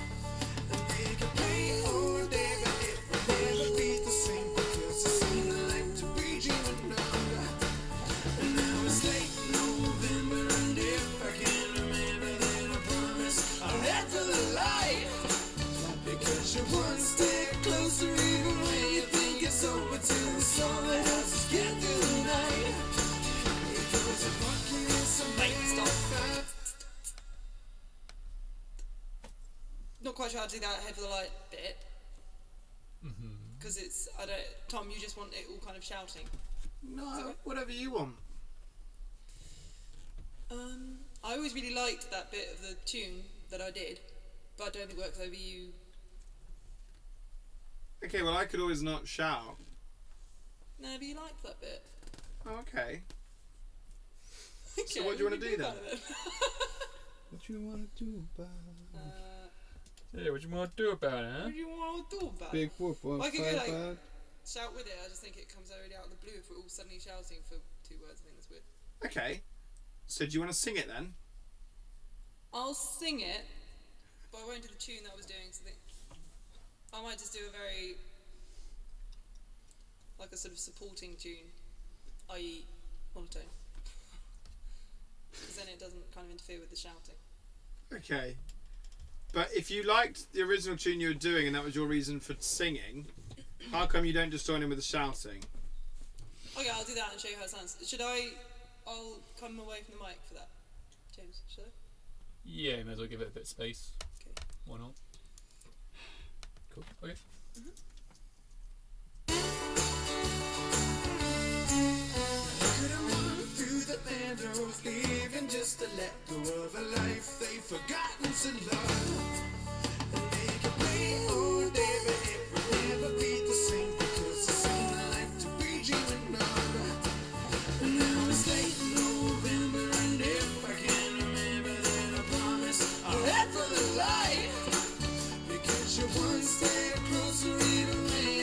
And they can play all day, but it will never be the same because it's ain't the life to be dreaming of. And now it's late November, and if I can remember, then I promise I'll head for the light. Because you're one step closer, even when you think it's over, till the sun that helps us get through the night. Not quite sure how to do that head for the light bit Mm-hmm. because it's Tom, you just want it all kind of shouting. No, whatever you want. I always really liked that bit of the tune that I did, but I don't think it works over you. Okay, well I could always not shout. No, but you liked that bit. Oh, okay. Okay, what do you wanna can do then? about it What you want to do about Yeah, what do you want to do about it, huh? what do you want to do about it? big whoop on I could go fire like- bag? Shout with it. I just think it comes really out of the blue if we're all suddenly shouting for 2 words. I think that's weird. Okay. So do you want to sing it then? I'll sing it, but I won't do the tune that I was doing. So I might just do a very, like a sort of supporting tune, i.e. monotone. Because then it doesn't kind of interfere with the shouting. Okay. But if you liked the original tune you were doing and that was your reason for singing, how come you don't just join in with the shouting? Okay, I'll do that and show you how it sounds. I'll come away from the mic for that. James, should I? Yeah, you may as well give it a bit of space. Okay. Why not? Cool. Okay. Through the meadows, leaving just to let go of a life they've forgotten to love. And they can play all day, but it will never be the same because it's ain't the life to be dreaming of. And now it's late November, and if I can remember, then I promise I'll head for the light. Because you're one step closer, even when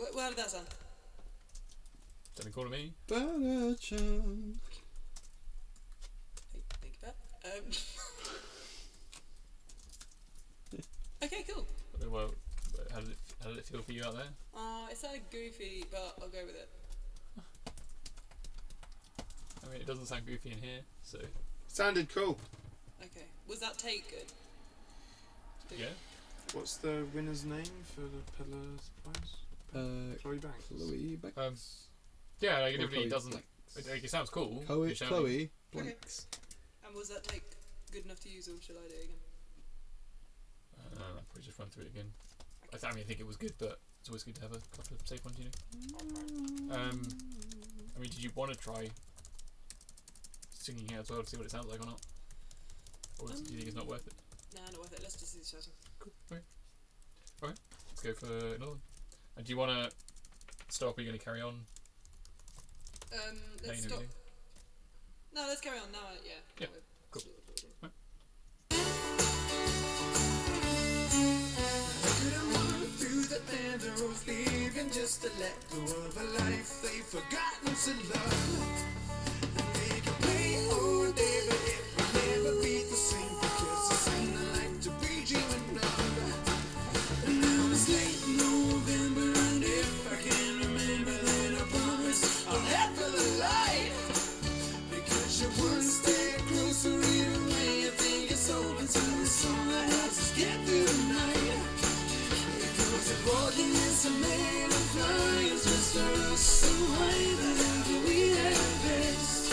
How did that sound? Something call to me. Banner-chan. Hey, thank you, Pat. Okay, cool. Well, how did it feel for you out there? It sounded goofy, but I'll go with it. I mean, it doesn't sound goofy in here, so Sounded cool. Okay. Was that take good? yeah. What's the winner's name for the Pillars Prize? Chloe Banks. Chloe Banks. Yeah, like it Or really Chloe doesn't. Blanks. Like, it sounds cool. Chloe You're shouting. Chloe Blanks. And was that take good enough to use, or should I do it again? I'll probably just run through it again. I think it was good, but it's always good to have a couple of safe ones, you know. I mean, did you want to try singing it as well to see what it sounds like or not? Or do you think it's not worth it? Nah, not worth it. Let's just do the shouting. Cool. Okay. Alright, let's go for another one. And do you want to stop? Or are you going to carry on? Let's Playing stop. everything? No, let's carry on now. Yeah. Yeah, we're- cool. Couldn't walk through the meadows, leaving just to let go of a life they've forgotten to love. And they can play all day, but it will never be the same because it's ain't the life to be dreaming of. And now it's late November, and if I can remember, then I promise I'll head for the light. Because you're one step closer, either way. I think it's over till the sun that helps us get through the night. Walking is a man of flying, just for us and why whatever we have best.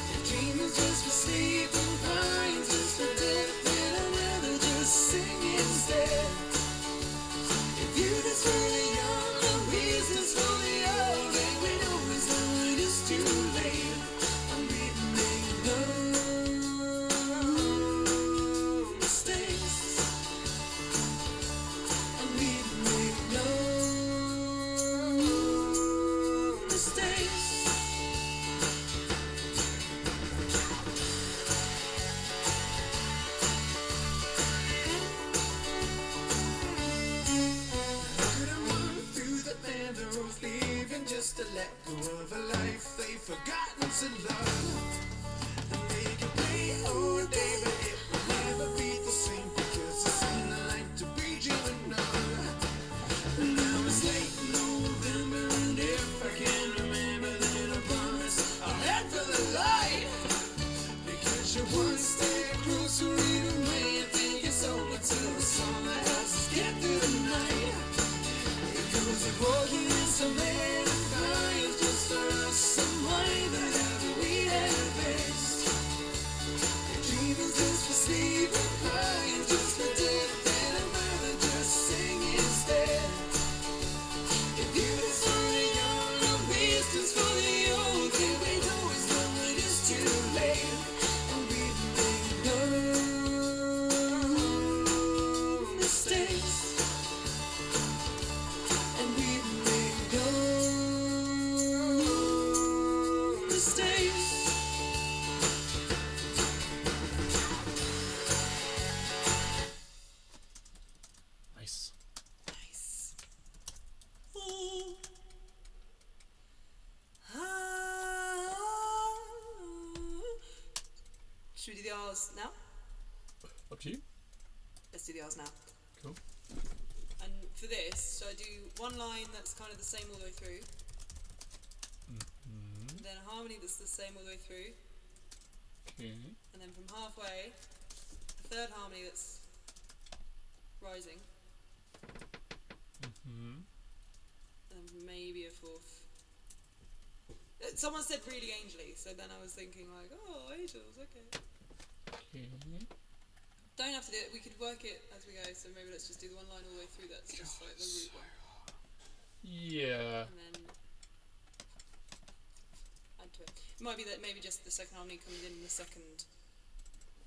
The dream is just for sleep and crying, just for death, and I'd rather just sing instead. If you just for the young, and we just for the old, then we know it's not it's too late. And we make no mistakes. And we make no mistakes. Couldn't walk through the meadows, leaving just to let go of a life they've forgotten to love. And they can play all day, but it will never be the same because it's ain't the life to be dreaming of. And now it's late November, and if I can remember, then I promise I'll head for the light. Because you're one step closer, either way. I think it's over till the sun that helps us get through the night. Because the walking is a man of fire, just for us and why whatever we have best. The dream is just for sleep and crying, just for death, and I'd rather just sing instead. If you just for the young, and we just for the old, then we know it's not when it's too late. And we make no mistakes. And we make no mistakes. Nice. Nice. Should we do the R's now? Up to you. Let's do the R's now. Cool. And for this, so I do one line that's kind of the same all the way through, Mm-hmm. and then a harmony that's the same all the way through, Okay. and then from halfway, a third harmony that's rising, Mm-hmm. and maybe a fourth. Someone said really angely, so then I was thinking like, oh, angels, okay. Okay. Don't have to do it. We could work it as we go. So maybe let's just do the one line all the way through. That's just like the root one, Yeah. and then add to it. It might be that maybe just the second harmony comes in the second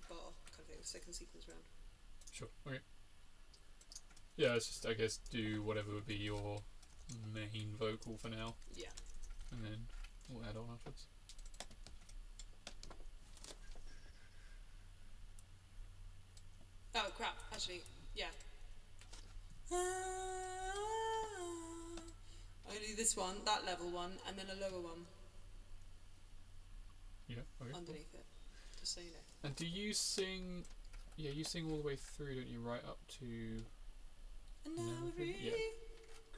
bar, kind of thing, second sequence round. Sure. Okay. Yeah, it's just I guess do whatever would be your main vocal for now, Yeah. and then we'll add on afterwards. Oh crap! Actually, yeah. I'm gonna do this one, that level one, and then a lower one Yeah. Okay. underneath it. Just so you know. And do you sing? Yeah, you sing all the way through, don't you? Right up to. And now we're free. Yeah.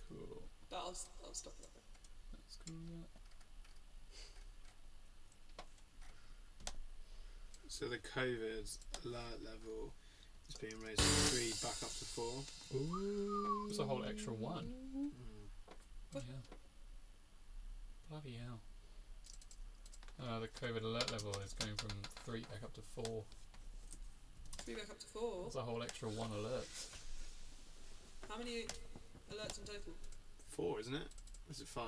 Cool. But I'll stop it. That's cool. Yeah. So the COVID alert level is being raised from 3 back up to 4. Ooh. It's a whole extra one. Mm. Yeah. Bloody hell. The COVID alert level is going from 3 back up to 4. 3 back up to 4. That's a whole extra 1 alert. How many alerts in total? 4, isn't it? Or is it 5?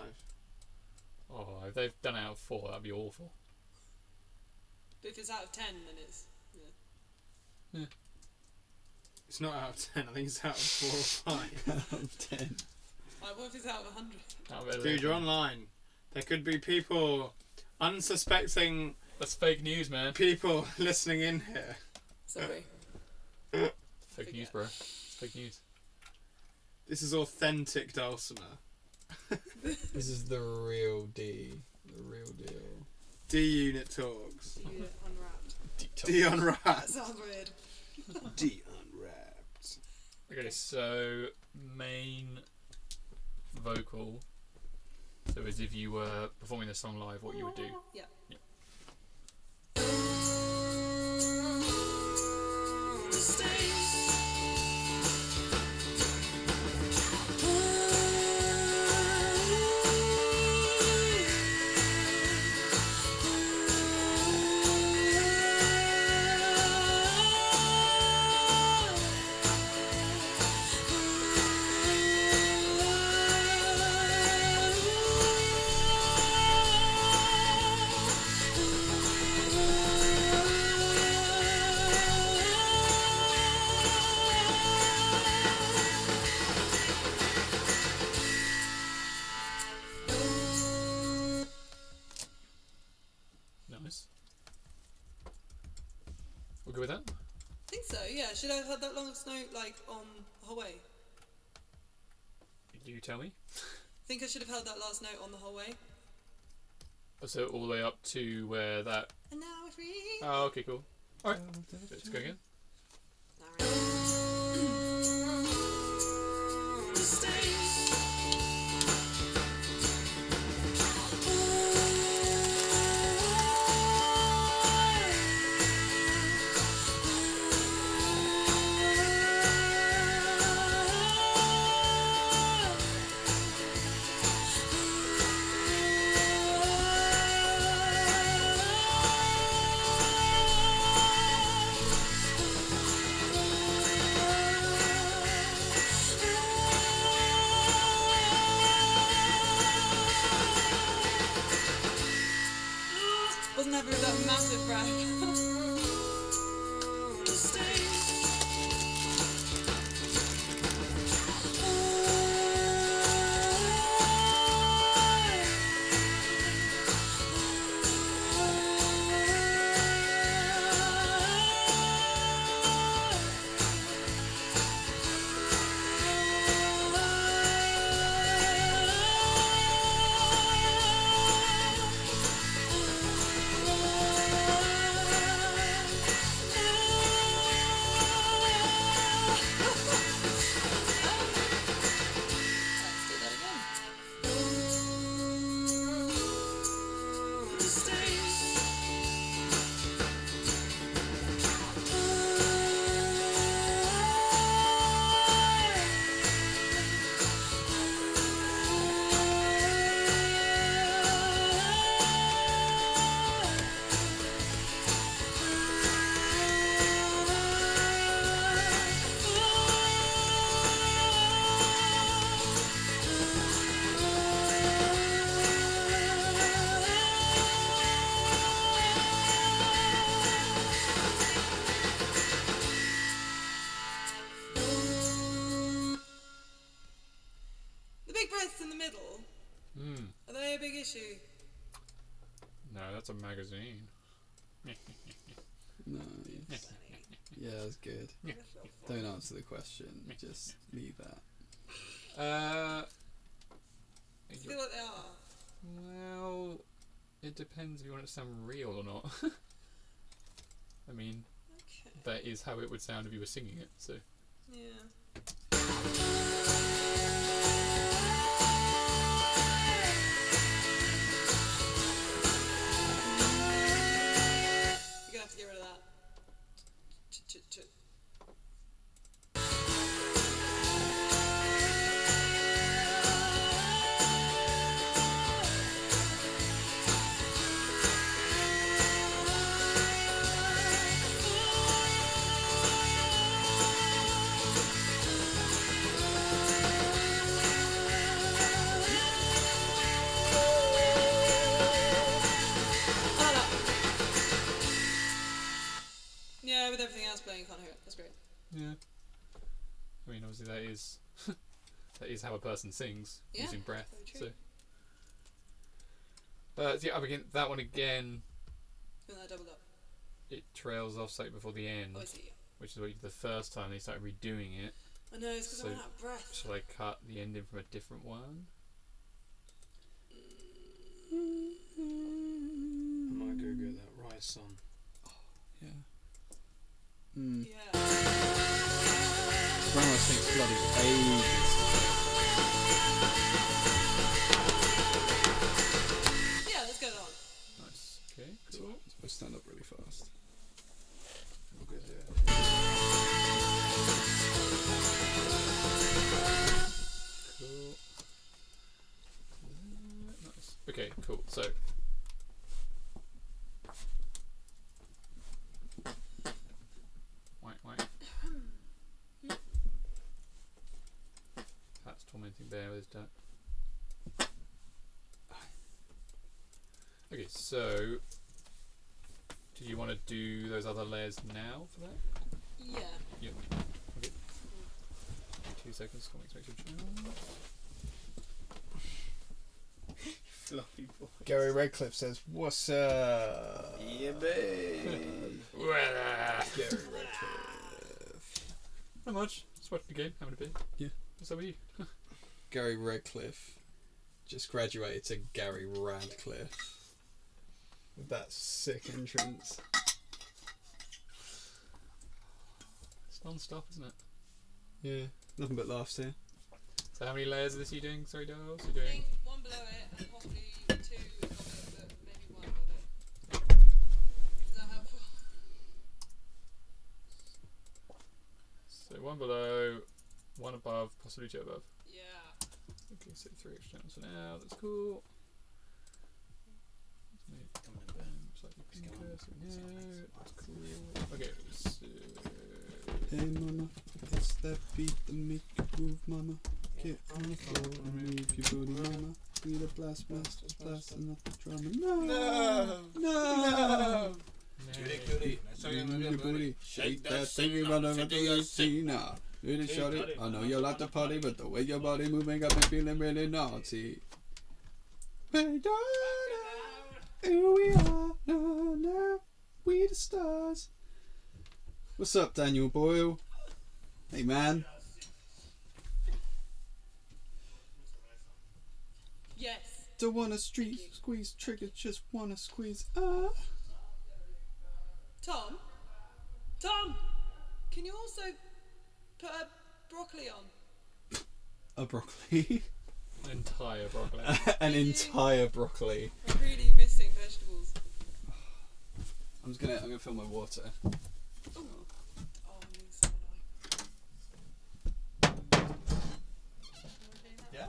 Oh, if they've done it out of 4, that'd be awful. But if it's out of 10, then it's It's not out of 10. I think it's out of 4 or 5. Out of 10. like, what if it's out of 100? Out of 11. Dude, you're online. There could be people, unsuspecting That's fake news, man. people listening in here. Sorry. Fake news, bro. It's fake news. This is authentic Dulcimer. This is the real D. The real deal. D-Unit Talks. You unwrapped. D That unwrapped. sounds weird. D unwrapped. Okay, so main vocal. So as if you were performing the song live, what you would do. Yeah. Nice. We'll go with that. I think so, yeah. Should I have had that longest note, like, on the whole way? You tell me. I think I should have held that last note on the whole way. So all the way up to where that. And now we're free. Oh, okay, cool. Alright, let's go again. Wasn't happy with that massive breath. Let's do that again. The big breaths in the middle, Hmm. are they a big issue? No, that's a magazine. Nice. Yeah, that's good. Don't answer the question. Just leave that. I feel like they are. Well, it depends if you want it to sound real or not. I mean, Okay. that is how it would sound if you were singing it. So Yeah. You're gonna have to get rid of that. Yeah, with everything else playing, you can't hear it. That's great. yeah. I mean, obviously that is that is how a person sings Yeah, using breath. very So. true. Yeah, I begin that one again. And that doubled up. It trails off slightly before the end, Oh, I see. which is what you did the first time they started redoing it. I know, it's because So- I ran out of breath. Shall I cut the ending from a different one? I might go get that rice on. Yeah. Mm. Yeah. Grandma takes bloody ages. Yeah, let's get it on. Nice. Okay, So cool. I stand up really fast. We'll go do it. Cool. Nice. Okay, cool. So. Whack. Pat's tormenting Bear with his duck. Okay, so. Do you want to do those other layers now for that? Yeah. Yep. Okay. 2 seconds, coming to your channel. Fluffy boy. Gary Redcliffe says, "What's up?" Yeah, babe. Gary Redcliffe. Not much. Just watching the game, having a bit. Yeah. What's up with you? Gary Redcliffe just graduated to Gary Radcliffe with that sick entrance. It's non-stop, isn't it? Yeah, nothing but laughs here. So how many layers of this are you doing? Sorry, Dale. So I you're doing. think one below it and possibly two above it, but maybe one above it. Is that helpful? So one below, one above, possibly two above. Yeah. Okay, so 3 extra channels for now. That's cool. Slightly pinker, so no, that's cool. Okay, so Hey mama, it's that beat that make you move, mama. Get on the floor and move your booty, mama. Be the blast master, blasting up the drama. No, no. Cutie, cutie. Move your booty, shake that thing you run over the AC now. Really shorty, I know you like to party, but the way your body moving got me feeling really naughty. Hey, here we are, now, we the stars. What's up, Daniel Boyle? Hey, man. Yes. Don't wanna squeeze triggers, just wanna squeeze. Tom, can you also put a broccoli on? A broccoli. an entire broccoli. An entire broccoli. I'm really missing vegetables. I'm gonna fill my water. Ooh. Oh, I need some Yeah?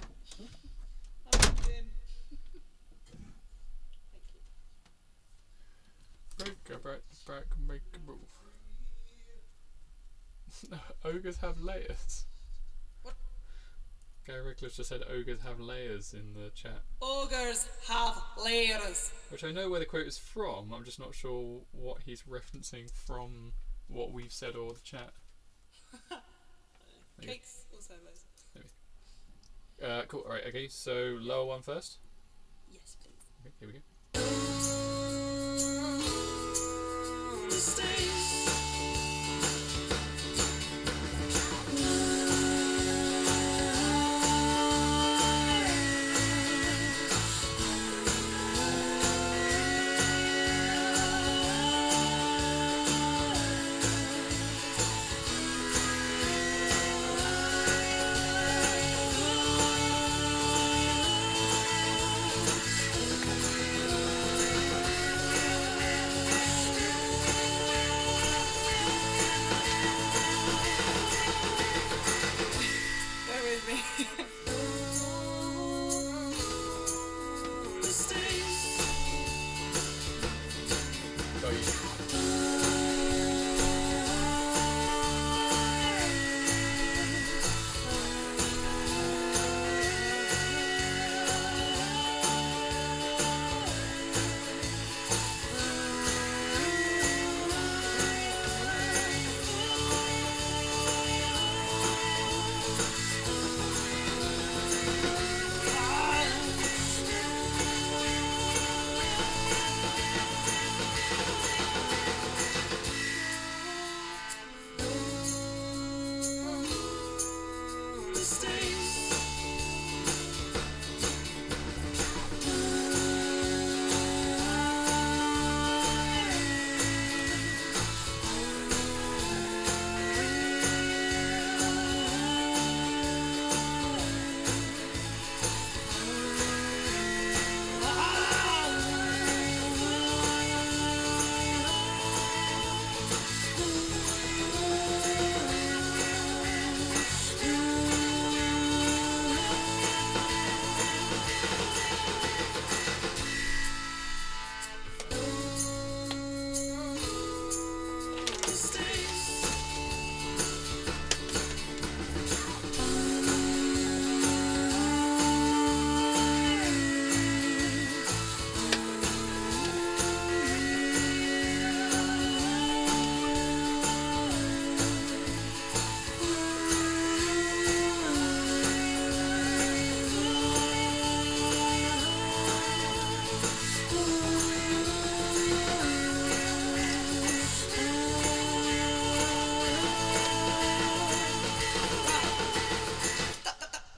I'm in. Thank you. Break, make a move. Ogres have layers. What? Gary Redcliffe just said ogres have layers in the chat. Ogres have layers. Which I know where the quote is from, I'm just not sure what he's referencing from what we've said or the chat. Maybe. Cakes also have layers. Cool, alright, okay, so lower one first. Yes, please. Okay, here we go.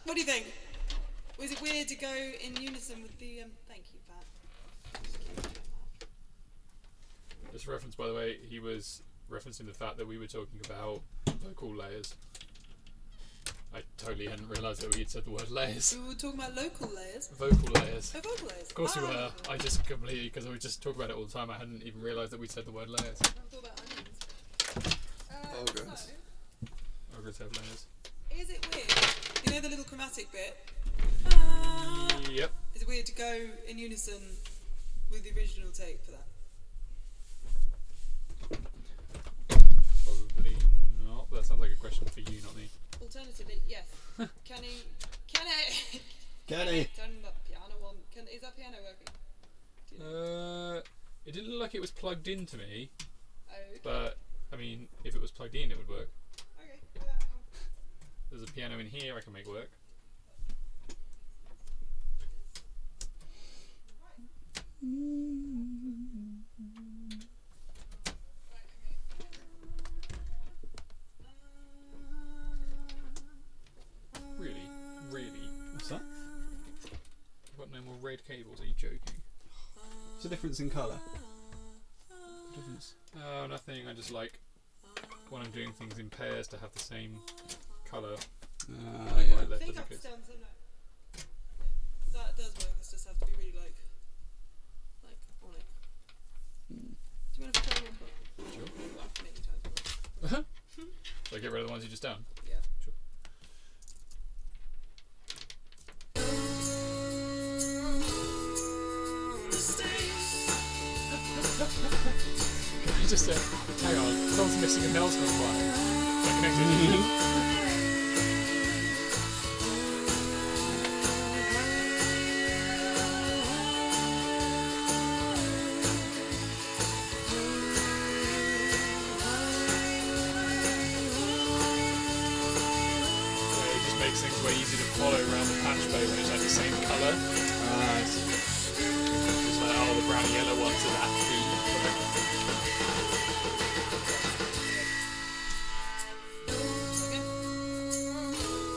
What do you think? Was it weird to go in unison with the? Thank you, Pat. Just reference, by the way, he was referencing the fact that we were talking about vocal layers. I totally hadn't realised that we had said the word layers. We were talking about local layers. Vocal layers. Oh, vocal layers. Of course we were. I just completely, because we just talk about it all the time, I hadn't even realised that we said the word layers. I thought about onions. Ogres. Ogres have layers. Is it weird? You know the little chromatic bit? Yep. Is it weird to go in unison with the original take for that? Probably not, but that sounds like a question for you, not me. Alternatively, yes. Can he turn the piano on? Is that piano working? Do you know? It didn't look like it was plugged into me, Okay. but I mean, if it was plugged in, it would work. Okay. There's a piano in here I can make work. Really? What's that? I've got no more red cables, are you joking? What's the difference in colour? Difference? Oh, nothing, I just like when I'm doing things in pairs to have the same colour. Yeah. Right, I left think doesn't up fit. to down, so no. That does work. It just have to be really like on it. Do you want to try one? Sure. Well, many times. More. Should I get rid of the ones you just done? Yeah. Sure. Can I just hang on, someone's missing a nail screw wire. Is that connected? It just makes things way easier to follow around the patch bay when it's like the same colour. Just like, oh, the brown and yellow ones are that theme.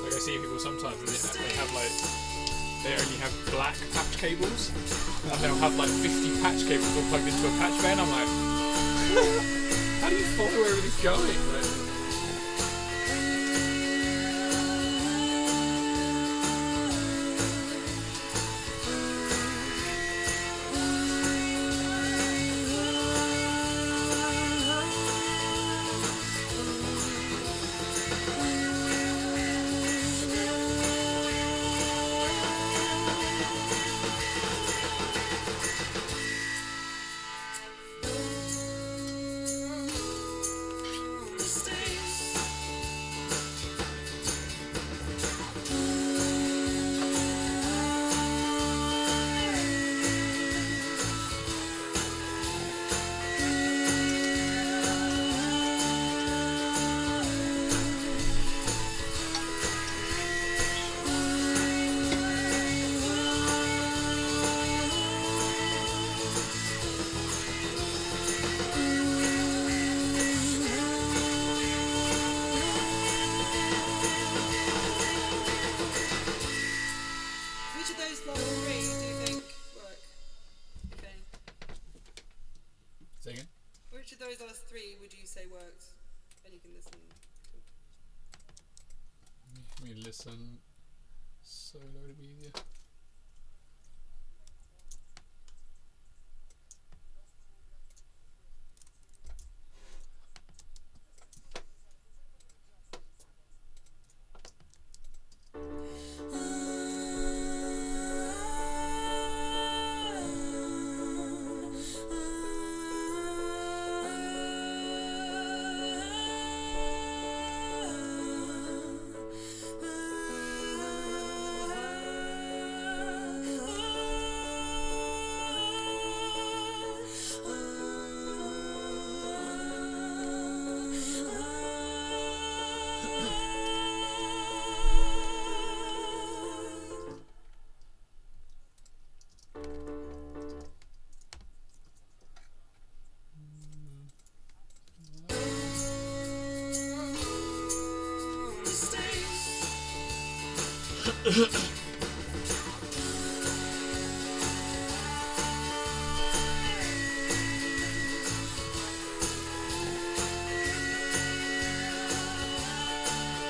Like I see people sometimes they have like they only have black patch cables and they'll have like 50 patch cables all plugged into a patch bay and I'm like how do you follow where everything's going? Like, Stay would you say worked? And you can listen. We listen solo to be easier.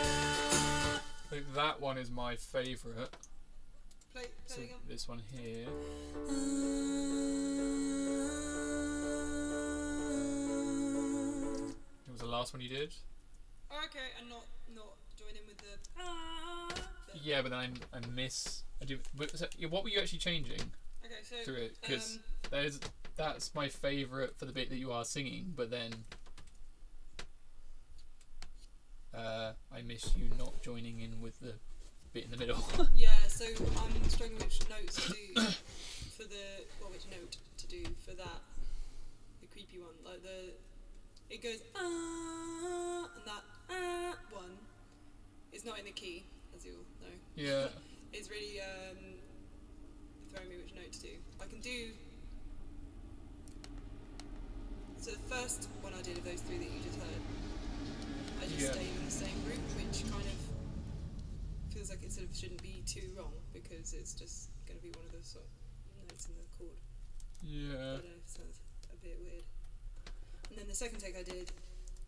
I think that one is my favourite. Play So again. this one here. It was the last one you did. Oh, okay, and not join in with the. Yeah, but then I miss. I do. So, yeah, what were you actually changing Okay, so through it? Because that's my favourite for the bit that you are singing, but then I miss you not joining in with the bit in the middle. yeah, so I'm struggling which notes to do for the which note to do for that the creepy one, like it goes and that one is not in the key, as you'll know. Yeah. It's really throwing me which note to do. I can do. So the first one I did of those three that you just heard, I just Yeah. stayed in the same group, which kind of feels like it sort of shouldn't be too wrong because it's just going to be one of the sort of notes in the chord. I Yeah. don't know if it sounds a bit weird. And then the second take I did,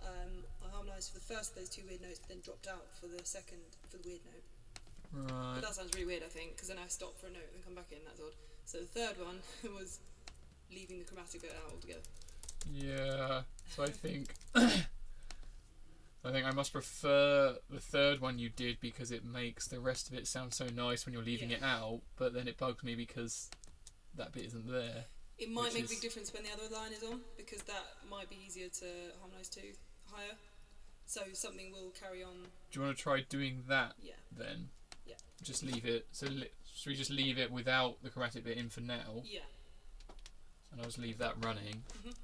I harmonised for the first of those two weird notes, but then dropped out for the second for the weird note. Right. But that sounds really weird, I think, because then I stop for a note and then come back in. That's odd. So the third one was leaving the chromatic bit out altogether. Yeah. So I think I must prefer the third one you did because it makes the rest of it sound so nice when you're leaving Yeah. it out, but then it bugs me because that bit isn't there. It might Which make a is- big difference when the other line is on, because that might be easier to harmonise to higher. So something will carry on. Do you want to try doing that Yeah. then? Yeah. Just leave it. So should we just leave it without the chromatic bit in for now, Yeah. and I'll just leave that running. Mhm.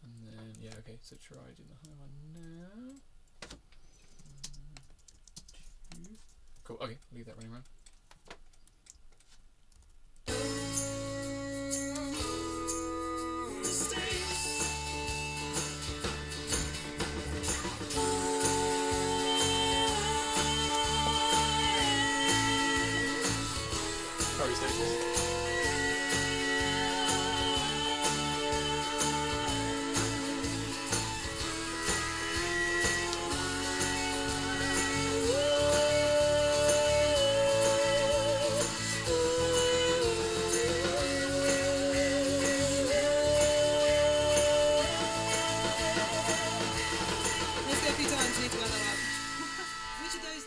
And then yeah, okay. So try doing the high one now. 1, 2. Cool. Okay, leave that running around. Sorry, Stacey. Let's go a few times. You need to work that out. Which of those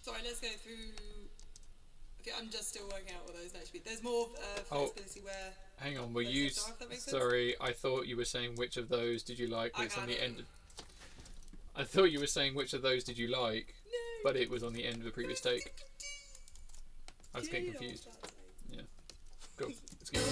Sorry, let's go through. Okay, I'm just still working out what those notes should be. There's more flexibility where. Hang on, were Those you? notes are, if that makes sense. Sorry, I thought you were saying which of those did you like? I It's on the can't end. I thought you were saying which of those did you like, but it was on the end of the previous take. I was getting confused. Yeah. Cool. Let's get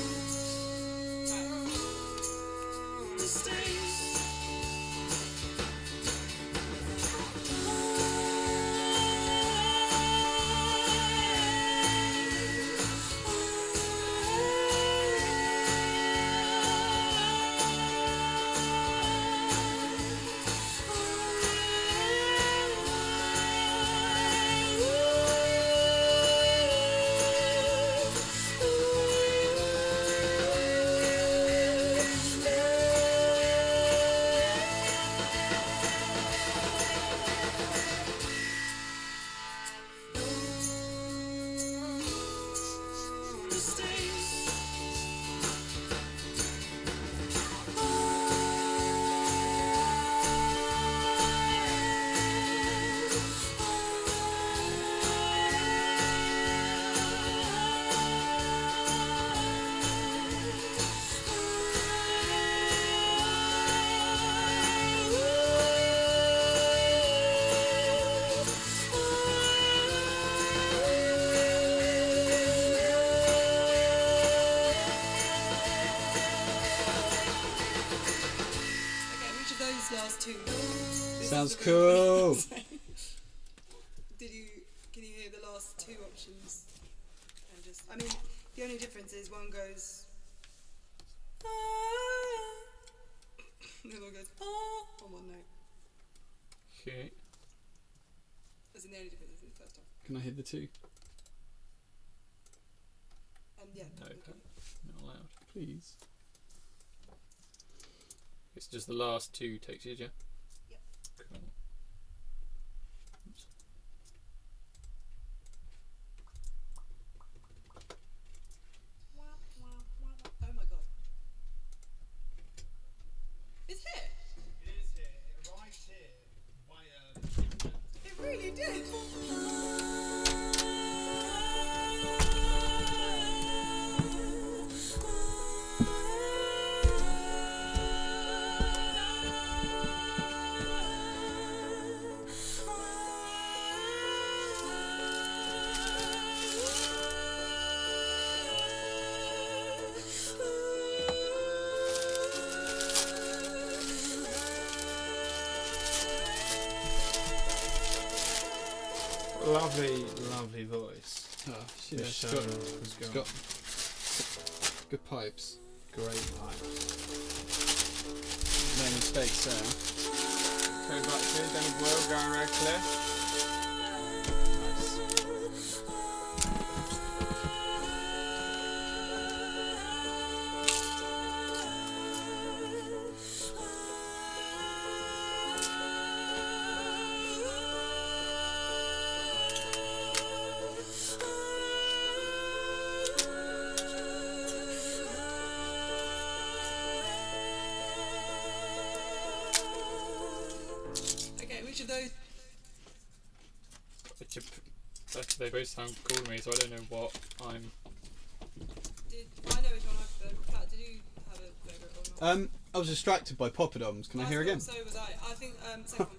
Last two. Sounds cool. Can you hear the last two options? And just, I mean, the only difference is one goes the other one goes on one note. Okay. That's the only difference in the first time. Can I hear the two? Yeah. No, not allowed. Please. It's just the last two takes, yeah? Yep. Cool. Oops. Oh my god. It's here. It is here. It arrived here way early. It really did. Lovely voice. Oh, Yeah, she's so got, what's she's going got good pipes. Great pipes. No mistakes there. Go back to it, then as well, going red cliff. Which of those? They both sound cool to me, so I don't know what I'm. I know which one I prefer. Pat, did you have a favourite or not? I was distracted by poppadoms. Can I hear again? So was I. I think second one.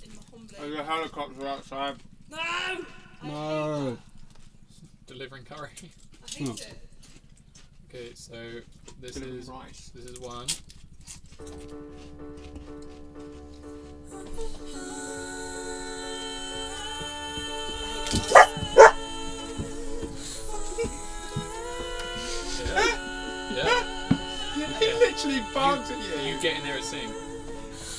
In my humble. There's a helicopter outside. No! I No. Delivering curry. hate it. Okay, so this Delivering is rice. one. Yeah. He literally barked at you. You get in there and sing.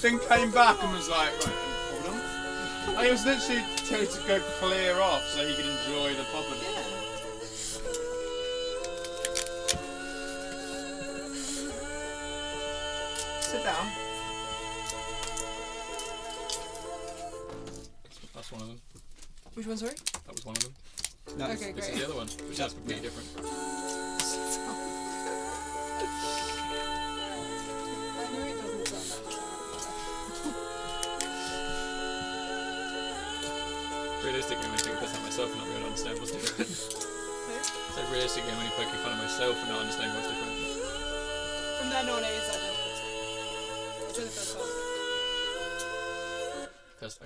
Then came back and was like, right, hold on. I was literally told to go clear off so he could enjoy the poppadom. Yeah. Sit down. That's one of them. Which one, sorry? That was one of them. No. Okay, This great. is the other one, which is completely different. I know it doesn't sound that Realistically, I'm going to take a piss at myself and not be able to understand what's different. So realistically, I'm only poking fun at myself and not understanding what's different. From then on, it is identical. It's in the first part.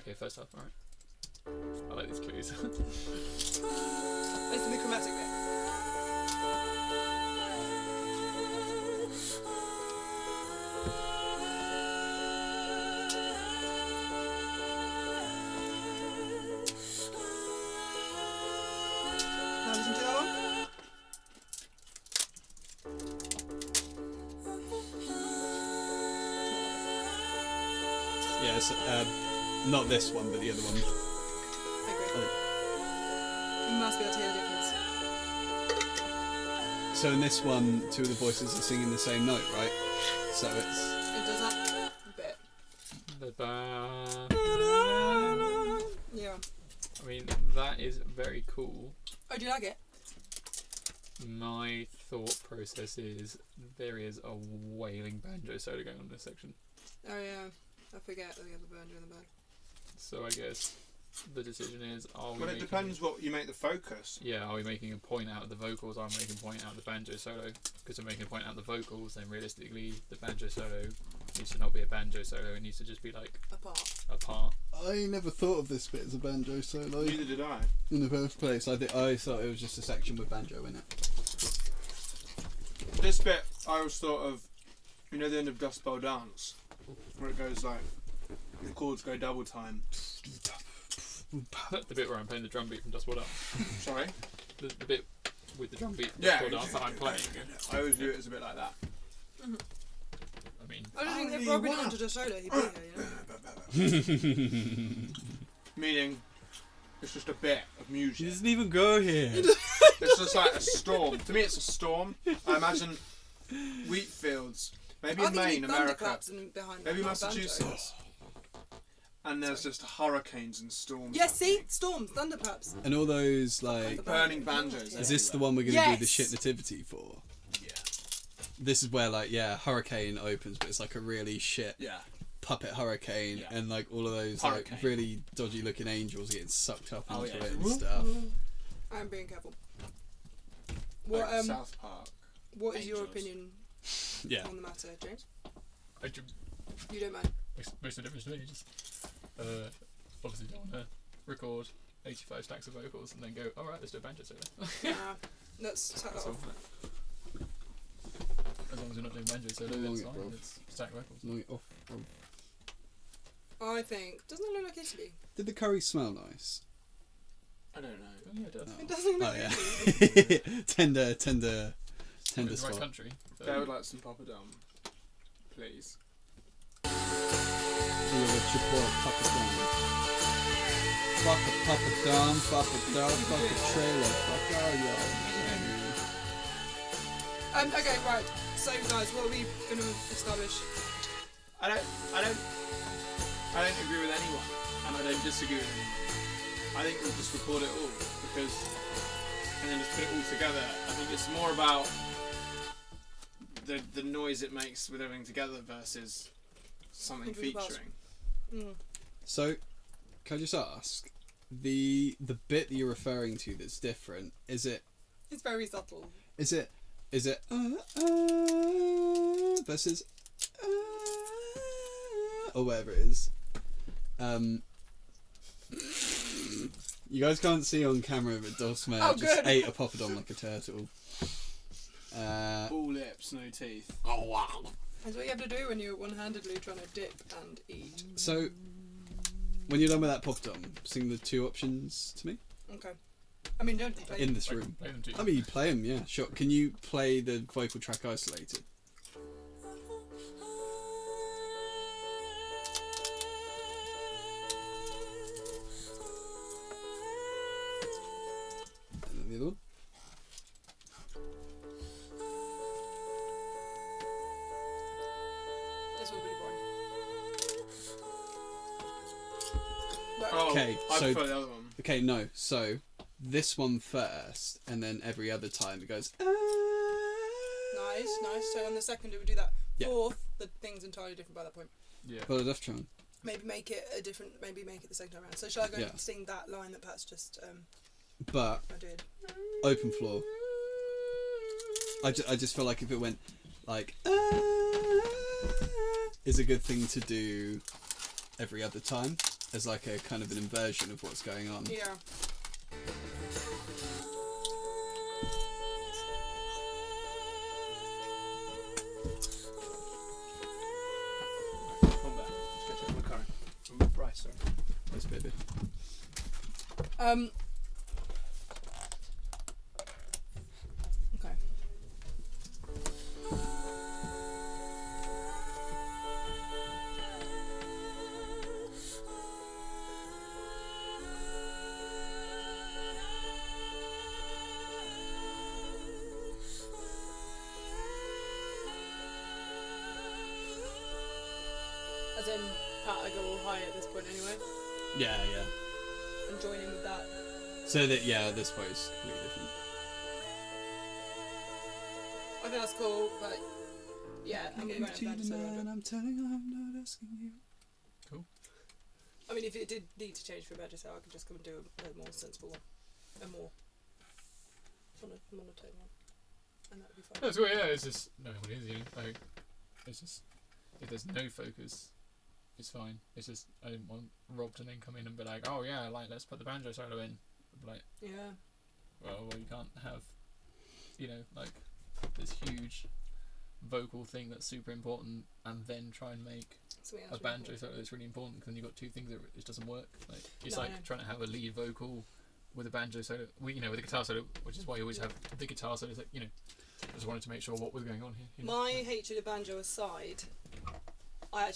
Okay, first half. All right. I like these clues. It's in the chromatic bit. Now listen to that one. Yeah, it's, not this one, but the other one. I agree. You must be able to hear the difference. So in this one, two of the voices are singing the same note, right? So it's... It does that bit. Yeah. I mean, that is very cool. Oh, do you like it? My thought process is there is a wailing banjo solo going on in this section. Oh yeah. I forget that we have a banjo in the back. So I guess the decision is, are we Well, it making, depends what you make the focus. Yeah, are we making a point out of the vocals? Are we making a point out of the banjo solo? Because if we're making a point out of the vocals, then realistically the banjo solo needs to not be a banjo solo. It needs to just be like Apart. a part. I never thought of this bit as a banjo solo Neither did I. in the first place. I thought it was just a section with banjo in it. This bit, I always thought of, you know, the end of Dust Bowl Dance, where it goes like, the chords go double time. The bit where I'm playing the drum beat from Dust Bowl Dance. Sorry? The bit with the drum beat from Yeah. Dust Bowl Dance that I'm playing. I always view it as a bit like that. I mean, I don't think if Robin wanted a solo, he'd be here, you know? Meaning, it's just a bit of music. doesn't even go here. It's just like a storm. To me, it's a storm. I imagine wheat fields, maybe I in think you Maine, need America, thunderclaps in behind maybe that, not Massachusetts, and there's just hurricanes and storms. Yes, see? Storms, thunderclaps. And all those, like... Burning banjos. Is this the one we're going to do the Yes. shit nativity for? Yeah. This is where, like, yeah, Hurricane opens, but it's like a really shit Yeah. puppet hurricane, Yeah. and like all of those like Hurricane. really dodgy looking angels getting sucked up Oh, into yeah. it and stuff. I'm being careful. What Like South Park. what is your Angels. opinion Yeah. on the matter, James? it You don't mind? makes no difference to me. Just obviously don't want to record 85 stacks of vocals and then go, alright, let's do a banjo solo. Let's take that That's all. off. As long as we're not doing banjo solo, Long it's it, fine. bro. It's stack vocals. Knock it off. I think doesn't it look like Italy? Did the curry smell nice? I don't know. Oh, yeah, it does. It doesn't look Oh like yeah. Italy. tender We're in the right spot. country. So I would like some poppadom, please. We have a chipotle papadum. Fuck a papadum, fuck a dog, fuck a trailer, fuck all y'all. Okay, right. So guys, what are we going to establish? I don't agree with anyone, and I don't disagree with anyone. I think we'll just record it all and then just put it all together. I think it's more about the noise it makes with everything together versus something Something about- featuring. Mm. So, can I just ask, the bit that you're referring to that's different, is it It's very subtle. versus or whatever it is. You guys can't see on camera, but Dosmer Oh, just good. ate a poppadom like a turtle. All lips, no teeth. Oh wow! That's what you have to do when you're one-handedly trying to dip and eat. So, when you're done with that poppadom, sing the two options to me Okay. I mean, don't play. in this I room. can play them to you. I mean, you play them, yeah, sure. Can you play the vocal track isolated? And then the other one. This will be boring. But Oh, Okay, I so- prefer the other one. Okay, no. So this one first, and then every other time it goes. nice. So on the second, it would do that. Yeah. Fourth, the thing's entirely different by that point. Yeah. Well, I'd have to try and- Maybe make it a different. Maybe make it the second time around. So shall I go Yeah. and sing that line that Pat's just But I did? open floor. I just feel like if it went like is a good thing to do every other time. as like a kind of an inversion of what's going on. Yeah. Come back. Let's go check my car. Right, sorry. Yes, baby. Okay. As in, Pat, I go all high at this point anyway, Yeah, yeah. and join in with that. So that this point is completely different. I think that's cool, but yeah, I'm gonna go into banjo solo. I'm telling you, I'm not asking you. I mean, if it did need to change for banjo solo, I could just come and do a more sensible one, a more monotone one, and that would be fine. That's weird. Yeah, it's just no one is. Like, it's just if there's no focus, it's fine. It's just I didn't want Rob to then come in and be like, oh yeah, like let's put the banjo solo in. I'd be like, Yeah. well, you can't have, like this huge vocal thing that's super important, and then try and make Something a else banjo really solo that's really important, because then you've got two things that it doesn't work. Like it's No, like I know. trying to have a lead vocal with a banjo solo, with a guitar solo, which is why you always have the guitar solo. Like, I just wanted to make sure what was going on here. My hatred of banjo aside, I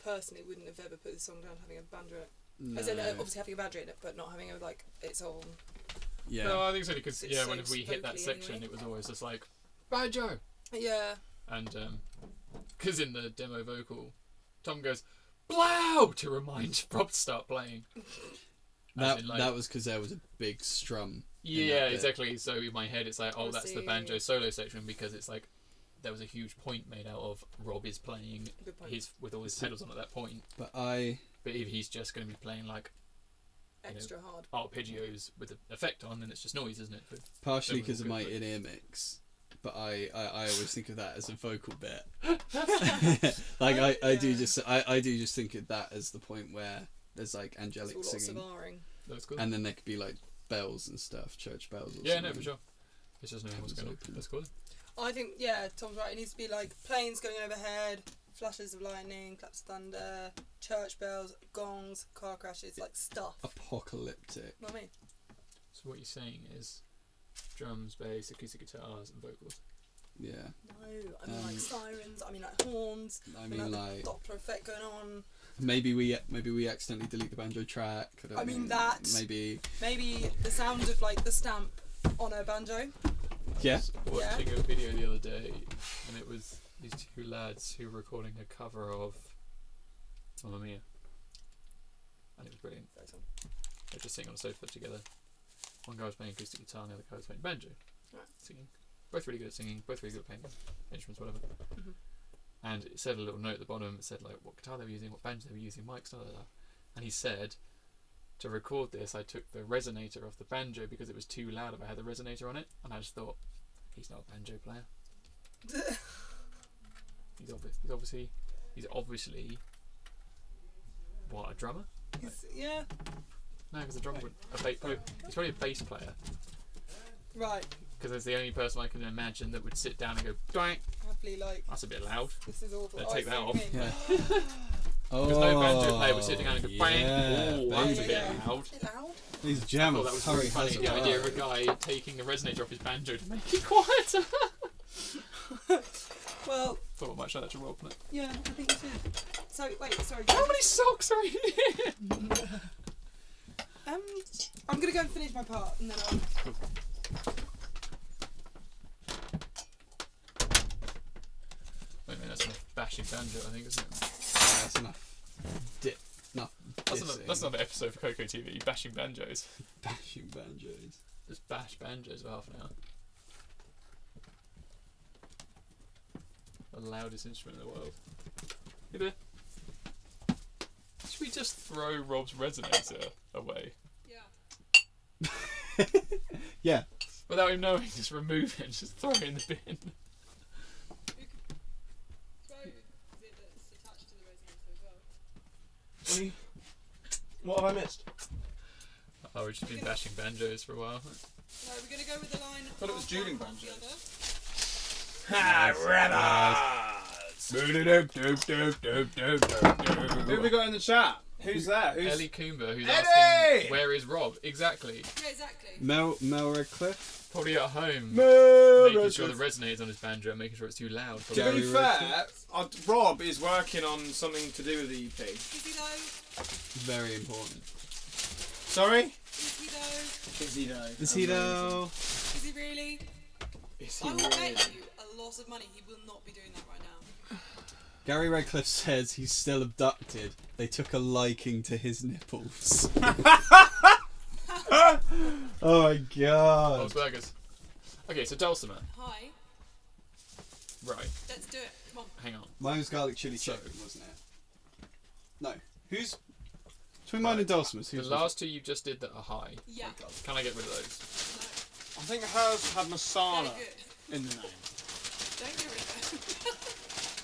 personally wouldn't have ever put this song down having a banjo in it. No. As in, obviously having a banjo in it, but not having like its own. Yeah. No, I think so, because It's so whenever we hit that vocally section, anyway. it was always just like banjo, Yeah. and because in the demo vocal, Tom goes blow to remind Rob to start playing. As in, like- That was because there was a big strum. Yeah, that bit. exactly. So in my head, it's like, oh, I that's the see. banjo solo section, because it's like there was a huge point made out of Rob is playing Good point. his with all his pedals on at that point. But But if he's just going to be playing like Extra hard. arpeggios with the effect on, then it's just noise, isn't it? But partially That was because of good, my but- in-ear mix. But I always think of that as a vocal bit. Like I do Yeah. just think of that as the point where there's like It's angelic all lots of singing, R-ing. that's cool. and then there could be like bells and stuff, church bells. Or Yeah, something. no, for sure. It's just knowing what's going on. That's cool. I think, yeah, Tom's right. It needs to be like planes going overhead, flashes of lightning, claps of thunder, church bells, gongs, car crashes, like stuff. Apocalyptic. You know what I mean? So what you're saying is drums, bass, acoustic guitars, and vocals. Yeah. No, I mean like sirens, I mean like horns, I mean like Doppler effect going on. maybe we accidentally delete the banjo track. I mean know. that. Maybe. Maybe the sound of like the stamp on a banjo. Yeah. I was watching a video the other day, and it was these two lads who were recording a cover of Mamma Mia, and it was brilliant. They're just sitting on a sofa together. One guy was playing acoustic guitar, and the other guy was playing banjo, Right. singing. Both really good at singing, both really good at playing instruments, whatever. Mhm. And it said a little note at the bottom. It said like what guitar they were using, what banjo they were using, mics, blah, blah, blah. And he said, to record this, I took the resonator off the banjo because it was too loud if I had the resonator on it. And I just thought, he's not a banjo player. He's obviously what, a drummer? Yeah, No, because a drummer would he's probably a bass player, right. because it's the only person I can imagine that would sit down and go doink. Happily like, That's a bit loud. this is awful. Better take I that see off. what you mean. Yeah. Oh. Because no banjo player would sit down and go bang. yeah, Oh, that's a baby. bit Yeah. loud. Is it loud? These I thought jammers. that was Hurry really funny. has The idea of a arrived. guy taking the resonator off his banjo to make it quieter. Well, Thought I might show that to Rob. But yeah, I think you should. So, wait, sorry. how many socks are in here? I'm gonna go and finish my part, and then I'll. Wait a minute, that's enough bashing banjo, I think, isn't it? That's enough. That's not an episode for CoCo TV. Bashing banjos. Bashing banjos. Just bash banjos for half an hour. The loudest instrument in the world. Hey there. Should we just throw Rob's resonator away? Yeah. Yeah. Without him knowing, just remove it and just throw it in the bin. Throw, is it that's attached to the resonator as well? What have I missed? Oh, we've just been bashing banjos for a while. No, we're going to go with the line. Thought it was half dueling one, half the rebels! Who have we got in the chat? Who's that? Who's... Ellie Coomber, who's Eddie! asking, where is Rob? Exactly. other. Yeah, exactly. Mel Redcliffe. Probably at home. No, Making sure the resonators on his banjo and making sure it's too loud. To Gary be fair, Rob is working on something to do with the EP. Is he though? Very important. Sorry? Is he though? Is he though? Is he though? Is he really? Is I he will really? bet you a lot of money he will not be doing that right now. Gary Redcliffe says he's still abducted. They took a liking to his nipples. Oh my god. Bob's Burgers. Okay, so Dulcimer. Hi, Right, let's do it. Come on. hang on. Mine was garlic chili So- chicken, wasn't it? No. Who's... Between mine and Dulcimer's, The who's... last two you just did that are high. Yeah. Can I get rid of those? I think hers had masala Very good. in the name. Don't get rid of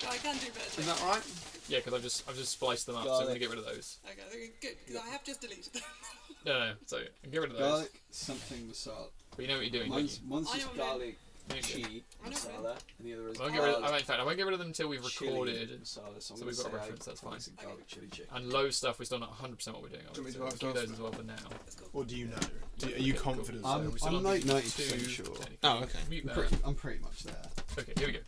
it. I can do better. Is that right? Yeah, because I've just spliced them up, so I'm gonna get rid of those. Okay, good, because I have just deleted them. No, so I can get rid of those. Garlic something masala. But you know what you're doing, don't One's I just know what garlic you? Okay. chi I know what masala, and the other is I won't get rid of, garlic in fact, I won't get rid of them until we've chili recorded. masala. So, I'm so we've gonna got a say reference, that's fine. it's a garlic chili chicken. And low stuff, we're still not 100% what we're doing. Do you want me to So we'll have do those Dulcimer? as well for now. That's cool. Or do you know? Are Okay, you cool. confident? I'm- We're still I'm on like two 90% sure. technically. Oh, okay. Mute that. I'm pretty much there. Okay, here we go.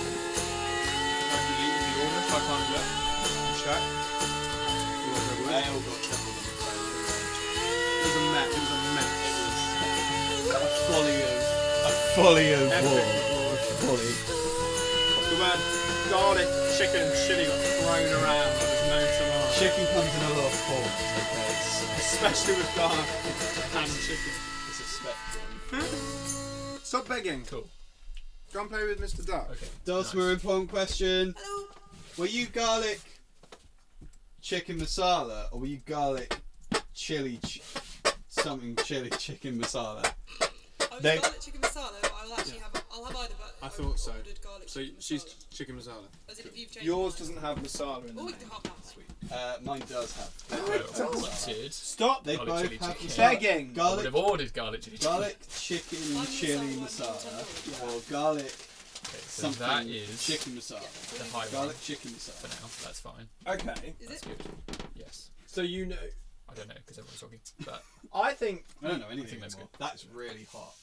I've deleted the order, so I can't do it. Check. They all got trouble on the phone. It was a mess. It was a mess. A folly of Epic. folly. The word garlic, chicken, and chili got thrown around, but there's no tomato. Chicken comes in a lot of forms, okay? Especially with garlic and chicken. It's a spectrum. Stop begging. Cool. Go and play with Mr. Duck. Okay. Dulcimer, important question. Hello. Were you garlic chicken masala, or were you garlic something chili chicken masala? I was They- garlic chicken masala, but I'll actually have. I'll have either. But I thought so. ordered garlic So chicken she's masala. chicken masala. As in if you've changed Yours mine. doesn't have masala in Oh, we it. can half that. Sweet. Mine does have. Wanted. Stop They Garlic both chili have chicken. begging. I would garlic have ordered garlic chili chicken. garlic chicken I'm chili masala, masala, or garlic Okay, so something that is chicken masala. the high one Garlic chicken for masala. now. That's fine. Okay. Is That's it? good. Yes. So you know. I don't know because everyone's talking. But I think. I don't know I anything think that's anymore. That's really hot.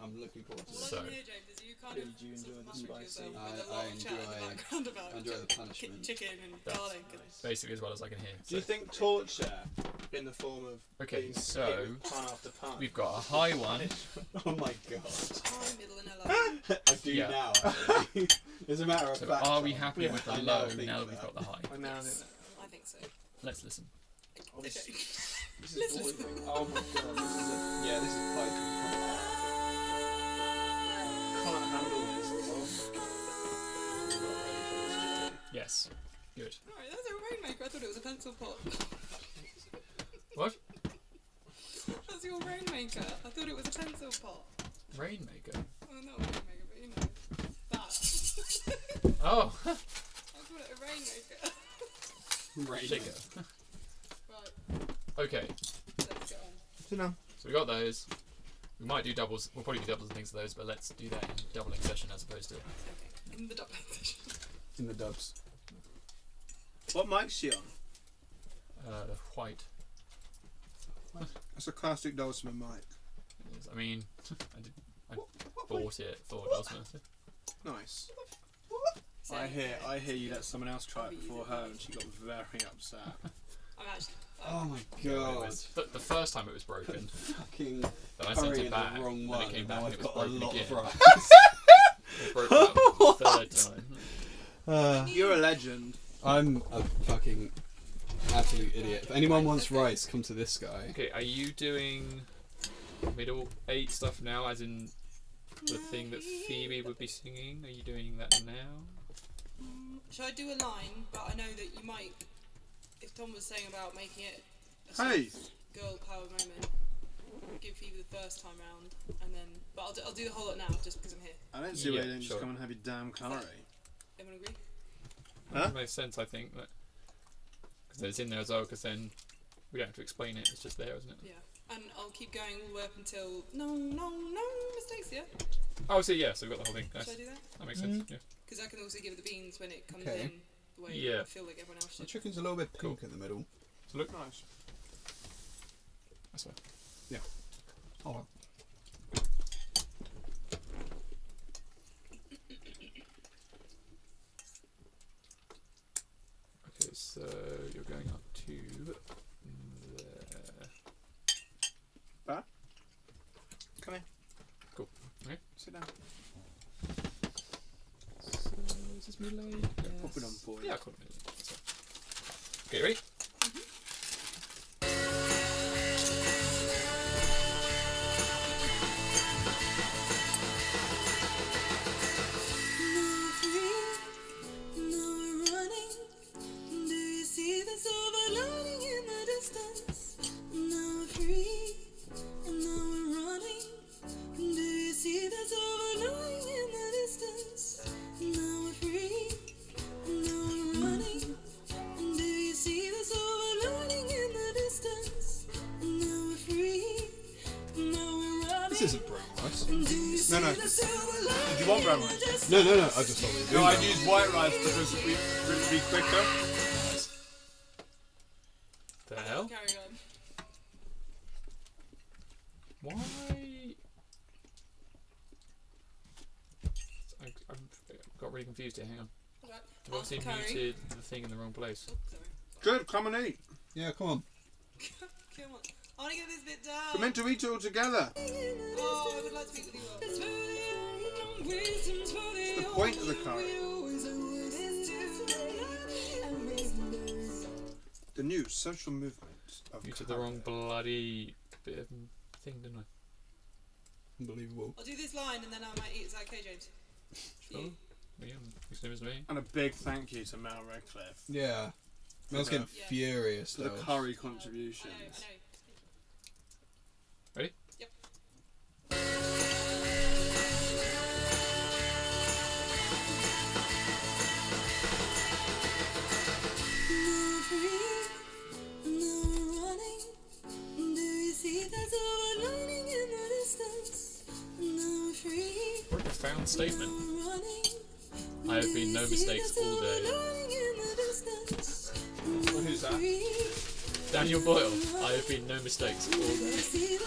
I'm looking forward to All this. So- I can hear, James, is you kind of. Did you enjoy sort of the muttering to spicy? yourself with a I lot of chat in the enjoy- background about I enjoy the punishment. chicken and That's garlic. And basically as well as I can hear. Do you So- think torture in the form of Okay, being so hit with pun after pun? we've got a high one. Oh my god. high, middle, and a low. I do Yeah. now. Actually. As a matter of So fact. are we Tom. happy with the I low think now that we've that. got the high? I now Yes, I think so. Let's listen. Oh, this- Okay. This Let's is listen. boiling. Oh my god, this is a. Yeah, this is piping. Can't handle this. Yes. Good. Alright, that's a rainmaker. I thought it was a pencil pot. What? That's your rainmaker. I thought it was a pencil pot. Rainmaker. Oh, not a rainmaker, but you know. That. Oh. I call it a rainmaker. Shaker. Right, Okay. let's go on. So we got those. We might do doubles. We'll probably do doubles and things of those, but let's do that in doubling session as opposed to. Okay, in the double session. In the dubs. What mic's she on? White. That's a classic Dulcimer mic. I mean, I bought it for Dulcimer. Nice. So, I hear you let someone else try it before her and she got very upset. I'm actually. Oh my It god. was, the first time it was broken, Fucking then I sent hurry it in back, the wrong then one. it came and back now and I've it was got a broken lot again. of rice. It broke out the third time. You're a legend. I'm a fucking absolute idiot. If anyone wants rice, come to this guy. Okay, are you doing middle 8 stuff now, as in the thing that Phoebe would be singing? Are you doing that now? Should I do a line? But I know that you might. If Tom was saying about making it Hey. girl power moment. Give fever the first time round, and then. But I'll do the whole lot now, just because I'm here. I don't see why Yeah, you don't sure. just come and have your damn curry. Everyone agree? Huh? It makes sense, I think. Because it's in there as well, because then we don't have to explain it, it's just there, isn't it? Yeah. And I'll keep going all the way up until no mistakes. Yeah. Oh, so yeah, so we've got the whole thing. Nice. Should I do that? That makes sense, yeah. Because I can also give it the beans when it comes Okay. in the way Yeah. I feel like everyone else The should. chicken's a little bit pink in the middle. So look, Nice. that's fine. Oh. Okay, so you're going up to there. Come here. Cool. Okay. Sit down. So is this middle age? Pop it on for you. Yeah, cool. That's fine. Okay, ready? This isn't brown rice. No, no. Did you want brown rice? No, I just thought we were doing No, I brown used white rice because it'd be quicker. The hell? Carry on. Why? I got really confused here. Hang on. Alright. I've obviously After curry. muted the thing in the wrong place. Oh, sorry. Good, come and eat. Yeah, come on. Come on. I want to get this bit down. We're meant to eat it all together. Oh, I would like to speak with you all. It's the point of the curry. The new social movement of Muted curry. the wrong bloody bit of thing, didn't I? Unbelievable. I'll do this line and then I might eat. Is that okay, James? Sure. Yeah, same as me. And a big thank you to Mel Redcliffe Yeah. Mel's the- getting Yeah. furious for the though. curry I know. contributions. Ready? Yep. What a profound statement. I have been no mistakes all day. Well, who's that? Daniel Boyle, I have been no mistakes all day.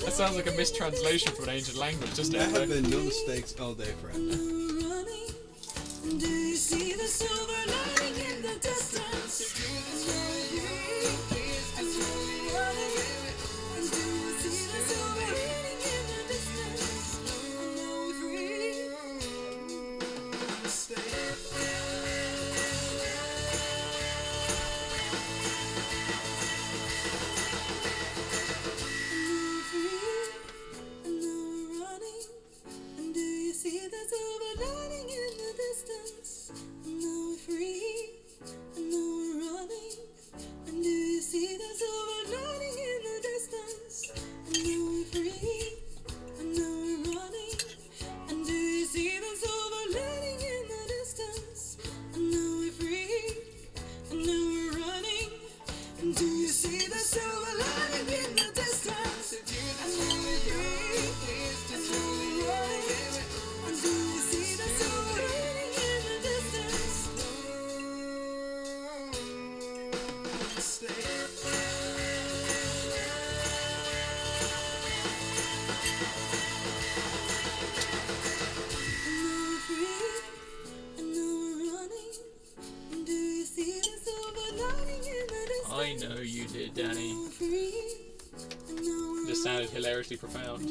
That sounds like a mistranslation from an ancient language, doesn't There have it? been no mistakes all day, friend. I know you did, Danny. Just sounded hilariously profound.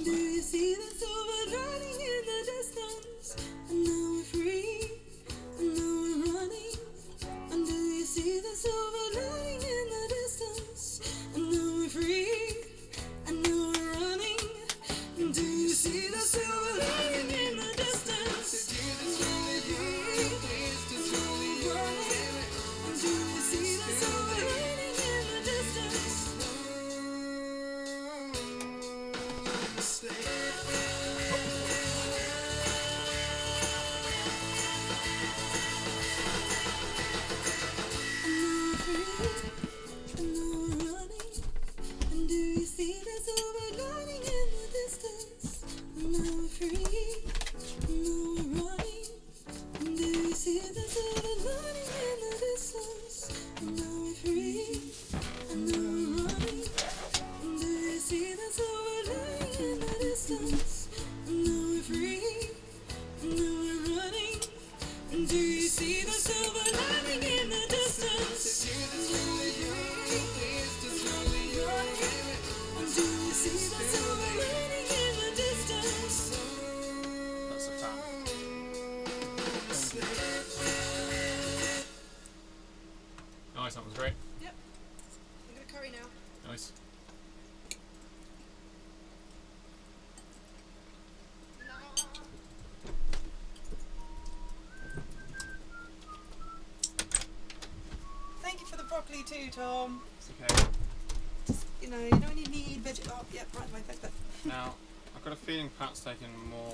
too, Tom. It's okay. You know when you need veg. Oh, yeah, right, my veg. Now, I've got a feeling Pat's taken more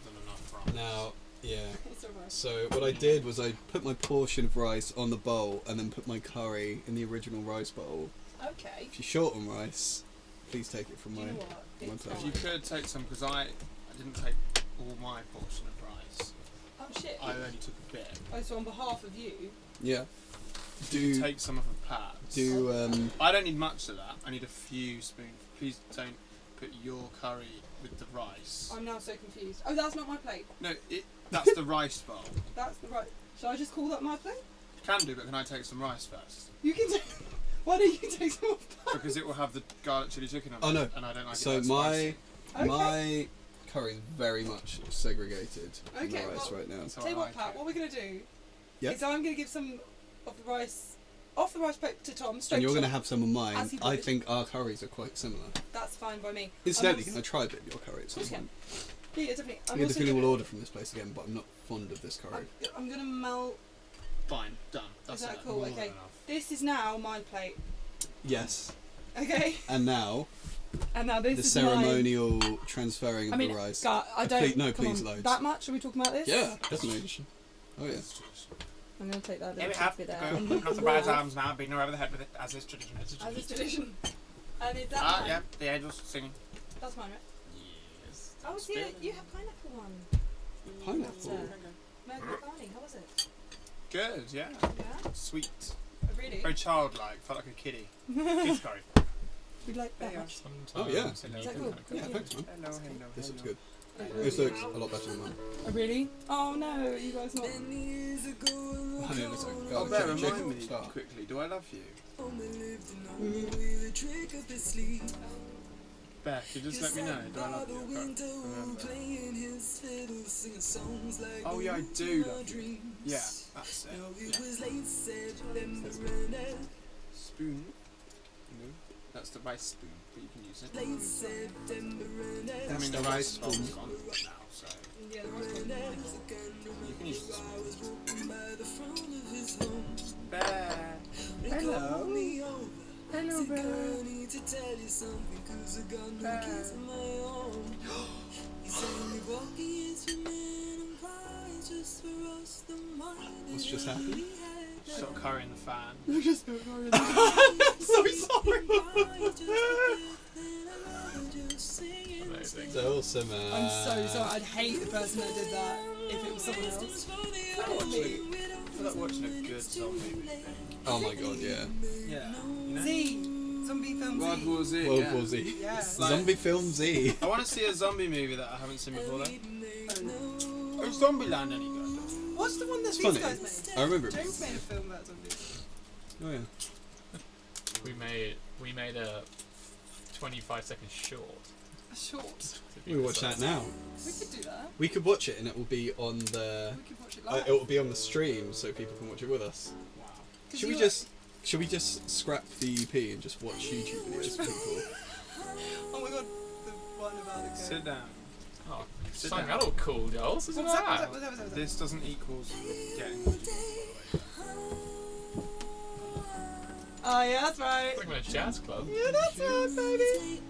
than enough rice. Now, yeah. It's alright. So what I did was I put my portion of rice on the bowl and then put my curry in the original rice bowl. Okay. If you're short on rice, please take it from Do my. you know what? my It's plate. If you fine. could take some, because I didn't take all my portion of rice. Oh shit. I only took a bit. Oh, so on behalf of you. Yeah. Do Take some of Pat's. do I don't need much of that. I need a few spoons. Please don't put your curry with the rice. I'm now so confused. Oh, that's not my plate. No, that's the rice bowl. That's the right. Shall I just call that my plate? Can do, but can I take some rice first? You can take. Why don't you take some off? Because it will have the garlic chili chicken on Oh, it. no. And I don't like so it that my spicy. Okay. my curry is very much segregated from Okay, the rice well- right now. So Tell I you what, like Pat. it. What we're gonna do Yeah. is I'm gonna give some of the rice off the rice plate to Tom. Straight And you're to going to Tom. have some of mine. As he I would. think our curries are quite similar. That's fine by me. Incidentally, I'm can I try a bit of your curry at some Of course you point? Yeah, yeah, definitely. I I'm get the also feeling gonna, we'll order from this place again, but I'm not fond of this curry. I'm gonna melt. Fine, done. That's that enough. cool? More than Okay. enough. This is now my plate. Yes. Okay. And now, And now this the is ceremonial transferring I of mean, the rice. God, I don't. Please- no, come please, on, loads. That much? Are we talking about this? Yeah, definitely. Oh yeah. I'm gonna take that Here little we have. bit Go. there. Open up the bride's arms now, beating her over the head with it, as is tradition. As is tradition. And is that Ah, mine? yeah, the angels singing. That's mine, right? Yes. Oh, see, you have pineapple one. Pineapple. Mercury Farming, how was it? Good, yeah. Yeah? Sweet. Oh, really? Very childlike. Felt like a kiddie. Kids curry. We like that much. Oh, yeah. Sometimes, you know, Is that they cool? kinda go- Yeah, thanks, man. Hello, hello, This looks hello. good. This looks a lot better than mine. Oh, really? Oh no, you guys not. Honey, it looks like Oh, garlic Bear, chili chicken remind to me start. quickly. Do I love you? Bear, could you just let me know? Do I love you? I can't remember. Oh yeah, I do love you. Yeah, that's it. Yeah. Spoon. No, that's the rice spoon, but you can use it. I mean, the rice spoon's gone now, so Yeah, the rice one. you can use the spoon. Bear. Hello. Hello, Bear. What's just happened? Just got curry in the fan. You just spilled curry in the I'm so sorry. Amazing. So awesome, I'm so sorry. I'd hate the person that did that if it was someone else. That would be. I feel like watching a good zombie movie. Oh my god, yeah. Yeah. You know? Z. Zombie film World Z. War Z. World yeah. War Z. Yeah. Like- Zombie film Z. I want to see a zombie movie that I haven't seen before though. Is Zombieland any good? What's the one that It's these funny. guys made? I remember it. James made a film about zombies. Oh yeah. We made a 25-second short. A short. to be We watch that precise. now. We could do that. We could watch it and it will be on the. We could watch it live. It will be on the stream so people can watch it with us. 'Cause Should you we just? Should we just scrap the EP and just watch YouTube videos for people? Oh my god, the one about the Sit down. Oh, Sit something down. that all cool, Giles. Isn't What's that? that? What's that? What's that? This doesn't equals getting what you want. Oh yeah, that's right. It's like a jazz club. Yeah, that's right, baby.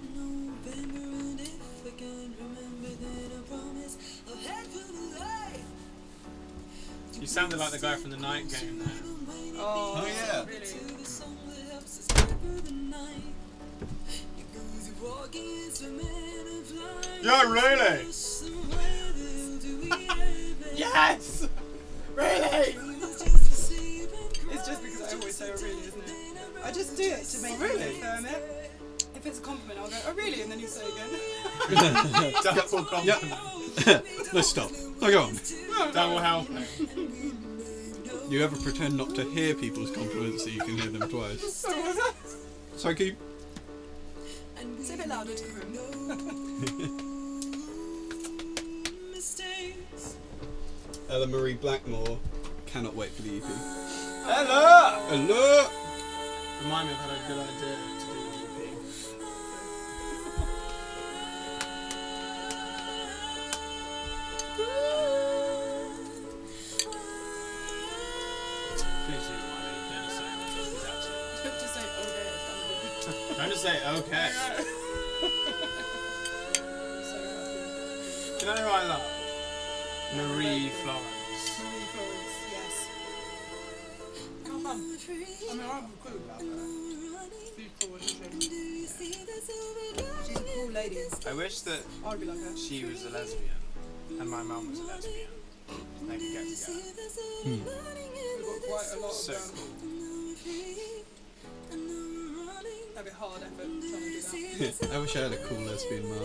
You sounded like the guy from the night game there. Oh, yeah. Really? Yeah, really? Yes! Really? It's just because I always say oh really, isn't it? I just do it to make you confirm it. If it's a compliment, I'll go, oh really? And then you say again. Double compliment. Let's stop. Oh, go on. Double helping. You ever pretend not to hear people's compliments so you can hear them twice? Sorry, can you? Say a bit louder to the room. Ella Marie Blackmore cannot wait for the EP. Hello! Hello! Remind me I've had a good idea to do an EP. Please do remind me. Don't just say it. It's absolutely just say okay. So happy. Do you know who I love? Marie Florence. Marie Florence, yes. How fun. I mean, I'm cool about her. She's cool, isn't she? She's a cool lady. I wish that I'd be like her. she was a lesbian and my mum was a lesbian. They could get together. We've got quite a lot So of cool. a bit hard effort trying to do that. I wish I had a cool lesbian mum.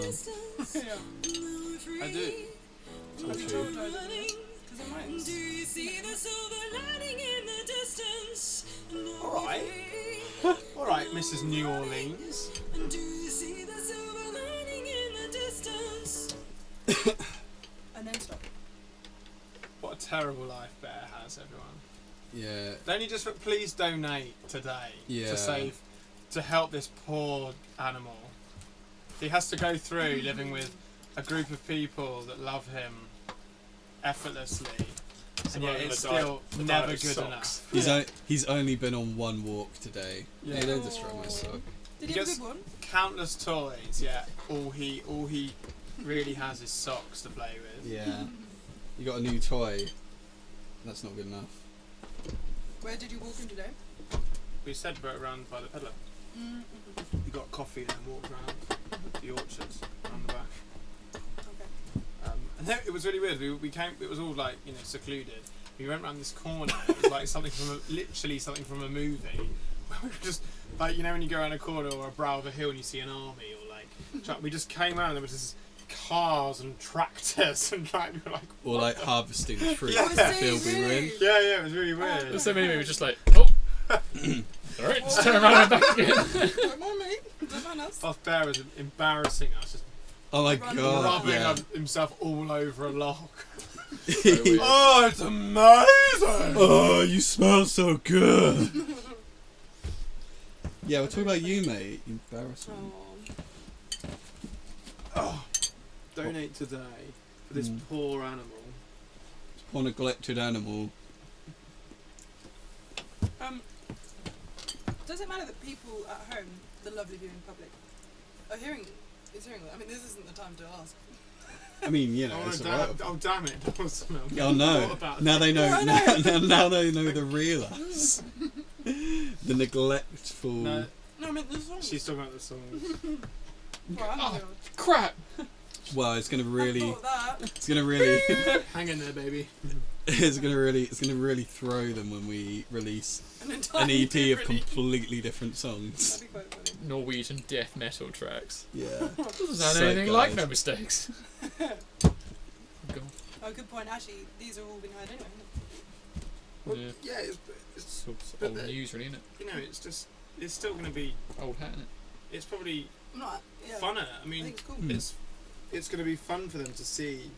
Yeah. I do. Have you true. traumatized her? 'Cause it might. Alright, Mrs. New Orleans. And then stop. What a terrible life Bear has, everyone. Yeah. Don't you just please donate today Yeah. to help this poor animal. He has to go through living with a group of people that love him effortlessly, and yet it's still never good enough. He's only been on one walk today. Yeah. Hey, don't destroy my sock. Did He he have a gets- good one? Countless toys, yet all he really has is socks to play with. Yeah. You got a new toy. That's not good enough. Where did you walk him today? We said we're around by the peddler. We got coffee and then walked around the orchards around the back. Okay. And then it was really weird. We came. It was all like secluded. We went around this corner. It was like literally something from a movie. Where we were just like when you go around a corner or a brow of a hill and you see an army or like we just came around and there was just cars and tractors and like we were like Or like harvesting fruit Yeah. in the field we were in. yeah it was really weird. There's so many we were just like, oh. Alright, just turn around and back again. Come on, mate. Don't mind us. Off Bear was embarrassing us, just Oh my Run. god. rubbing Yeah. himself all over a log. weird. Oh, it's amazing! Oh, you smell so good. Yeah, we're talking about you, mate. Embarrassment. Oh. Donate today for this poor animal. Poor neglected animal. Does it matter that people at home, the lovely viewing public, are hearing that? I mean, this isn't the time to ask. I mean, you know, Oh, it's damn, alright. oh damn it! That was Oh no! Thought about Now it. they know. No, I know. Now they know the real us. The neglectful. No, No, I mean, the song. she's talking about the songs. Right, Crap! Well, it's gonna really. I thought that. It's gonna really. Hang in there, baby. It's gonna really throw them when we release An an entirely EP of different- completely different songs. That'd be quite funny. Norwegian death metal tracks. Yeah. Doesn't sound So anything good. like No Mistakes. Oh, good point. Actually, these have all been heard anyway. Well, Yeah. yeah, it's It's But old the- news, really, isn't it? it's still going to be. Old hat, isn't it? It's probably I'm not. Yeah. funner. I I mean, think it's cool. Mm. it's going to be fun for them to see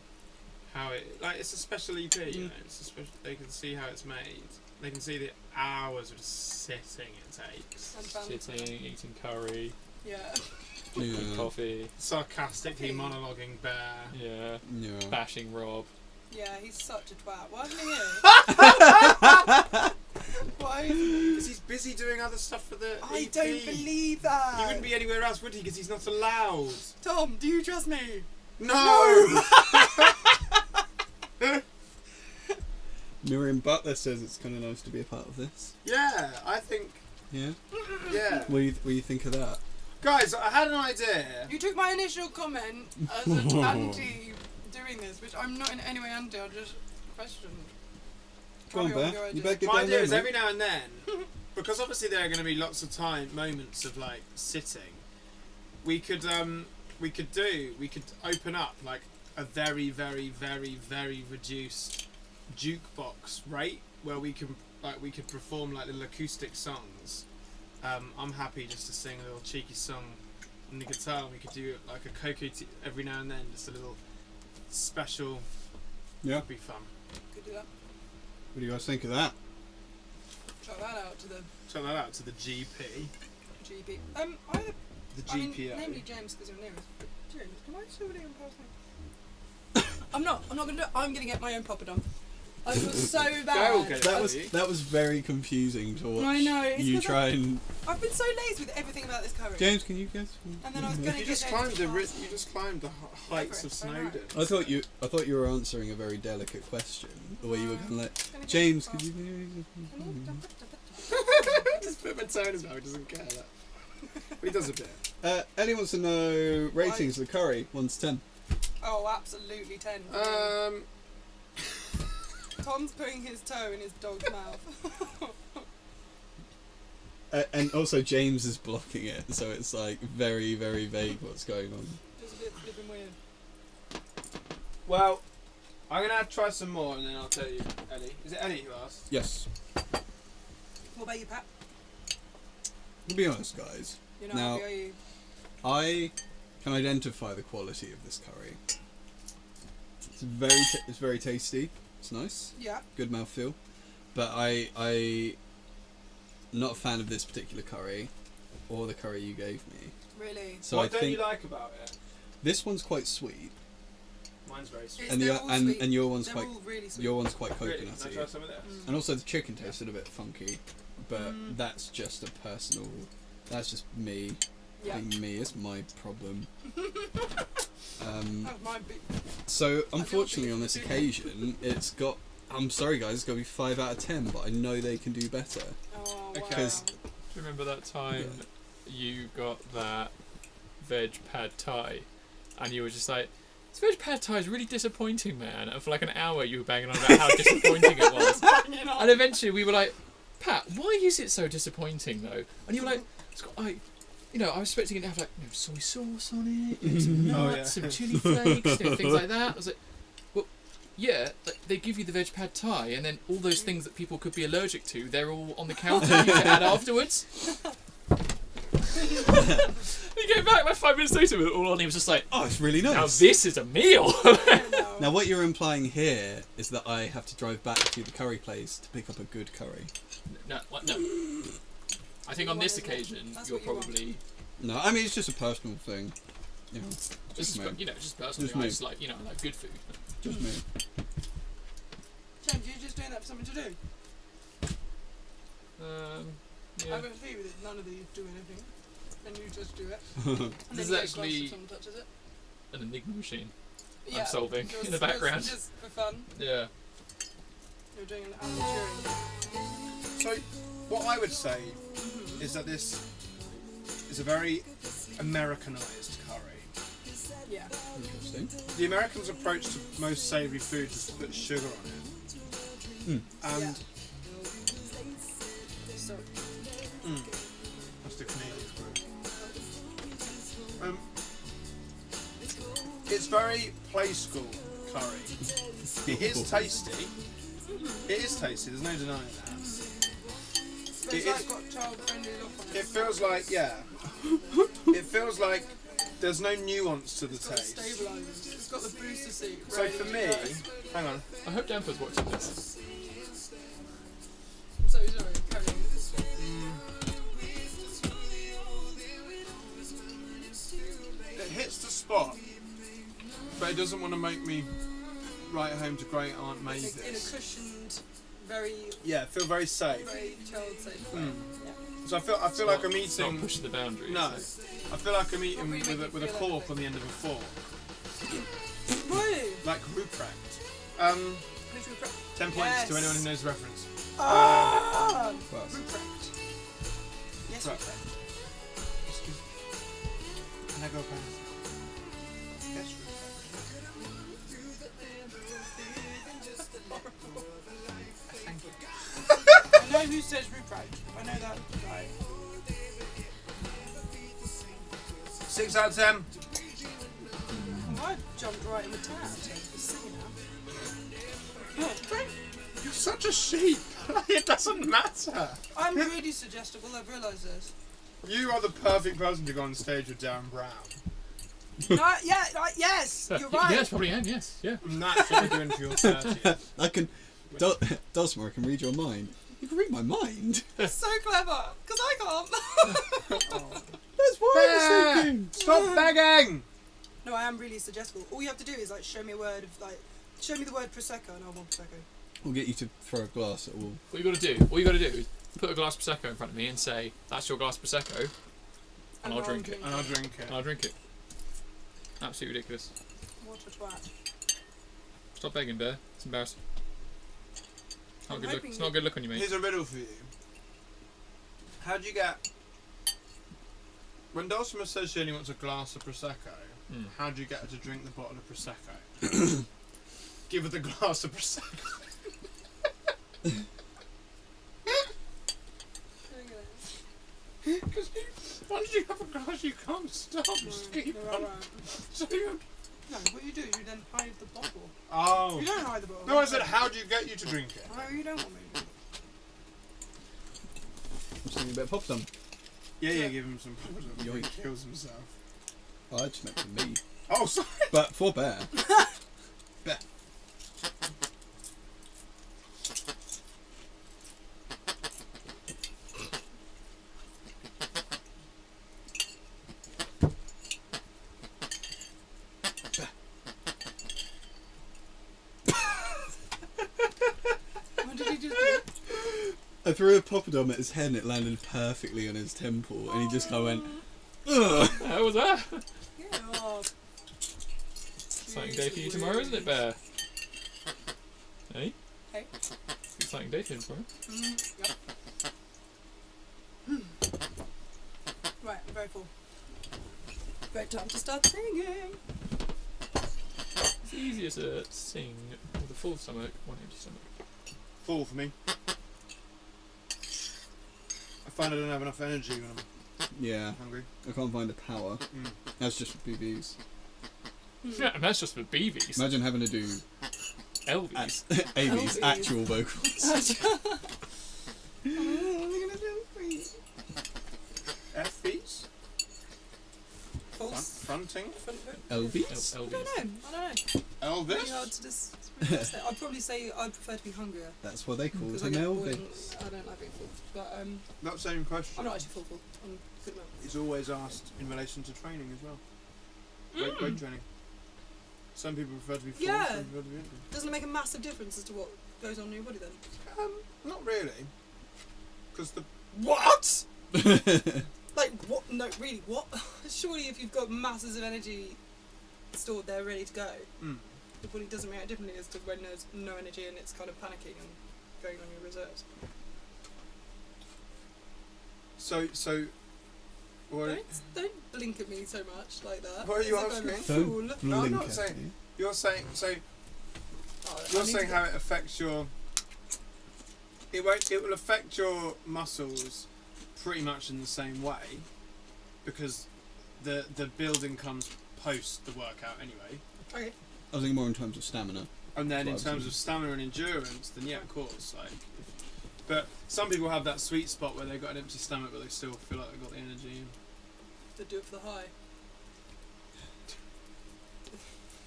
how it. Like it's a special EP. You Mm. know, it's a special. They can see how it's made. They can see the hours of just sitting it takes. And fun. Sitting, eating curry, Yeah. drinking Yeah. coffee, Sarcastically Coffee. monologuing Bear. yeah, Yeah. bashing Rob. Yeah, he's such a twat. Why isn't he here? Why? Because he's busy doing other stuff for the I EP. don't believe that. He wouldn't be anywhere else, would he? Because he's not allowed. Tom, do you trust me? No! Miriam Butler says it's kind of nice to be a part of this. Yeah, I think. Yeah. Yeah. What do you think of that? Guys, I had an idea. You took my initial comment as an anti doing this, which I'm not in any way anti. I just questioned. Go on, Carry Bear. with your You idea. better get My down idea there, is mate. every now and then, because obviously there are going to be lots of moments of like sitting. We could open up like a very, very, very, very reduced jukebox rate where we could perform like little acoustic songs. I'm happy just to sing a little cheeky song on the guitar. And we could do like a CoCo every now and then, just a little special. Yeah. It'd be fun. Could do that. What do you guys think of that? Shout that out to the Check that out to the GP. GP. The I mean, GPO. namely James because you're nearest. But James, can I still do in person? I'm not gonna do it. I'm gonna get my own popper done. I feel so Go bad. get it. That was very confusing to watch. I know, it's You 'cause try and I've been so lazy with everything about this curry. James, can you guess? And then I was going to You get just James climbed to the pass. you just climbed the heights of Snowdon. I thought you were answering a very delicate question, the way you were kind of like, Gonna get James, to could pass. you? Just put my tone as well. He doesn't care that. But he does a bit. Ellie wants to know ratings of the curry, 1 to 10. Oh, absolutely 10. Tom's putting his toe in his dog's mouth. And also James is blocking it, so it's like very, very vague what's going on. Just a bit flipping weird. Well, I'm gonna have to try some more, and then I'll tell you, Ellie. Is it Ellie who asked? Yes. What about you, Pat? To be honest, guys, You're not Now- happy, are you? I can identify the quality of this curry. It's very tasty. It's nice. Yeah. Good mouthfeel. But I not a fan of this particular curry or the curry you gave me. Really? So What I don't think you like about it? this one's quite sweet, Mine's very sweet. and They're all sweet. and your one's They're quite all really sweet. your one's quite Really? Can I coconutty. try some of this? And also the chicken tasted a bit funky, but Mm. that's just a personal. That's just me Yeah. being me. It's my problem. That might be. So unfortunately, on this do that. occasion, it's got. I'm sorry, guys. It's got to be 5 out of 10, but I know they can do better. Oh, Okay. wow. Because- Do you remember that time you got that veg pad thai, and you were just like, "This veg pad thai is really disappointing, man." And for like an hour, you were banging on about how disappointing it was. You know? And eventually, we were like, "Pat, why is it so disappointing, though?" And you were like, "It's got like." You know, I was expecting it to have like soy sauce on it, some Oh, nuts, yeah. some chili flakes, things like that. I was like, well, yeah, like, they give you the veg pad thai, and then all those things that people could be allergic to, they're all on the counter you can add afterwards. He came back like 5 minutes later with it all on. He was just like, Oh, it's really now nice. this is a meal. No. Now, what you're implying here is that I have to drive back to the curry place to pick up a good curry. No, what? No. I think on this occasion, That's you're what you want. probably No, I mean it's just a personal thing. You know, just, me. you know, just personally, Just I me. just like, you know, I like good food. Just me. James, you're just doing that for something to do. I Yeah. haven't feel with it. None of these do anything. And you just do it. And then This is you get actually cross if someone touches it. an enigma machine. Yeah. I'm solving Just- in the background. Just for fun. Yeah. You're doing an Alan Turing. So, what I would say is that this is a very Americanized curry. Yeah. Interesting. The Americans' approach to most savoury foods is to put sugar on it. Mm. And So, that's the Canadians group. It's very play school curry. It is tasty. It is tasty. There's no denying that. but it's It like is- got child-friendly look on it. It feels like It feels like there's no nuance to the It's got taste. stabilisers. It's got the booster seat. So ready for to me, go. hang on. I hope Danfor's watching this. I'm so sorry. Carry on. It hits the spot, but it doesn't want to make me write home to Great Aunt In a Mavis. cushioned, very, Yeah, feel very safe. very child-safe way. Mm. Yeah. So I feel like I'm It's not eating. pushing the boundaries. No, I feel like I'm eating What really with make a you feel cork like on the end of a fork, Really? like Ruprecht. Which we 10 points Yes. to anyone who knows the reference. Ah! Class. Ruprecht. Yes, Right. Ruprecht. And I go back. Yes, Ruprecht. Thank you. I know who says Ruprecht. I know that guy. 6 out of 10. Oh, I jumped right in the tab. See now. Great. You're such a sheep. It doesn't matter. I'm really suggestible. I've realised this. You are the perfect person to go on stage with Darren Brown. Yes, you're right. Yes, probably am. Yes, yeah. And that's what you're doing for your 30th. I can. Dosmer, I can read your mind. You can read my mind. So clever, because I can't. That's what I was thinking. Stop begging! No, I am really suggestible. All you have to do is like show me a word of like, show me the word prosecco, and I want prosecco. We'll get you to throw a glass at all. All you got to do is put a glass of prosecco in front of me and say, "That's your glass of prosecco," and I'll drink it. And I'll drink it. And I'll drink it. Absolutely ridiculous. What a twat. Stop begging, Bear. It's embarrassing. I'm Not good look. hoping It's not a good look on you, mate. Here's a riddle for you. How do you get... When Dulcimer says she only wants a glass of Prosecco, how do you get her to drink the bottle of Prosecco? Give her the glass of Prosecco. Because once you have a glass, you can't stop. Just keep on. So you... No, what you do, you then hide the bottle. Oh. You don't hide the bottle. No, I said, how do you get you to drink it? Oh, you don't want me to. I'm just thinking about pop some. Yeah, give him some problems. He Yoink. kills himself. Oh, I just meant for me. Oh, sorry. But for Bear. Bear. What did he just do? I threw a poppadom at his head and it landed perfectly on his temple, and he just kind of went, ugh. How was that? Yeah. Oh. Exciting day for you tomorrow, isn't it, Bear? Hey? Hey. Exciting day for you tomorrow. Yep. Right, I'm very full. Great time to start singing. It's easier to sing with a full stomach, one empty stomach. Full for me. I find I don't have enough energy when I'm Yeah, hungry. I can't find the power. That's just for BBs. Yeah, and that's just for BBs. Imagine having to do LVs. AB's LVs. actual vocals. FBs? False. Fronting? LVs? I don't know. Elvis? Really hard to say. I'd probably say I prefer to be hungrier. That's what they call Because I him, get bored and Elvis. I don't like being full. But That same question. I'm not actually full. I'm good enough. It's always asked in relation to training as well. Weight training. Some people prefer to be full, Yeah. some prefer to be empty. Doesn't it make a massive difference as to what goes on in your body then? Not really. Because the... What? Like, what? No, really, what? Surely if you've got masses of energy stored there ready to go, the body doesn't react differently as to when there's no energy and it's kind of panicking and going on your reserves. So... What, Don't blink at me so much like that. What are you As if I'm a asking? fool. No, I'm Blink not at saying... me. You're saying... So... Oh, I You're need saying to how it affects your... It will affect your muscles pretty much in the same way, because the building comes post the workout anyway. Okay. I was thinking more in terms of stamina. And then in That's what I was terms of stamina and endurance, then yeah, of course. Like, but some people have that sweet spot where they've got an empty stomach, but they still feel like they've got the energy. To do it for the high.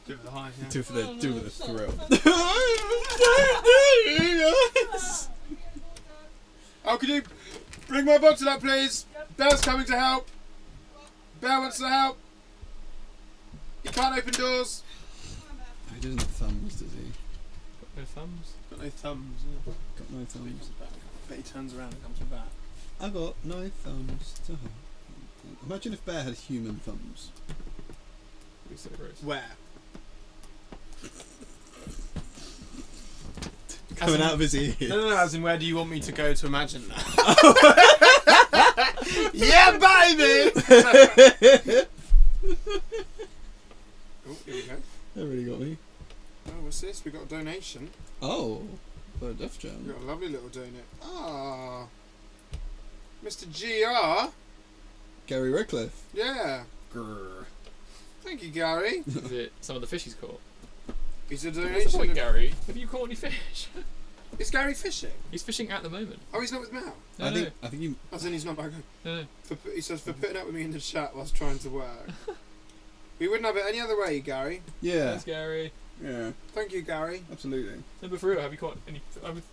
Do it for the high, yeah. Do it with a thrill. Oh, could you bring my bottle up, please? Bear's coming to help. Bear wants to help. He can't open doors. He doesn't have thumbs, does he? Got no thumbs. Got no thumbs. Yeah. Got no thumbs. Bet he turns around and comes back. I got no thumbs to hold. Imagine if Bear had human thumbs. Be so gross. Where? Coming out of his ear. No, as in where do you want me to go to imagine that? Yeah, baby! Oh, here we go. That really got me. Oh, what's this? We got a donation. Oh, for a Def We Jam. got a lovely little donate. Ah, Mr. GR. Gary Redcliffe. Yeah. Grrr. Thank you, Gary. Is it some of the fish he's caught? It's a What's the donation. point, Gary? Have you caught any fish? Is Gary fishing? He's fishing at the moment. Oh, he's not with Mal. No, I think you. As in he's not back home. no. He says for putting up with me in the chat whilst trying to work. We wouldn't have it any other way, Gary. Yeah. Thanks, Gary. Yeah. Thank you, Gary. Absolutely. No, but for real, have you caught any?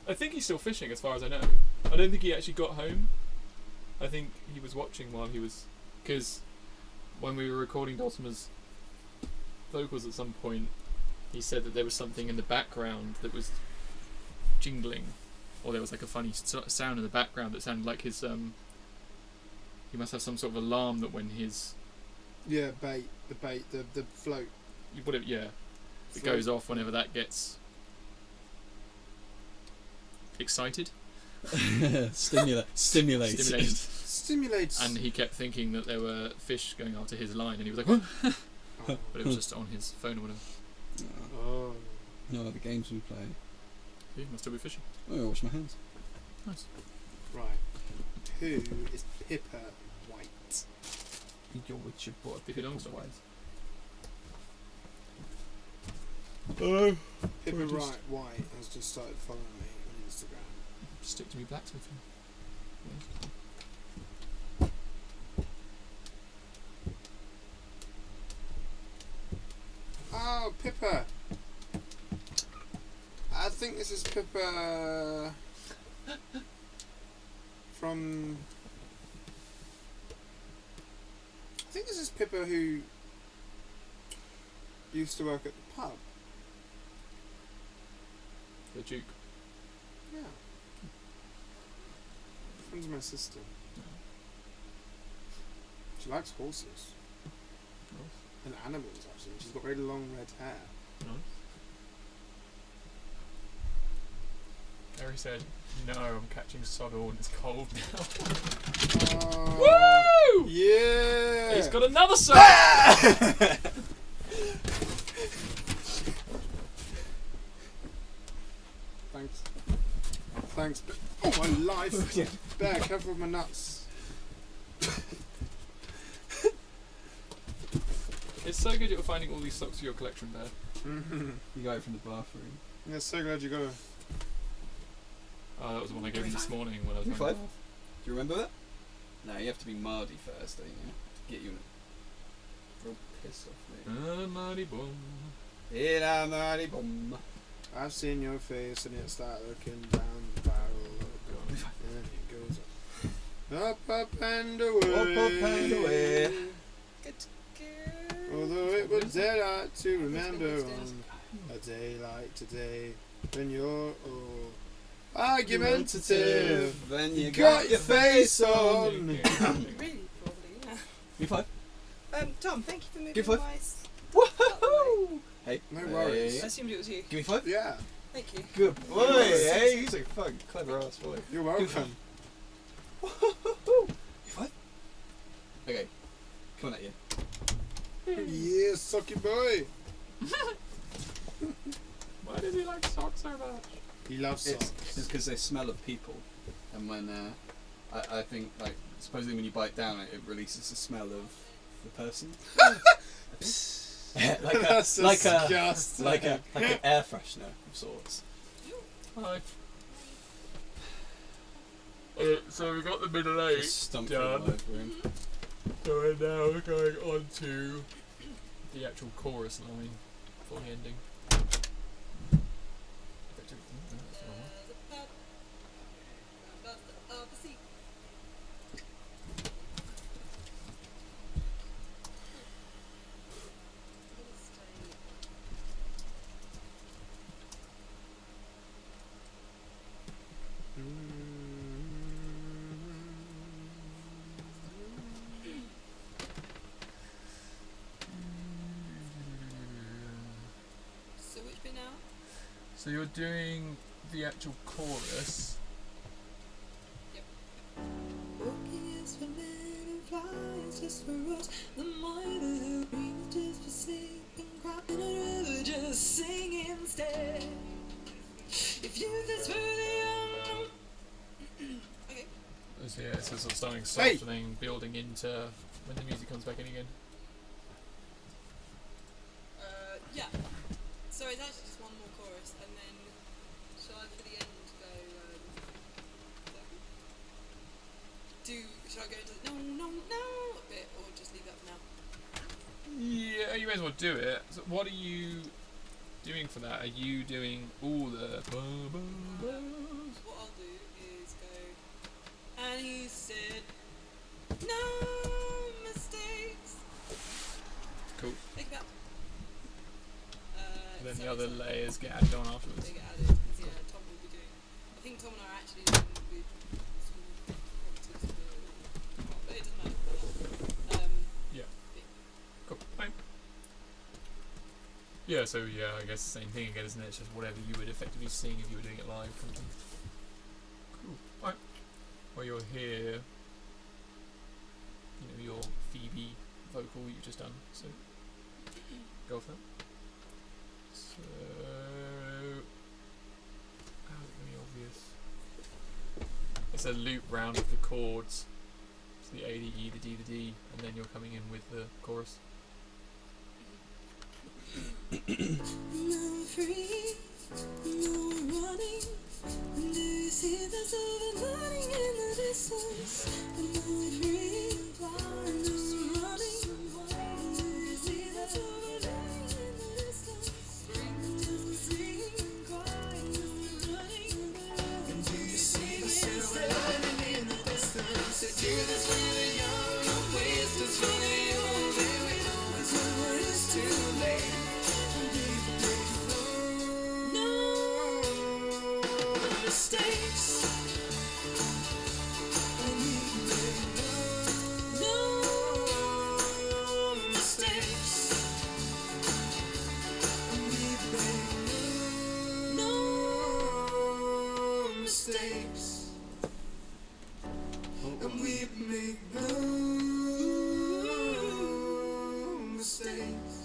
I think he's still fishing, as far as I know. I don't think he actually got home. I think he was watching while he was, because when we were recording Dulcimer's vocals at some point, he said that there was something in the background that was jingling, or there was like a funny sound in the background that sounded like his he must have some sort of alarm that when his Yeah, the float. whatever, yeah, it Float. goes off whenever that gets excited. Stimulated. Stimulates. And he kept thinking that there were fish going after his line, and he was like, "What?" But it was just on his phone or whatever. Oh. No other games we play. He must still be fishing. Oh, wash my hands. Nice. Right. Who is Pippa White? Your Witcher boy. Pippi Longstocking. Oh. Pippa White has just started following me on Instagram. Stick to me blacksmithing. Oh, Pippa! I think this is Pippa from. I think this is Pippa who used to work at the pub. The Duke. Yeah. Friends of my sister. She likes horses. And animals, actually. She's got very long red hair. Harry said, "No, I'm catching Sodor and it's cold now." Woo! Yeah! He's got another son! Thanks. Thanks. Oh, my life! Bear, careful with my nuts. It's so good you're finding all these socks for your collection, Bear. You got it from the bathroom. Yeah, so glad you got it. Oh, that was the one I gave him this morning when I was Give me going 5. Do you remember that? No, you have to be Mardy first, don't you? To get you real pissed off me. Mardy bum. Yeah, Mardy bum. I've seen your face and it start looking down the barrel of a gun. And it goes up and away. Up and away. Good. Although it was dead hard to remember on a day like today when you're all argumentative. Then you Got your face on. Really, probably, yeah. Give me 5. Tom, thank you for moving Give 5. twice. Woohoo! Hey. No worries. I assumed it was you. Give me 5. Yeah, Thank you. Good boy. Hey, he's a fucking clever ass boy. you're Give me welcome. 5. Woohoo! 5. Okay. Coming at you. Yeah, sucky boy. Why does he like socks so much? He loves It's socks. because they smell of people, and when I think like supposedly when you bite down it releases the smell of the person. That's disgusting. like an air freshener of sorts. Hi. So we got the middle eight Just stump done. through the live room. So we're now going on to the actual chorus line for the ending. So which bit now? So you're doing the actual chorus. Walking is for men and flies just for us. The mind of the green is just for sleeping, crying. I'd rather just sing instead. If youth is for the young. Okay. So yeah, it's sort of starting softening, building into when the music comes back in again. Yeah. So it's actually just one more chorus, and then shall I for the end go? Should I go into the no a bit, or just leave that for now? Yeah, you may as well do it. So what are you doing for that? Are you doing all the What I'll do is go. And he said, no mistakes. Cool. Think about. And then So the other it's- layers get added on afterwards. They get added, 'cause, yeah, Tom will be doing think Tom and I are actually doing with small quantities but it doesn't matter. Cool. Fine. Yeah, so yeah, I guess the same thing again, isn't it? It's just whatever you would effectively sing if you were doing it live. Kind of thing. Cool. Alright. While you're here, you know, your Phoebe vocal you've just done, so go for that. So, how's it going to be obvious? It's a loop round of the chords. So the A, the E, the D, the D, and then you're coming in with the chorus. No free, no running. Do you see the silver lining in the distance? No free, no running. Do you see the silver lining in the distance? Just sing, cry, just running. And do you see the silver lining in the distance? The tear that's really young, the waste is really old. There we know it's when it's too late. Mistakes. And we make no mistakes. And we make no mistakes. And we make no mistakes.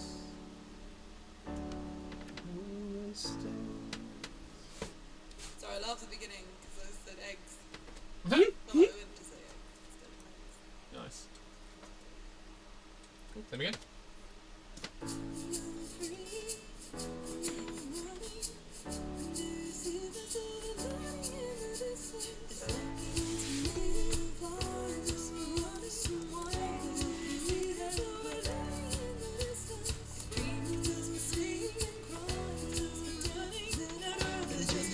Sorry, I laughed at the beginning because I said eggs. Mhm. Not like I wouldn't just say eggs instead of eggs. Nice. Cool. Then again.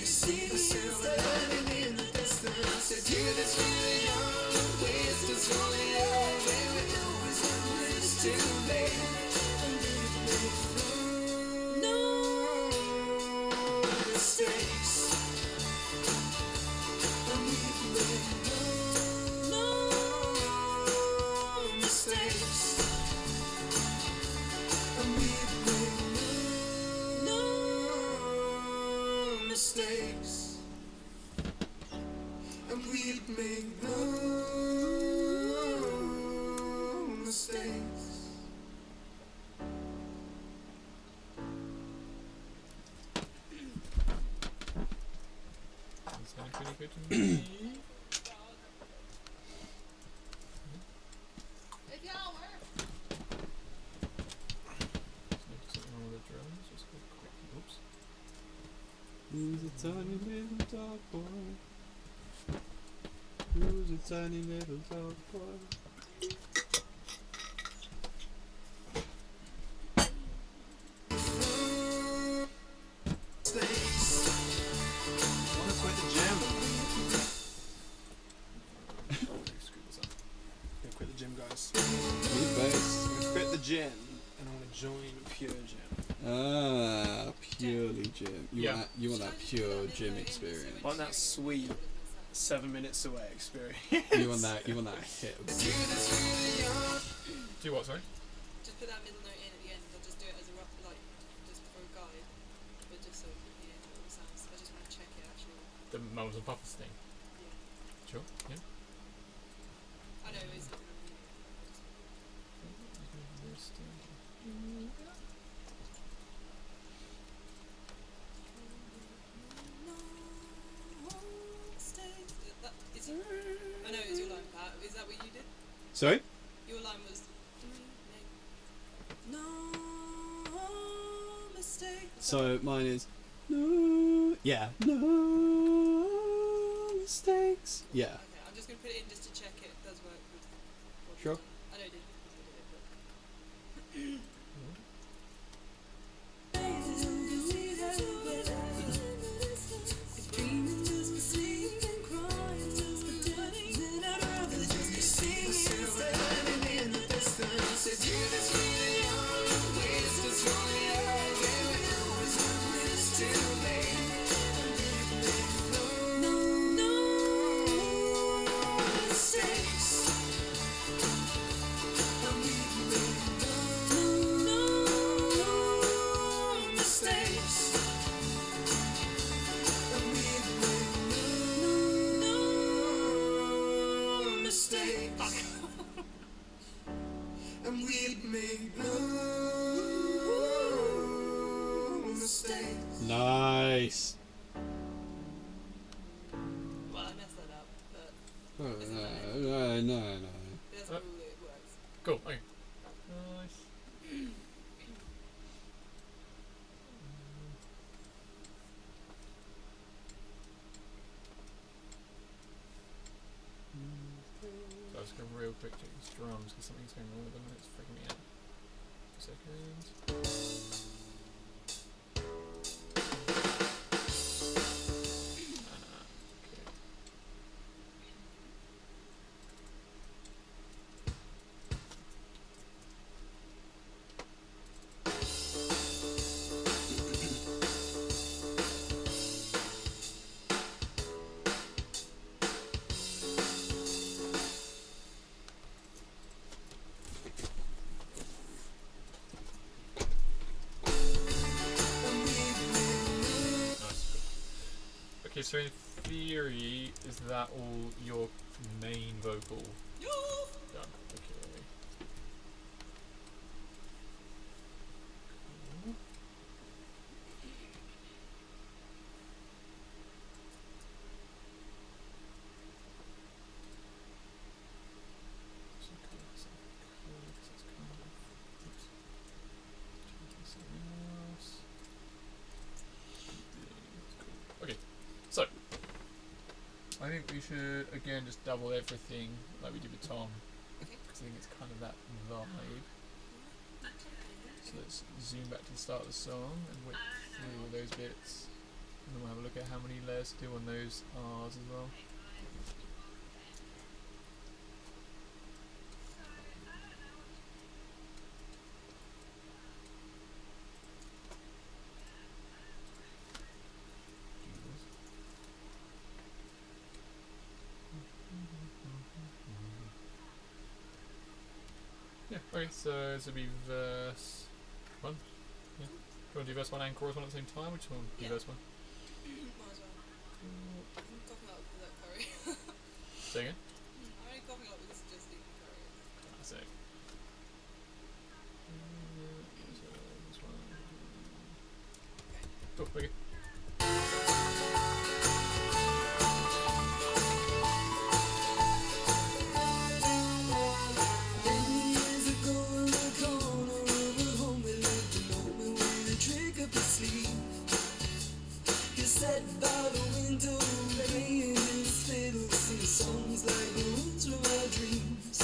See the silver lining in the distance. The tear that's really young, the waste is really old. Where we know is when it's too late. And we make no mistakes. And we make no mistakes. And we make no mistakes. And we'd make no mistakes. That sounds pretty good to me. Something wrong with the drums. Just go quick. Oops. Who's a tiny little dog boy? Who's a tiny little dog boy? Mistakes. Wanna quit the gym? Screw this up. Gonna quit the gym, guys. Deep bass. I'm gonna quit the gym and I wanna join Pure Gym. Ah, purely gym. Yeah. You want that pure gym experience. I want that sweet 7 minutes away experience. You want that hit. Do what, sorry? Just put that middle note in at the end. I'll just do it as a rough, like, just for a guide. But just so you know what it sounds. I just want to check it actually. The Mums and Papas thing. Yeah. Sure. Yeah. I know it's not going to be. I know it was your line, Pat. Is that what you did? Sorry? Your line was. No mistakes. So mine is no. Yeah. No mistakes. Yeah. Okay, I'm just going to put it in just to check it does work with what Sure. you've done. I know it didn't. No mistakes. Nice. Well, I messed that up, but Oh, no. there's a rule it works. Cool. Okay. Nice. So I was going real quick check these drums because something's going wrong with them and it's freaking me out. 2 seconds. Okay. Nice. Okay, so in theory, is that all your main vocal done? Okay. Cool. Okay, so I think we should again just double everything like we did with Tom, Okay. because I think it's kind of that vibe. So let's zoom back to the start of the song and whip through all those bits, and then we'll have a look at how many layers to do on those R's as well. Yeah, okay, so this will be verse 1. Yeah. Do you want to do verse 1 and chorus 1 at the same time, or do you want to do Yeah. verse 1? Might as well. I'm coughing up for that curry. Say again? I'm only coughing up because it's just eating curry. I see. So this one. Cool, okay. Many years ago in the corner of a home we lived in Oakland with a trick up his sleeve. He sat by the window playing his fiddle, singing songs like the ones from our dreams.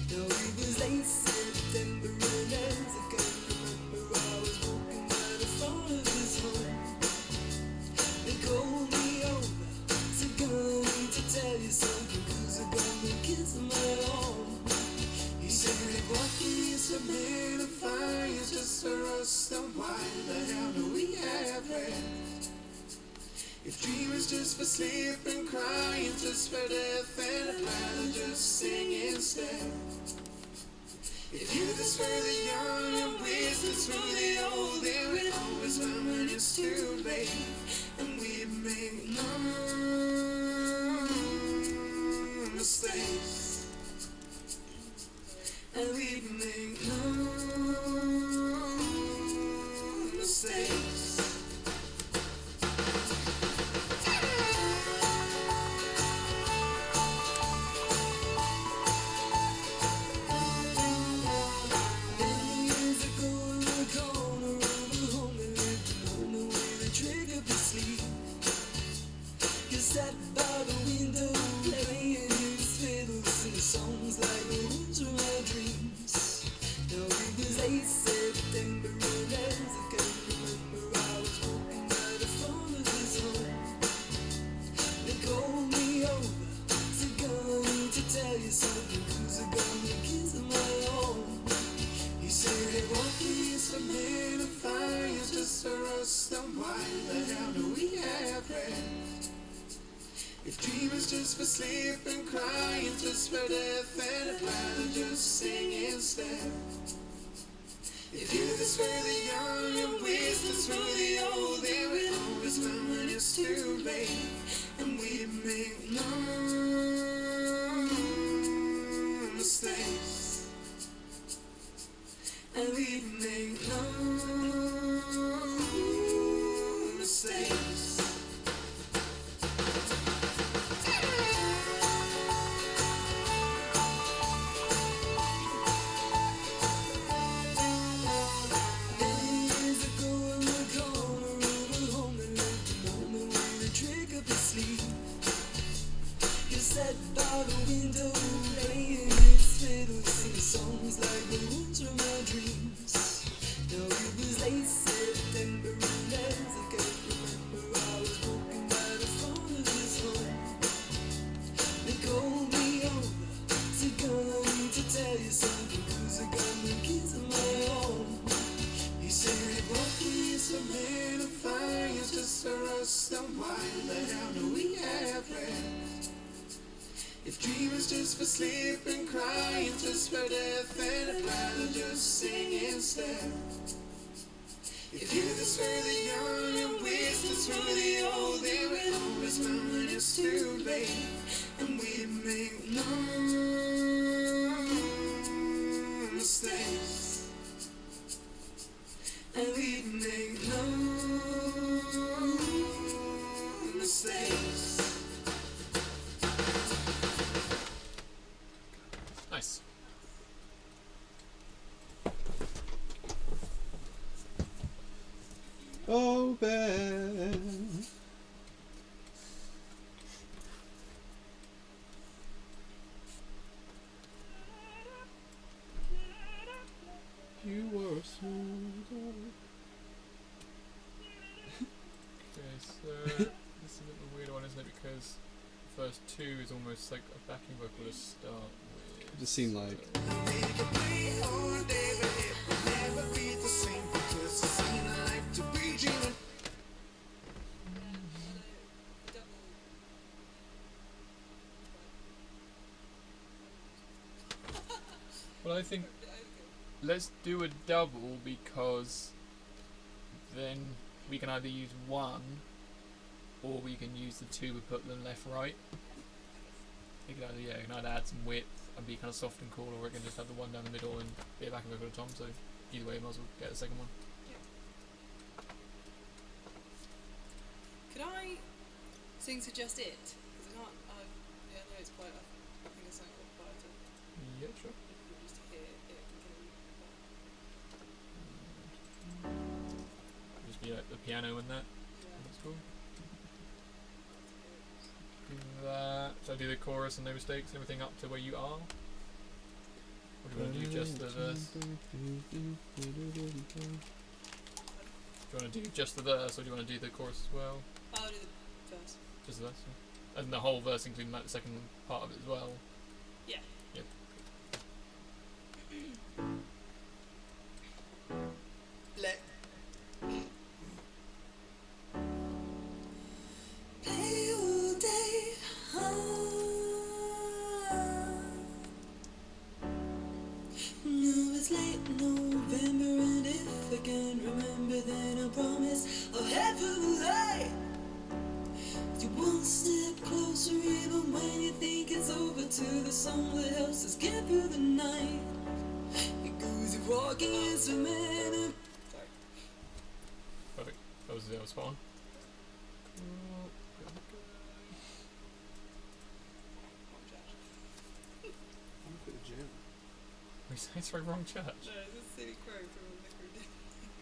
Now it was late September and as I can remember I was walking by the front of his home. They called me over, said come I need to tell you something, 'cause I got the kids of my own. He said, what is a man of fire? It's just for us, the wine, the hell do we have left? If dream is just for sleep and crying, just for death, and I'd rather just sing instead. If youth is for the young and wisdom's for the old, then we always learn when it's too late, and we make no mistakes. And we make no mistakes. Many years ago in the corner of a home we lived in Oakland with a trick up his sleeve. He sat by the window playing his fiddle, singing songs like the ones from our dreams. Now it was late September and as I can remember I was walking by the front of his home. They called me over, said come I need to tell you something, 'cause I got the kids of my own. He said, what is a man of fire? It's just for us, then why the hell do we have left? If dream is just for sleep and crying, just for death, then I'd rather just sing instead. If youth is for the young and wisdom's for the old, then we always learn when it's too late, and we make no mistakes. And we make no If dreamers just for sleep and crying just for death, and I'd rather just sing instead. If youth is for the young and wisdom's for the old, then we'll always know when it's too late, and we make no mistakes, and we make no mistakes. Nice. Oh, Ben. You were a smooth dog. Okay, so this is a bit of a weird one, isn't it? Because the first two is almost like a backing vocal to start with. It just seemed like. Well, I think let's do a double because then we can either use one or we can use the two but put them left right. You can either, you can either add some width and be kind of soft and cool, or it can just have the one down the middle and be a backing vocal to Tom. So either way, you might as well get the second one. Could I sing to Just It? Because I can't. I know it's quite. I think it's something quieter. Yeah, sure. Just hear it. Just be like the piano and that. Yeah. That's cool. Do that. So I do the chorus and no mistakes, everything up to where you are. Or do you want to do just the verse? Do you want to do just the verse, or do you want to do the chorus as well? I'll do the verse. Just the verse, yeah. And the whole verse, including like the second part of it as well. Yeah. Yep. Let Play all day. No, it's late November, and if I can remember, then I promise I'll head for the light. You one step closer, even when you think it's over, to the song that helps us get through the night. It goes, you're walking as a man. Perfect. That was the spot on. I'm at the gym. We say it's the wrong church. No, it's a silly crow from Liquid.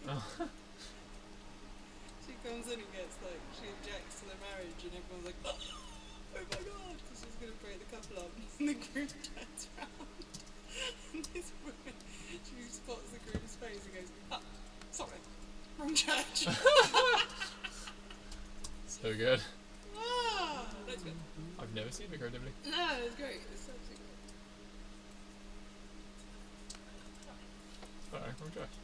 Oh. She comes in and gets like, she objects to the marriage, and everyone's like, oh my god, because she's going to break the couple up. And the groom turns around, and this woman, she spots the groom's face and goes, oh, sorry, wrong church. So good. Ah, that's good. I've never seen Vicar Dibley. No, it's great. It's absolutely great. Alright, wrong church.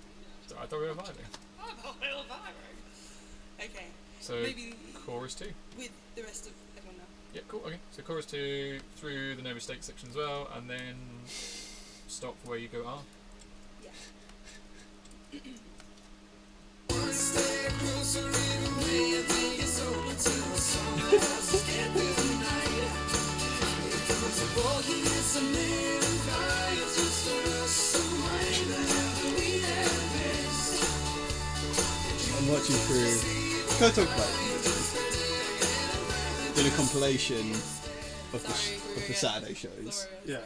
So I thought we were vibing. Oh, the whole vibe. Okay, So maybe chorus 2. with the rest of everyone now. Yeah, cool. Okay, so chorus 2 through the no mistake section as well, and then stop where you go. one step closer, even when you think it's over, to the song that helps us get through the night. It goes, you're walking as a man and crying just for us, so why the hell do we have this? I'm watching through. Can I talk about it? Doing a compilation of the Saturday shows. Sorry, Yeah.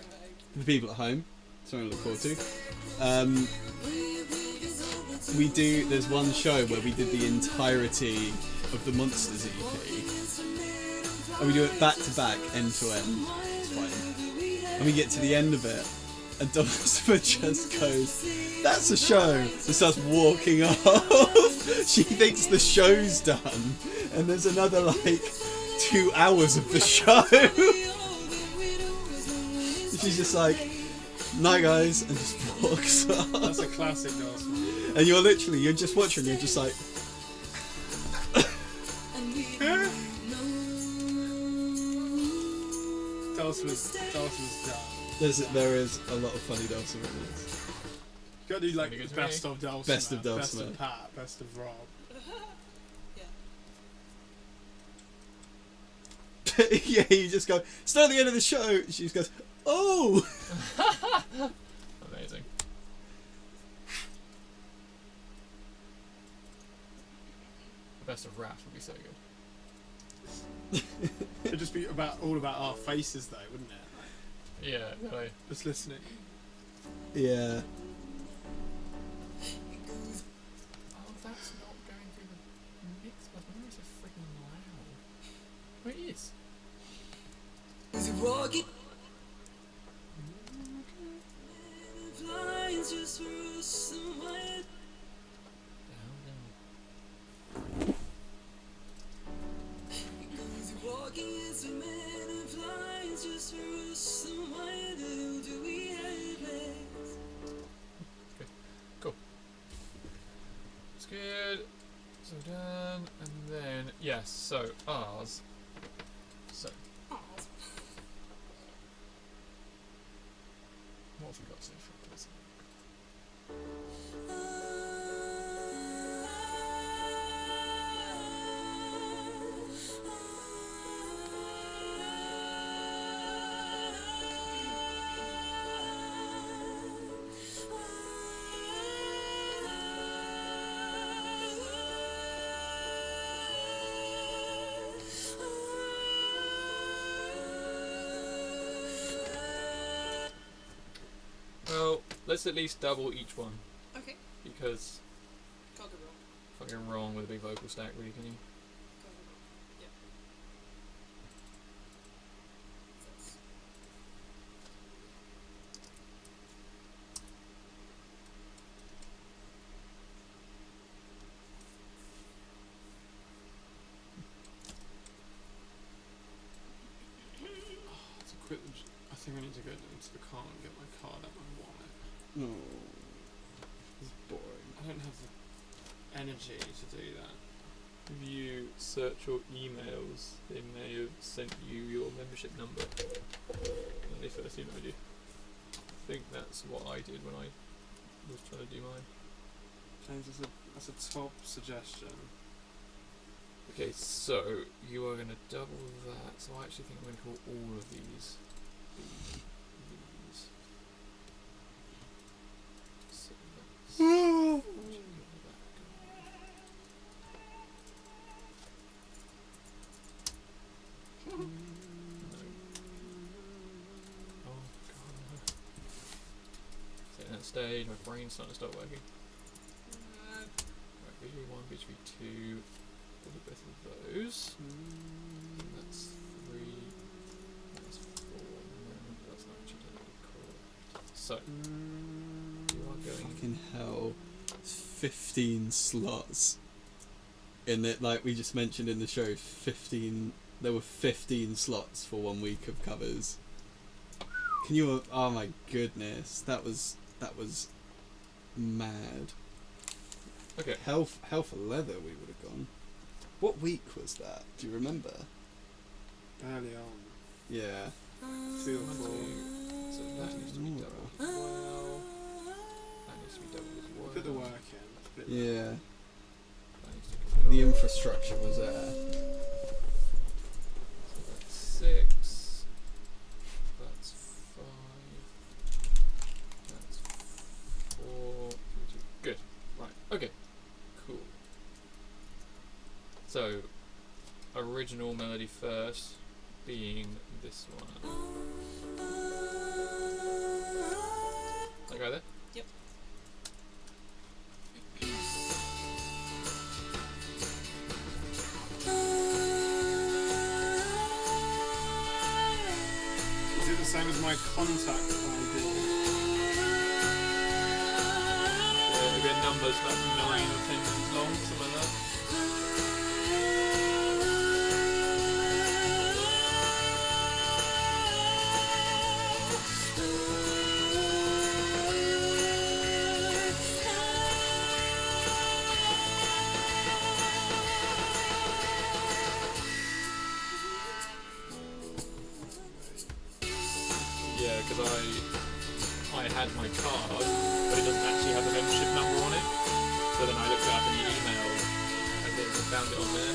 For the people at home, something to look forward to. There's one show where we did the entirety of the Monsters EP, and we do it back to back, end to end. It's fine. And we get to the end of it, and Donovan just goes, "That's a show," and starts walking off. She thinks the show's done, and there's another like 2 hours of the show. She's just like, "Night, guys," and just walks off. That's a classic Dawson. And you're just watching, you're just like, Dawson Dulcimer's done. There is a lot of funny Dulcimer in this. You gotta do like Pretty good to best me. of Dulcimer, Best of Dulcimer. best of Pat, best of Rob. Yeah, you just go, start at the end of the show. She just goes, oh! Amazing. Best of Wrath would be so good. It'd just be all about our faces though, wouldn't it? Yeah, really. Just listening. Yeah. Oh, that's not going through the mix bus. Why is it freaking loud? Oh, it is. Is it walking? Flying's just for us somewhere. Is it walking? It's a man and flying's just for us somewhere. Do we have legs? It's good. So done. And then, yes, so ours. So, what have we got so far? Let's have a look. Well, let's at least double each one, Okay. because Can't go wrong. fucking wrong with a big vocal stack, really, can you? Can't go wrong. Yep. It's a quick. I think I need to go into the car and get my card out of my wallet. No. It's boring. I don't have the energy to do that. If you search your emails, they may have sent you your membership number when they first emailed you. I think that's what I did when I was trying to do mine. James, that's a top suggestion. Okay, so you are going to double that. So I actually think I'm going to call all of these. These. So that's. No. Oh god. So in that stage, my brain's starting to stop working. Right, visually 1, visually 2. Probably both of those. That's 3. That's 4. No, that's not actually technically correct. So, you are going. Fucking hell. 15 slots. In it, like we just mentioned in the show, 15. There were 15 slots for 1 week of covers. Can you? Oh my goodness, that was mad. Okay. Hell for leather, we would have gone. What week was that? Do you remember? Early on. Yeah. 2 or 4. So that needs to be double as well. That needs to be double as well. Put the work in. Put it Yeah. That needs to be The double. infrastructure was there. So that's 6. That's 5. That's 4. 3, 2. Good. Right. Okay. Cool. So, original melody first, being this one. That guy there? Yep. Is it the same as my contact ID? It'll be a number that's about 9 or 10 minutes long, something like that. found it on there.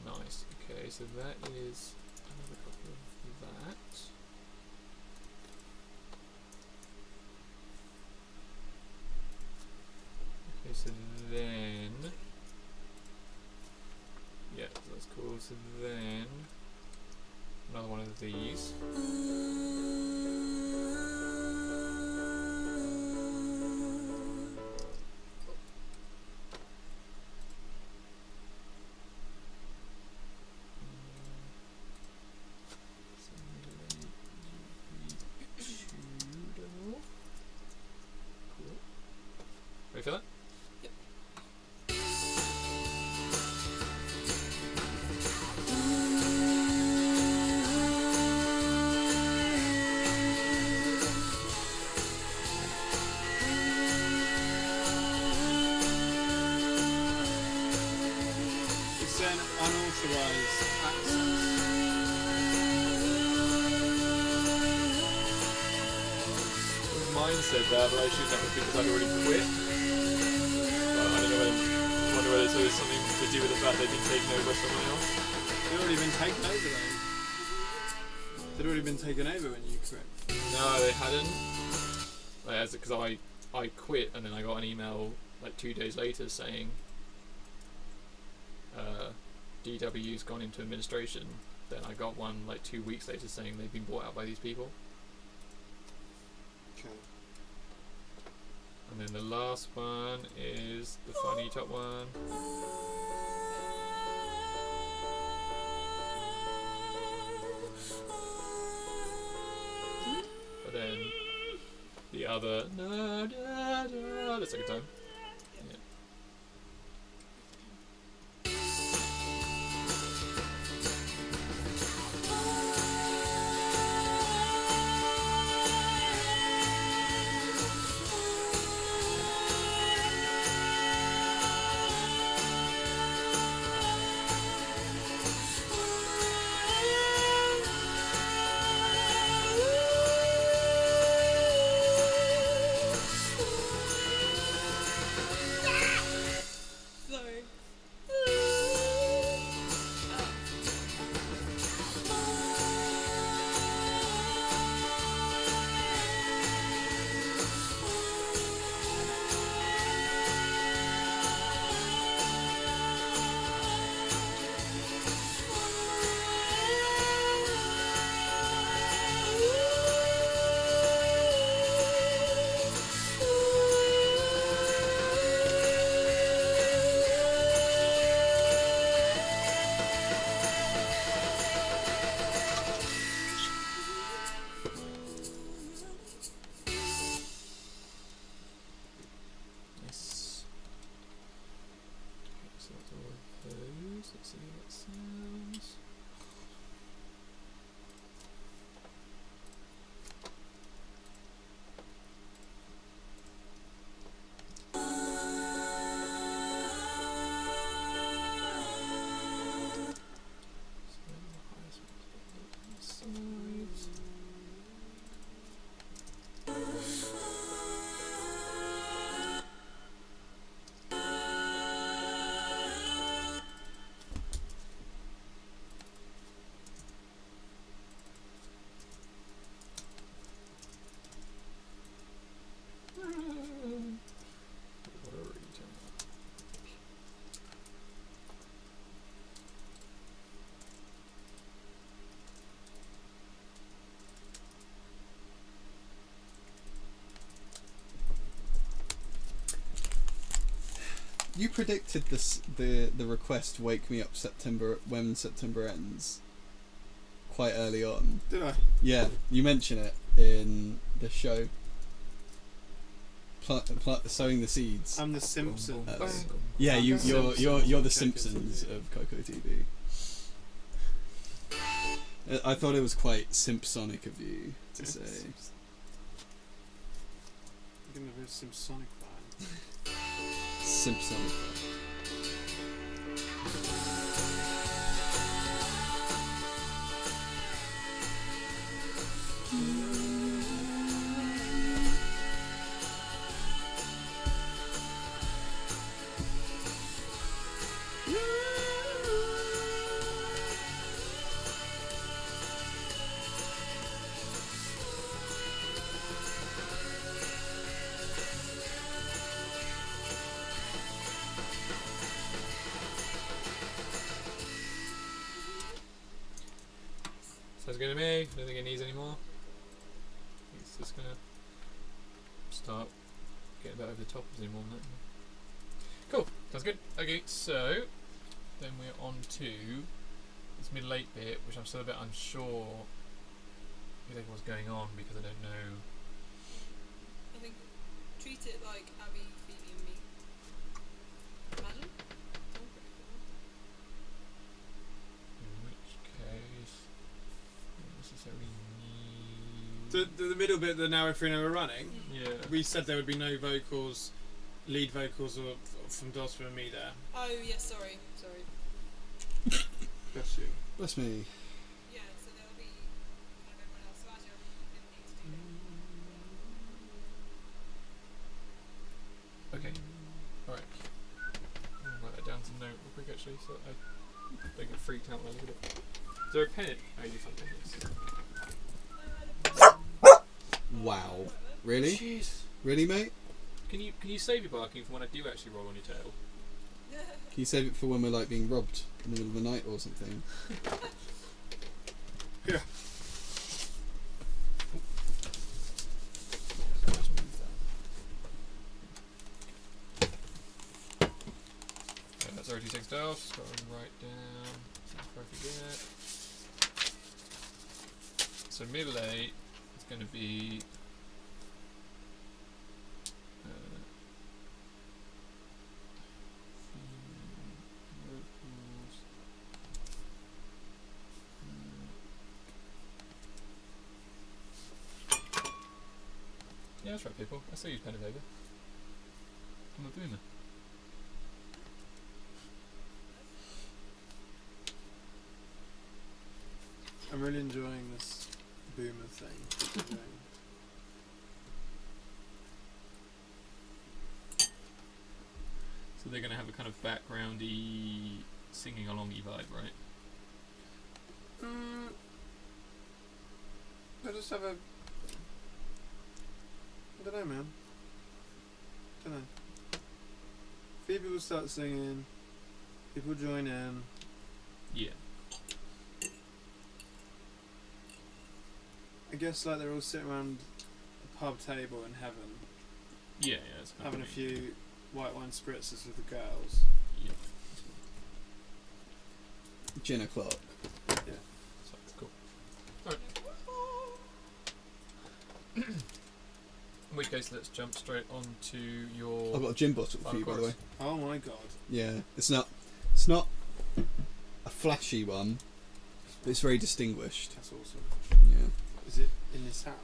Nice. Okay, so that is another copy of that. Okay, so then, yeah, so that's cool. So then, another one of these. Cool. Ready for that? It's an unauthorised access. Mine said that, but I assume that was because I'd already quit. But I don't know wonder whether it's something to do with the fact they've been taken over by someone else. They'd already been taken over though. They'd already been taken over when you quit. No, they hadn't. Because I quit and then I got an email like 2 days later saying DW's gone into administration. Then I got one like 2 weeks later saying they've been bought out by these people. Okay. And then the last one is the funny top one. But then the other the second time. Yeah. Sorry. Yes. Okay, so that's all of those. Let's see how that sounds. So then the highest one's on the sides. What a region. You predicted this the request "Wake Me Up September" when September ends quite early on. Did I? Yeah, you mention it in the show. Sowing the seeds. I'm the Simpsons. Yeah, you're the Simpsons Simpsons of CoCo TV. I thought it was quite Simpsonic of you to say. You're gonna be a Simpsonic fan. Simpsonic. Sounds good to me. Don't think it needs any more. It's just gonna start getting a bit over the top of any more than that. Cool. Sounds good. Okay, so then we're on to this middle 8 bit, which I'm still a bit unsure exactly what's going on because I don't know. I think treat it like Abby, Phoebe, and me. Imagine. In which case, don't necessarily need. The middle bit that now if we know we're running, Yeah. we said there would be no vocals, lead vocals or from Dosper and me there. Oh yes, sorry. Bless you. Bless me. Yeah, so there'll be kind of everyone else. So actually, I didn't need to do that. Okay. Alright. I'm gonna write that down to note real quick actually, so I don't get freaked out when I look at it. Is there a pen? Oh, you found it. Wow. Really? Jeez. Really, mate? Can you save your barking for when I do actually roll on your tail? Can you save it for when we're like being robbed in the middle of the night or something? Yeah. That's already 6 down. Just got to write down before I forget. So middle 8 is going to be. Yeah, that's right, people. I still use pen and paper. I'm a boomer. I'm really enjoying this boomer thing. that we're doing. So they're going to have a kind of backgroundy singing along-y vibe, right? I just have a. I don't know, man. Don't know. Phoebe will start singing. People join in. Yeah. I guess like they're all sitting around a pub table in heaven, Yeah, that's kind having a of few white wine spritzers with the girls. Yeah. Gin o'clock. So, cool. Alright. In which case, let's jump straight on to your. I've got a gin bottle Oh, for you, of by the way. course. Oh my god. Yeah, it's not a flashy one, but it's very distinguished. That's awesome. Yeah, Is it in this house?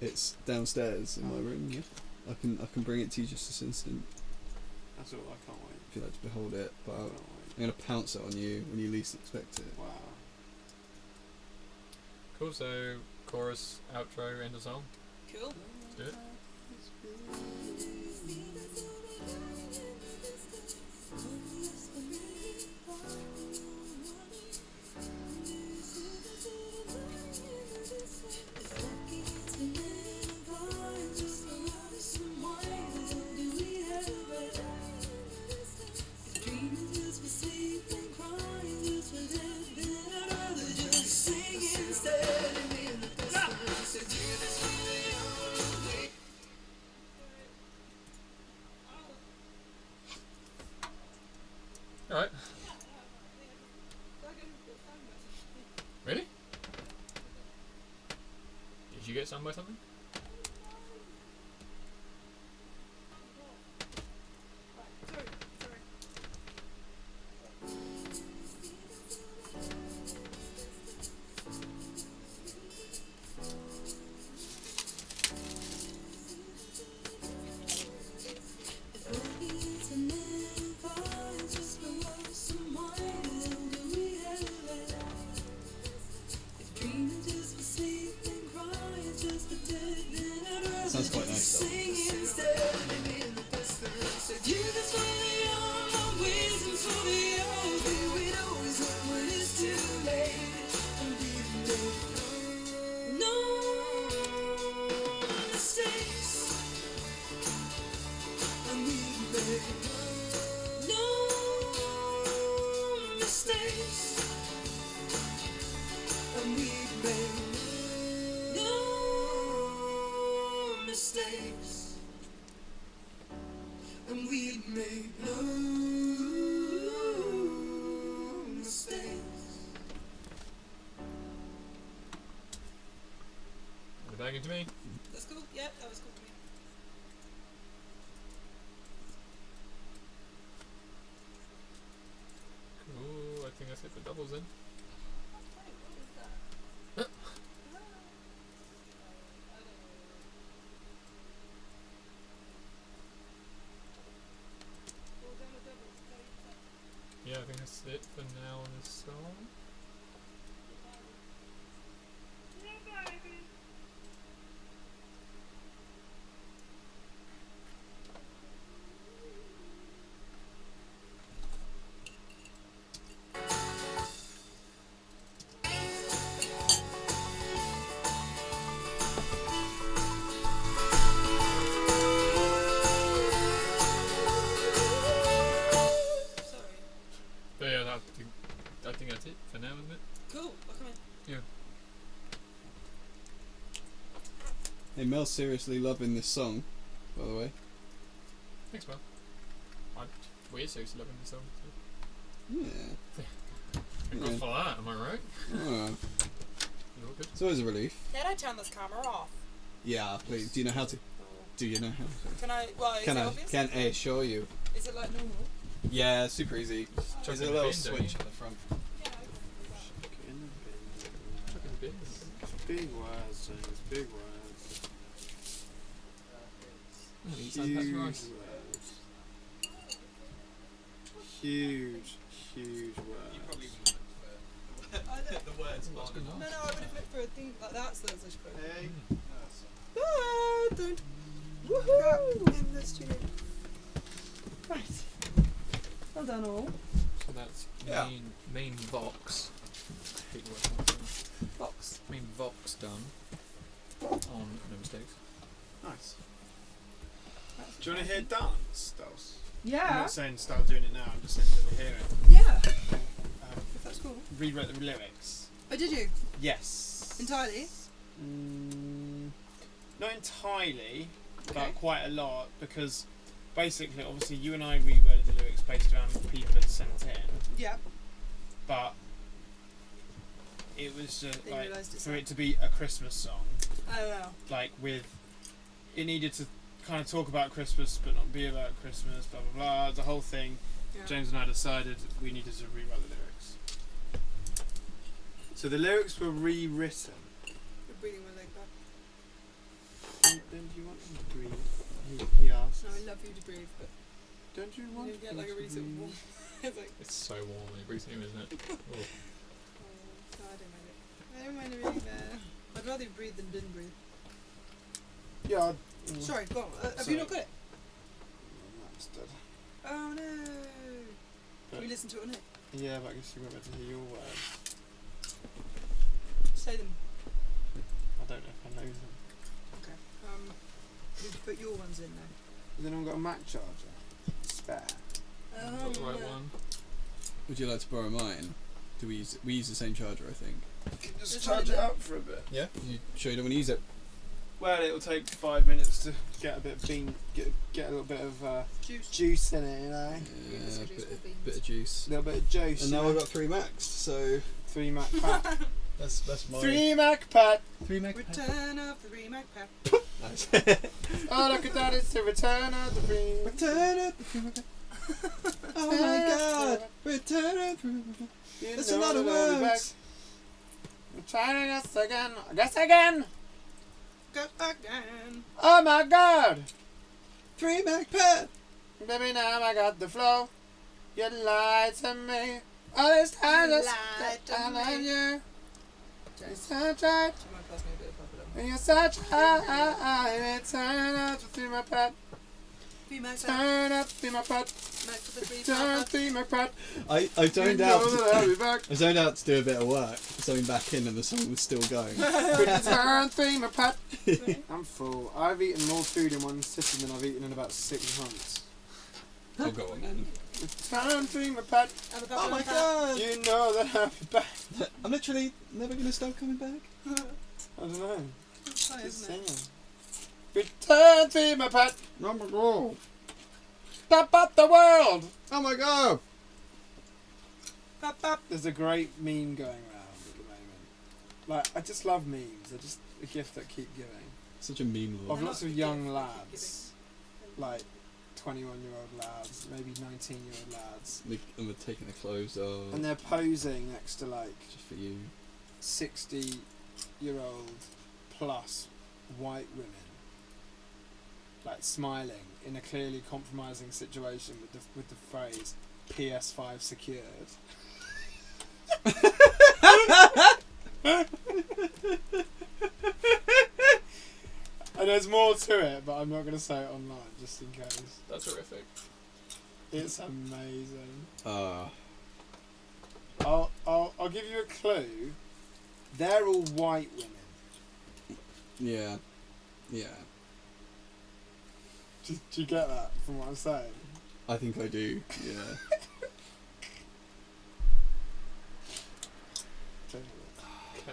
it's downstairs in my room. Yeah. I can bring it to you just this instant That's all. I can't wait. if you'd like to behold it. But I I'm can't wait. gonna pounce it on you when you least expect it. Wow. Cool, so chorus, outro, end of song. Cool. Let's do it. Alright. Really? Did you get stung by something? myself. And we made no mistakes. Are they back into me? That's cool. Yeah, that was cool for me. Cool, I think that's it for doubles then. Yeah, I think that's it for now on this song. But yeah, I think that's it for now, isn't it? Cool. I'll come in. Hey, Mel's seriously loving this song, by the way. Thanks, man. We're seriously loving this song. Yeah. Good Yeah. for that, am I right? Oh, You all good? it's always a relief. Did I turn this camera off? Yeah, please. Do you know how to? Do you know how to? Can I? Well, is Can it I? obvious? Can I show you? Is it like normal? Yeah, super easy. Chuck There's in a the little bin, don't switch you? at the front. Yeah. Chuck in the bins. Big words, James, big words. He sounds that's nice. Words. Huge words. The words. That's good No, enough. I would have looked for a thing like that, so that's good. Hey. Ah, don't. Woohoo! In the studio. Right. Well done, all. So that's Yeah. main Vox. I hate the word Vox. Box. Main Vox done. On No Mistakes. Nice. Do you want to hear dance, Dos? I'm Yeah. not saying start doing it now, I'm just saying to hear it. Yeah. Um, That's cool. rewrote the lyrics. Oh, did you? Yes. Entirely? Not entirely, Okay. but quite a lot, because basically, obviously, you and I reworded the lyrics based around what people had sent in, Yeah. but it was just They like realised it's for not. it to be a Christmas song, Oh, wow. like with it needed to kind of talk about Christmas but not be about Christmas, blah blah blah, the whole thing. Yeah. James and I decided we needed to rewrite the lyrics. So the lyrics were rewritten. You're breathing my leg back. Then do you want him to breathe? He asked. No, I love you to breathe, but Don't you want you get him like a to really sort of warm. breathe? It's like, It's so warm when you breathe in, isn't it? Oh. no, I don't mind it. I don't mind it really there. I'd rather you breathe than didn't breathe. Yeah. Sorry, go on. Have Sorry. you not got it? Understood. Oh no. But- we listen to it on it. Yeah, but I guess you won't be able to hear your words. Say them. I don't know if I know them. Okay. You put your ones in there. Has anyone got a Mac charger? Spare. Got the right no. one. Would you like to borrow mine? Do we use the same charger? I think. Can you just Just charge hold it it. up for a bit? Yeah. You sure you don't want to use it? Well, it'll take 5 minutes to get a bit of get a little bit of Juice. juice in it, you know. Yeah, Juice or beans? bit of juice. A little bit of juice. And you now know. I've got 3 Macs, so 3 Mac pack. that's my 3 Mac pack. 3 Mac. Return of the remake pack. Nice. Oh, look at that! It's the return of the dream. Return it. Oh my God! Return it. You That's know a lot of that I'll be back. words. Returning us again. I guess again. Got back down. Oh my God! 3 Mac pad. Baby, now I got the flow. You lied to me. All this time You I lied to love me. you. Jane. Sunshine, She might pass me a bit of bubblegum. and your sunshine, turn up to be my pet. Be myself. Turn up to be my pet. Night for the free Turn to be my pet. I zoned You out. know that I'll be back. I zoned out to do a bit of work, zoning back in, and the song was still going. Turn to be my pet. I'm full. I've eaten more food in one sitting than I've eaten in about 6 months. Oh, go on then. Turn to be my pet. And the Oh my bubblegum god! You know that I'll be back. I'm literally never gonna stop coming back. I don't know. It's funny, Just isn't it? singing. Return to be my pet. Oh my god! Stop up the world. Oh my god! Bap, bap. There's a great meme going around at the moment. Like, I just love memes. They're just a gift that keep giving. Such a meme Of lord. They're lots not of a young gift, lads. Like, 21-year-old lads, maybe 19-year-old lads. And we're taking the clothes off. And they're posing next to, like, Just for you. 60-year-old plus white women. Like, smiling in a clearly compromising situation with the phrase PS5 secured. And there's more to it, but I'm not going to say it online just in case. That's horrific. It's amazing. I'll give you a clue. They're all white women. Yeah. Yeah. Do you get that from what I'm saying? I think I do. Yeah. KO.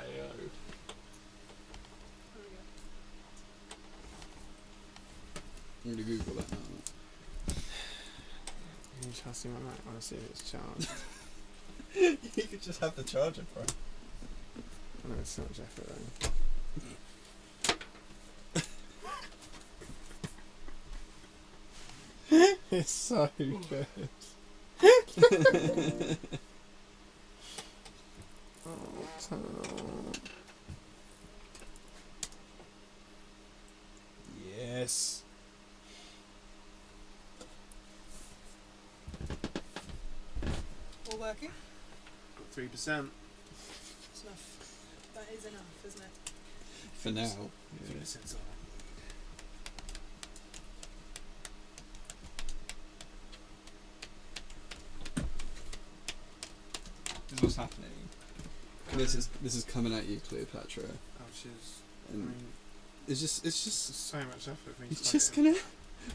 I'm gonna Google that now. You try to see my Mac. I want to see if it's charged. You could just have the charger, bro. I know it's so much effort though. It's so good. Yes. All working? 3%. It's enough. That is enough, isn't it? For now. 3%'s all This is what's happening. This is coming at you, Cleopatra. Oh, she's. I And mean, it's just it's so much effort for me it's to just gonna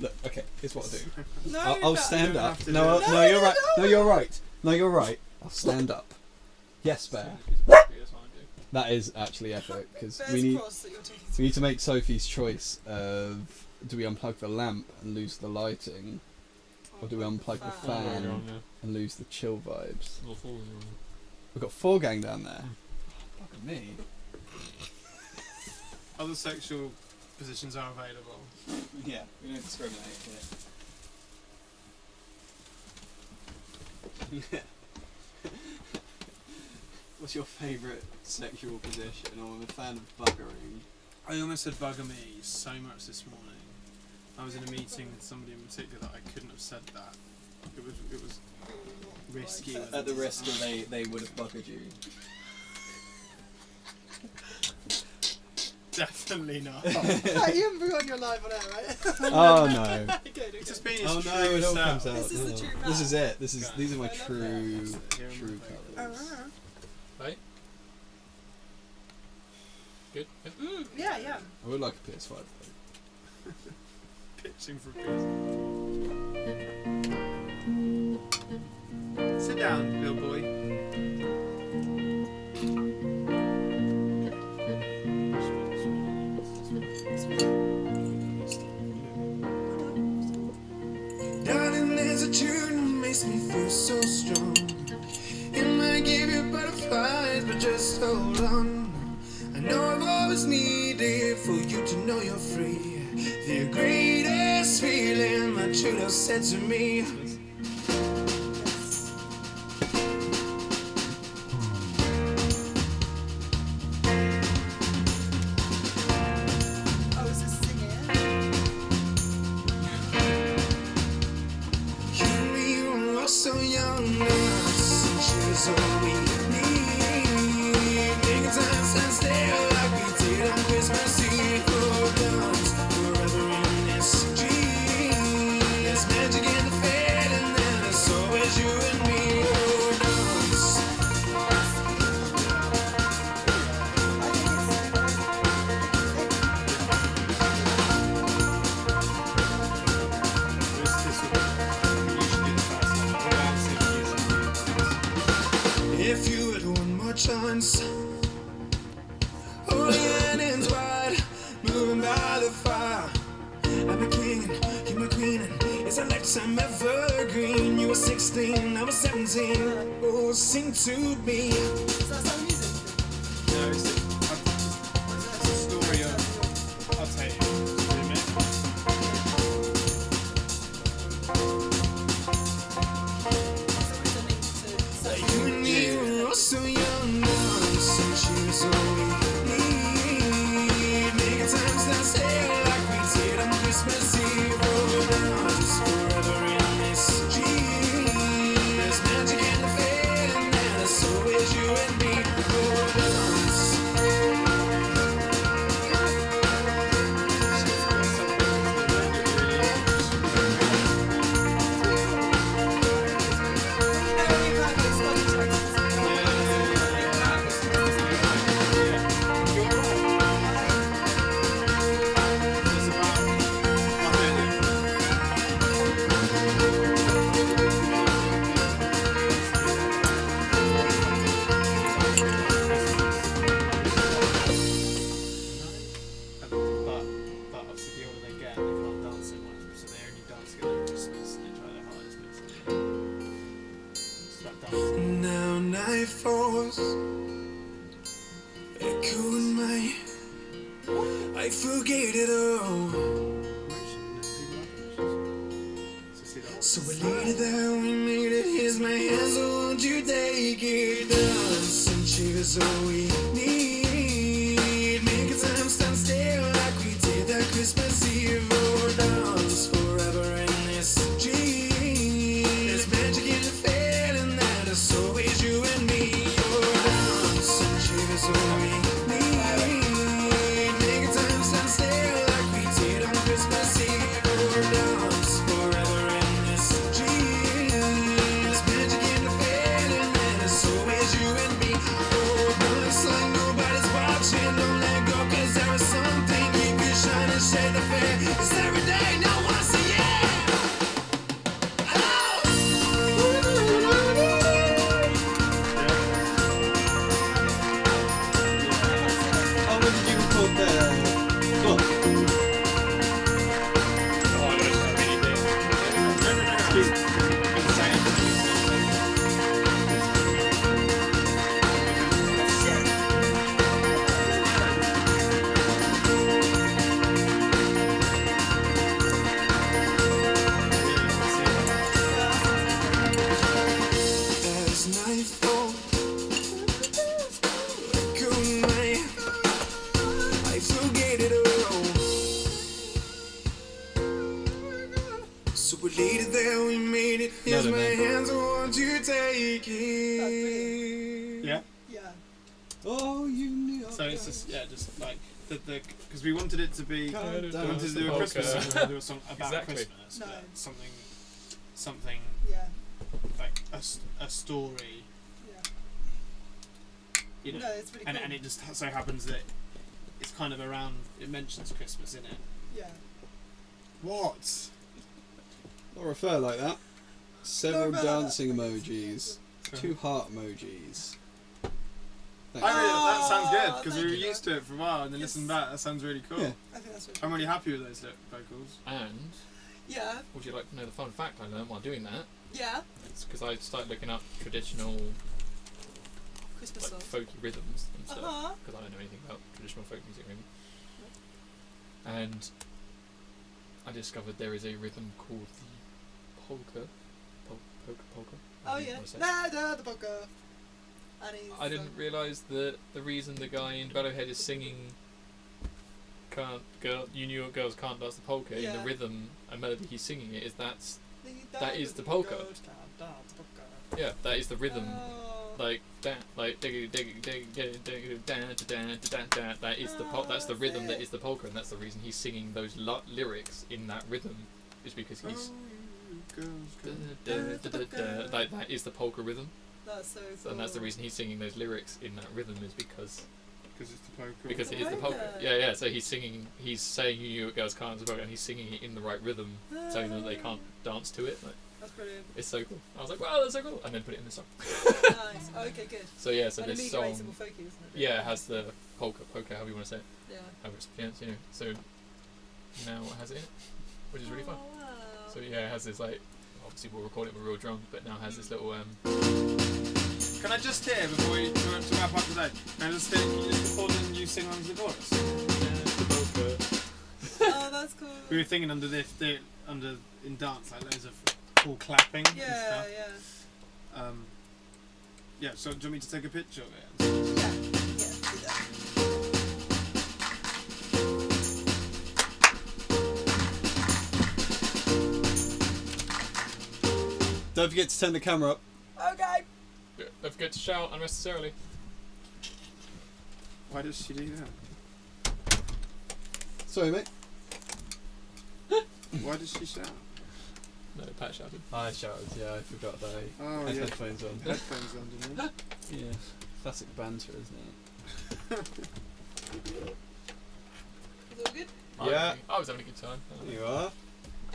look. Okay, here's what I'll do. No, I'll that- stand You don't up. have to No, do it. no, you're right. No, you're right. No, you're right. I'll stand up. Yes, Bear. That is actually epic because Bear's we cross that you're taking need to make Sophie's choice of do we unplug the lamp and lose the lighting, or do we unplug the fan and lose the chill vibes? We've got 4 gang down there. Fuck at me. Other sexual positions are available. Yeah, we don't discriminate here. What's your favourite sexual position? Oh, I'm a fan of buggering. I almost said bugger me so much this morning. I was in a meeting with somebody in particular that I couldn't have said that. It was risky. At the risk of they would have buggered you. Definitely not. you haven't forgotten your live on air, right? Oh no. It's just being Oh its no, true it all self. comes out. This is the No. true This is Matt. it. These are my I love true that. true colours. Right? Good? Yep. Yeah, yeah. I would like a PS5 though. Pitching for peace. Sit down, little boy. Darling, there's a tune that makes me feel so strong. It might give you butterflies, but just hold on. I know I've always needed for you to know you're free. The greatest feeling my true love said to me. Oh, is this singing? You and me were so young, now such is all we need. Think of times Julian wide, moving by the fire. I'm a king, you're my queen, and it's a lifetime evergreen. You were 16, I was 17. Oh, sing to me. Is that sound music? No, it's a story of. I'll tell you. Just a minute. You and me were so young, dancing shoes on me. Making time stand still like we did on Christmas Eve. Oh, now just forever in this dream. There's magic in the feeling that it's always you and me. Oh, dance. But obviously the older they get, they can't dance so much, so they only dance together at Christmas and they try their hardest. But it's about dancing. Now night falls, echoing my. I forget it all. So we laid it down, we made it. Here's my hands, so won't you take it? Dance and cheers all we need. Make a time stand still like we did that Christmas Eve. Oh, dance forever in this dream. There's magic in the feeling that it's always you and me. Oh, dance and cheers all we need. Make a time stand still like we did on Christmas Eve. Oh, dance forever in this dream. There's magic in the feeling that it's always you and me. Oh, dance like nobody's watching. Don't let go, 'cause there is something you can shine and share the fair. It's every day, no once a year. Oh, what did you record there? Look. Oh, I don't have anything. As nightfall, echoing my, I forget it all. So we laid it there, we made it. Here's No, my no. hands, I want you to take it. Yeah. Yeah. Oh, you knew. So it's just just like the because we wanted it to be. We wanted to do a polka. Christmas song, we wanted to do a song about Exactly. Christmas, No. but something Yeah. like a story. Yeah. You know, No, it's really cool. and it just so happens that it's kind of around. It mentions Christmas in it. Yeah. What? Not refer like that. Several Don't refer like dancing that. emojis. 2 heart emojis. Thanks. That sounds good because thank we were you. used to it for a while, and then Yes. listening back, that sounds really cool. Yeah. I think that's really I'm really happy with those vocals. And Yeah. would you like to know the fun fact I learned while doing that? Yeah. It's because I started looking up traditional Christmas like song. folky rhythms and stuff Uh-huh. because I don't know anything about traditional folk music really. And I discovered there is a rhythm called the polka. Polka. Oh I don't know yeah. what to say. Nah, the polka. And he's, I didn't realise that the reason the guy in Develop Head is singing you knew what girls can't dance the polka in Yeah. the rhythm and melody he's singing it is that is the polka. polka. Yeah, that is the rhythm. Oh. Like that, like that is the that's the rhythm that is the polka, and that's the reason he's singing those lyrics in that rhythm, is because he's like that is the polka rhythm, That's so cool. and that's the reason he's singing those lyrics in that rhythm is because Because it's the polka. because it is the polka. Yeah. So he's saying you girls can't dance the polka, and he's singing it in the right rhythm, so that they can't dance to it. Like, That's brilliant. It's so cool. I was like, wow, that's so cool, and then put it in the song. Nice. Oh, okay, good. So yeah, so And this Amiga song, raceable folky, isn't it? yeah, it has the polka, however you want to say it, Yeah. however it's pronounced, you know. So now it has it in it, which is really fun. Oh, wow. So yeah, it has this like, obviously we'll record it with real drums, but now it has this little Can I just hear before we to wrap up today? Can I just hear? Can you just record and you sing on the chorus? Oh, that's cool. We were thinking under in dance like loads of cool clapping and Yeah, stuff. yeah. Yeah. So do you want me to take a picture of it? Yeah, yeah, do that. Don't forget to turn the camera up. Okay. don't forget to shout unnecessarily. Why does she do that? Sorry, mate. Why does she shout? No, Pat shouted. I shouted, yeah, I forgot that I Oh had yeah. headphones on. Headphones on, didn't you? Yeah, classic banter, isn't it? Is all good? Yeah. I was having a good time. There you are.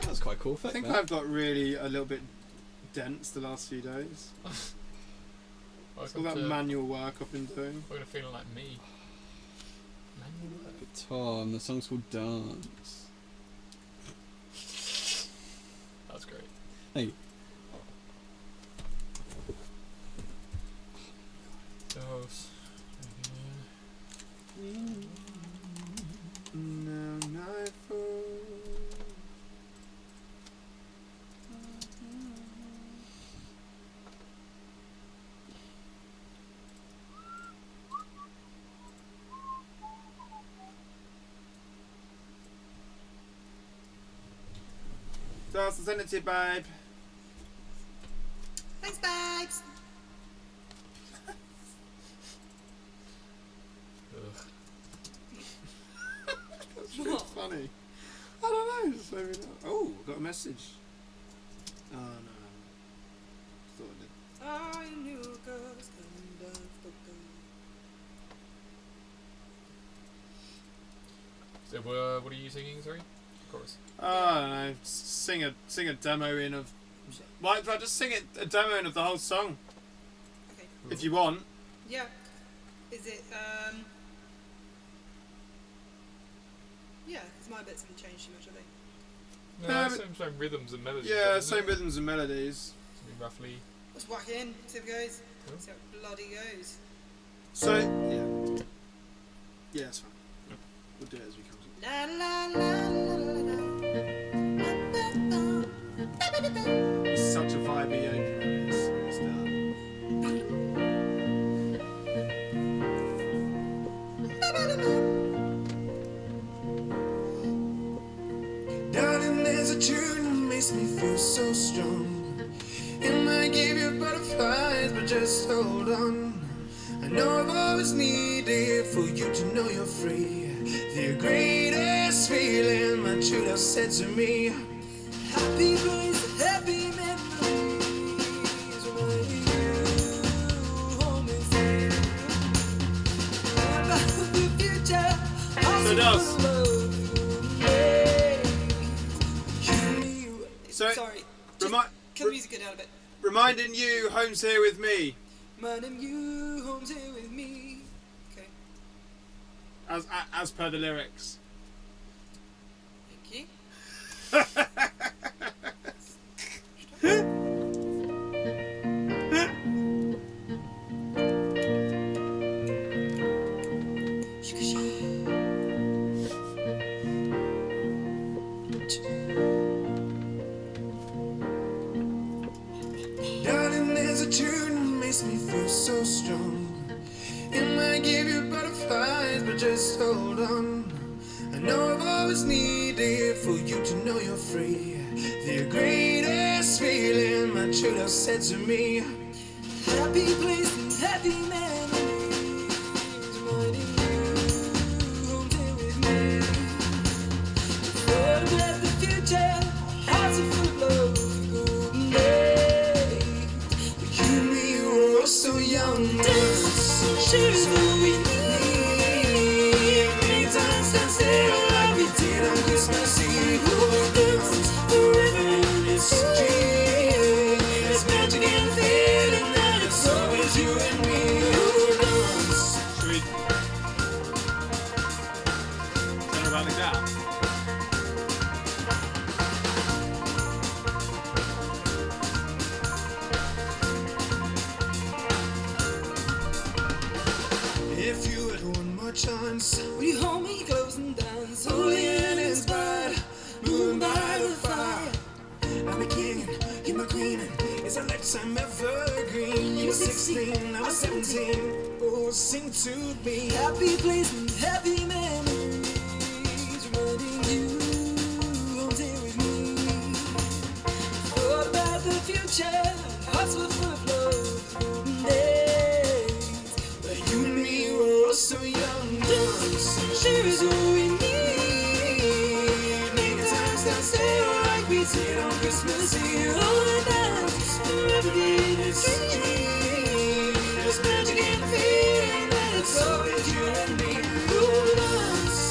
That's quite cool. I Thank think man. I've got really a little bit dense the last few days. It's all Welcome that to manual work I've been doing. We're gonna feeling like me. Manual work. Good Tom, the song's called Dance. That's great. Thank you. Dose. Now nightfall. I'll send it to you, babe. Thanks, babes. Ugh. That's really funny. I don't know. Just maybe not. Oh, got a message. Oh no. Thought I did. I knew girls coming down for So what are you singing? Sorry. Of course. I don't know. Sing a demo in of. Why do I just sing a demo in of the whole song? Okay. If you want. Yeah. Is it, yeah, because my bits haven't changed too much, I think. No, but- same rhythms and melodies. Yeah, isn't same it? rhythms and melodies. I mean, roughly. Let's whack in, see how it goes. Cool. See how it bloody goes. So yeah. Yeah, it's fine. We'll do it as we come to it. La la la la la la. It's such a vibey opener. It's done. Darling, there's a tune that makes me feel so strong. It might give you butterflies, but just hold on. I know I've always needed for you to know you're free. The greatest feeling my true love said to me. Happy place, happy memories. When you hold me tight. About the future. So it does. So Sorry. remi- Can the music go down a bit? reminding you, home's here with me. My name, you, home's here with me. Okay, As per the lyrics. thank you. Darling, there's a tune that makes me feel so strong. It might give you butterflies, but just hold on. I know I've always needed for you to know you're free. The greatest feeling my true love said to me. Happy place and happy memories. Reminding you, home here with me. Thought about the future, hearts are full of love, golden days. You and me were all so young, shoes we need. Many times stand still like we did on Christmas Eve. Oh, dance forever in this dream. now. If you had one more chance, will you hold me close and dance? Holy and inspired, moving by the fire. I'm a king and you're my queen, and it's a lifetime evergreen. You were 16, I was 17. Oh, sing to me. Happy place and happy memories, running you home here with me. Thought about the future, hearts were full of love, golden days. But you and me were all so young. Dance and share is all we need. Make the time stand still like we did on Christmas Eve. Oh, and dance forever in this dream. There's magic in the feeling that it's always you and me. Oh, dance.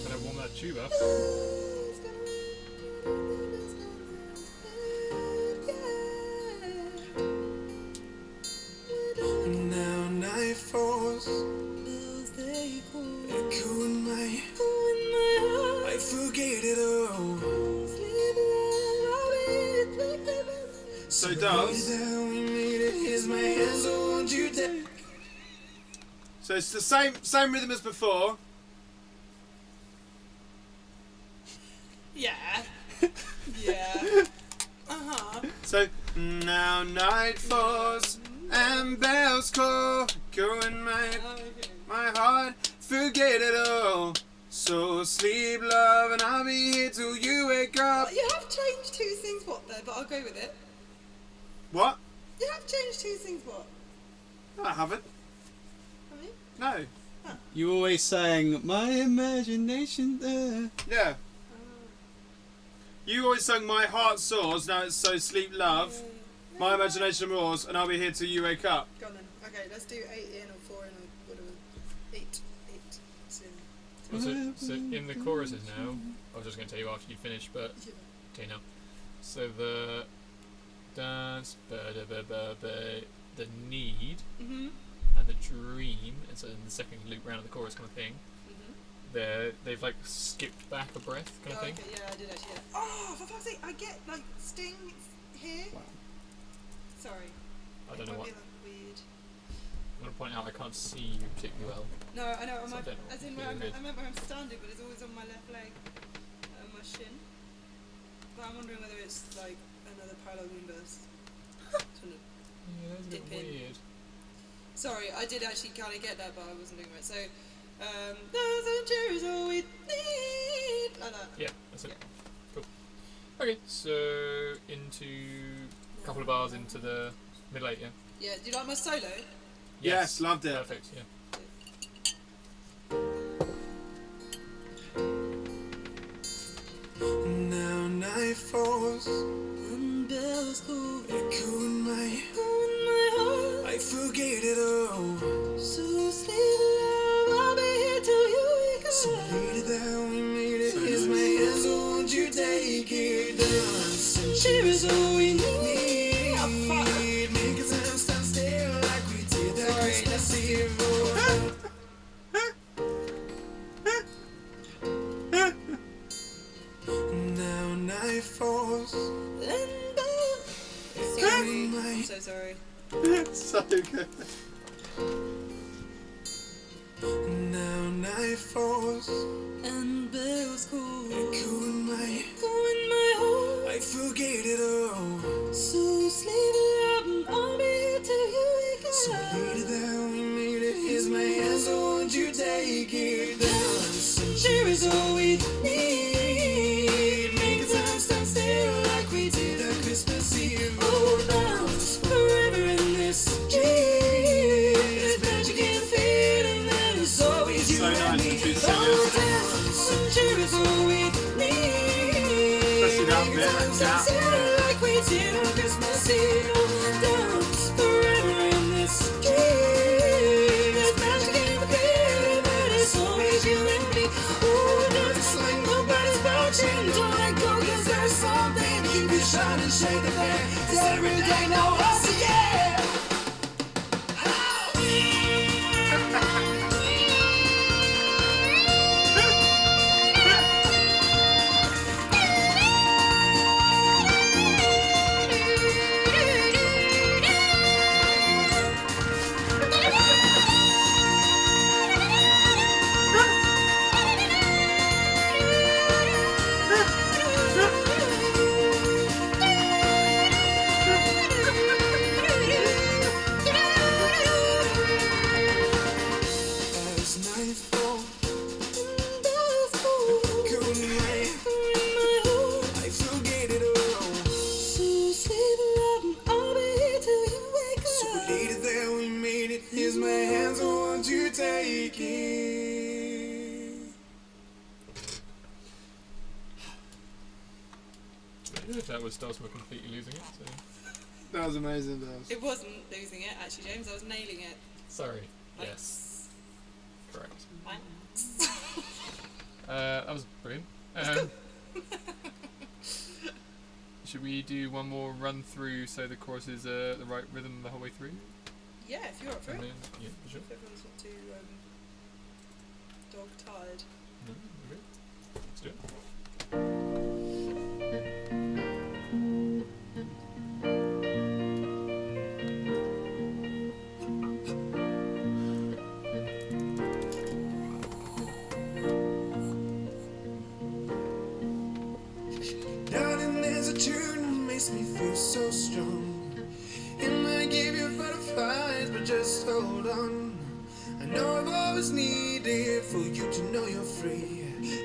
Gonna warm that tuba. Now night falls, echo in my heart. I forget it all. So does. We made it. Here's my hands, oh, won't you take? So it's the same rhythm as before. Yeah. Yeah. Uh-huh. So now night falls and bells call, go in my heart, forget it all. So sleep, love, and I'll be here till you wake up. You have changed two things what there, but I'll go with it. What? You have changed two things what? No, I haven't. Have you? No. You always sang my imagination there. Yeah. You always sung my heart soars, now it's so sleep, love. My imagination roars, and I'll be here till you wake up. Go on then. Okay, let's do 8 in or 4 in or whatever. 8. So in the choruses now, I was just going to tell you after you finish, but okay now. So the dance, the need, Mm-hmm. and the dream, and so in the second loop round of the chorus kind of thing, they've like skipped back a breath kind of thing. Okay, yeah, I did actually. Yeah. Oh, for fuck's sake, I get like sting here. Wow. Sorry. I don't know It what. might be, like, weird. I'm going to point out I can't see you particularly well. No, I know. So I don't know. As in, Feeling good. I remember I'm standing, but it's always on my left leg, my shin. But I'm wondering whether it's like another parallel moonburst. Sort of. Yeah, that's a bit Dip in. weird. Sorry, I did actually kind of get that, but I wasn't doing it right. So, those are cherries all we need. Like that. Yeah, that's it. Cool. Okay, so into a couple of bars into the middle 8, yeah? Yeah, do you like my solo? Yes, loved it. Perfect, yeah. Now night falls and bells call, echo in my heart. I forget it all. So sleep, love, I'll be here till you wake up. So lady that we made it. Here's my hands, oh, won't you take it? Dance and cheer is all we need. Make a time stand still like we did that Christmas Eve. Now night falls and Sorry. I'm so sorry. So good. now night falls and bells call, echo in my heart. I forget it all. So sleep, love, and I'll be here till you wake up. So lady that we made it. Here's my hands, oh, won't you take it? Dance and cheer is all we need. Make the time stand still like we did at Christmas Eve. Oh, dance forever in this dream. There's magic in the feeling that is always you So and nice me. and true to Oh, sincere like we did on Christmas Eve. Dance forever in this dream. There's magic in the feeling that it's always you and me. Ooh, dance like nobody's watching. Don't let go, 'cause there's something you can shine and shake the flame. 'Cause every day now us, yeah. Here's my hands, I want you to take it. That was Dosma completely losing it. So. That was amazing, Daz. It wasn't losing it, actually, James. I was nailing it. Sorry. Thanks. Yes. Correct. Thanks. That was brilliant. Should we do one more run through so the chorus is the right rhythm the whole way through? Yeah, if you're up for it. And then, yeah, for sure. If everyone's not too dog tired. No, we're good. Let's do it. Darling, there's a tune that makes me feel so strong. It might give you butterflies, but just hold on. I know I've always needed for you to know you're free.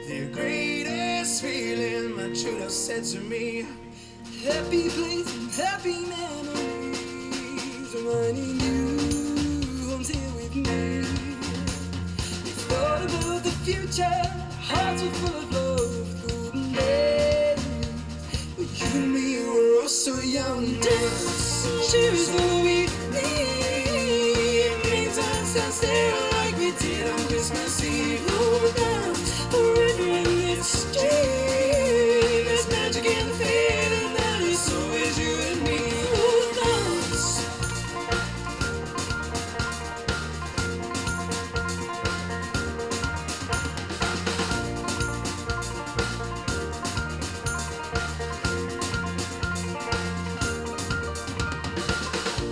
The greatest feeling my true love said to me. Happy place and happy memories, reminding you home's here with me. We thought about the future, hearts were full of love, golden days. But you and me were all so young. Dance, cheers what we need. Makes us stand still like we did on Christmas Eve. Oh, dance forever in this dream. There's magic in the feeling that it's always you and me. Oh, dance.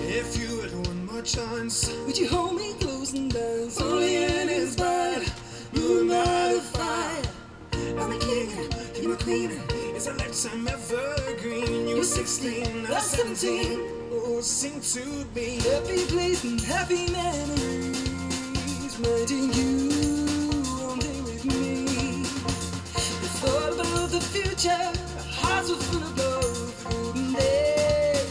If you had one more chance, would you hold me close and dance? Only in his blood, moving by the fire. I'm a king, you're my queen. It's a lifetime evergreen. You were 16, I was 17. Oh, sing to me. Happy place and happy memories, reminding you all day with me. We thought about the future, our hearts were full of love, golden days.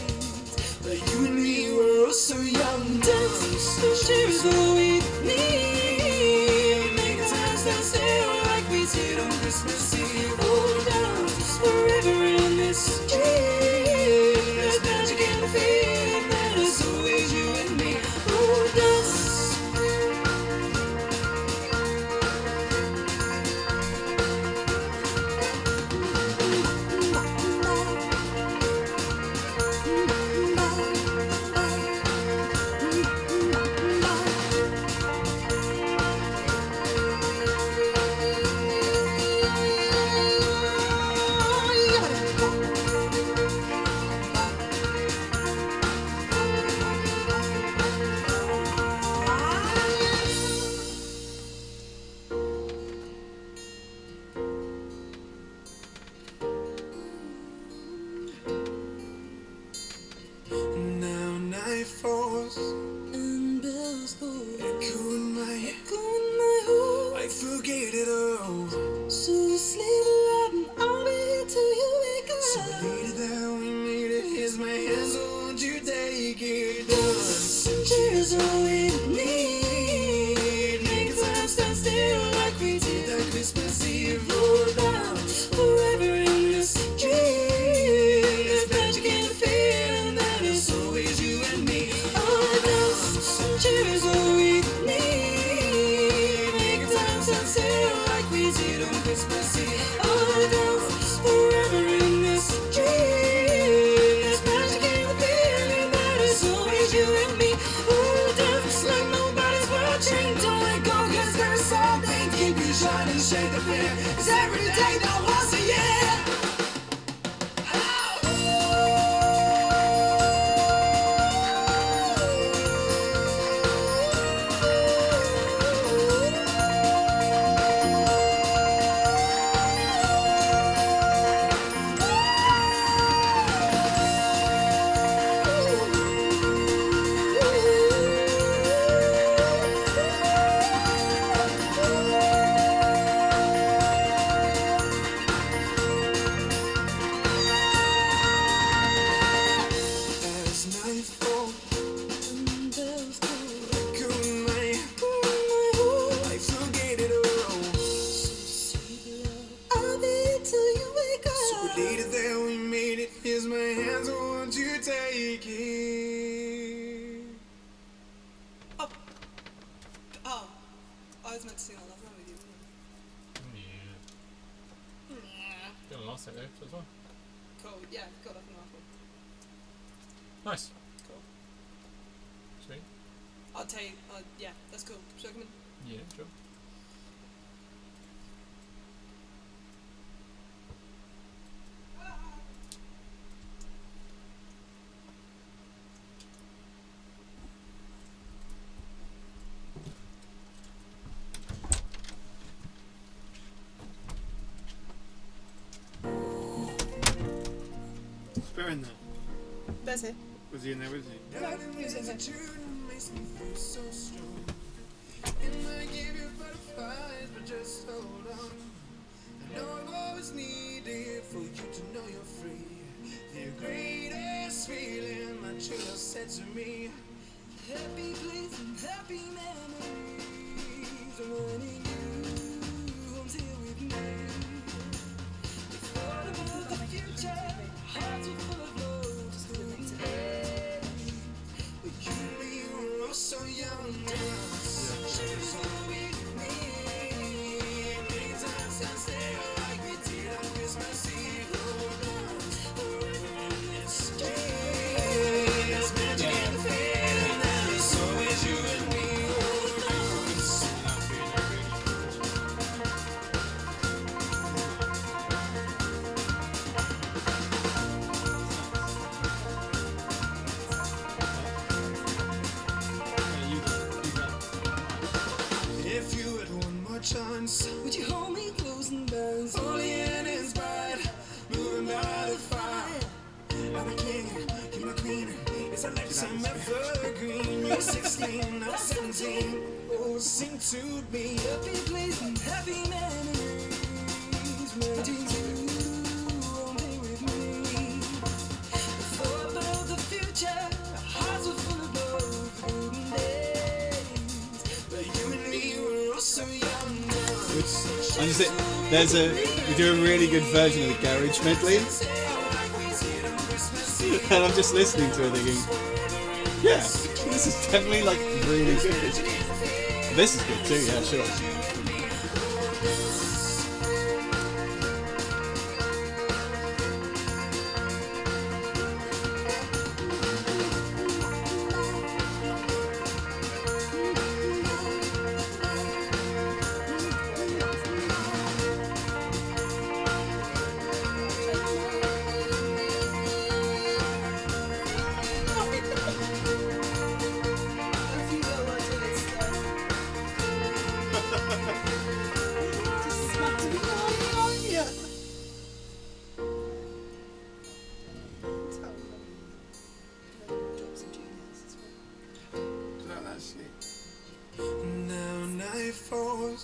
But you and me were all so young. Dance, cheers what we need. Make us stand still like we did on Christmas Eve. Oh, dance forever in this dream. There's magic in the feeling that it's always you and me. Oh, dance. Christmas Eve. Hors d'oeuvres forever in this dream. There's magic in the feeling that it's always you and me. Hors d'oeuvres like nobody's watching. Don't let go, 'cause there's something keep you shining, shake the fear. It's every day, not once a year. As nightfall and bells go, echoing my I forget it all. So sweet love, I'll be here till you wake up. So we did it there, we made it. Here's my hands, I want you to take it. Oh, I was meant to sing I Love Run with you. Yeah. Yeah. Got a last episode as well. Cool. Yeah, got that from last one. Nice. Cool. Sweet. I'll tell you. Yeah, that's cool. Should I come in? Yeah, sure. Spare in there. There's it. Was he in there with you? Darling, he was in there. attitude makes me feel so strong. And I give you butterflies, but just hold on. I know I've always needed for you to know you're free. The greatest feeling my true love said to me. Happy place and happy memories. Wanting you home's here with me. We thought about the future. Hearts were full of love. Just couldn't end. But you and me were all so young. Choose who we need. Many times I stay like we did on Christmas Eve. Hold on, forever in this dream. There's magic in the feeling that it's always you and me. Hold on. If you had one more chance, would you hold me close and dance? Only in is bright, moving by the fire. I'm a king, you're my queen. It's a lifetime evergreen. You're 16, I'm 17. Oh, sing to me. Happy place and happy memories. Wanting you only with me. We thought about the future. Our hearts were full of love. Golden days. But you and me were all so young. I'm just we do a really good version of the garage medley, and I'm just listening to it thinking, yeah, this is definitely like really good. This is good too, yeah, sure. Now night falls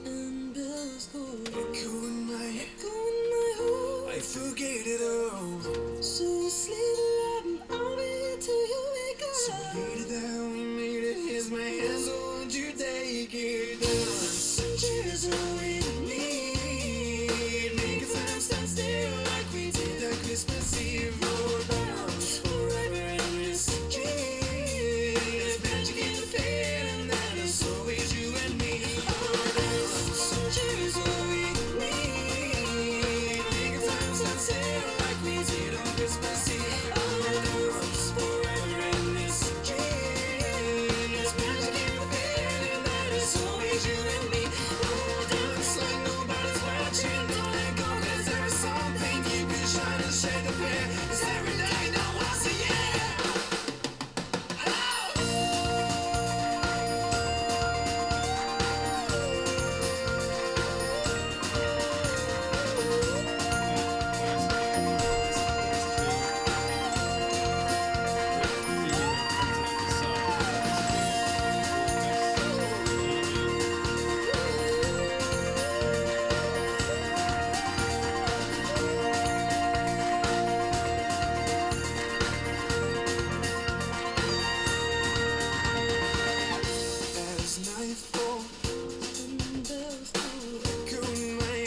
and bells go, echoing my heart. I forget it all. So sleep loud and I'll be here till you wake up. So we made it down, we made it. Here's my hands, oh, won't you take it down? Cheers all we need. Make a time stand still like we did that Christmas Eve. Roll down forever in this dream. There's magic in the feeling that it's always you and me. Hold on, cheers all we need. is you and me. Oh, dance like nobody's watching. Don't let go, 'cause there's something you can shine and shake the fear. It's every day, not once a year. As night falls and bells toll, echoing my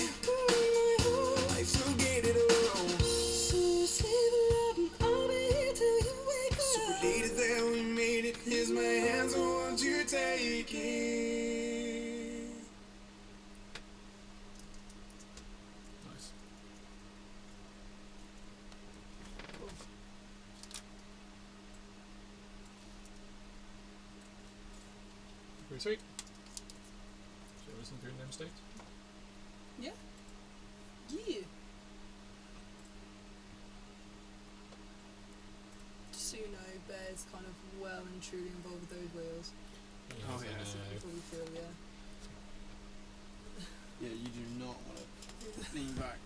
life forget it all. So save love and I'll be here till you wake up. So we laid it there, we made it. Here's my hands, I want you to take it. Nice. Pretty sweet. Shall we listen through them mistakes? Yeah. Just so you know, Bear's kind of well and truly involved with those wheels. Oh, yeah. That's what you probably feel, yeah. Yeah, you do not want to lean back.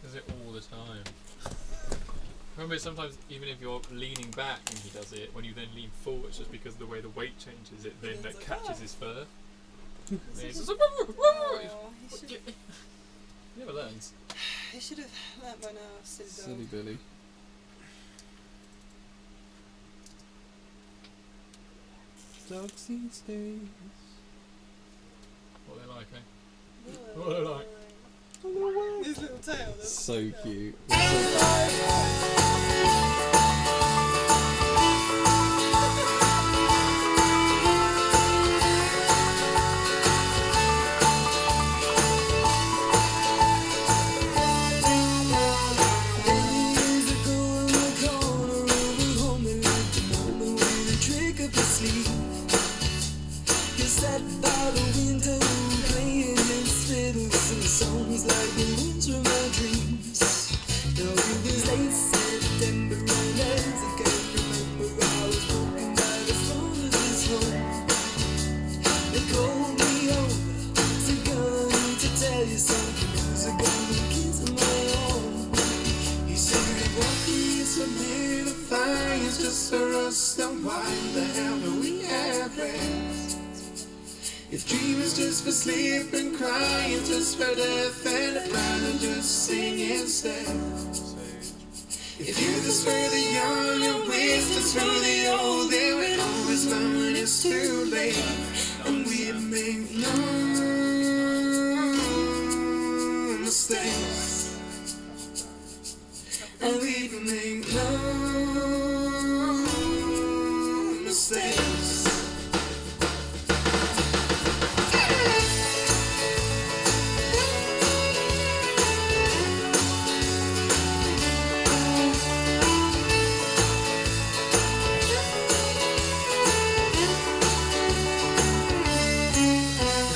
Does it all the time. Remember, sometimes even if you're leaning back and he does it, when you then lean forward, it's just because the way the weight changes, it then Yeah, that it's like, catches "Ah." his fur. And So he's just- just like, Oh, he never learns. he should have learnt by now, silly dog. Silly Billy. Dogs these days. What they like, eh? Yeah. What they like. His little tail. that's- So cute. Years ago in the corner of the home, they left a mama with a trick up her sleeve. He sat by the window playing his fiddle, singing songs like the winds from my dreams. Now it was late September and as I can't remember, I was walking by the front of his home. They called me over, said, "Girl, I need to tell you something. Who's a gun and kids of my own?" He said, "What needs a bit of fire? It's just for us, then why the hell do we have rest? If dream is just for sleep and crying, just for death and I'd rather just sing instead. If youth is for the young and wisdom's for the old, then we'll always learn when it's too late. And we make no mistakes. And we make no mistakes.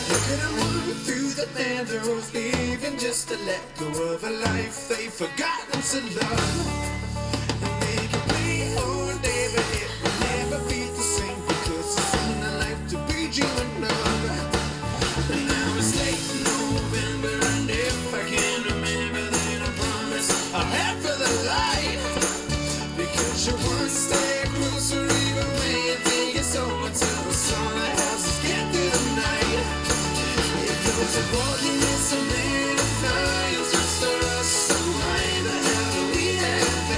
Look at them moving through the meadows, leaving just to let go of a life they've forgotten to love. And they can play all day, but it will never be the same because it's in the life to be dreaming of. And now it's late November, and if I can remember, then I promise I'll head for the light. Because you're one step closer, even when you think it's over, till the sun that helps us get through the night. It goes a walking in so many fires, just for us, so why the hell do we have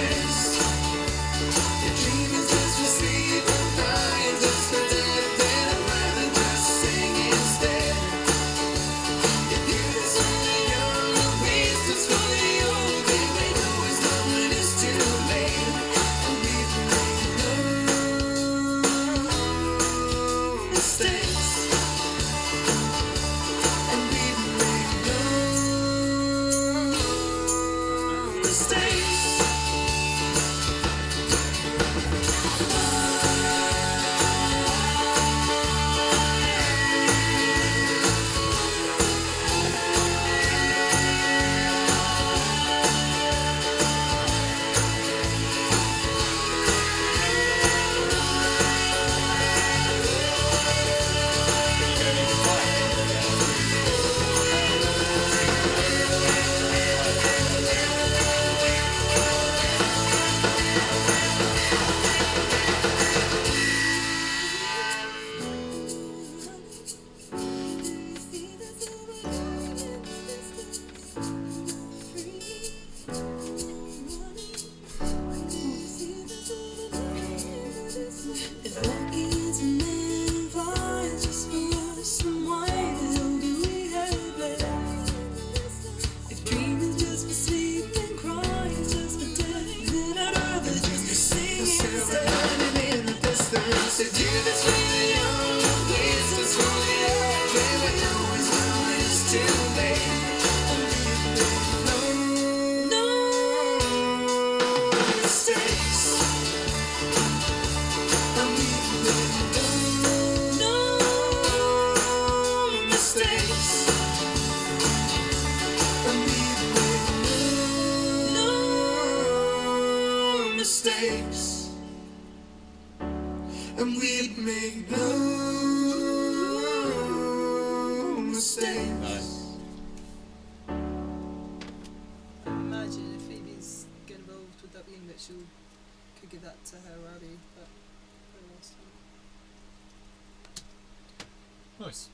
Nice.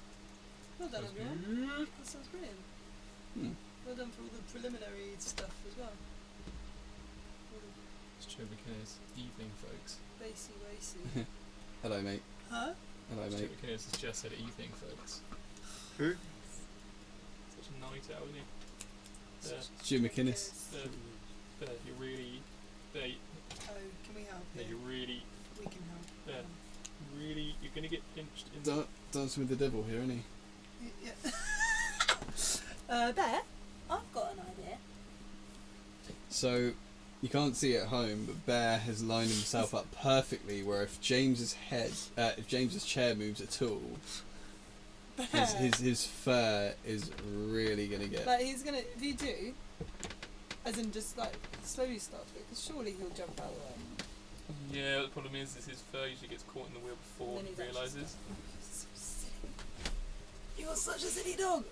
Well done, That's everyone. good. That sounds brilliant. Hmm. Well done for all the preliminary stuff as well. All the It's Joe McKinnis. Evening, folks. bassy wacy. Hello, mate. Huh? Hello, Joe mate. McKinnis has just said evening, folks. Who? Such a night owl, isn't he? There, Stu McInnes. there, you're really... There, Oh, can we help there, here? you're really... We can help. There. Really... You're gonna get pinched in Dancing with the devil here, isn't he? Yeah. Bear, I've got an idea. So, you can't see it at home, but Bear has lined himself up perfectly. Where if James's chair moves at all, his fur is really gonna get. Like he's gonna, if you do, as in just like slowly start to, because surely he'll jump out there. Yeah, the problem is his fur usually gets caught in the wheel before And he then he's actually realises. So silly. You are such a silly dog.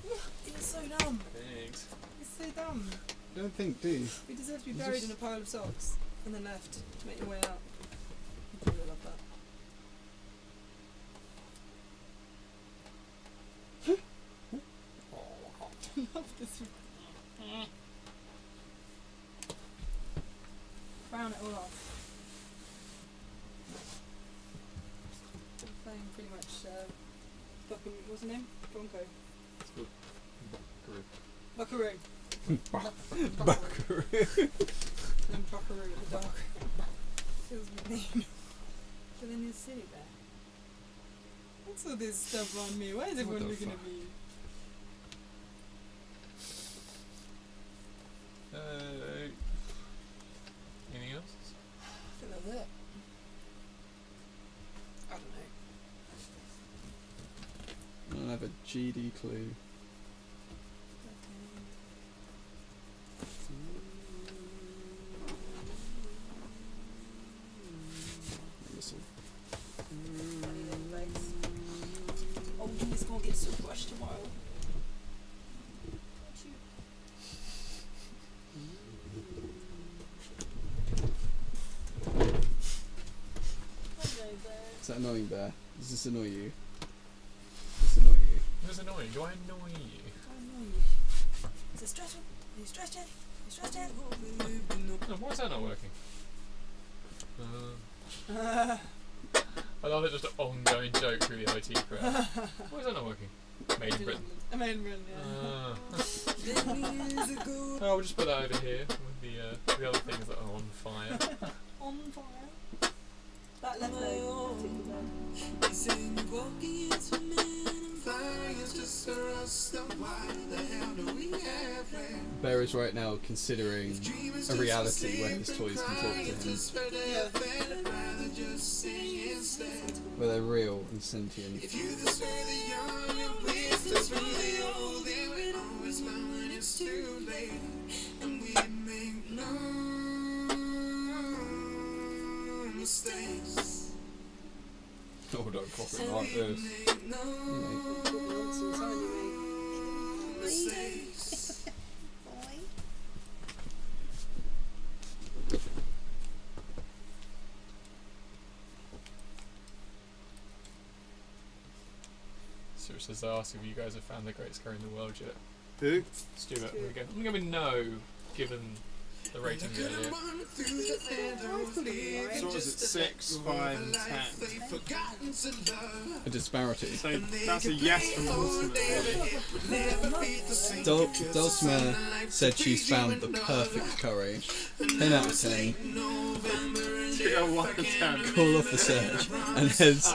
You're so dumb. Thanks. You're so dumb. Don't think, do you? You deserve to be You buried just- in a pile of socks and then left to make your way out. You probably love that. I love this. Frown it all off. I'm playing pretty much what's her name? Bronco. Buckaroo. Buckaroo. And Buckaroo the dog. Feels mean. But then you're silly bear. What's all this stuff on me? Why is everyone the looking fuck? at me? Anything else? I think that's it. I don't know. I don't have a GD clue. Listen. Funny little legs. Oh, he's gonna get so brushed tomorrow. Don't you? Hello, Bear. Is that annoying, Bear? Does this annoy you? Does this annoy you? That's annoying. Do I annoy you? I know you. Is it stretching? Are you stretching? Are you stretching? Oh, why is that not working? I love it, just an ongoing joke through the IT crowd. Why is that not working? Made in Britain. Made in Britain, yeah. Oh, we'll just put that over here with the other things that are on fire. On fire. That left leg. Bear is right now considering a reality where his toys can talk to him, where they're real and sentient. Oh, don't fucking like this. Stuart says, I ask if you guys have found the greatest car in the world yet. Who? Stuart, I'm going to no, given the rating earlier. So what is it? 6, 5, and 10. A disparity. So that's a yes from Ultimate. Dulcimer said she's found the perfect curry. 10 out of 10. 2 out of 1 and 10. Call off the search and has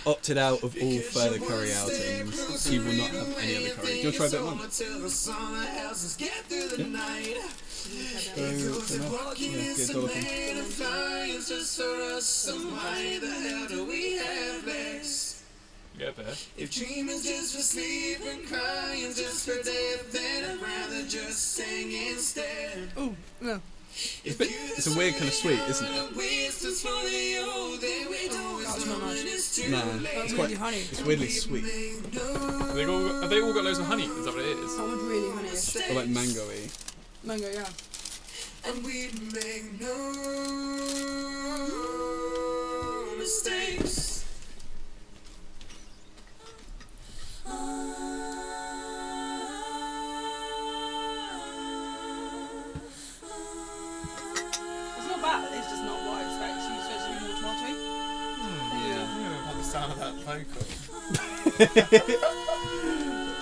opted out of all further curry outings. He will not have any other curry. Do you want to try a bit more? Yeah, get Dolphin. Yeah, Bear. If dreaming just for sleep and crying just for death, then I'd rather just sing instead. Oh, no. It's a weird kind of sweet, isn't it? That's not nice. Nah, it's quite. honey. It's weirdly sweet. Have they all got loads of honey? Is that what it is? That would really honey. Or like mango-y. Mango, yeah. And we'd make no mistakes. sound of that vocal.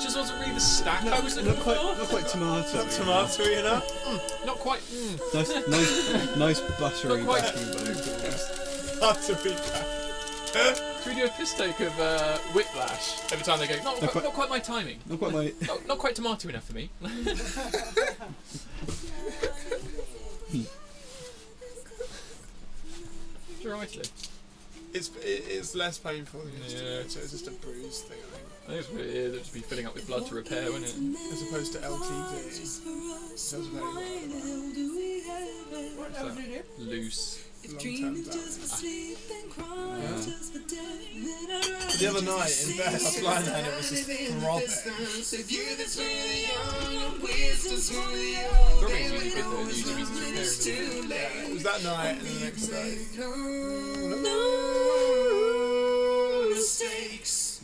Just wasn't really the stack I was looking Not for. quite tomato. Tomato, you know? Not quite. Nice buttery Not quite. backing vocals. Buttery. Should we do a piss take of Whiplash every time they go? Not quite my timing. Not quite my. Not quite tomato enough for me. Rightly. It's less painful than Yeah. so it's just a bruise thing, I think. I think it's weird. It'd just be filling up with blood to repair, wouldn't it? As opposed to LTD. It does very well. What's that? Loose. Long-term damage. The other night in bed, I was lying there and it was just throbbing. Throbbing is usually good though. It usually means it's repairing. Yeah, it was that night and the next day.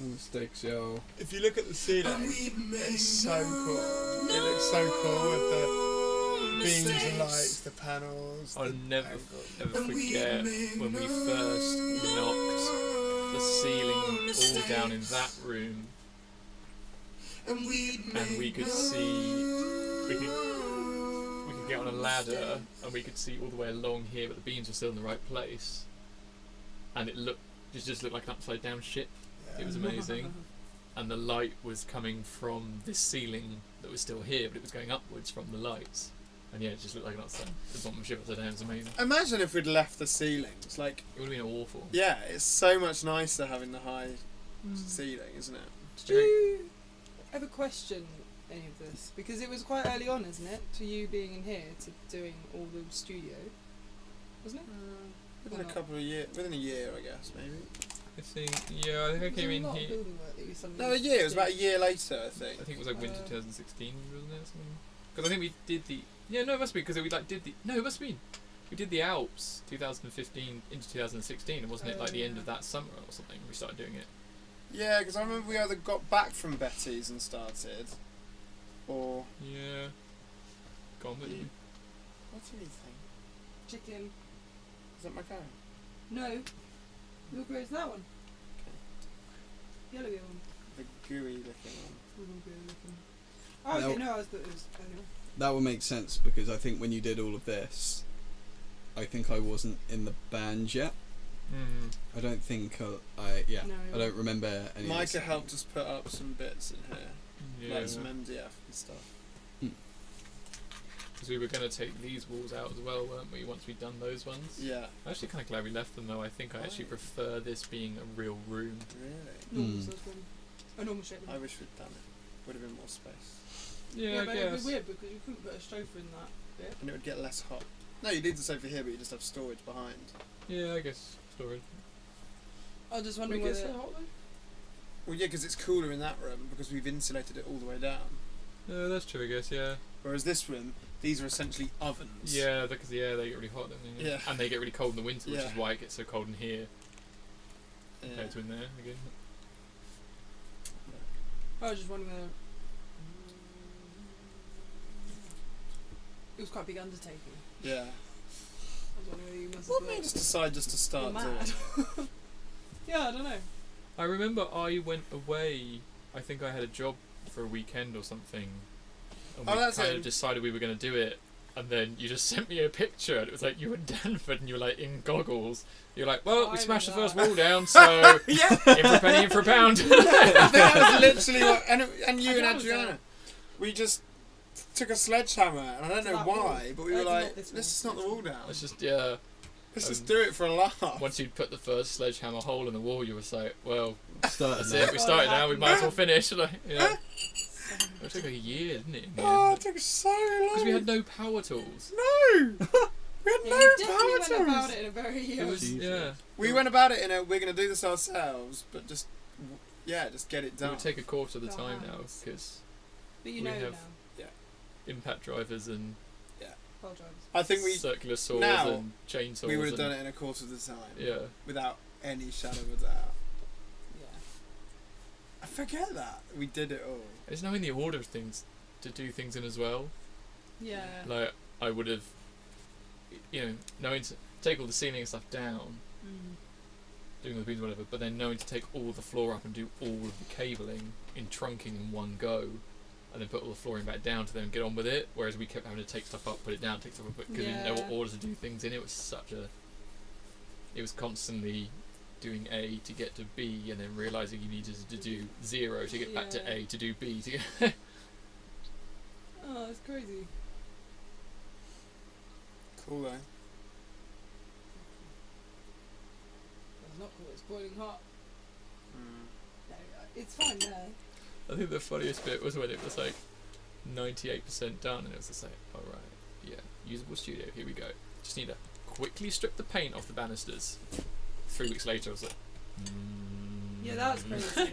Mistakes, yo. If you look at the ceiling, it's so cool. It looks so cool with the beams and lights, the panels. I'll never forget when we first knocked the ceiling all down in that room, and we could see. We could get on a ladder and we could see all the way along here, but the beams were still in the right place, and it just looked like an upside down ship. It was amazing, and the light was coming from this ceiling that was still here, but it was going upwards from the lights, and yeah, it just looked like an upside. The bottom ship upside down. It was amazing. Imagine if we'd left the ceilings. Like, It would have been awful. yeah, it's so much nicer having the high ceiling, isn't it? Do you ever question any of this? Because it was quite early on, isn't it? To you being in here, to doing all the studio, wasn't it? Within a couple of years, within a year, I guess, maybe. I think I came in here. No, a year. It was about a year later, I think. I think it was like winter 2016, wasn't it? Because I think we did the. Yeah, no, it must be because we did the. No, it must be. We did the Alps 2015 into 2016, and wasn't it like the end of that summer or something? We started doing it. Yeah, because I remember we either got back from Betty's and started, or Yeah. Gone with you. what's anything? Chicken. Is that my carrot? No. Look where's that one? Yellowy one. The gooey looking one. Oh, okay, No. no, I was thought it was anyway. That would make sense because I think when you did all of this, I think I wasn't in the band yet. I don't think No. I don't remember any. of Micah this. helped us put up some bits in here, Yeah. like some MDF and stuff. Because we were going to take these walls out as well, weren't we? Once we'd done those ones. Yeah. I'm actually kind of glad we left them though. I think I actually prefer this being a real room. Really? Normal Mm. size one. A normal shape one. I wish we'd done it. Would have been more space, Yeah, I but it'd guess. be weird because you couldn't put a sofa in that bit. and it would get less hot. No, you leave the sofa here, but you just have storage behind. Yeah, I guess storage. I was just We wondering get whether. so hot though. Well, yeah, because it's cooler in that room because we've insulated it all the way down. Yeah, that's true. I guess. Yeah. Whereas this room, these are essentially ovens. Yeah, because they get really hot, don't they? Yeah. And they get really cold in the winter, which Yeah. is why it gets so cold in here Yeah. compared to in there again. I was just wondering whether. It was quite a big undertaking. Yeah. I was wondering whether you must What have made us decide just to You're start doing mad. it? Yeah, I don't know. I remember I went away. I think I had a job for a weekend or something, and Oh, we that's kind it. of decided we were going to do it. And then you just sent me a picture, and it was like you were in Danford, and you were like in goggles. You're like, well, I we smashed the remember first that. wall down, so Yeah. in for a penny, in for a pound. I think that was literally what, and you I and know, so- Adriana, we just took a sledgehammer, and I don't To know that why, wall. but we were Not like, this let's wall, just knock the this wall down. It's just Let's just um, do it for a laugh. once you'd put the first sledgehammer hole in the wall, you were like, well, Started that's now. it. We started now. We might as well finish. Like, yeah. It took like a year, didn't it? in the Oh, end? it took so long. Because we had no power tools. No! We had Yeah, no you definitely went power about tools. it in a very It was Jesus. yeah. We went about it in a, we're going to do this ourselves, but just get it It done. would take a quarter of the Your time now hands. because But you we know have- now. impact drivers and Well drivers. I think circular saws now, and chainsaws. we would have and, done it in a quarter of the time. Yeah. Without any shadow of a doubt. Yeah. I forget that. We did it all. It's knowing the order of things to do things in as well. Yeah. Like I would have, knowing to take all the ceiling and stuff down, Mm. doing all the beams or whatever, but then knowing to take all the floor up and do all of the cabling in trunking in one go, and then put all the flooring back down to then get on with it. Whereas we kept having to take stuff up, put it down, take stuff up, because we didn't know what order to do things in. It was constantly doing A to get to B, and then realising you needed to do 0 to get back to A to do B to get. Oh, that's crazy. Cool though. It's not cool. It's boiling hot. Mm. No, it's fine there. I think the funniest bit was when it was like 98% done, and it was just like, all right, yeah, usable studio. Here we go. Just need to quickly strip the paint off the banisters. 3 weeks later, I was like, Yeah, that was crazy. That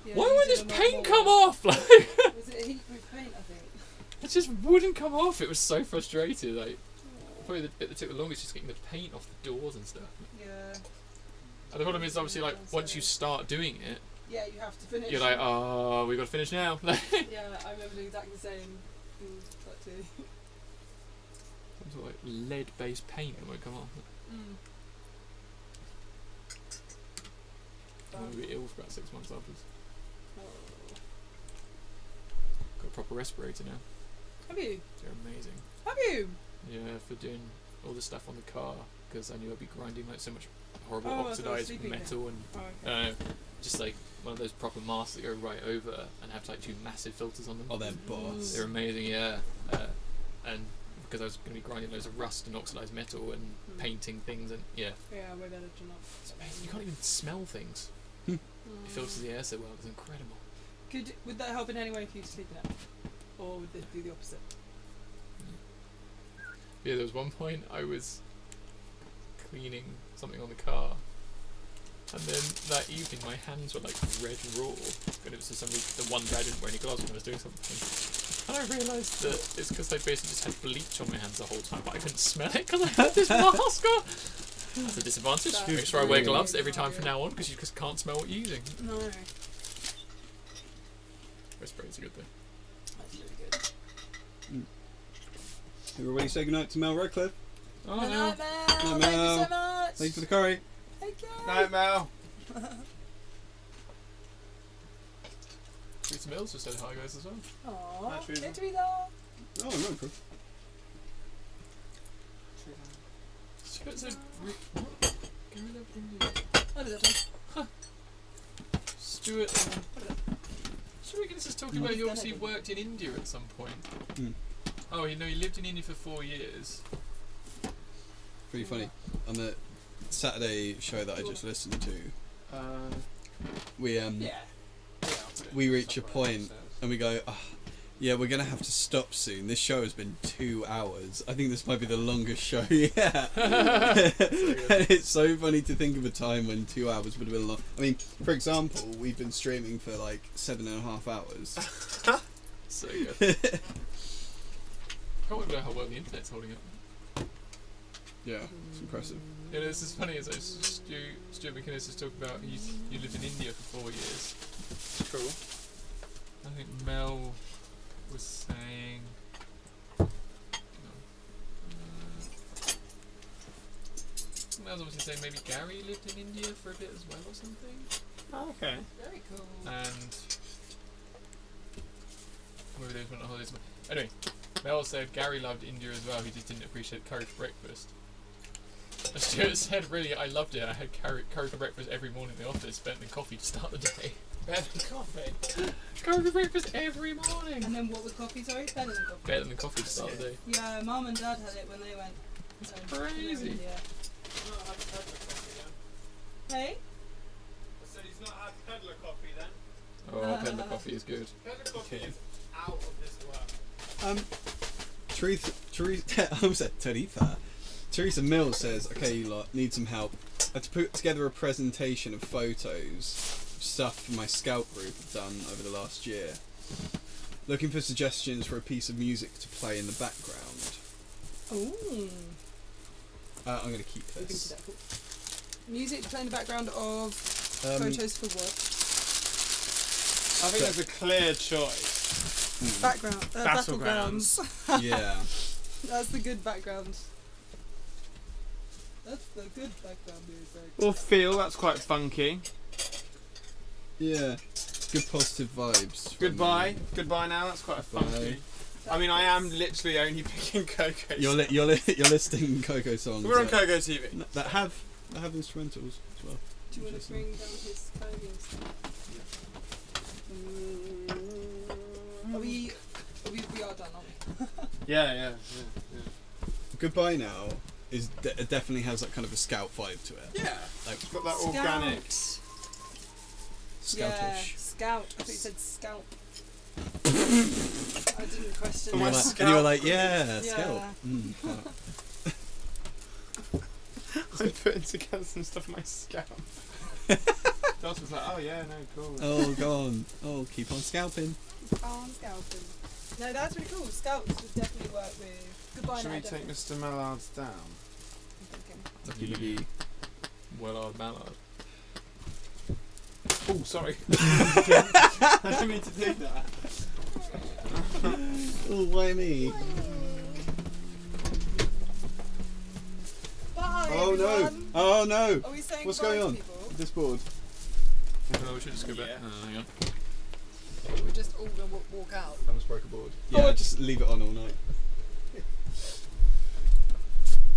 why you won't did this a lot paint more. come off? Like, Was it a heat-proof paint? I think. it just wouldn't come off. It was so frustrated. Like, probably the bit that took the longest is getting the paint off the doors and stuff. Yeah. And the problem is, obviously, like once you start doing it, Yeah, you have to finish. you're like, oh, we got to finish now. Yeah, I remember doing exactly the same. That too. Some sort of like lead-based paint that won't come off. I'm gonna be ill for about 6 months afterwards. Got a proper respirator now. Have you? They're amazing. Have you? Yeah, for doing all the stuff on the car, because I knew I'd be grinding like so much horrible Oh, I thought it was oxidized sleeping metal and Oh, okay. just like one of those proper masks that go right over and have like 2 massive filters on them. Oh, they're boss. They're amazing, yeah. And because I was going to be grinding loads of rust and oxidized metal and painting things, and yeah, Yeah, way better to not. it's amazing. You can't even smell things. It filters the air so well. It's incredible. Would that help in any way for you to sleep in it? Or would it do the opposite? Yeah, there was one point I was cleaning something on the car, and then that evening my hands were like red raw, and it was for some reason the one day I didn't wear any gloves when I was doing something. And I realised that it's because I basically just had bleach on my hands the whole time, but I couldn't smell it because I had this mask on. That's a disadvantage. That's Make sure I wear really gloves every hard, time from now on, because you just can't smell what you're using. No. Respiray's a good thing. That's really good. Everybody say goodnight to Mel Redcliffe. Oh, Good no. night, Mel. Night, Thank you Mel. so much. Thank you for the curry. Take care. Night, Mel. Teresa Mills just said hi, guys, as well. Aww. Hi, Teresa. Hey, Teresa. Oh, no, cool. She got said, what? Gary loved India. I did that one. Stuart Guinness is talking about he obviously worked in India at some point. Mm. Oh, you know, he lived in India for 4 years. Pretty funny. On the Saturday show that I just listened to, we we reach a point and we go, yeah, we're gonna have to stop soon. This show has been 2 hours. I think this might be the longest show yet. And it's so funny to think of a time when 2 hours would have been long. I mean, for example, we've been streaming for like 7.5 hours. So good. I can't remember how well the internet's holding up. Yeah, it's impressive. Yeah, this is funny. As Stuart McInnes is talking about, you lived in India for 4 years. Cool. I think Mel was saying. Mel's obviously saying maybe Gary lived in India for a bit as well or something. Oh, okay. Very cool. And maybe they went on holidays. Anyway, Mel said Gary loved India as well. He just didn't appreciate curry for breakfast. And Stuart said, really, I loved it. I had curry for breakfast every morning in the office, better than coffee to start the day. Better than coffee. Curry for breakfast every morning. And then what was coffee? Sorry, better than coffee. Better than coffee to start the day. Yeah, Mum and Dad had it when they went. It's crazy. Yeah. Not had peddler coffee then. Hey. I said he's not had peddler coffee then. Oh, peddler coffee is good. Peddler coffee Okay. is out of this world. Teresa, I almost said Tarifa. Teresa Mills says, okay, you lot need some help. I had to put together a presentation of photos, stuff my scout group have done over the last year. Looking for suggestions for a piece of music to play in the background. Ooh. I'm going to keep We can do this. that. Cool. Music to play in the background of photos for what? I think there's a clear choice. Background. Battlegrounds. Battlegrounds. Yeah. That's the good background. That's the good background music. Or feel, that's quite funky. Yeah. Good positive vibes. Goodbye. Goodbye now, that's quite funky. I mean, I am literally only picking CoCo. You're listing CoCo songs. We're on CoCo TV. That have instrumentals as well. Do you want to bring down his clothing stuff? We are done, aren't we? Yeah. Goodbye Now is it definitely has that kind of a Scout vibe to it. Yeah. Like It's got that organic. Yeah, Scoutish. Scout. I thought you said scalp. I didn't question And you were that. like, and you were like, yeah, Yeah. Scout. Wow. I'm putting together some stuff on my scalp. Josh was like, oh yeah, no, cool. Oh, go on. Oh, keep on scalping. Oh, I'm scalping. No, that's really cool. Scouts would definitely work with Goodbye Should Now. we take definitely. Mr. Mallard's down? I'm thinking. You Willard Mallard. Oh, sorry. I didn't mean to do that. Oh, why me? Bye, Oh no! everyone. Oh no! Are we saying What's bye going to on? people? This board. Oh, we should just go back. Yeah. Hang on. We're just all gonna walk out. I almost broke a board. Yeah, just leave it on all night.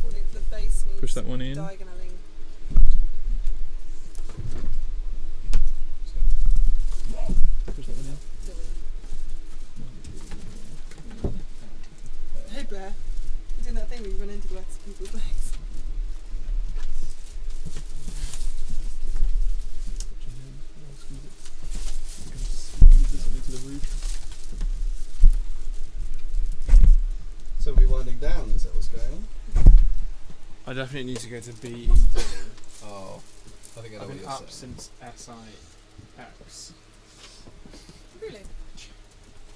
I think the bass needs Push that one in. diagonaling. Push that one in. Hey Blair, you're doing that thing where you run into lots of people's legs. So we're winding down, is that what's going on? I definitely need to go to BED. Oh, I think I know I've what been you're up saying. since SIX. Really?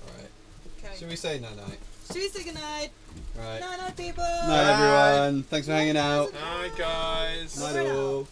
Alright. Okay. Should we say night-night? Should we say goodnight? Right. Night night people! Night everyone. Thanks for hanging out. Hi guys. Night all.